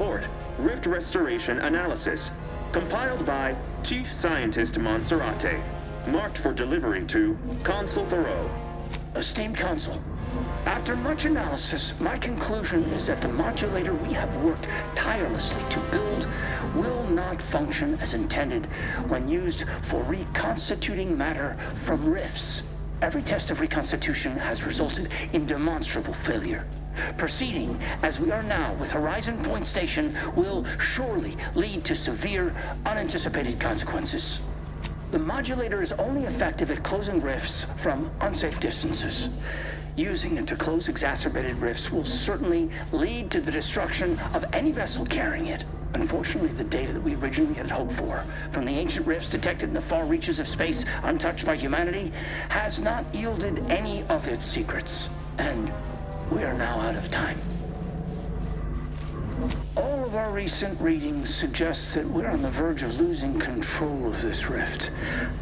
Report, Rift Restoration Analysis, compiled by Chief Scientist Monserrate, marked for delivery to Consul Thoreau. Esteemed Consul, after much analysis, my conclusion is that the modulator we have worked tirelessly to build will not function as intended when used for reconstituting matter from rifts. Every test of reconstitution has resulted in demonstrable failure. Proceeding as we are now with Horizon Point Station will surely lead to severe, unanticipated consequences. The modulator is only effective at closing rifts from unsafe distances. Using it to close exacerbated rifts will certainly lead to the destruction of any vessel carrying it. Unfortunately, the data that we originally had hoped for from the ancient rifts detected in the far reaches of space untouched by humanity has not yielded any of its secrets. And we are now out of time. All of our recent readings suggest that we're on the verge of losing control of this rift.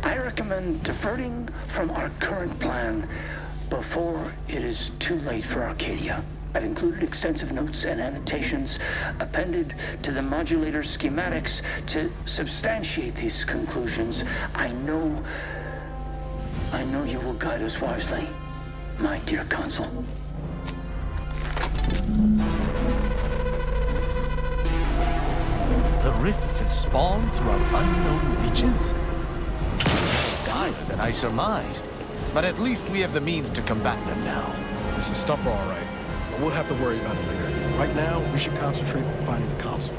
I recommend diverting from our current plan before it is too late for Arcadia. I've included extensive notes and annotations appended to the modulator schematics to substantiate these conclusions. I know you will guide us wisely, my dear Consul. The rifts have spawned throughout unknown reaches? This is dire than I surmised. But at least we have the means to combat them now. This is Stumper, all right. But we'll have to worry about it later. Right now, we should concentrate on finding the console.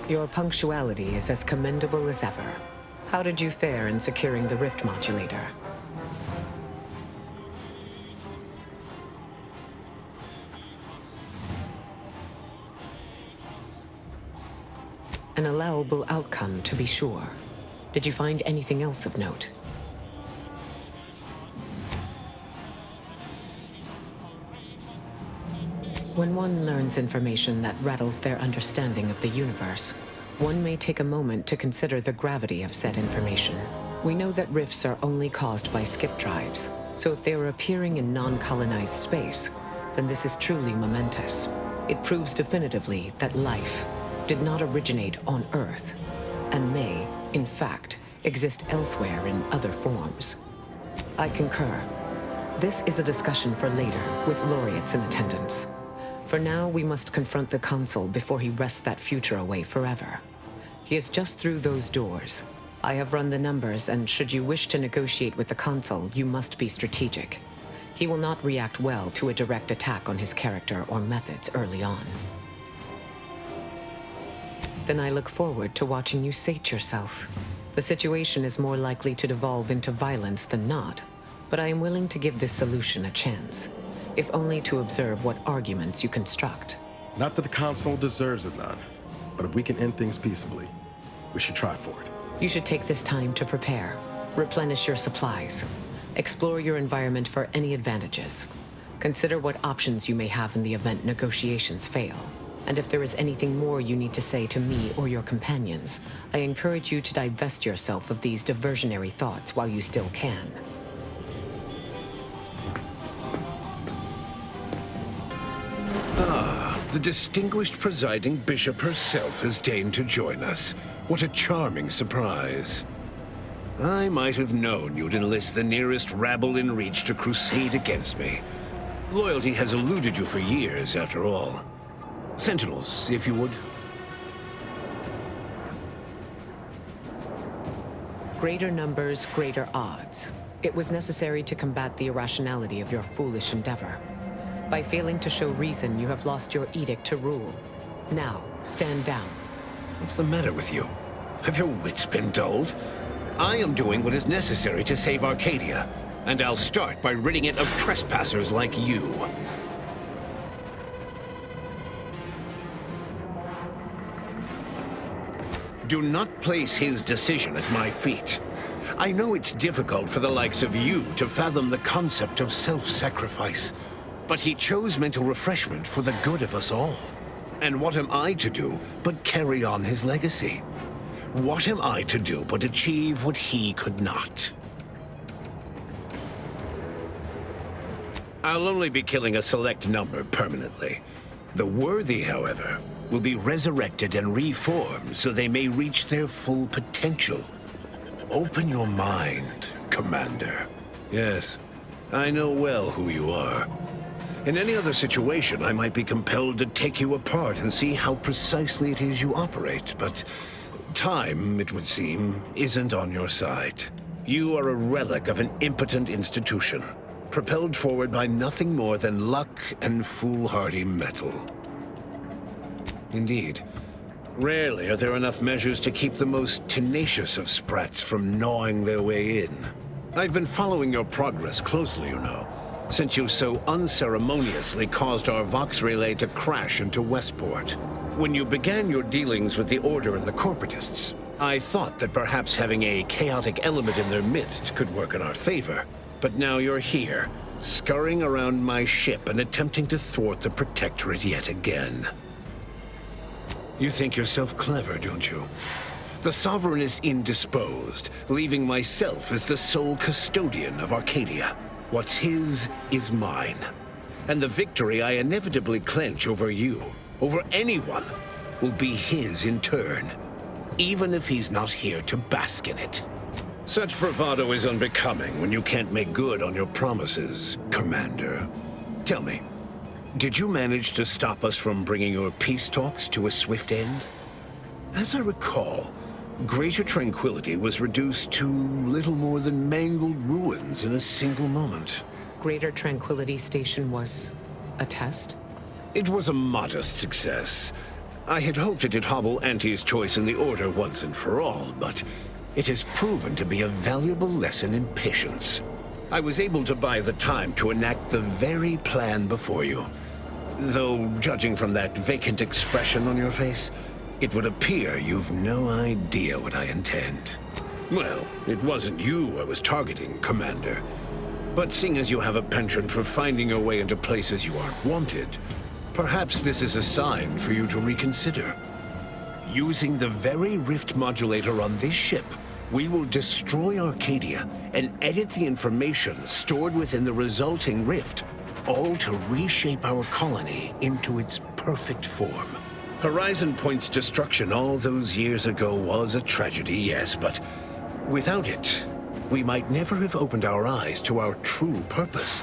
Your punctuality is as commendable as ever. How did you fare in securing the rift modulator? An allowable outcome, to be sure. Did you find anything else of note? When one learns information that rattles their understanding of the universe, one may take a moment to consider the gravity of said information. We know that rifts are only caused by skip drives, so if they are appearing in non-colonized space, then this is truly momentous. It proves definitively that life did not originate on Earth, and may, in fact, exist elsewhere in other forms. I concur. This is a discussion for later, with laureates in attendance. For now, we must confront the Consul before he wrests that future away forever. He is just through those doors. I have run the numbers, and should you wish to negotiate with the Consul, you must be strategic. He will not react well to a direct attack on his character or methods early on. Then I look forward to watching you sate yourself. The situation is more likely to devolve into violence than not, but I am willing to give this solution a chance. If only to observe what arguments you construct. Not that the Consul deserves it, none. But if we can end things peaceably, we should try for it. You should take this time to prepare. Replenish your supplies. Explore your environment for any advantages. Consider what options you may have in the event negotiations fail. And if there is anything more you need to say to me or your companions, I encourage you to divest yourself of these diversionary thoughts while you still can. The distinguished presiding bishop herself has deigned to join us. What a charming surprise. I might have known you'd enlist the nearest rabble in reach to crusade against me. Loyalty has eluded you for years, after all. Sentinels, if you would. Greater numbers, greater odds. It was necessary to combat the irrationality of your foolish endeavor. By failing to show reason, you have lost your edict to rule. Now, stand down. What's the matter with you? Have your wits been dulled? I am doing what is necessary to save Arcadia, and I'll start by ridding it of trespassers like you. Do not place his decision at my feet. I know it's difficult for the likes of you to fathom the concept of self-sacrifice, but he chose mental refreshment for the good of us all. And what am I to do but carry on his legacy? What am I to do but achieve what he could not? I'll only be killing a select number permanently. The worthy, however, will be resurrected and reformed so they may reach their full potential. Open your mind, Commander. Yes, I know well who you are. In any other situation, I might be compelled to take you apart and see how precisely it is you operate, but time, it would seem, isn't on your side. You are a relic of an impotent institution, propelled forward by nothing more than luck and foolhardy metal. Indeed, rarely are there enough measures to keep the most tenacious of sprats from gnawing their way in. I've been following your progress closely, you know, since you so unceremoniously caused our Vox relay to crash into Westport. When you began your dealings with the Order and the Corporatists, I thought that perhaps having a chaotic element in their midst could work in our favor. But now you're here, scurrying around my ship and attempting to thwart the Protectorate yet again. You think yourself clever, don't you? The Sovereign is indisposed, leaving myself as the sole custodian of Arcadia. What's his is mine. And the victory I inevitably clench over you, over anyone, will be his in turn, even if he's not here to bask in it. Such bravado is unbecoming when you can't make good on your promises, Commander. Tell me, did you manage to stop us from bringing your peace talks to a swift end? As I recall, Greater Tranquility was reduced to little more than mangled ruins in a single moment. Greater Tranquility Station was a test? It was a modest success. I had hoped it'd hobble Anti's choice in the Order once and for all, but it has proven to be a valuable lesson in patience. I was able to buy the time to enact the very plan before you. Though, judging from that vacant expression on your face, it would appear you've no idea what I intend. Well, it wasn't you I was targeting, Commander. But seeing as you have a penchant for finding your way into places you aren't wanted, perhaps this is a sign for you to reconsider. Using the very rift modulator on this ship, we will destroy Arcadia and edit the information stored within the resulting rift, all to reshape our colony into its perfect form. Horizon Point's destruction all those years ago was a tragedy, yes, but without it, we might never have opened our eyes to our true purpose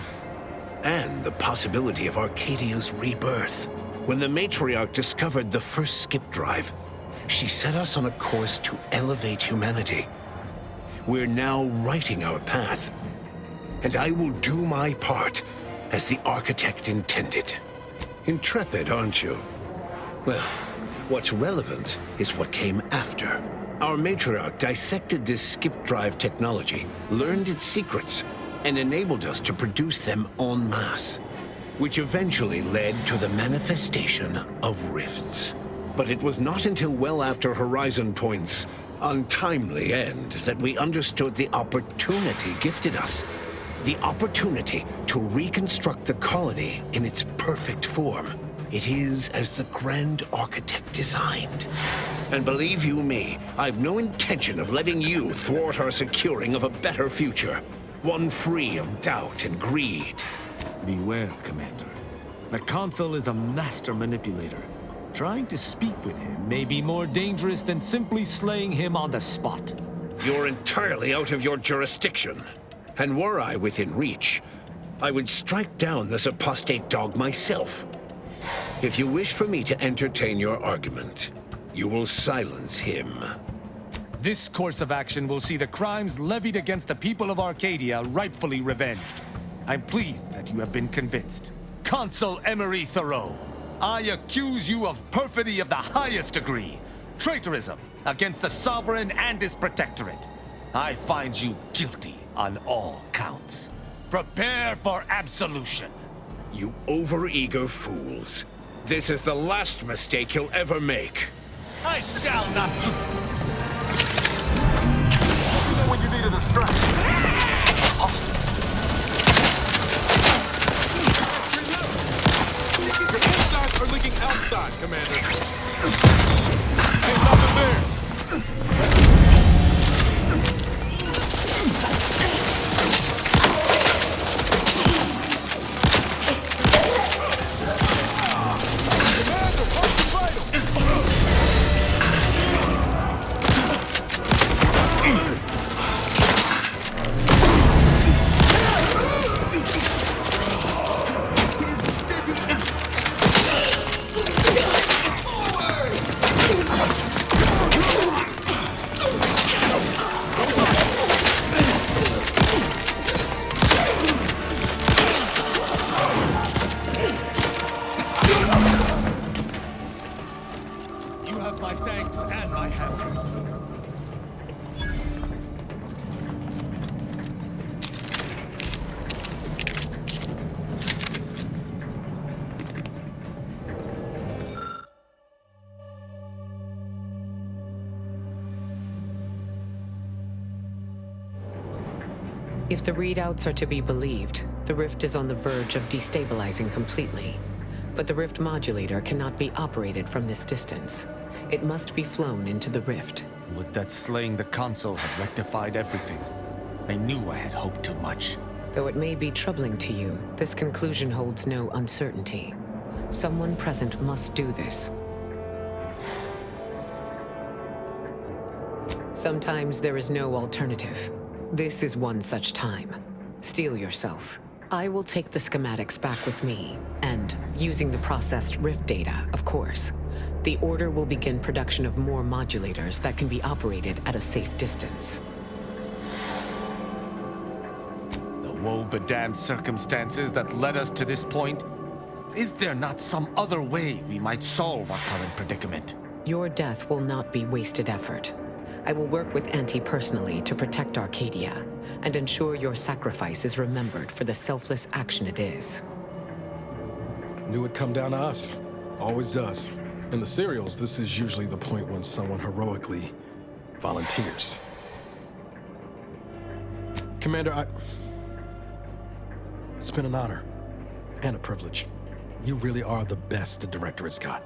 and the possibility of Arcadia's rebirth. When the matriarch discovered the first skip drive, she set us on a course to elevate humanity. We're now writing our path, and I will do my part as the architect intended. Intrepid, aren't you? Well, what's relevant is what came after. Our matriarch dissected this skip drive technology, learned its secrets, and enabled us to produce them en masse, which eventually led to the manifestation of rifts. But it was not until well after Horizon Point's untimely end that we understood the opportunity gifted us. The opportunity to reconstruct the colony in its perfect form. It is as the Grand Architect designed. And believe you me, I've no intention of letting you thwart our securing of a better future. One free of doubt and greed. Beware, Commander. The Consul is a master manipulator. Trying to speak with him may be more dangerous than simply slaying him on the spot. You're entirely out of your jurisdiction. And were I within reach, I would strike down this apostate dog myself. If you wish for me to entertain your argument, you will silence him. This course of action will see the crimes levied against the people of Arcadia rightfully revenged. I'm pleased that you have been convinced. Consul Emery Thoreau, I accuse you of perfidy of the highest degree, traitorism against the Sovereign and his Protectorate. I find you guilty on all counts. Prepare for absolution. You overeager fools. This is the last mistake you'll ever make. I shall not. You know when you need a distraction. Your insides are leaking outside, Commander. There's nothing there. If the readouts are to be believed, the rift is on the verge of destabilizing completely. But the rift modulator cannot be operated from this distance. It must be flown into the rift. Would that slaying the consul had rectified everything. I knew I had hoped too much. Though it may be troubling to you, this conclusion holds no uncertainty. Someone present must do this. Sometimes there is no alternative. This is one such time. Steel yourself. I will take the schematics back with me, and, using the processed rift data, of course, the Order will begin production of more modulators that can be operated at a safe distance. The woe-bedamned circumstances that led us to this point? Is there not some other way we might solve our current predicament? Your death will not be wasted effort. I will work with Auntie personally to protect Arcadia, and ensure your sacrifice is remembered for the selfless action it is. Knew it'd come down to us. Always does. In the serials, this is usually the point when someone heroically volunteers. Commander, it's been an honor and a privilege. You really are the best the Directorate's got.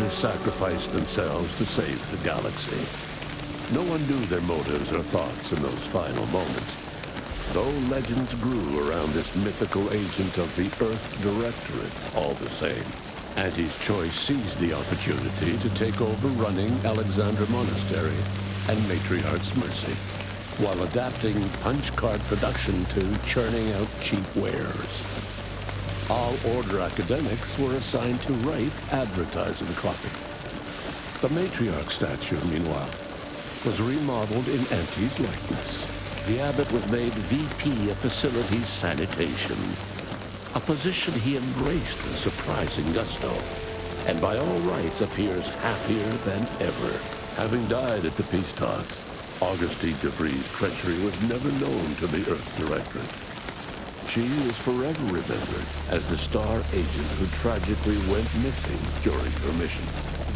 Sacrificed themselves to save the galaxy. No one knew their motives or thoughts in those final moments, though legends grew around this mythical agent of the Earth Directorate all the same. Auntie's choice seized the opportunity to take over running Alexandra Monastery and Matriarch's Mercy, while adapting punch card production to churning out cheap wares. All Order academics were assigned to write advertising copy. The Matriarch statue, meanwhile, was remodeled in Auntie's likeness. The Abbot was made VP of Facilities Sanitation, a position he embraced with surprising gusto, and by all rights appears happier than ever. Having died at the peace talks, Augustine Debris' treachery was never known to the Earth Directorate. She is forever remembered as the star agent who tragically went missing during her mission.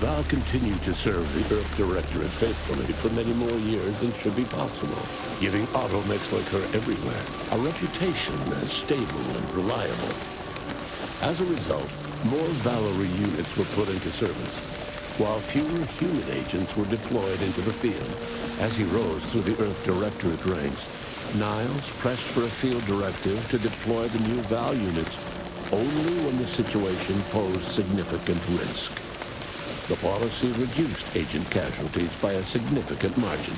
Val continued to serve the Earth Directorate faithfully for many more years than should be possible, giving automechs like her everywhere a reputation as stable and reliable. As a result, more Valerie units were put into service, while fewer human agents were deployed into the field. As he rose through the Earth Directorate ranks, Niles pressed for a field directive to deploy the new Val units only when the situation posed significant risk. The policy reduced agent casualties by a significant margin.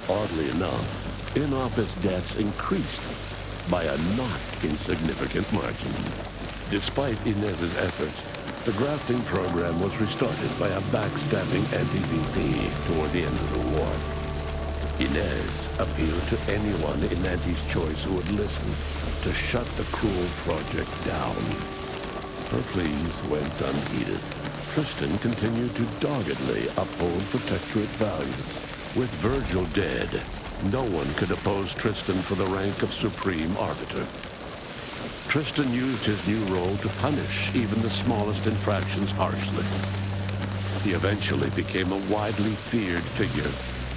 Oddly enough, in-office deaths increased by a not insignificant margin. Despite Inez's efforts, the grafting program was restarted by a backstabbing anti-VP toward the end of the war. Inez appealed to anyone in Auntie's choice who would listen to shut the cruel project down. Her pleas went unheeded. Tristan continued to doggedly uphold Protectorate values. With Virgil dead, no one could oppose Tristan for the rank of Supreme Arbiter. Tristan used his new role to punish even the smallest infractions harshly. He eventually became a widely feared figure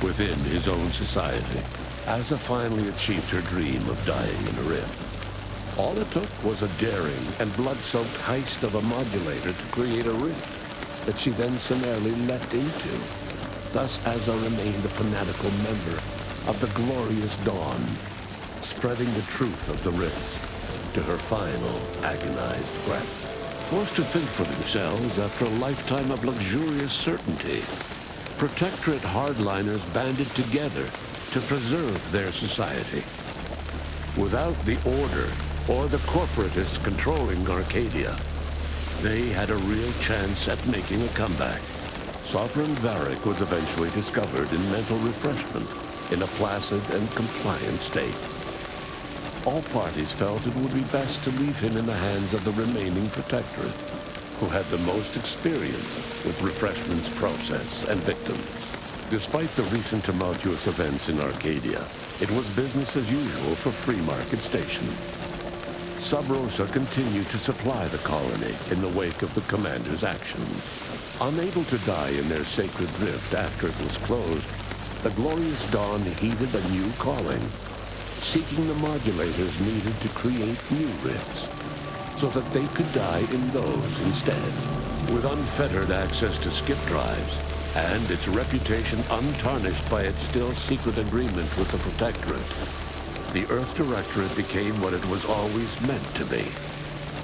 within his own society. Asa finally achieved her dream of dying in a rift. All it took was a daring and blood-soaked heist of a modulator to create a rift that she then summarily leapt into. Thus Asa remained a fanatical member of the glorious dawn, spreading the truth of the rifts to her final agonized breath. Forced to think for themselves after a lifetime of luxurious certainty, Protectorate hardliners banded together to preserve their society. Without the Order or the corporatists controlling Arcadia, they had a real chance at making a comeback. Sovereign Varric was eventually discovered in mental refreshment in a placid and compliant state. All parties felt it would be best to leave him in the hands of the remaining Protectorate, who had the most experience with refreshment's process and victims. Despite the recent tumultuous events in Arcadia, it was business as usual for Free Market Station. Sub Rosa continued to supply the colony in the wake of the commander's actions. Unable to die in their sacred rift after it was closed, the Glorious Dawn heeded a new calling, seeking the modulators needed to create new rifts, so that they could die in those instead. With unfettered access to skip drives, and its reputation untarnished by its still secret agreement with the Protectorate, the Earth Directorate became what it was always meant to be,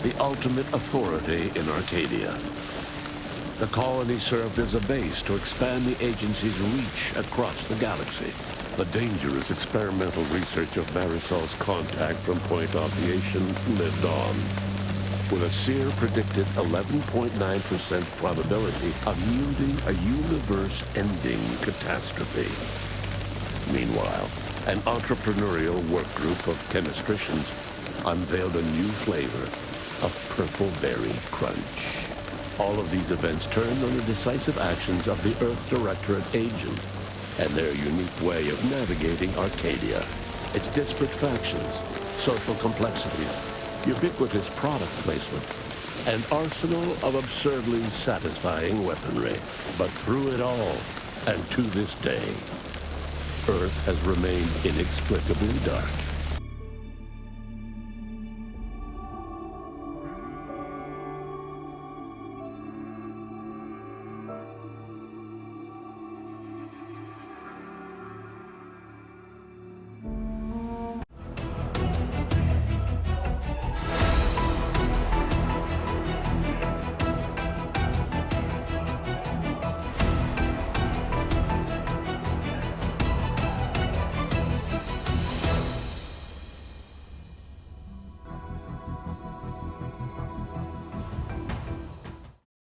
the ultimate authority in Arcadia. The colony served as a base to expand the agency's reach across the galaxy. The dangerous experimental research of Marisol's contact from Point Obviation lived on, with a Seer predicted 11.9% probability of yielding a universe-ending catastrophe. Meanwhile, an entrepreneurial work group of chemistricians unveiled a new flavor of Purple Berry Crunch. All of these events turned on the decisive actions of the Earth Directorate agent and their unique way of navigating Arcadia, its disparate factions, social complexities, ubiquitous product placement, an arsenal of absurdly satisfying weaponry. But through it all, and to this day, Earth has remained inexplicably dark.